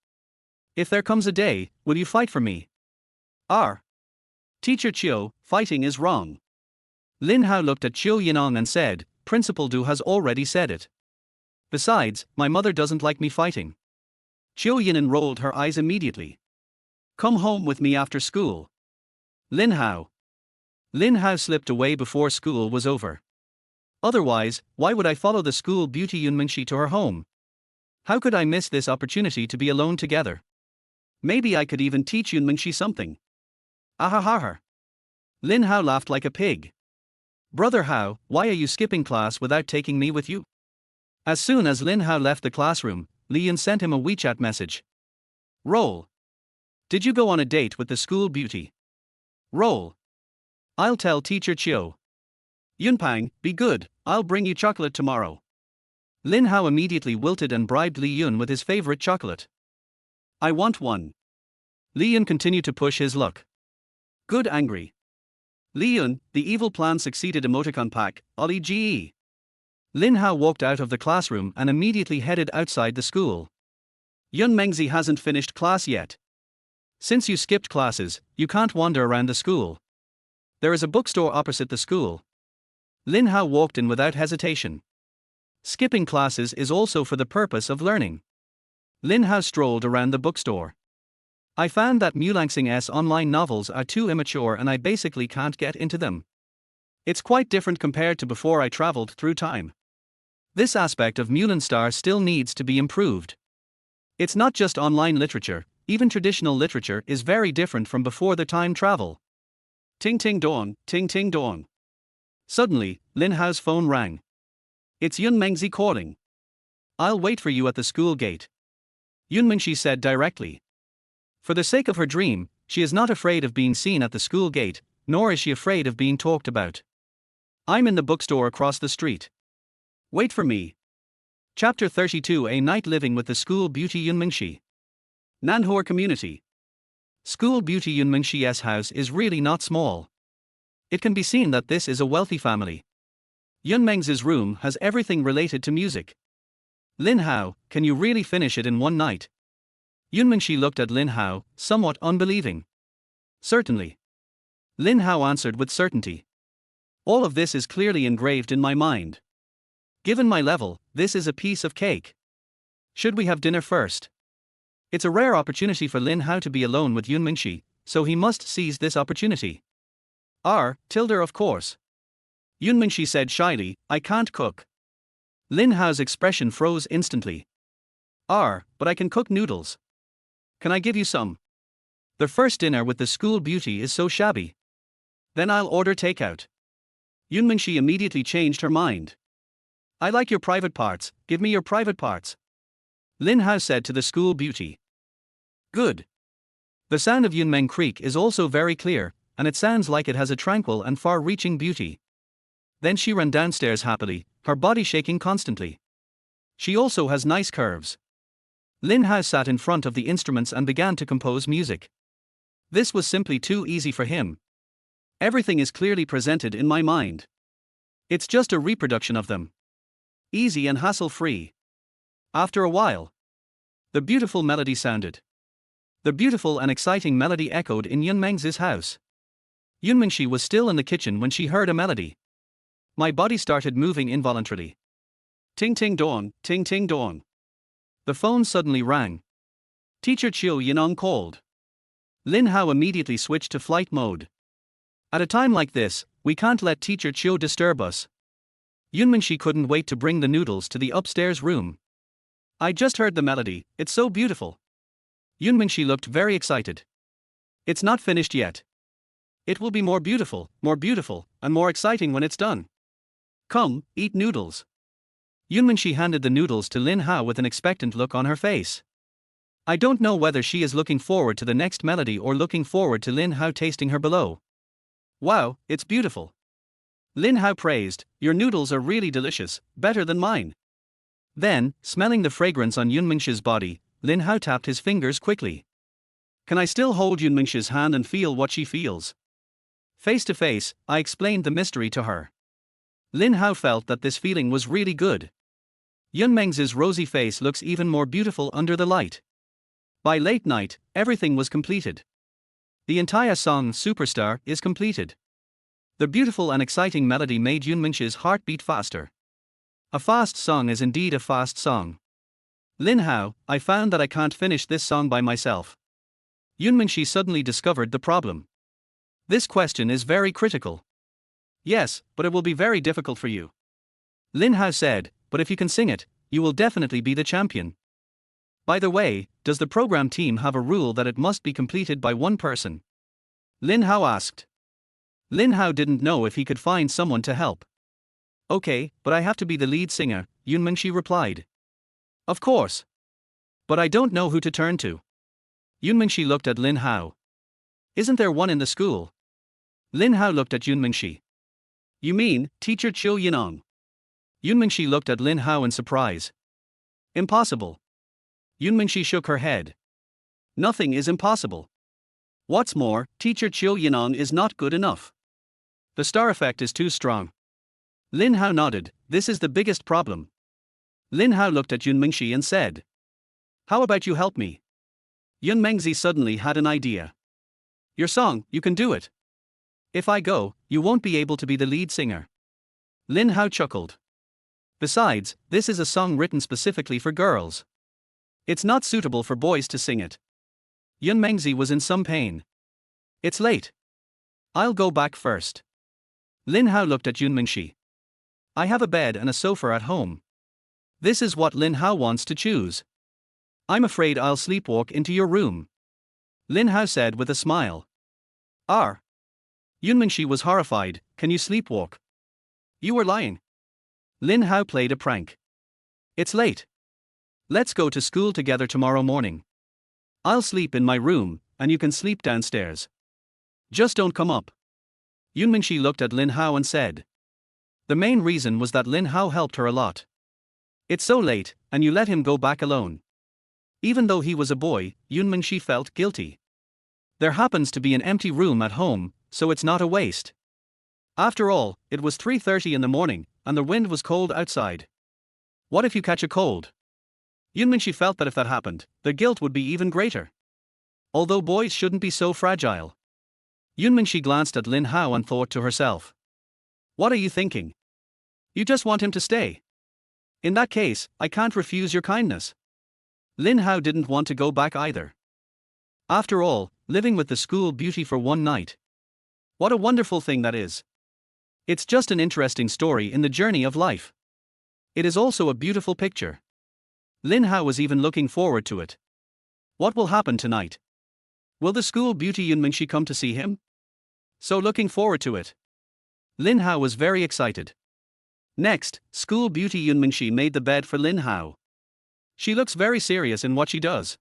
If there comes a day, will you fight for me? Teacher Qiu, fighting is wrong. Lin Hao looked at Qiu Yining and said, Principal Du has already said it. Besides, my mother doesn't like me fighting. Qiu Yining rolled her eyes immediately. Come home with me after school. Lin Hao. Lin Hao slipped away before school was over. Otherwise, why would I follow the school beauty Yunmingxi to her home? How could I miss this opportunity to be alone together? Maybe I could even teach Yunmingxi something. Ahahaha. Lin Hao laughed like a pig. Brother Hao, why are you skipping class without taking me with you? As soon as Lin Hao left the classroom, Li Yun sent him a WeChat message. Roll. Did you go on a date with the school beauty? Roll. I'll tell teacher Qiu. Yunpang, be good, I'll bring you chocolate tomorrow. Lin Hao immediately wilted and bribed Li Yun with his favorite chocolate. I want one. Li Yun continued to push his luck. Good angry. Li Yun, the evil plan succeeded emoticon pack, Ollie GE. Lin Hao walked out of the classroom and immediately headed outside the school. Yun Mengzi hasn't finished class yet. Since you skipped classes, you can't wander around the school. There is a bookstore opposite the school. Lin Hao walked in without hesitation. Skipping classes is also for the purpose of learning. Lin Hao strolled around the bookstore. I found that Mulanxing's online novels are too immature and I basically can't get into them. It's quite different compared to before I traveled through time. This aspect of Mulan Star still needs to be improved. It's not just online literature, even traditional literature is very different from before the time travel. Ting ting dong, ting ting dong. Suddenly, Lin Hao's phone rang. It's Yun Mengzi calling. I'll wait for you at the school gate. Yun Mengzi said directly. For the sake of her dream, she is not afraid of being seen at the school gate, nor is she afraid of being talked about. I'm in the bookstore across the street. Wait for me. Chapter 32 A Night Living with the School Beauty Yunmingxi. Nanhua Community. School Beauty Yunmingxi's house is really not small. It can be seen that this is a wealthy family. Yunmeng's room has everything related to music. Lin Hao, can you really finish it in one night? Yunmingxi looked at Lin Hao, somewhat unbelieving. Certainly. Lin Hao answered with certainty. All of this is clearly engraved in my mind. Given my level, this is a piece of cake. Should we have dinner first? It's a rare opportunity for Lin Hao to be alone with Yunmingxi, so he must seize this opportunity. Tilde of course. Yunmingxi said shyly, I can't cook. Lin Hao's expression froze instantly. But I can cook noodles. Can I give you some? The first dinner with the school beauty is so shabby. Then I'll order takeout. Yunmingxi immediately changed her mind. I like your private parts, give me your private parts. Lin Hao said to the school beauty. Good. The sound of Yunmeng Creek is also very clear, and it sounds like it has a tranquil and far-reaching beauty. Then she ran downstairs happily, her body shaking constantly. She also has nice curves. Lin Hao sat in front of the instruments and began to compose music. This was simply too easy for him. Everything is clearly presented in my mind. It's just a reproduction of them. Easy and hassle-free. After a while, the beautiful melody sounded. The beautiful and exciting melody echoed in Yunmeng's house. Yunmingxi was still in the kitchen when she heard a melody. My body started moving involuntarily. Ting ting dong, ting ting dong. The phone suddenly rang. Teacher Qiu Yining called. Lin Hao immediately switched to flight mode. At a time like this, we can't let teacher Qiu disturb us. Yunmingxi couldn't wait to bring the noodles to the upstairs room. I just heard the melody, it's so beautiful. Yunmingxi looked very excited. It's not finished yet. It will be more beautiful, and more exciting when it's done. Come, eat noodles. Yunmingxi handed the noodles to Lin Hao with an expectant look on her face. I don't know whether she is looking forward to the next melody or looking forward to Lin Hao tasting her below. Wow, it's beautiful. Lin Hao praised, your noodles are really delicious, better than mine. Then, smelling the fragrance on Yunmingshi's body, Lin Hao tapped his fingers quickly. Can I still hold Yunmingshi's hand and feel what she feels? Face to face, I explained the mystery to her. Lin Hao felt that this feeling was really good. Yunmings's rosy face looks even more beautiful under the light. By late night, everything was completed. The entire song Superstar is completed. The beautiful and exciting melody made Yunmingshi's heart beat faster. A fast song is indeed a fast song. Lin Hao, I found that I can't finish this song by myself. Yunmingshi suddenly discovered the problem. This question is very critical. Yes, but it will be very difficult for you. Lin Hao said, but if you can sing it, you will definitely be the champion. By the way, does the program team have a rule that it must be completed by one person? Lin Hao asked. Lin Hao didn't know if he could find someone to help. Okay, but I have to be the lead singer, Yunmingshi replied. Of course. But I don't know who to turn to. Yunmingshi looked at Lin Hao. Isn't there one in the school? Lin Hao looked at Yunmingshi. You mean, teacher Qiu Yining? Yunmingshi looked at Lin Hao in surprise. Impossible. Yunmingshi shook her head. Nothing is impossible. What's more, teacher Qiu Yining is not good enough. The star effect is too strong. Lin Hao nodded, this is the biggest problem. Lin Hao looked at Yunmingshi and said. How about you help me? Yunmingzi suddenly had an idea. Your song, you can do it. If I go, you won't be able to be the lead singer. Lin Hao chuckled. Besides, this is a song written specifically for girls. It's not suitable for boys to sing it. Yunmingzi was in some pain. It's late. I'll go back first. Lin Hao looked at Yunmingshi. I have a bed and a sofa at home. This is what Lin Hao wants to choose. I'm afraid I'll sleepwalk into your room. Lin Hao said with a smile. Yunmingshi was horrified, can you sleepwalk? You were lying. Lin Hao played a prank. It's late. Let's go to school together tomorrow morning. I'll sleep in my room, and you can sleep downstairs. Just don't come up. Yunmingshi looked at Lin Hao and said. The main reason was that Lin Hao helped her a lot. It's so late, and you let him go back alone. Even though he was a boy, Yunmingshi felt guilty. There happens to be an empty room at home, so it's not a waste. After all, it was 3:30 in the morning, and the wind was cold outside. What if you catch a cold? Yunmingshi felt that if that happened, the guilt would be even greater. Although boys shouldn't be so fragile. Yunmingshi glanced at Lin Hao and thought to herself. What are you thinking? You just want him to stay. In that case, I can't refuse your kindness. Lin Hao didn't want to go back either. After all, living with the school beauty for one night. What a wonderful thing that is. It's just an interesting story in the journey of life. It is also a beautiful picture. Lin Hao was even looking forward to it. What will happen tonight? Will the school beauty Yunmingshi come to see him? So looking forward to it. Lin Hao was very excited. Next, school beauty Yunmingshi made the bed for Lin Hao. She looks very serious in what she does.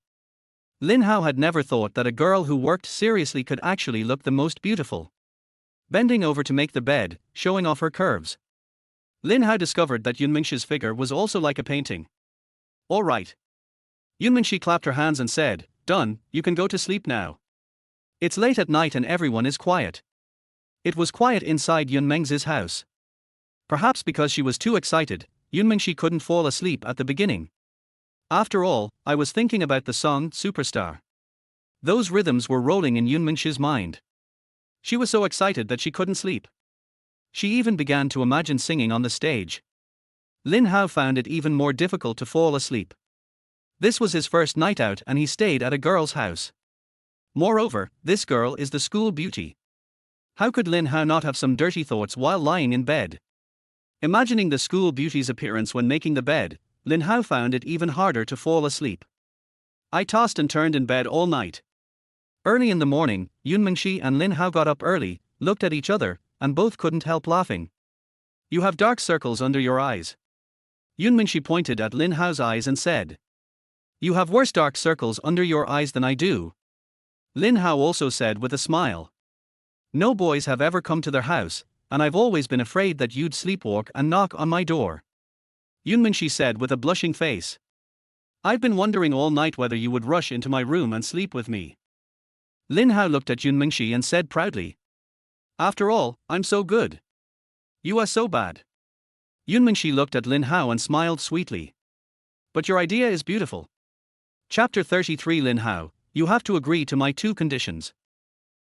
Lin Hao had never thought that a girl who worked seriously could actually look the most beautiful. Bending over to make the bed, showing off her curves. Lin Hao discovered that Yunmingshi's figure was also like a painting. All right. Yunmingshi clapped her hands and said, done, you can go to sleep now. It's late at night and everyone is quiet. It was quiet inside Yunming's house. Perhaps because she was too excited, Yunmingshi couldn't fall asleep at the beginning. After all, I was thinking about the song Superstar. Those rhythms were rolling in Yunmingshi's mind. She was so excited that she couldn't sleep. She even began to imagine singing on the stage. Lin Hao found it even more difficult to fall asleep. This was his first night out and he stayed at a girl's house. Moreover, this girl is the school beauty. How could Lin Hao not have some dirty thoughts while lying in bed? Imagining the school beauty's appearance when making the bed, Lin Hao found it even harder to fall asleep. I tossed and turned in bed all night. Early in the morning, Yunmingshi and Lin Hao got up early, looked at each other, and both couldn't help laughing. You have dark circles under your eyes. Yunmingshi pointed at Lin Hao's eyes and said. You have worse dark circles under your eyes than I do. Lin Hao also said with a smile. No boys have ever come to their house, and I've always been afraid that you'd sleepwalk and knock on my door. Yunmingshi said with a blushing face. I've been wondering all night whether you would rush into my room and sleep with me. Lin Hao looked at Yunmingshi and said proudly. After all, I'm so good. You are so bad. Yunmingshi looked at Lin Hao and smiled sweetly. But your idea is beautiful. Chapter 33 Lin Hao, you have to agree to my 2 conditions.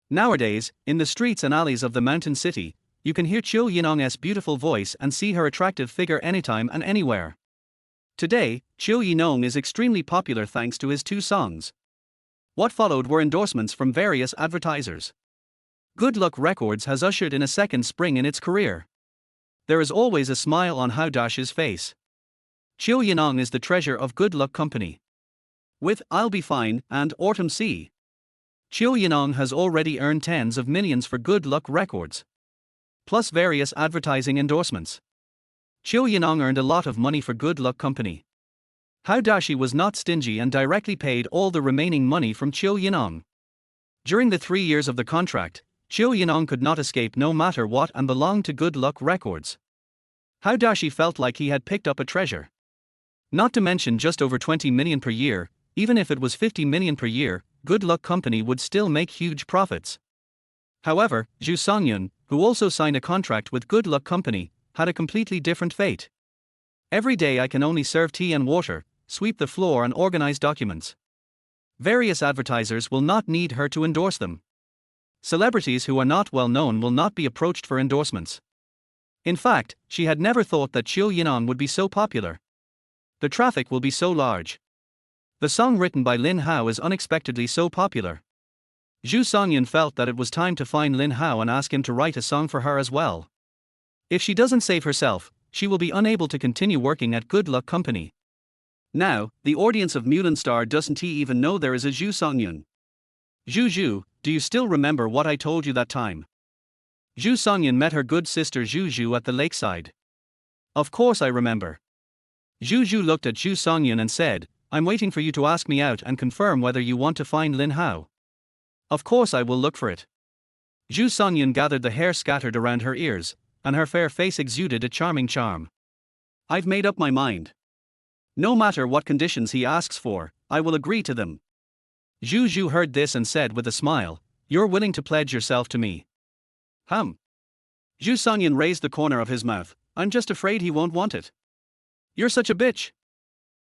Nowadays, in the streets and alleys of the mountain city, you can hear Qiu Yining's beautiful voice and see her attractive figure anytime and anywhere. Today, Qiu Yining is extremely popular thanks to his 2 songs. What followed were endorsements from various advertisers. Good Luck Records has ushered in a second spring in its career. There is always a smile on Hao Dash's face. Qiu Yining is the treasure of Good Luck Company. With I'll Be Fine and Autumn Sea, Qiu Yining has already earned tens of millions for Good Luck Records, plus various advertising endorsements. Qiu Yining earned a lot of money for Good Luck Company. Hao Dashi was not stingy and directly paid all the remaining money from Qiu Yining. During the 3 years of the contract, Qiu Yining could not escape no matter what and belonged to Good Luck Records. Hao Dashi felt like he had picked up a treasure. Not to mention just over 20 million per year, even if it was 50 million per year, Good Luck Company would still make huge profits. However, Zhu Songyun, who also signed a contract with Good Luck Company, had a completely different fate. Every day I can only serve tea and water, sweep the floor and organize documents. Various advertisers will not need her to endorse them. Celebrities who are not well known will not be approached for endorsements. In fact, she had never thought that Qiu Yining would be so popular. The traffic will be so large. The song written by Lin Hao is unexpectedly so popular. Zhu Songyun felt that it was time to find Lin Hao and ask him to write a song for her as well. If she doesn't save herself, she will be unable to continue working at Good Luck Company. Now, the audience of Mulan Star doesn't even know there is a Zhu Songyun. Zhu, do you still remember what I told you that time? Zhu Songyun met her good sister Zhu at the lakeside. Of course I remember. Zhu looked at Zhu Songyun and said, I'm waiting for you to ask me out and confirm whether you want to find Lin Hao. Of course I will look for it. Zhu Songyun gathered the hair scattered around her ears, and her fair face exuded a charming charm. I've made up my mind. No matter what conditions he asks for, I will agree to them. Zhu heard this and said with a smile, You're willing to pledge yourself to me? Zhu Songyun raised the corner of his mouth, I'm just afraid he won't want it. You're such a bitch.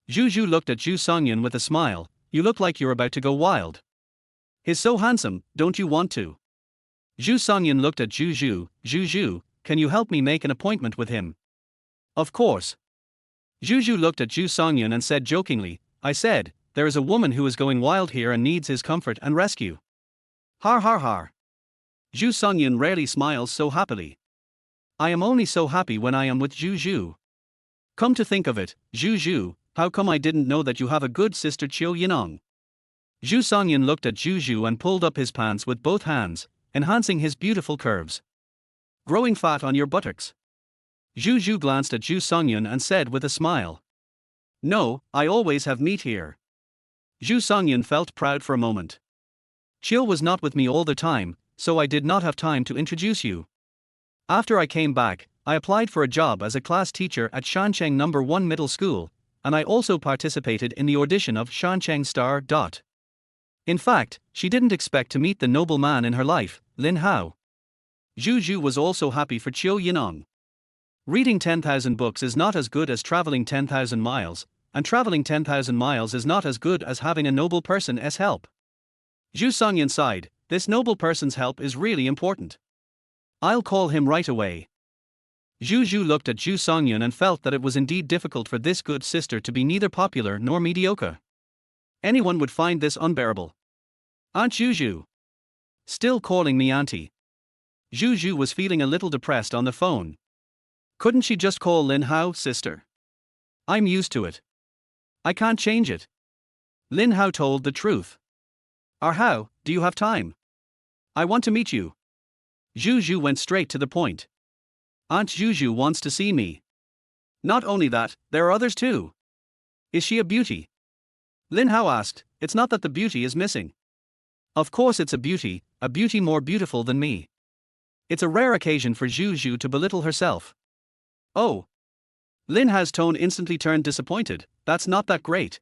Zhu looked at Zhu Songyun with a smile, you look like you're about to go wild. He's so handsome, don't you want to? Zhu Songyun looked at Zhu, can you help me make an appointment with him? Of course. Zhu looked at Zhu Songyun and said jokingly, I said, there is a woman who is going wild here and needs his comfort and rescue. Har. Zhu Songyun rarely smiles so happily. I am only so happy when I am with Zhu. Come to think of it, Zhu, how come I didn't know that you have a good sister Qiu Yining? Zhu Songyun looked at Zhu and pulled up his pants with both hands, enhancing his beautiful curves. Growing fat on your buttocks. Zhu glanced at Zhu Songyun and said with a smile. No, I always have meat here. Zhu Songyun felt proud for a moment. Qiu was not with me all the time, so I did not have time to introduce you. After I came back, I applied for a job as a class teacher at Shancheng No. 1 Middle School, and I also participated in the audition of Shancheng Star. In fact, she didn't expect to meet the noble man in her life, Lin Hao. Zhu was also happy for Qiu Yining. Reading 10,000 books is not as good as traveling 10,000 miles, and traveling 10,000 miles is not as good as having a noble person's help. Zhu Songyun sighed, this noble person's help is really important. I'll call him right away. Zhu looked at Zhu Songyun and felt that it was indeed difficult for this good sister to be neither popular nor mediocre. Anyone would find this unbearable. Aunt Zhu. Still calling me auntie. Zhu was feeling a little depressed on the phone. Couldn't she just call Lin Hao sister? I'm used to it. I can't change it. Lin Hao told the truth. Hao, do you have time? I want to meet you. Zhu went straight to the point. Aunt Zhu wants to see me. Not only that, there are others too. Is she a beauty? Lin Hao asked, it's not that the beauty is missing. Of course it's a beauty more beautiful than me. It's a rare occasion for Zhu to belittle herself. Oh. Lin Hao's tone instantly turned disappointed. That's not that great.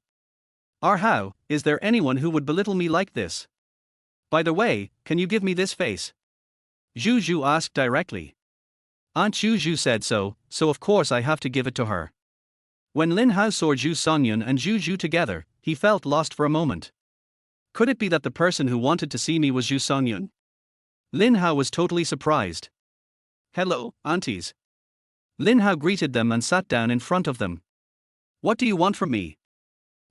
Hao, is there anyone who would belittle me like this? By the way, can you give me this face? Zhu Zhu asked directly. Aunt Zhu Zhu said so of course I have to give it to her. When Lin Hao saw Zhu Songyun and Zhu Zhu together, he felt lost for a moment. Could it be that the person who wanted to see me was Zhu Songyun? Lin Hao was totally surprised. Hello, aunties. Lin Hao greeted them and sat down in front of them. What do you want from me?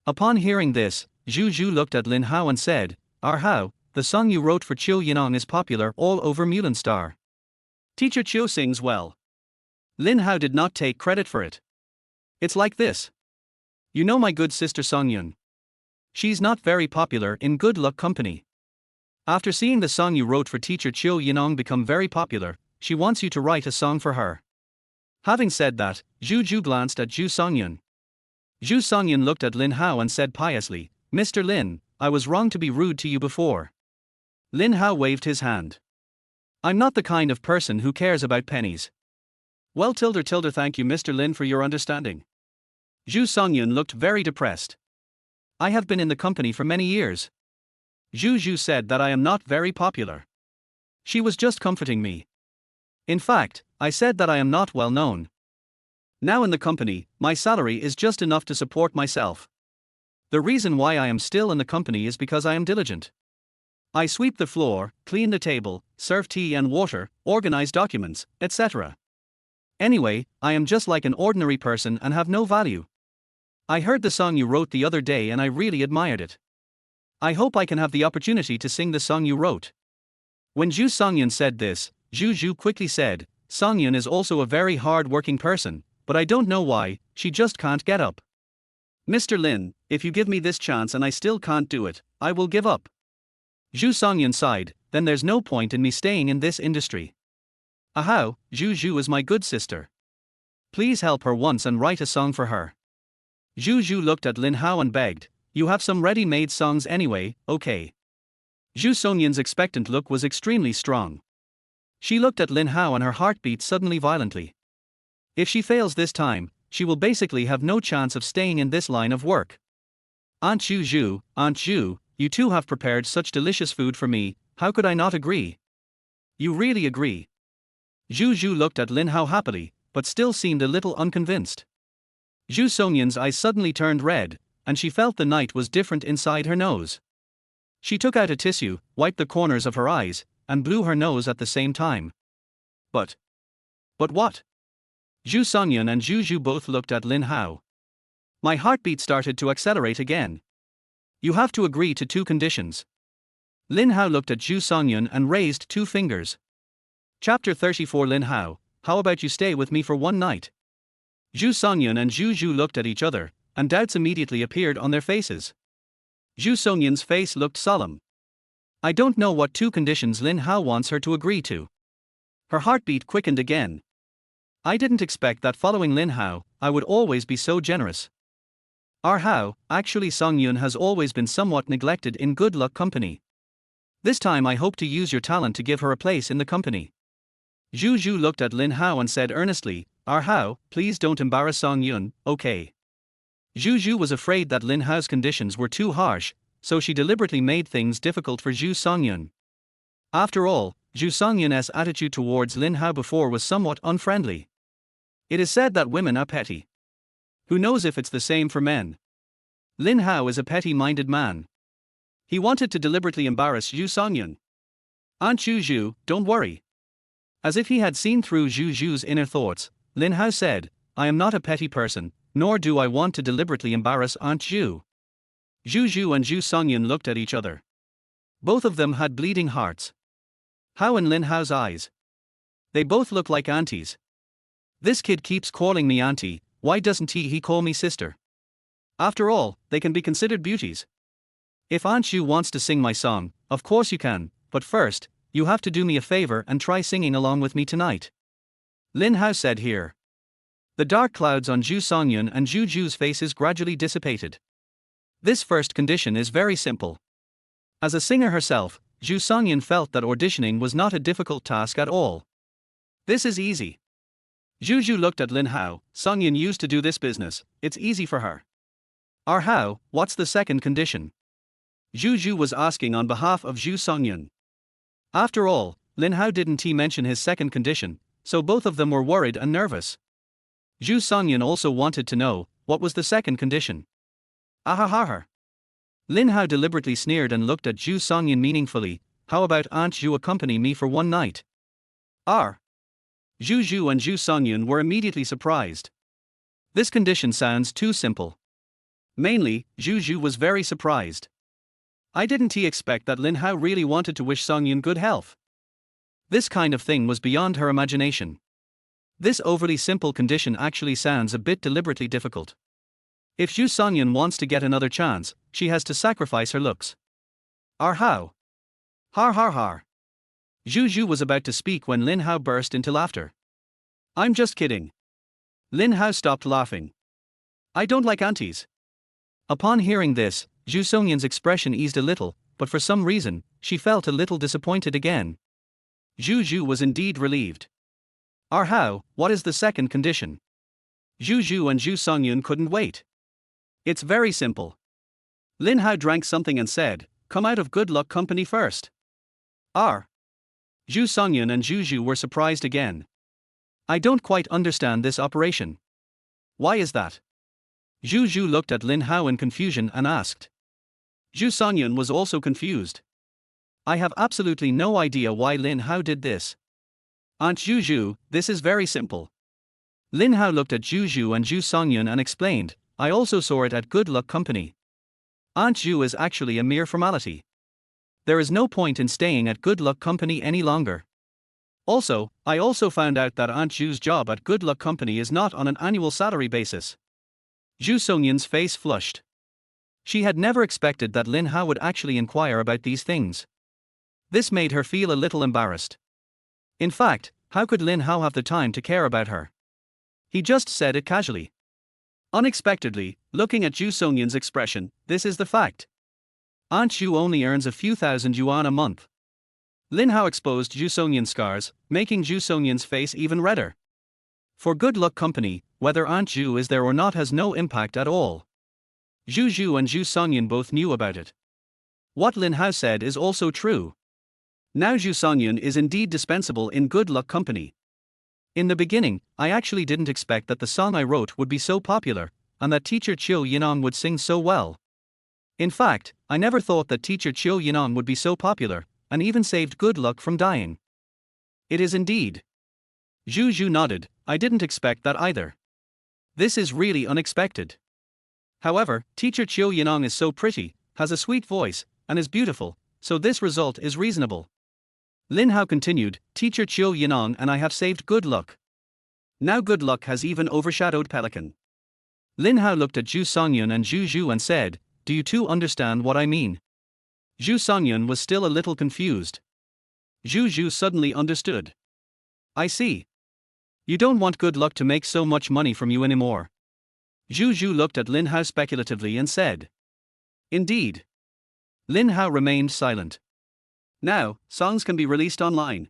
Upon hearing this, Zhu Zhu looked at Lin Hao and said, Hao, the song you wrote for Qiu Yining is popular all over Mulan Star. Teacher Qiu sings well. Lin Hao did not take credit for it. It's like this. You know my good sister Songyun. She's not very popular in good luck company. After seeing the song you wrote for teacher Qiu Yining become very popular, she wants you to write a song for her. Having said that, Zhu Zhu glanced at Zhu Songyun. Zhu Songyun looked at Lin Hao and said piously, Mr. Lin, I was wrong to be rude to you before. Lin Hao waved his hand. I'm not the kind of person who cares about pennies. Well tilde thank you Mr. Lin for your understanding. Zhu Songyun looked very depressed. I have been in the company for many years. Zhu Zhu said that I am not very popular. She was just comforting me. In fact, I said that I am not well known. Now in the company, my salary is just enough to support myself. The reason why I am still in the company is because I am diligent. I sweep the floor, clean the table, serve tea and water, organize documents, etc. Anyway, I am just like an ordinary person and have no value. I heard the song you wrote the other day and I really admired it. I hope I can have the opportunity to sing the song you wrote. When Zhu Songyun said this, Zhu Zhu quickly said, Songyun is also a very hard-working person, but I don't know why, she just can't get up. Mr. Lin, if you give me this chance and I still can't do it, I will give up. Zhu Songyun sighed, then there's no point in me staying in this industry. Ahao, Zhu Zhu is my good sister. Please help her once and write a song for her. Zhu Zhu looked at Lin Hao and begged, you have some ready-made songs anyway, okay. Zhu Songyun's expectant look was extremely strong. She looked at Lin Hao and her heart beat suddenly violently. If she fails this time, she will basically have no chance of staying in this line of work. Aunt Zhu, you two have prepared such delicious food for me, how could I not agree? You really agree? Zhu Zhu looked at Lin Hao happily, but still seemed a little unconvinced. Zhu Songyun's eyes suddenly turned red, and she felt the night was different inside her nose. She took out a tissue, wiped the corners of her eyes, and blew her nose at the same time. But what? Zhu Songyun and Zhu Zhu both looked at Lin Hao. My heartbeat started to accelerate again. You have to agree to two conditions. Lin Hao looked at Zhu Songyun and raised two fingers. Chapter 34 Lin Hao, how about you stay with me for one night? Zhu Songyun and Zhu Zhu looked at each other, and doubts immediately appeared on their faces. Zhu Songyun's face looked solemn. I don't know what two conditions Lin Hao wants her to agree to. Her heartbeat quickened again. I didn't expect that following Lin Hao, I would always be so generous. Hao, actually Songyun has always been somewhat neglected in good luck company. This time I hope to use your talent to give her a place in the company. Zhu Zhu looked at Lin Hao and said earnestly, Hao, please don't embarrass Songyun, okay? Zhu Zhu was afraid that Lin Hao's conditions were too harsh, so she deliberately made things difficult for Zhu Songyun. After all, Zhu Songyun's attitude towards Lin Hao before was somewhat unfriendly. It is said that women are petty. Who knows if it's the same for men? Lin Hao is a petty-minded man. He wanted to deliberately embarrass Zhu Songyun. Aunt Zhu Zhu, don't worry. As if he had seen through Zhu Zhu's inner thoughts, Lin Hao said, I am not a petty person, nor do I want to deliberately embarrass Aunt Zhu. Zhu Zhu and Zhu Songyun looked at each other. Both of them had bleeding hearts. Hao in Lin Hao's eyes. They both look like aunties. This kid keeps calling me auntie, why doesn't he call me sister? After all, they can be considered beauties. If Aunt Zhu wants to sing my song, of course you can, but first, you have to do me a favor and try singing along with me tonight. Lin Hao said here. The dark clouds on Zhu Songyun and Zhu Zhu's faces gradually dissipated. This first condition is very simple. As a singer herself, Zhu Songyun felt that auditioning was not a difficult task at all. This is easy. Zhu looked at Lin Hao. Songyun used to do this business, it's easy for her. How, what's the second condition? Zhu was asking on behalf of Zhu Songyun. After all, Lin Hao didn't he mention his second condition, so both of them were worried and nervous. Zhu Songyun also wanted to know, what was the second condition? Ahahaha. Lin Hao deliberately sneered and looked at Zhu Songyun meaningfully. How about Aunt Zhu accompany me for one night? Zhu and Zhu Songyun were immediately surprised. This condition sounds too simple. Mainly, Zhu was very surprised. I didn't he expect that Lin Hao really wanted to wish Songyun good health. This kind of thing was beyond her imagination. This overly simple condition actually sounds a bit deliberately difficult. If Zhu Songyun wants to get another chance, she has to sacrifice her looks. How? Har. Zhu was about to speak when Lin Hao burst into laughter. I'm just kidding. Lin Hao stopped laughing. I don't like aunties. Upon hearing this, Zhu Songyun's expression eased a little, but for some reason, she felt a little disappointed again. Zhu was indeed relieved. How, what is the second condition? Zhu and Zhu Songyun couldn't wait. It's very simple. Lin Hao drank something and said, come out of good luck company first. Zhu Songyun and Zhu were surprised again. I don't quite understand this operation. Why is that? Zhu looked at Lin Hao in confusion and asked. Zhu Songyun was also confused. I have absolutely no idea why Lin Hao did this. Aunt Zhu, this is very simple. Lin Hao looked at Zhu and Zhu Songyun and explained, I also saw it at Good Luck Company. Aunt Zhu is actually a mere formality. There is no point in staying at Good Luck Company any longer. Also, I also found out that Aunt Zhu's job at Good Luck Company is not on an annual salary basis. Zhu Songyun's face flushed. She had never expected that Lin Hao would actually inquire about these things. This made her feel a little embarrassed. In fact, how could Lin Hao have the time to care about her? He just said it casually. Unexpectedly, looking at Zhu Songyun's expression, this is the fact. Aunt Zhu only earns a few thousand yuan a month. Lin Hao exposed Zhu Songyun's scars, making Zhu Songyun's face even redder. For Good Luck Company, whether Aunt Zhu is there or not has no impact at all. Zhu and Zhu Songyun both knew about it. What Lin Hao said is also true. Now Zhu Songyun is indeed dispensable in Good Luck Company. In the beginning, I actually didn't expect that the song I wrote would be so popular, and that teacher Qiu Yining would sing so well. In fact, I never thought that teacher Qiu Yining would be so popular, and even saved Good Luck from dying. It is indeed. Zhu nodded, I didn't expect that either. This is really unexpected. However, teacher Qiu Yining is so pretty, has a sweet voice, and is beautiful, so this result is reasonable. Lin Hao continued, teacher Qiu Yining and I have saved Good Luck. Now Good Luck has even overshadowed Pelican. Lin Hao looked at Zhu Songyun and Zhu and said, do you two understand what I mean? Zhu Songyun was still a little confused. Zhu suddenly understood. I see. You don't want Good Luck to make so much money from you anymore. Zhu looked at Lin Hao speculatively and said. Indeed. Lin Hao remained silent. Now, songs can be released online.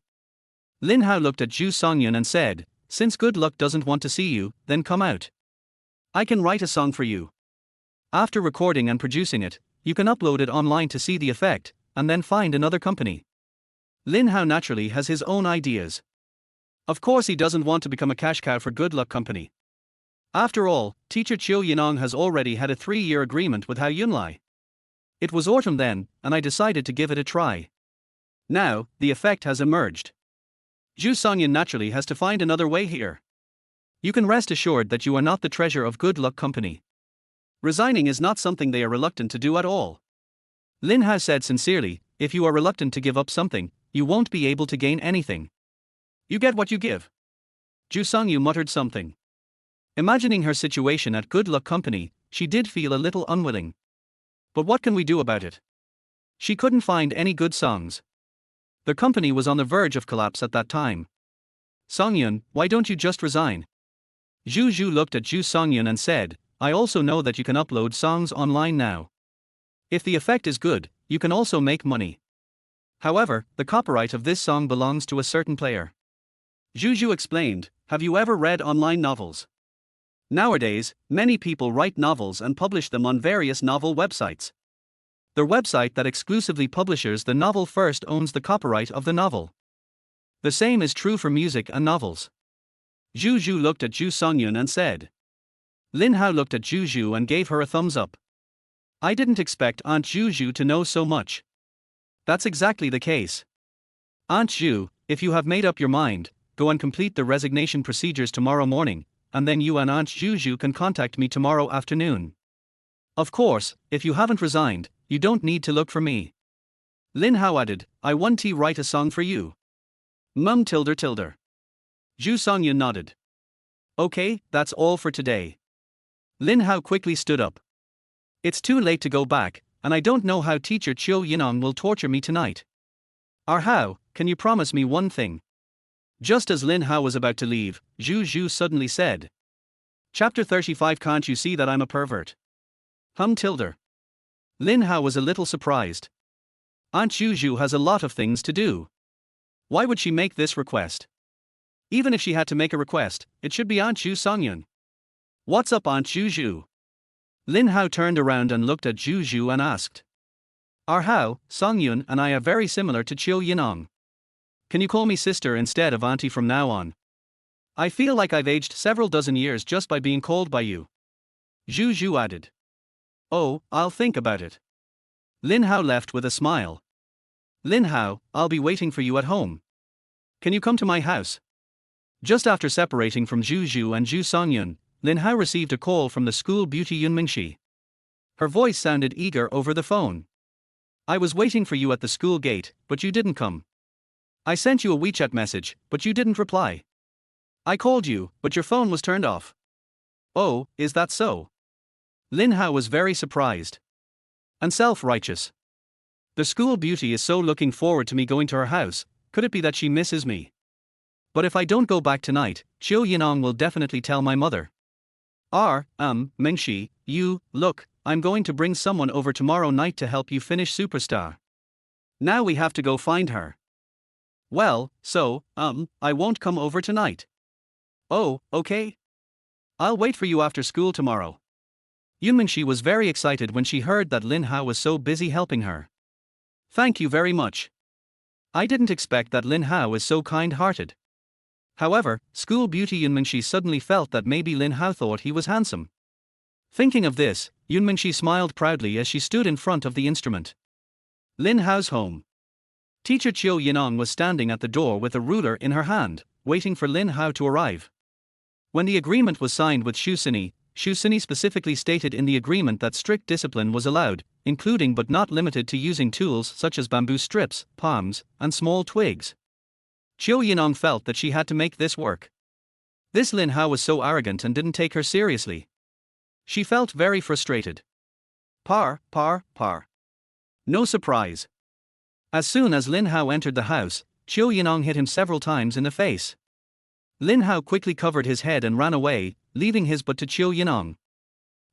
Lin Hao looked at Zhu Songyun and said, since Good Luck doesn't want to see you, then come out. I can write a song for you. After recording and producing it, you can upload it online to see the effect, and then find another company. Lin Hao naturally has his own ideas. Of course he doesn't want to become a cash cow for Good Luck Company. After all, teacher Qiu Yining has already had a 3-year agreement with Hao Yunlai. It was autumn then, and I decided to give it a try. Now, the effect has emerged. Zhu Songyun naturally has to find another way here. You can rest assured that you are not the treasure of Good Luck Company. Resigning is not something they are reluctant to do at all. Lin Hao said sincerely, if you are reluctant to give up something, you won't be able to gain anything. You get what you give. Zhu Songyun muttered something. Imagining her situation at Good Luck Company, she did feel a little unwilling. But what can we do about it? She couldn't find any good songs. The company was on the verge of collapse at that time. Songyun, why don't you just resign? Zhu looked at Zhu Songyun and said, I also know that you can upload songs online now. If the effect is good, you can also make money. However, the copyright of this song belongs to a certain player. Zhu explained, have you ever read online novels? Nowadays, many people write novels and publish them on various novel websites. The website that exclusively publishes the novel first owns the copyright of the novel. The same is true for music and novels. Zhu Zhu looked at Zhu Songyun and said. Lin Hao looked at Zhu Zhu and gave her a thumbs up. I didn't expect Aunt Zhu Zhu to know so much. That's exactly the case. Aunt Zhu, if you have made up your mind, go and complete the resignation procedures tomorrow morning, and then you and Aunt Zhu Zhu can contact me tomorrow afternoon. Of course, if you haven't resigned, you don't need to look for me. Lin Hao added, I want to write a song for you. Tilde. Zhu Songyun nodded. Okay, that's all for today. Lin Hao quickly stood up. It's too late to go back, and I don't know how teacher Qiu Yining will torture me tonight. How, can you promise me one thing? Just as Lin Hao was about to leave, Zhu Zhu suddenly said. Chapter 35. Can't you see that I'm a pervert? Tilde. Lin Hao was a little surprised. Aunt Zhu Zhu has a lot of things to do. Why would she make this request? Even if she had to make a request, it should be Aunt Zhu Songyun. What's up, Aunt Zhu Zhu? Lin Hao turned around and looked at Zhu Zhu and asked. How, Songyun and I are very similar to Qiu Yining. Can you call me sister instead of auntie from now on? I feel like I've aged several dozen years just by being called by you. Zhu Zhu added. Oh, I'll think about it. Lin Hao left with a smile. Lin Hao, I'll be waiting for you at home. Can you come to my house? Just after separating from Zhu Zhu and Zhu Songyun, Lin Hao received a call from the school beauty Yunmingxi. Her voice sounded eager over the phone. I was waiting for you at the school gate, but you didn't come. I sent you a WeChat message, but you didn't reply. I called you, but your phone was turned off. Oh, is that so? Lin Hao was very surprised. And self-righteous. The school beauty is so looking forward to me going to her house, could it be that she misses me? But if I don't go back tonight, Qiu Yining will definitely tell my mother. Mingxi, look, I'm going to bring someone over tomorrow night to help you finish Superstar. Now we have to go find her. Well, so, I won't come over tonight. Oh, okay. I'll wait for you after school tomorrow. Yunmingxi was very excited when she heard that Lin Hao was so busy helping her. Thank you very much. I didn't expect that Lin Hao is so kind-hearted. However, school beauty Yunmingxi suddenly felt that maybe Lin Hao thought he was handsome. Thinking of this, Yunmingxi smiled proudly as she stood in front of the instrument. Lin Hao's home. Teacher Qiu Yining was standing at the door with a ruler in her hand, waiting for Lin Hao to arrive. When the agreement was signed with Xu Sini specifically stated in the agreement that strict discipline was allowed, including but not limited to using tools such as bamboo strips, palms, and small twigs. Qiu Yining felt that she had to make this work. This Lin Hao was so arrogant and didn't take her seriously. She felt very frustrated. Par. No surprise. As soon as Lin Hao entered the house, Qiu Yining hit him several times in the face. Lin Hao quickly covered his head and ran away, leaving his butt to Qiu Yining.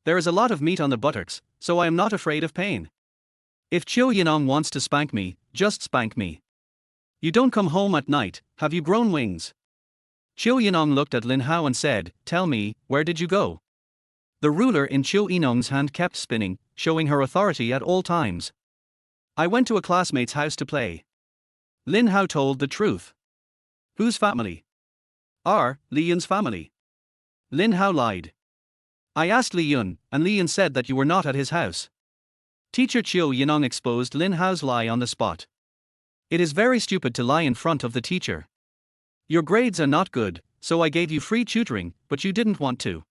There is a lot of meat on the buttocks, so I am not afraid of pain. If Qiu Yining wants to spank me, just spank me. You don't come home at night, have you grown wings? Qiu Yining looked at Lin Hao and said, Tell me, where did you go? The ruler in Qiu Yining's hand kept spinning, showing her authority at all times. I went to a classmate's house to play. Lin Hao told the truth. Whose family? Li Yun's family. Lin Hao lied. I asked Li Yun, and Li Yun said that you were not at his house. Teacher Qiu Yining exposed Lin Hao's lie on the spot. It is very stupid to lie in front of the teacher. Your grades are not good, so I gave you free tutoring, but you didn't want to.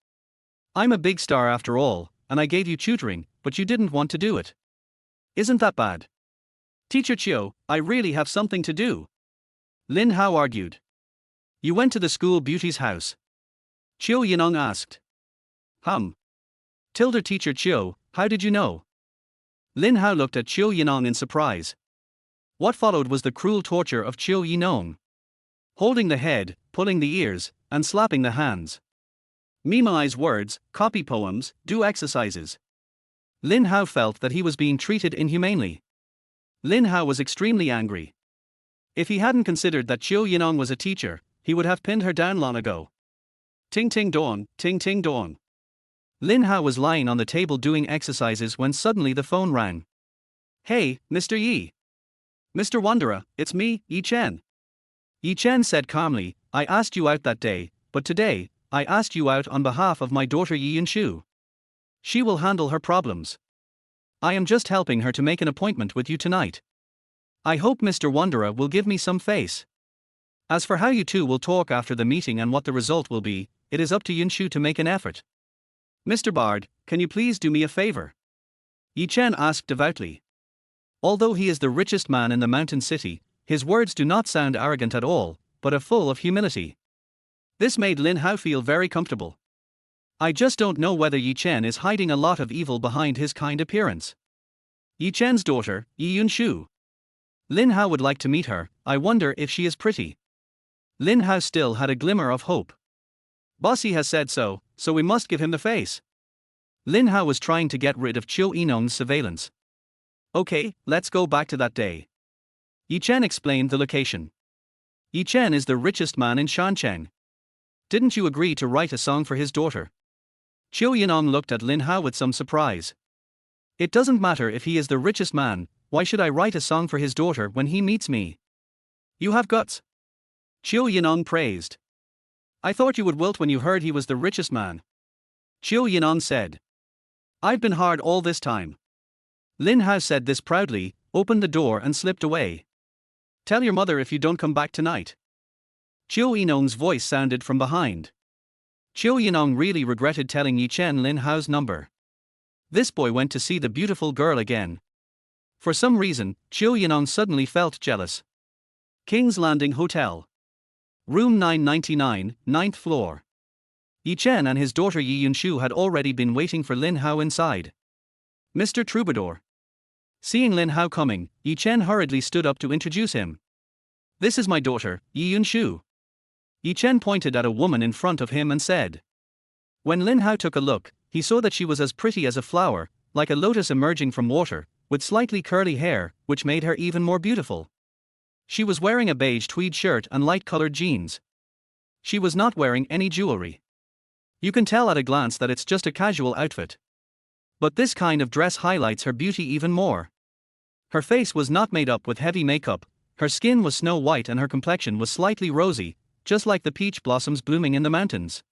I'm a big star after all, and I gave you tutoring, but you didn't want to do it. Isn't that bad? Teacher Qiu, I really have something to do. Lin Hao argued. You went to the school beauty's house. Qiu Yining asked. Teacher Qiu, how did you know? Lin Hao looked at Qiu Yining in surprise. What followed was the cruel torture of Qiu Yining. Holding the head, pulling the ears, and slapping the hands. Memorize words, copy poems, do exercises. Lin Hao felt that he was being treated inhumanely. Lin Hao was extremely angry. If he hadn't considered that Qiu Yining was a teacher, he would have pinned her down long ago. Ting ting dong, ting ting dong. Lin Hao was lying on the table doing exercises when suddenly the phone rang. Hey, Mr. Yi. Mr. Wanderer, it's me, Yi Chen. Yi Chen said calmly, I asked you out that day, but today, I asked you out on behalf of my daughter Yi Yinshu. She will handle her problems. I am just helping her to make an appointment with you tonight. I hope Mr. Wanderer will give me some face. As for how you two will talk after the meeting and what the result will be, it is up to Yinshu to make an effort. Mr. Bard, can you please do me a favor? Yi Chen asked devoutly. Although he is the richest man in the mountain city, his words do not sound arrogant at all, but are full of humility. This made Lin Hao feel very comfortable. I just don't know whether Yi Chen is hiding a lot of evil behind his kind appearance. Yi Chen's daughter, Yi Yinshu. Lin Hao would like to meet her, I wonder if she is pretty. Lin Hao still had a glimmer of hope. Bossy has said so, so we must give him the face. Lin Hao was trying to get rid of Qiu Yining's surveillance. Okay, let's go back to that day. Yi Chen explained the location. Yi Chen is the richest man in Shancheng. Didn't you agree to write a song for his daughter? Qiu Yining looked at Lin Hao with some surprise. It doesn't matter if he is the richest man, why should I write a song for his daughter when he meets me? You have guts. Qiu Yining praised. I thought you would wilt when you heard he was the richest man. Qiu Yining said. I've been hard all this time. Lin Hao said this proudly, opened the door and slipped away. Tell your mother if you don't come back tonight. Qiu Yining's voice sounded from behind. Qiu Yining really regretted telling Yi Chen Lin Hao's number. This boy went to see the beautiful girl again. For some reason, Qiu Yining suddenly felt jealous. King's Landing Hotel. Room 999, 9th floor. Yi Chen and his daughter Yi Yinshu had already been waiting for Lin Hao inside. Mr. Troubadour. Seeing Lin Hao coming, Yi Chen hurriedly stood up to introduce him. This is my daughter, Yi Yinshu. Yi Chen pointed at a woman in front of him and said. When Lin Hao took a look, he saw that she was as pretty as a flower, like a lotus emerging from water, with slightly curly hair, which made her even more beautiful. She was wearing a beige tweed shirt and light-colored jeans. She was not wearing any jewelry. You can tell at a glance that it's just a casual outfit. But this kind of dress highlights her beauty even more. Her face was not made up with heavy makeup, her skin was snow white and her complexion was slightly rosy, just like the peach blossoms blooming in the mountains.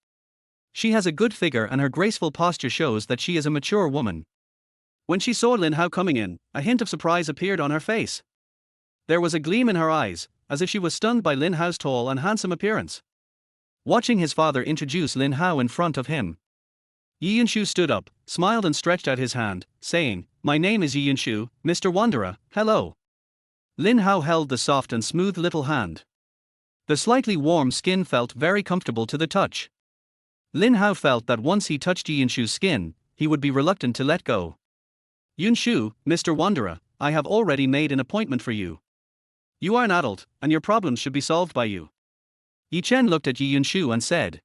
She has a good figure and her graceful posture shows that she is a mature woman. When she saw Lin Hao coming in, a hint of surprise appeared on her face. There was a gleam in her eyes, as if she was stunned by Lin Hao's tall and handsome appearance. Watching his father introduce Lin Hao in front of him, Yi Yinshu stood up, smiled and stretched out his hand, saying, My name is Yi Yinshu, Mr. Wanderer, hello. Lin Hao held the soft and smooth little hand. The slightly warm skin felt very comfortable to the touch. Lin Hao felt that once he touched Yi Yinshu's skin, he would be reluctant to let go. Yinshu, Mr. Wanderer, I have already made an appointment for you. You are an adult, and your problems should be solved by you. Yi Chen looked at Yi Yinshu and said.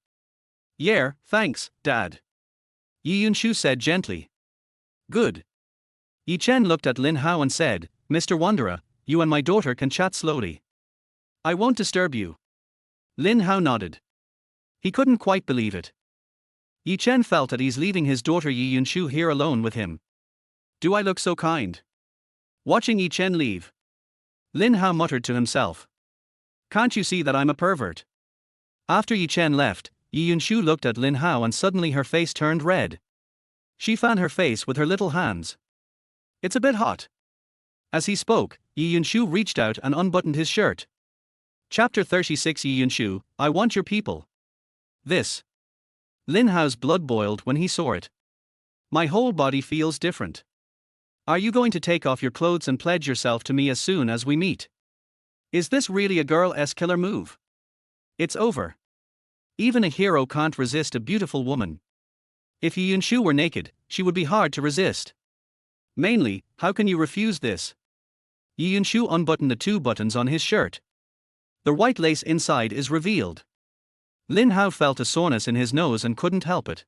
Yeah, thanks, Dad. Yi Yinshu said gently. Good. Yi Chen looked at Lin Hao and said, Mr. Wanderer, you and my daughter can chat slowly. I won't disturb you. Lin Hao nodded. He couldn't quite believe it. Yi Chen felt at ease leaving his daughter Yi Yinshu here alone with him. Do I look so kind? Watching Yi Chen leave, Lin Hao muttered to himself. Can't you see that I'm a pervert? After Yi Chen left, Yi Yinshu looked at Lin Hao and suddenly her face turned red. She fanned her face with her little hands. It's a bit hot. As he spoke, Yi Yinshu reached out and unbuttoned his shirt. Chapter 36 Yi Yinshu, I want your people. This. Lin Hao's blood boiled when he saw it. My whole body feels different. Are you going to take off your clothes and pledge yourself to me as soon as we meet? Is this really a girl-esque killer move? It's over. Even a hero can't resist a beautiful woman. If Yi Yinshu were naked, she would be hard to resist. Mainly, how can you refuse this? Yi Yinshu unbuttoned the 2 buttons on his shirt. The white lace inside is revealed. Lin Hao felt a soreness in his nose and couldn't help it.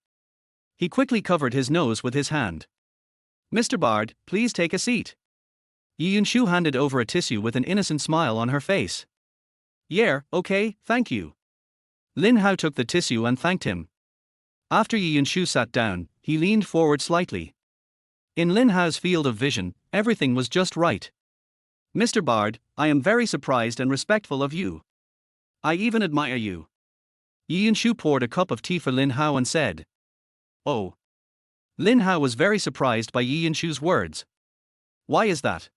He quickly covered his nose with his hand. Mr. Bard, please take a seat. Yi Yinshu handed over a tissue with an innocent smile on her face. Yeah, okay, thank you. Lin Hao took the tissue and thanked him. After Yi Yunshu sat down, he leaned forward slightly. In Lin Hao's field of vision, everything was just right. "Mr. Bard, I am very surprised and respectful of you. I even admire you." Yi Yunshu poured a cup of tea for Lin Hao and said. "Oh." Lin Hao was very surprised by Yi Yunshu's words. "Why is that?"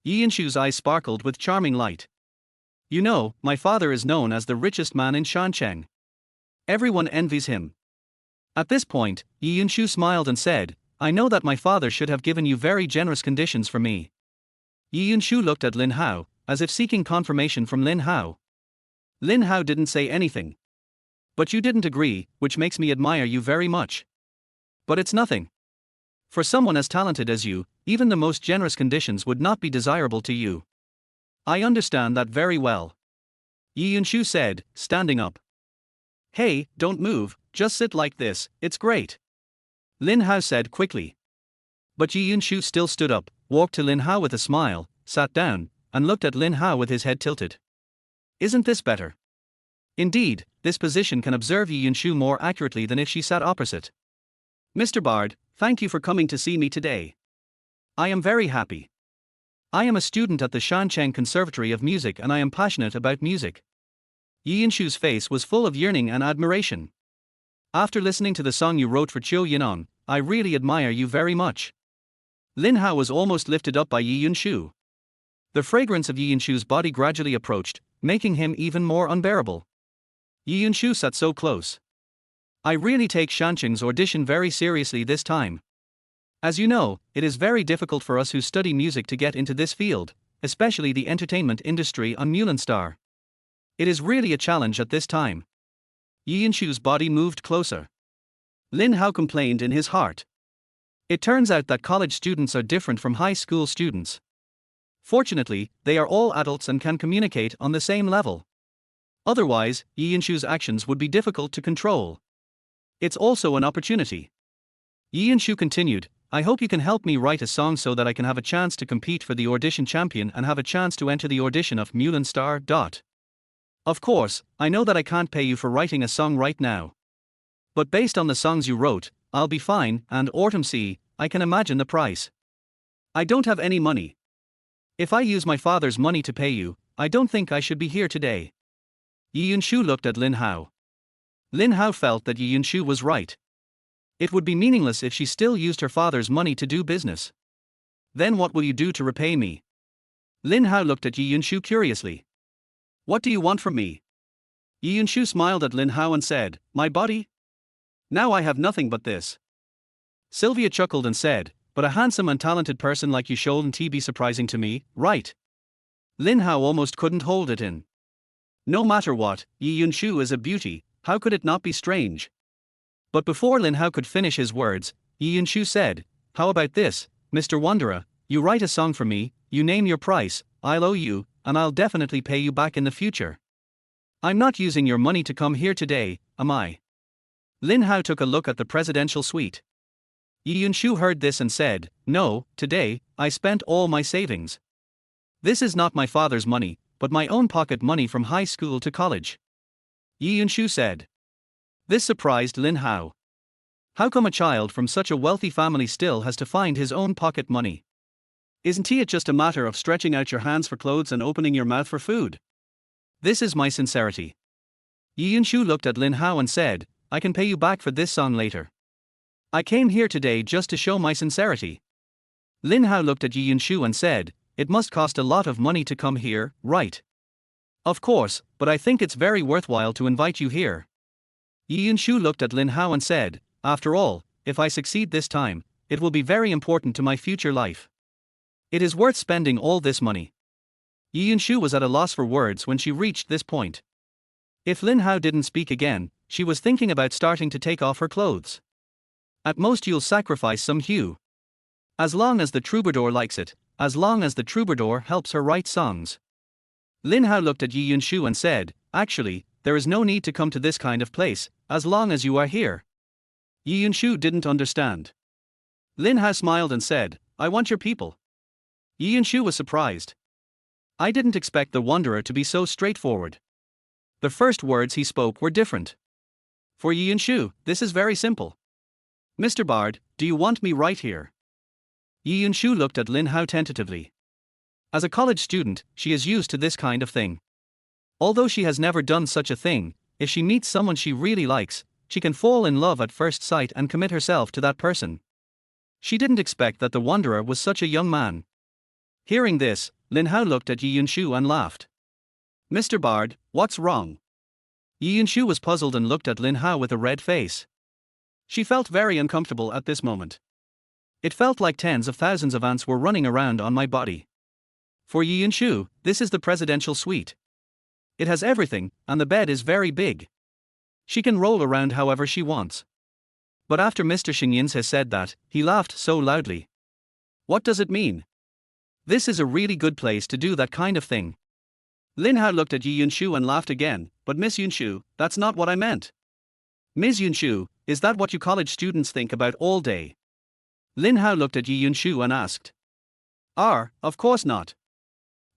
Yi Yunshu's eyes sparkled with charming light. "You know, my father is known as the richest man in Shancheng. Everyone envies him." At this point, Yi Yunshu smiled and said, "I know that my father should have given you very generous conditions for me." Yi Yunshu looked at Lin Hao, as if seeking confirmation from Lin Hao. Lin Hao didn't say anything. "But you didn't agree, which makes me admire you very much. But it's nothing. For someone as talented as you, even the most generous conditions would not be desirable to you. I understand that very well." Yi Yunshu said, standing up. "Hey, don't move, just sit like this, it's great," Lin Hao said quickly. But Yi Yunshu still stood up, walked to Lin Hao with a smile, sat down, and looked at Lin Hao with his head tilted. "Isn't this better?" Indeed, this position can observe Yi Yunshu more accurately than if she sat opposite. "Mr. Bard, thank you for coming to see me today. I am very happy. I am a student at the Shancheng Conservatory of Music and I am passionate about music." Yi Yunshu's face was full of yearning and admiration. "After listening to the song you wrote for Qiu Yining, I really admire you very much." Lin Hao was almost lifted up by Yi Yunshu. The fragrance of Yi Yunshu's body gradually approached, making him even more unbearable. Yi Yunshu sat so close. "I really take Shancheng's audition very seriously this time. As you know, it is very difficult for us who study music to get into this field, especially the entertainment industry on Mulan Star. It is really a challenge at this time." Yi Yunshu's body moved closer. Lin Hao complained in his heart. It turns out that college students are different from high school students. Fortunately, they are all adults and can communicate on the same level. Otherwise, Yi Yunshu's actions would be difficult to control. It's also an opportunity. Yi Yunshu continued, "I hope you can help me write a song so that I can have a chance to compete for the audition champion and have a chance to enter the audition of Mulan Star. Of course, I know that I can't pay you for writing a song right now. But based on the songs you wrote, I'll be fine, and autumn sea, I can imagine the price. I don't have any money. If I use my father's money to pay you, I don't think I should be here today." Yi Yunshu looked at Lin Hao. Lin Hao felt that Yi Yunshu was right. It would be meaningless if she still used her father's money to do business. "Then what will you do to repay me?" Lin Hao looked at Yi Yunshu curiously. "What do you want from me?" Yi Yunshu smiled at Lin Hao and said, "My body? Now I have nothing but this." Sylvia chuckled and said, "But a handsome and talented person like you shouldn't be surprising to me, right?" Lin Hao almost couldn't hold it in. No matter what, Yi Yunshu is a beauty, how could it not be strange? But before Lin Hao could finish his words, Yi Yunshu said, "How about this, Mr. Wanderer, you write a song for me, you name your price, I'll owe you, and I'll definitely pay you back in the future. I'm not using your money to come here today, am I?" Lin Hao took a look at the presidential suite. Yi Yunshu heard this and said, "No, today, I spent all my savings. This is not my father's money, but my own pocket money from high school to college." Yi Yunshu said. This surprised Lin Hao. How come a child from such a wealthy family still has to find his own pocket money? Isn't it just a matter of stretching out your hands for clothes and opening your mouth for food? This is my sincerity. Yi Yunshu looked at Lin Hao and said, "I can pay you back for this song later. I came here today just to show my sincerity." Lin Hao looked at Yi Yunshu and said, "It must cost a lot of money to come here, right?" "Of course, but I think it's very worthwhile to invite you here." Yi Yunshu looked at Lin Hao and said, "After all, if I succeed this time, it will be very important to my future life. It is worth spending all this money." Yi Yunshu was at a loss for words when she reached this point. If Lin Hao didn't speak again, she was thinking about starting to take off her clothes. At most you'll sacrifice some hue. As long as the troubadour likes it, as long as the troubadour helps her write songs. Lin Hao looked at Yi Yunshu and said, "Actually, there is no need to come to this kind of place, as long as you are here." Yi Yunshu didn't understand. Lin Hao smiled and said, "I want your people." Yi Yunshu was surprised. "I didn't expect the wanderer to be so straightforward." The first words he spoke were different. For Yi Yunshu, this is very simple. Mr. Bard, do you want me right here? Yi Yunshu looked at Lin Hao tentatively. As a college student, she is used to this kind of thing. Although she has never done such a thing, if she meets someone she really likes, she can fall in love at first sight and commit herself to that person. She didn't expect that the wanderer was such a young man. Hearing this, Lin Hao looked at Yi Yunshu and laughed. Mr. Bard, what's wrong? Yi Yunshu was puzzled and looked at Lin Hao with a red face. She felt very uncomfortable at this moment. It felt like tens of thousands of ants were running around on my body. For Yi Yunshu, this is the presidential suite. It has everything, and the bed is very big. She can roll around however she wants. But after Mr. Xingyins has said that, he laughed so loudly. What does it mean? This is a really good place to do that kind of thing. Lin Hao looked at Yi Yunshu and laughed again, but Miss Yunshu, that's not what I meant. Ms. Yunshu, is that what you college students think about all day? Lin Hao looked at Yi Yunshu and asked. Of course not.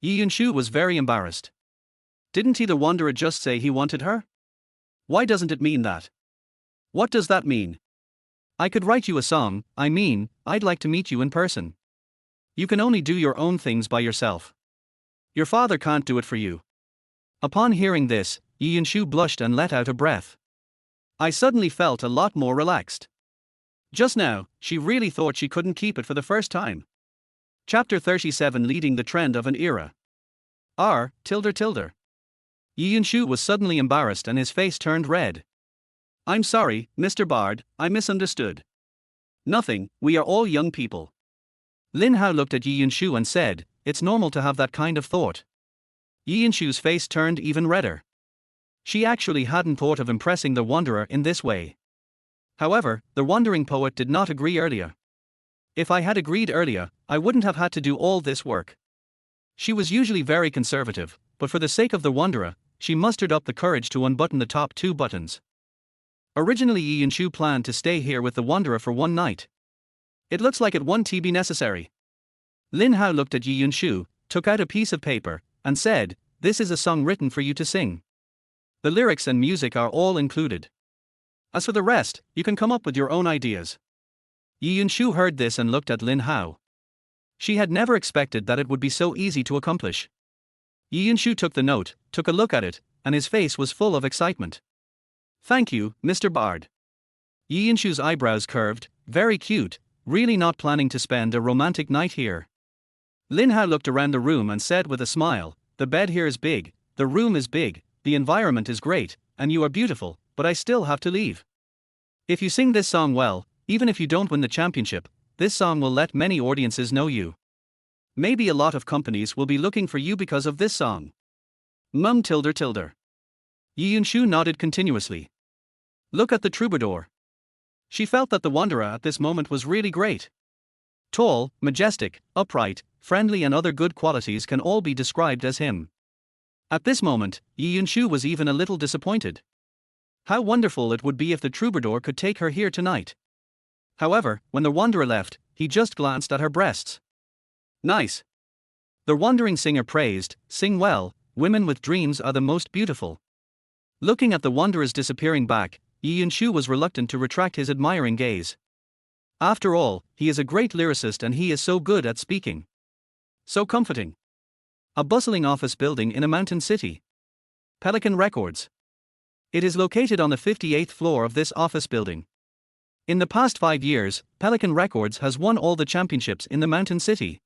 Yi Yunshu was very embarrassed. Didn't he the wanderer just say he wanted her? Why doesn't it mean that? What does that mean? I could write you a song, I'd like to meet you in person. You can only do your own things by yourself. Your father can't do it for you. Upon hearing this, Yi Yunshu blushed and let out a breath. I suddenly felt a lot more relaxed. Just now, she really thought she couldn't keep it for the first time. Chapter 37 Leading the Trend of an Era. Yi Yunshu was suddenly embarrassed and his face turned red. I'm sorry, Mr. Bard, I misunderstood. Nothing, we are all young people. Lin Hao looked at Yi Yunshu and said, it's normal to have that kind of thought. Yi Yunshu's face turned even redder. She actually hadn't thought of impressing the wanderer in this way. However, the wandering poet did not agree earlier. If I had agreed earlier, I wouldn't have had to do all this work. She was usually very conservative, but for the sake of the wanderer, she mustered up the courage to unbutton the top 2 buttons. Originally Yi Yunshu planned to stay here with the wanderer for one night. It looks like it won't be necessary. Lin Hao looked at Yi Yunshu, took out a piece of paper, and said, this is a song written for you to sing. The lyrics and music are all included. As for the rest, you can come up with your own ideas. Yi Yunshu heard this and looked at Lin Hao. She had never expected that it would be so easy to accomplish. Yi Yunshu took the note, took a look at it, and his face was full of excitement. Thank you, Mr. Bard. Yi Yunshu's eyebrows curved, very cute, really not planning to spend a romantic night here. Lin Hao looked around the room and said with a smile, the bed here is big, the room is big, the environment is great, and you are beautiful, but I still have to leave. If you sing this song well, even if you don't win the championship, this song will let many audiences know you. Maybe a lot of companies will be looking for you because of this song. Yi Yunshu nodded continuously. Look at the troubadour. She felt that the wanderer at this moment was really great. Tall, majestic, upright, friendly and other good qualities can all be described as him. At this moment, Yi Yunshu was even a little disappointed. How wonderful it would be if the troubadour could take her here tonight. However, when the wanderer left, he just glanced at her breasts. Nice. The wandering singer praised, sing well, women with dreams are the most beautiful. Looking at the wanderer's disappearing back, Yi Yunshu was reluctant to retract his admiring gaze. After all, he is a great lyricist and he is so good at speaking. So comforting. A bustling office building in a mountain city. Pelican Records. It is located on the 58th floor of this office building. In the past 5 years, Pelican Records has won all the championships in the mountain city.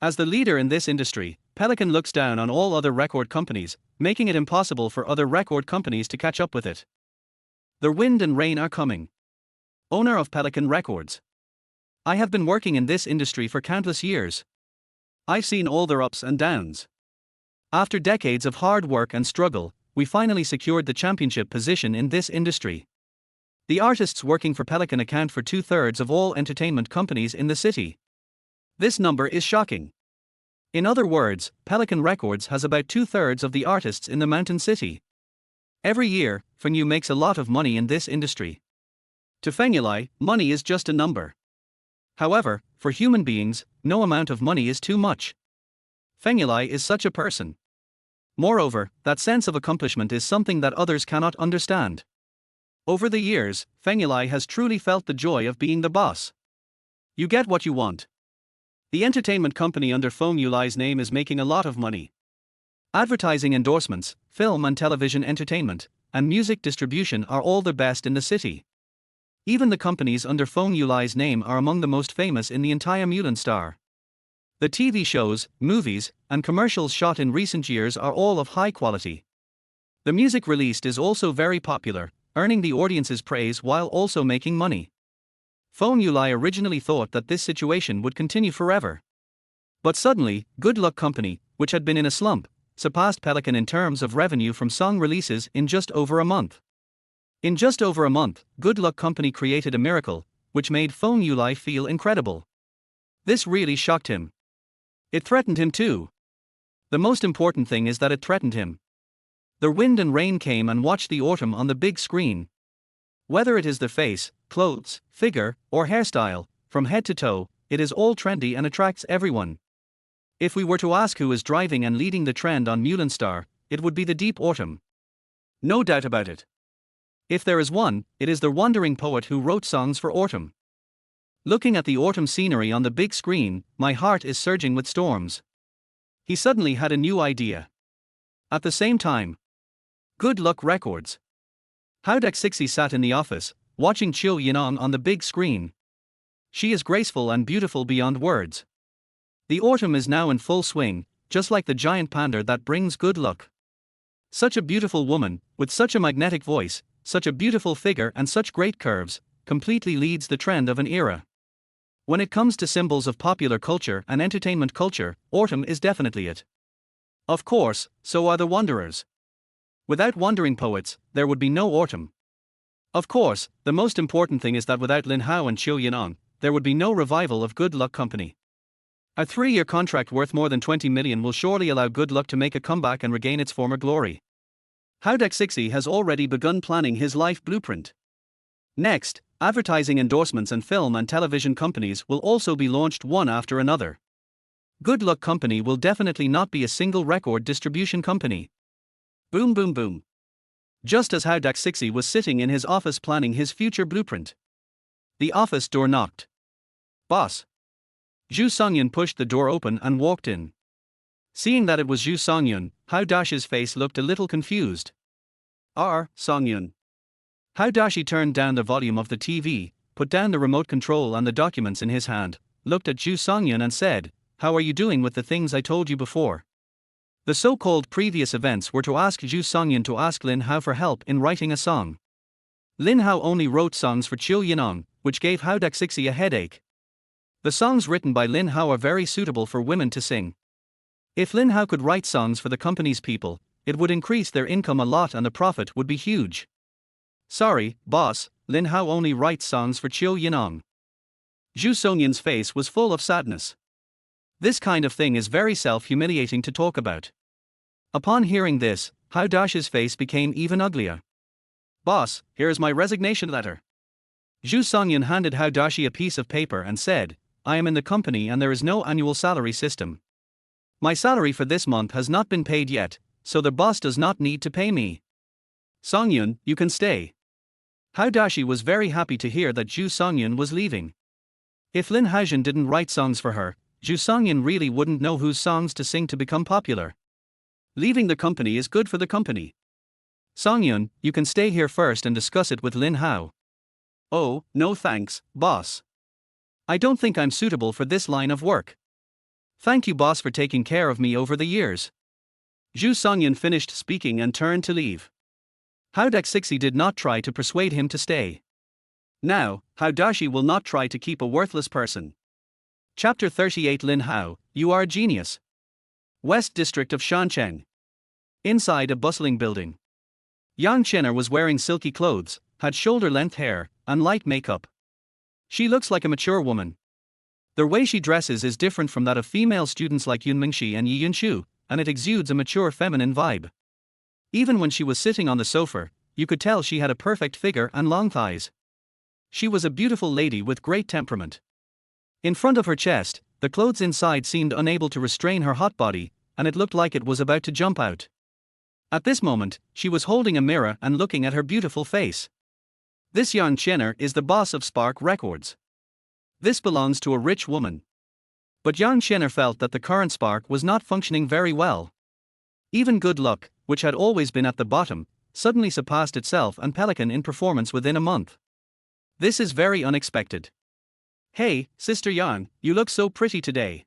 As the leader in this industry, Pelican looks down on all other record companies, making it impossible for other record companies to catch up with it. The wind and rain are coming. Owner of Pelican Records. I have been working in this industry for countless years. I've seen all their ups and downs. After decades of hard work and struggle, we finally secured the championship position in this industry. The artists working for Pelican account for 2/3 of all entertainment companies in the city. This number is shocking. In other words, Pelican Records has about 2/3 of the artists in the mountain city. Every year, Fengyu makes a lot of money in this industry. To Fengyulai, money is just a number. However, for human beings, no amount of money is too much. Fengyulai is such a person. Moreover, that sense of accomplishment is something that others cannot understand. Over the years, Feng Yulai has truly felt the joy of being the boss. You get what you want. The entertainment company under Feng Yulai's name is making a lot of money. Advertising endorsements, film and television entertainment, and music distribution are all the best in the city. Even the companies under Feng Yulai's name are among the most famous in the entire Mulan star. The TV shows, movies, and commercials shot in recent years are all of high quality. The music released is also very popular, earning the audience's praise while also making money. Feng Yulai originally thought that this situation would continue forever. But suddenly, Good Luck Company, which had been in a slump, surpassed Pelican in terms of revenue from song releases in just over a month. In just over a month, Good Luck Company created a miracle, which made Feng Yulai feel incredible. This really shocked him. It threatened him too. The most important thing is that it threatened him. The wind and rain came and watched the autumn on the big screen. Whether it is the face, clothes, figure, or hairstyle, from head to toe, it is all trendy and attracts everyone. If we were to ask who is driving and leading the trend on Mulan Star, it would be the deep autumn. No doubt about it. If there is one, it is the wandering poet who wrote songs for autumn. Looking at the autumn scenery on the big screen, my heart is surging with storms. He suddenly had a new idea. At the same time, Good Luck Records. Hao Daxixi sat in the office, watching Qiu Yining on the big screen. She is graceful and beautiful beyond words. The autumn is now in full swing, just like the giant panda that brings good luck. Such a beautiful woman, with such a magnetic voice, such a beautiful figure and such great curves, completely leads the trend of an era. When it comes to symbols of popular culture and entertainment culture, autumn is definitely it. Of course, so are the wanderers. Without wandering poets, there would be no autumn. Of course, the most important thing is that without Lin Hao and Qiu Yining, there would be no revival of Good Luck Company. A 3-year contract worth more than 20 million will surely allow Good Luck to make a comeback and regain its former glory. Hao Daxixi has already begun planning his life blueprint. Next, advertising endorsements and film and television companies will also be launched one after another. Good Luck Company will definitely not be a single record distribution company. Boom boom boom. Just as Hao Daxixi was sitting in his office planning his future blueprint, the office door knocked. Boss. Zhu Songyun pushed the door open and walked in. Seeing that it was Zhu Songyun, Hao Daxi's face looked a little confused. Songyun. Hao Daxi turned down the volume of the TV, put down the remote control and the documents in his hand, looked at Zhu Songyun and said, "How are you doing with the things I told you before?" The so-called previous events were to ask Zhu Songyun to ask Lin Hao for help in writing a song. Lin Hao only wrote songs for Qiu Yining, which gave Hao Daxixi a headache. The songs written by Lin Hao are very suitable for women to sing. If Lin Hao could write songs for the company's people, it would increase their income a lot and the profit would be huge. Sorry, boss, Lin Hao only writes songs for Qiu Yining. Zhu Songyun's face was full of sadness. This kind of thing is very self-humiliating to talk about. Upon hearing this, Hao Daxi's face became even uglier. Boss, here is my resignation letter. Zhu Songyun handed Hao Daxi a piece of paper and said, I am in the company and there is no annual salary system. My salary for this month has not been paid yet, so the boss does not need to pay me. Songyun, you can stay. Hao Daxi was very happy to hear that Zhu Songyun was leaving. If Lin Haojin didn't write songs for her, Zhu Songyun really wouldn't know whose songs to sing to become popular. Leaving the company is good for the company. Songyun, you can stay here first and discuss it with Lin Hao. Oh, no thanks, boss. I don't think I'm suitable for this line of work. Thank you, boss, for taking care of me over the years. Zhu Songyun finished speaking and turned to leave. Hao Daxixi did not try to persuade him to stay. Now, Hao Daxi will not try to keep a worthless person. Chapter 38 Lin Hao, you are a genius. West District of Shancheng. Inside a bustling building. Yang Chenner was wearing silky clothes, had shoulder-length hair, and light makeup. She looks like a mature woman. The way she dresses is different from that of female students like Yun Mingxi and Yi Yunshu, and it exudes a mature feminine vibe. Even when she was sitting on the sofa, you could tell she had a perfect figure and long thighs. She was a beautiful lady with great temperament. In front of her chest, the clothes inside seemed unable to restrain her hot body, and it looked like it was about to jump out. At this moment, she was holding a mirror and looking at her beautiful face. This Yang Chenner is the boss of Spark Records. This belongs to a rich woman. But Yang Chenner felt that the current Spark was not functioning very well. Even Good Luck, which had always been at the bottom, suddenly surpassed itself and Pelican in performance within a month. This is very unexpected. Hey, Sister Yang, you look so pretty today.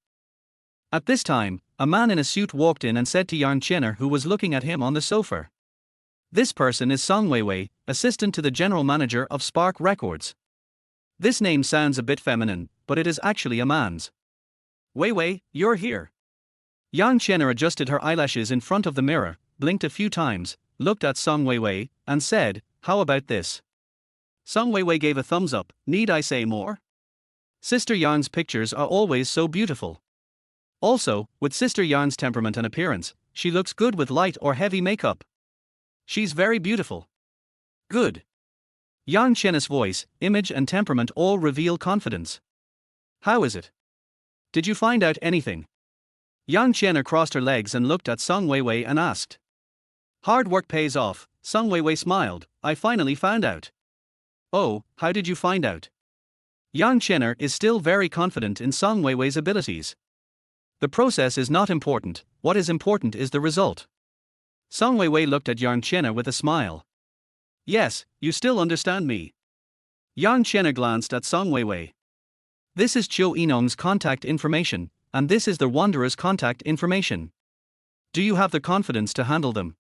At this time, a man in a suit walked in and said to Yang Chenner, who was looking at him on the sofa. This person is Song Weiwei, assistant to the general manager of Spark Records. This name sounds a bit feminine, but it is actually a man's. Weiwei, you're here. Yang Chenner adjusted her eyelashes in front of the mirror, blinked a few times, looked at Song Weiwei, and said, "How about this?" Song Weiwei gave a thumbs up. Need I say more? Sister Yang's pictures are always so beautiful. Also, with Sister Yang's temperament and appearance, she looks good with light or heavy makeup. She's very beautiful. Good. Yang Chenner's voice, image and temperament all reveal confidence. How is it? Did you find out anything? Yang Chenner crossed her legs and looked at Song Weiwei and asked. Hard work pays off, Song Weiwei smiled. I finally found out. Oh, how did you find out? Yang Chenner is still very confident in Song Weiwei's abilities. The process is not important, what is important is the result. Song Weiwei looked at Yang Chenner with a smile. Yes, you still understand me. Yang Chenner glanced at Song Weiwei. This is Qiu Yining's contact information, and this is the Wanderer's contact information. Do you have the confidence to handle them?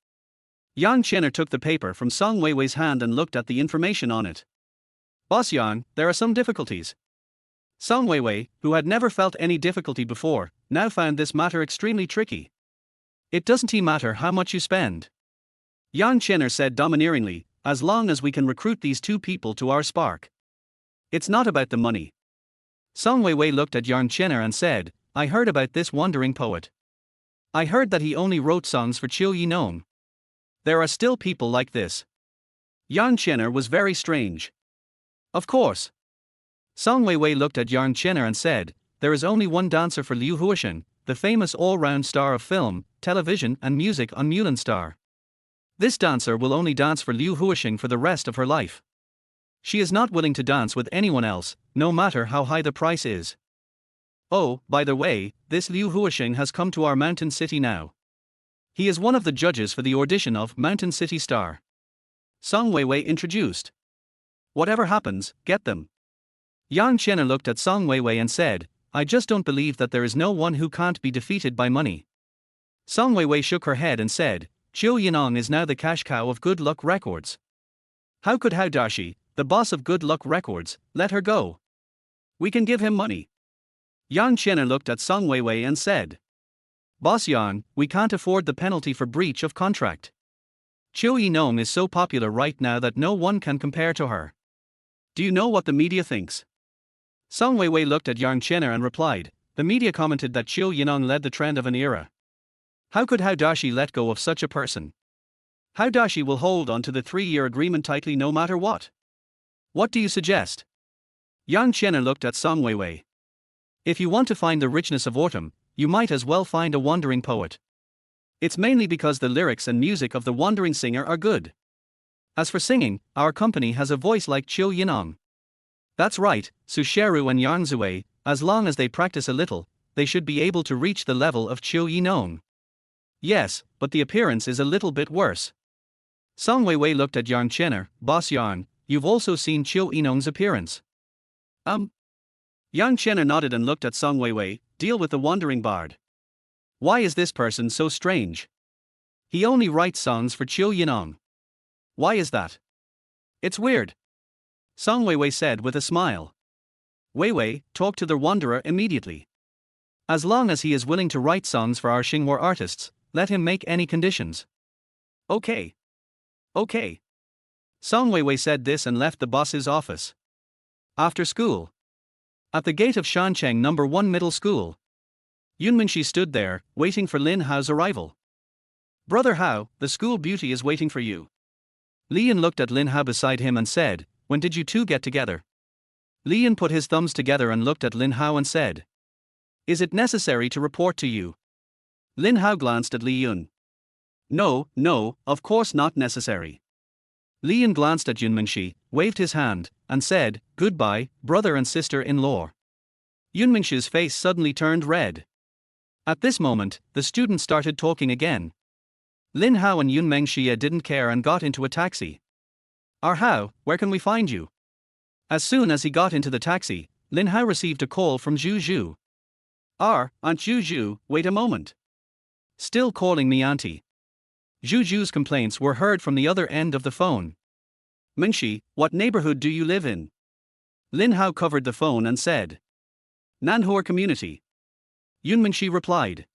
Yang Chenner took the paper from Song Weiwei's hand and looked at the information on it. Boss Yang, there are some difficulties. Song Weiwei, who had never felt any difficulty before, now found this matter extremely tricky. It doesn't matter how much you spend. Yang Chenner said domineeringly, as long as we can recruit these two people to our Spark. It's not about the money. Song Weiwei looked at Yang Chenner and said, I heard about this wandering poet. I heard that he only wrote songs for Qiu Yining. There are still people like this. Yang Chenner was very strange. Of course. Song Weiwei looked at Yang Chenner and said, there is only one dancer for Liu Huosheng, the famous all-round star of film, television and music on Mulan star. This dancer will only dance for Liu Huosheng for the rest of her life. She is not willing to dance with anyone else, no matter how high the price is. Oh, by the way, this Liu Huosheng has come to our mountain city now. He is one of the judges for the audition of Mountain City Star. Song Weiwei introduced. Whatever happens, get them. Yang Chenner looked at Song Weiwei and said, I just don't believe that there is no one who can't be defeated by money. Song Weiwei shook her head and said, Qiu Yining is now the cash cow of Good Luck Records. How could Hao Dashi, the boss of Good Luck Records, let her go? We can give him money. Yang Chenner looked at Song Weiwei and said, Boss Yang, we can't afford the penalty for breach of contract. Qiu Yining is so popular right now that no one can compare to her. Do you know what the media thinks? Song Weiwei looked at Yang Chenner and replied, the media commented that Qiu Yining led the trend of an era. How could Hao Dashi let go of such a person? Hao Dashi will hold on to the 3-year agreement tightly no matter what. What do you suggest? Yang Chenner looked at Song Weiwei. If you want to find the richness of autumn, you might as well find a wandering poet. It's mainly because the lyrics and music of the wandering singer are good. As for singing, our company has a voice like Qiu Yining. That's right, Su Sheru and Yang Zui, as long as they practice a little, they should be able to reach the level of Qiu Yining. Yes, but the appearance is a little bit worse. Song Weiwei looked at Yang Chenner, Boss Yang, you've also seen Qiu Yining's appearance. Yang Chenner nodded and looked at Song Weiwei, deal with the wandering bard. Why is this person so strange? He only writes songs for Qiu Yining. Why is that? It's weird. Song Weiwei said with a smile. Weiwei, talk to the wanderer immediately. As long as he is willing to write songs for our Xinhua artists, let him make any conditions. Okay. Okay. Song Weiwei said this and left the boss's office. After school. At the gate of Shancheng No. 1 Middle School. Yunmingxi stood there, waiting for Lin Hao's arrival. Brother Hao, the school beauty is waiting for you. Lian looked at Lin Hao beside him and said, when did you two get together? Lian put his thumbs together and looked at Lin Hao and said, is it necessary to report to you? Lin Hao glanced at Li Yun. No, no, of course not necessary. Lin glanced at Yunmingshi, waved his hand, and said, "Goodbye, brother and sister-in-law." Yunmingshi's face suddenly turned red. At this moment, the student started talking again. Lin Hao and Yunmingshi didn't care and got into a taxi. Hao, where can we find you?" As soon as he got into the taxi, Lin Hao received a call from Zhu Zhu. Aunt Zhu Zhu, wait a moment. Still calling me auntie. Zhu Zhu's complaints were heard from the other end of the phone. Mingshi, what neighborhood do you live in? Lin Hao covered the phone and said. Nanhua community. Yunmingshi replied.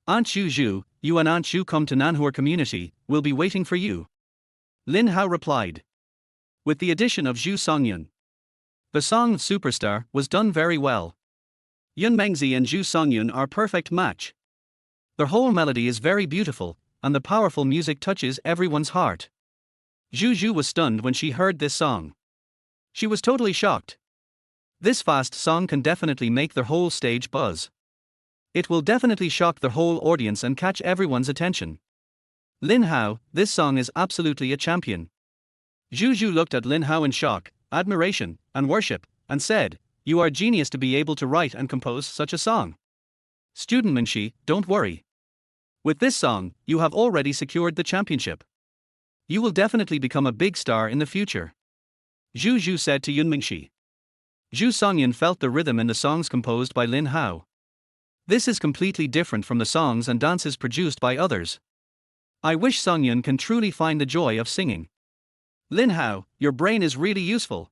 Aunt Zhu Zhu, you and Aunt Zhu come to Nanhua community, we'll be waiting for you. Lin Hao replied. With the addition of Zhu Songyun, the song Superstar was done very well. Yun Mengzi and Zhu Songyun are perfect match. Their whole melody is very beautiful, and the powerful music touches everyone's heart. Zhu Zhu was stunned when she heard this song. She was totally shocked. This fast song can definitely make their whole stage buzz. It will definitely shock the whole audience and catch everyone's attention. Lin Hao, this song is absolutely a champion. Zhu Zhu looked at Lin Hao in shock, admiration, and worship, and said, "You are a genius to be able to write and compose such a song." Student Mingshi, don't worry. With this song, you have already secured the championship. You will definitely become a big star in the future. Zhu Zhu said to Yunmingshi. Zhu Songyun felt the rhythm in the songs composed by Lin Hao. This is completely different from the songs and dances produced by others. I wish Songyun can truly find the joy of singing. Lin Hao, your brain is really useful.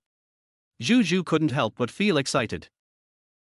Zhu Zhu couldn't help but feel excited.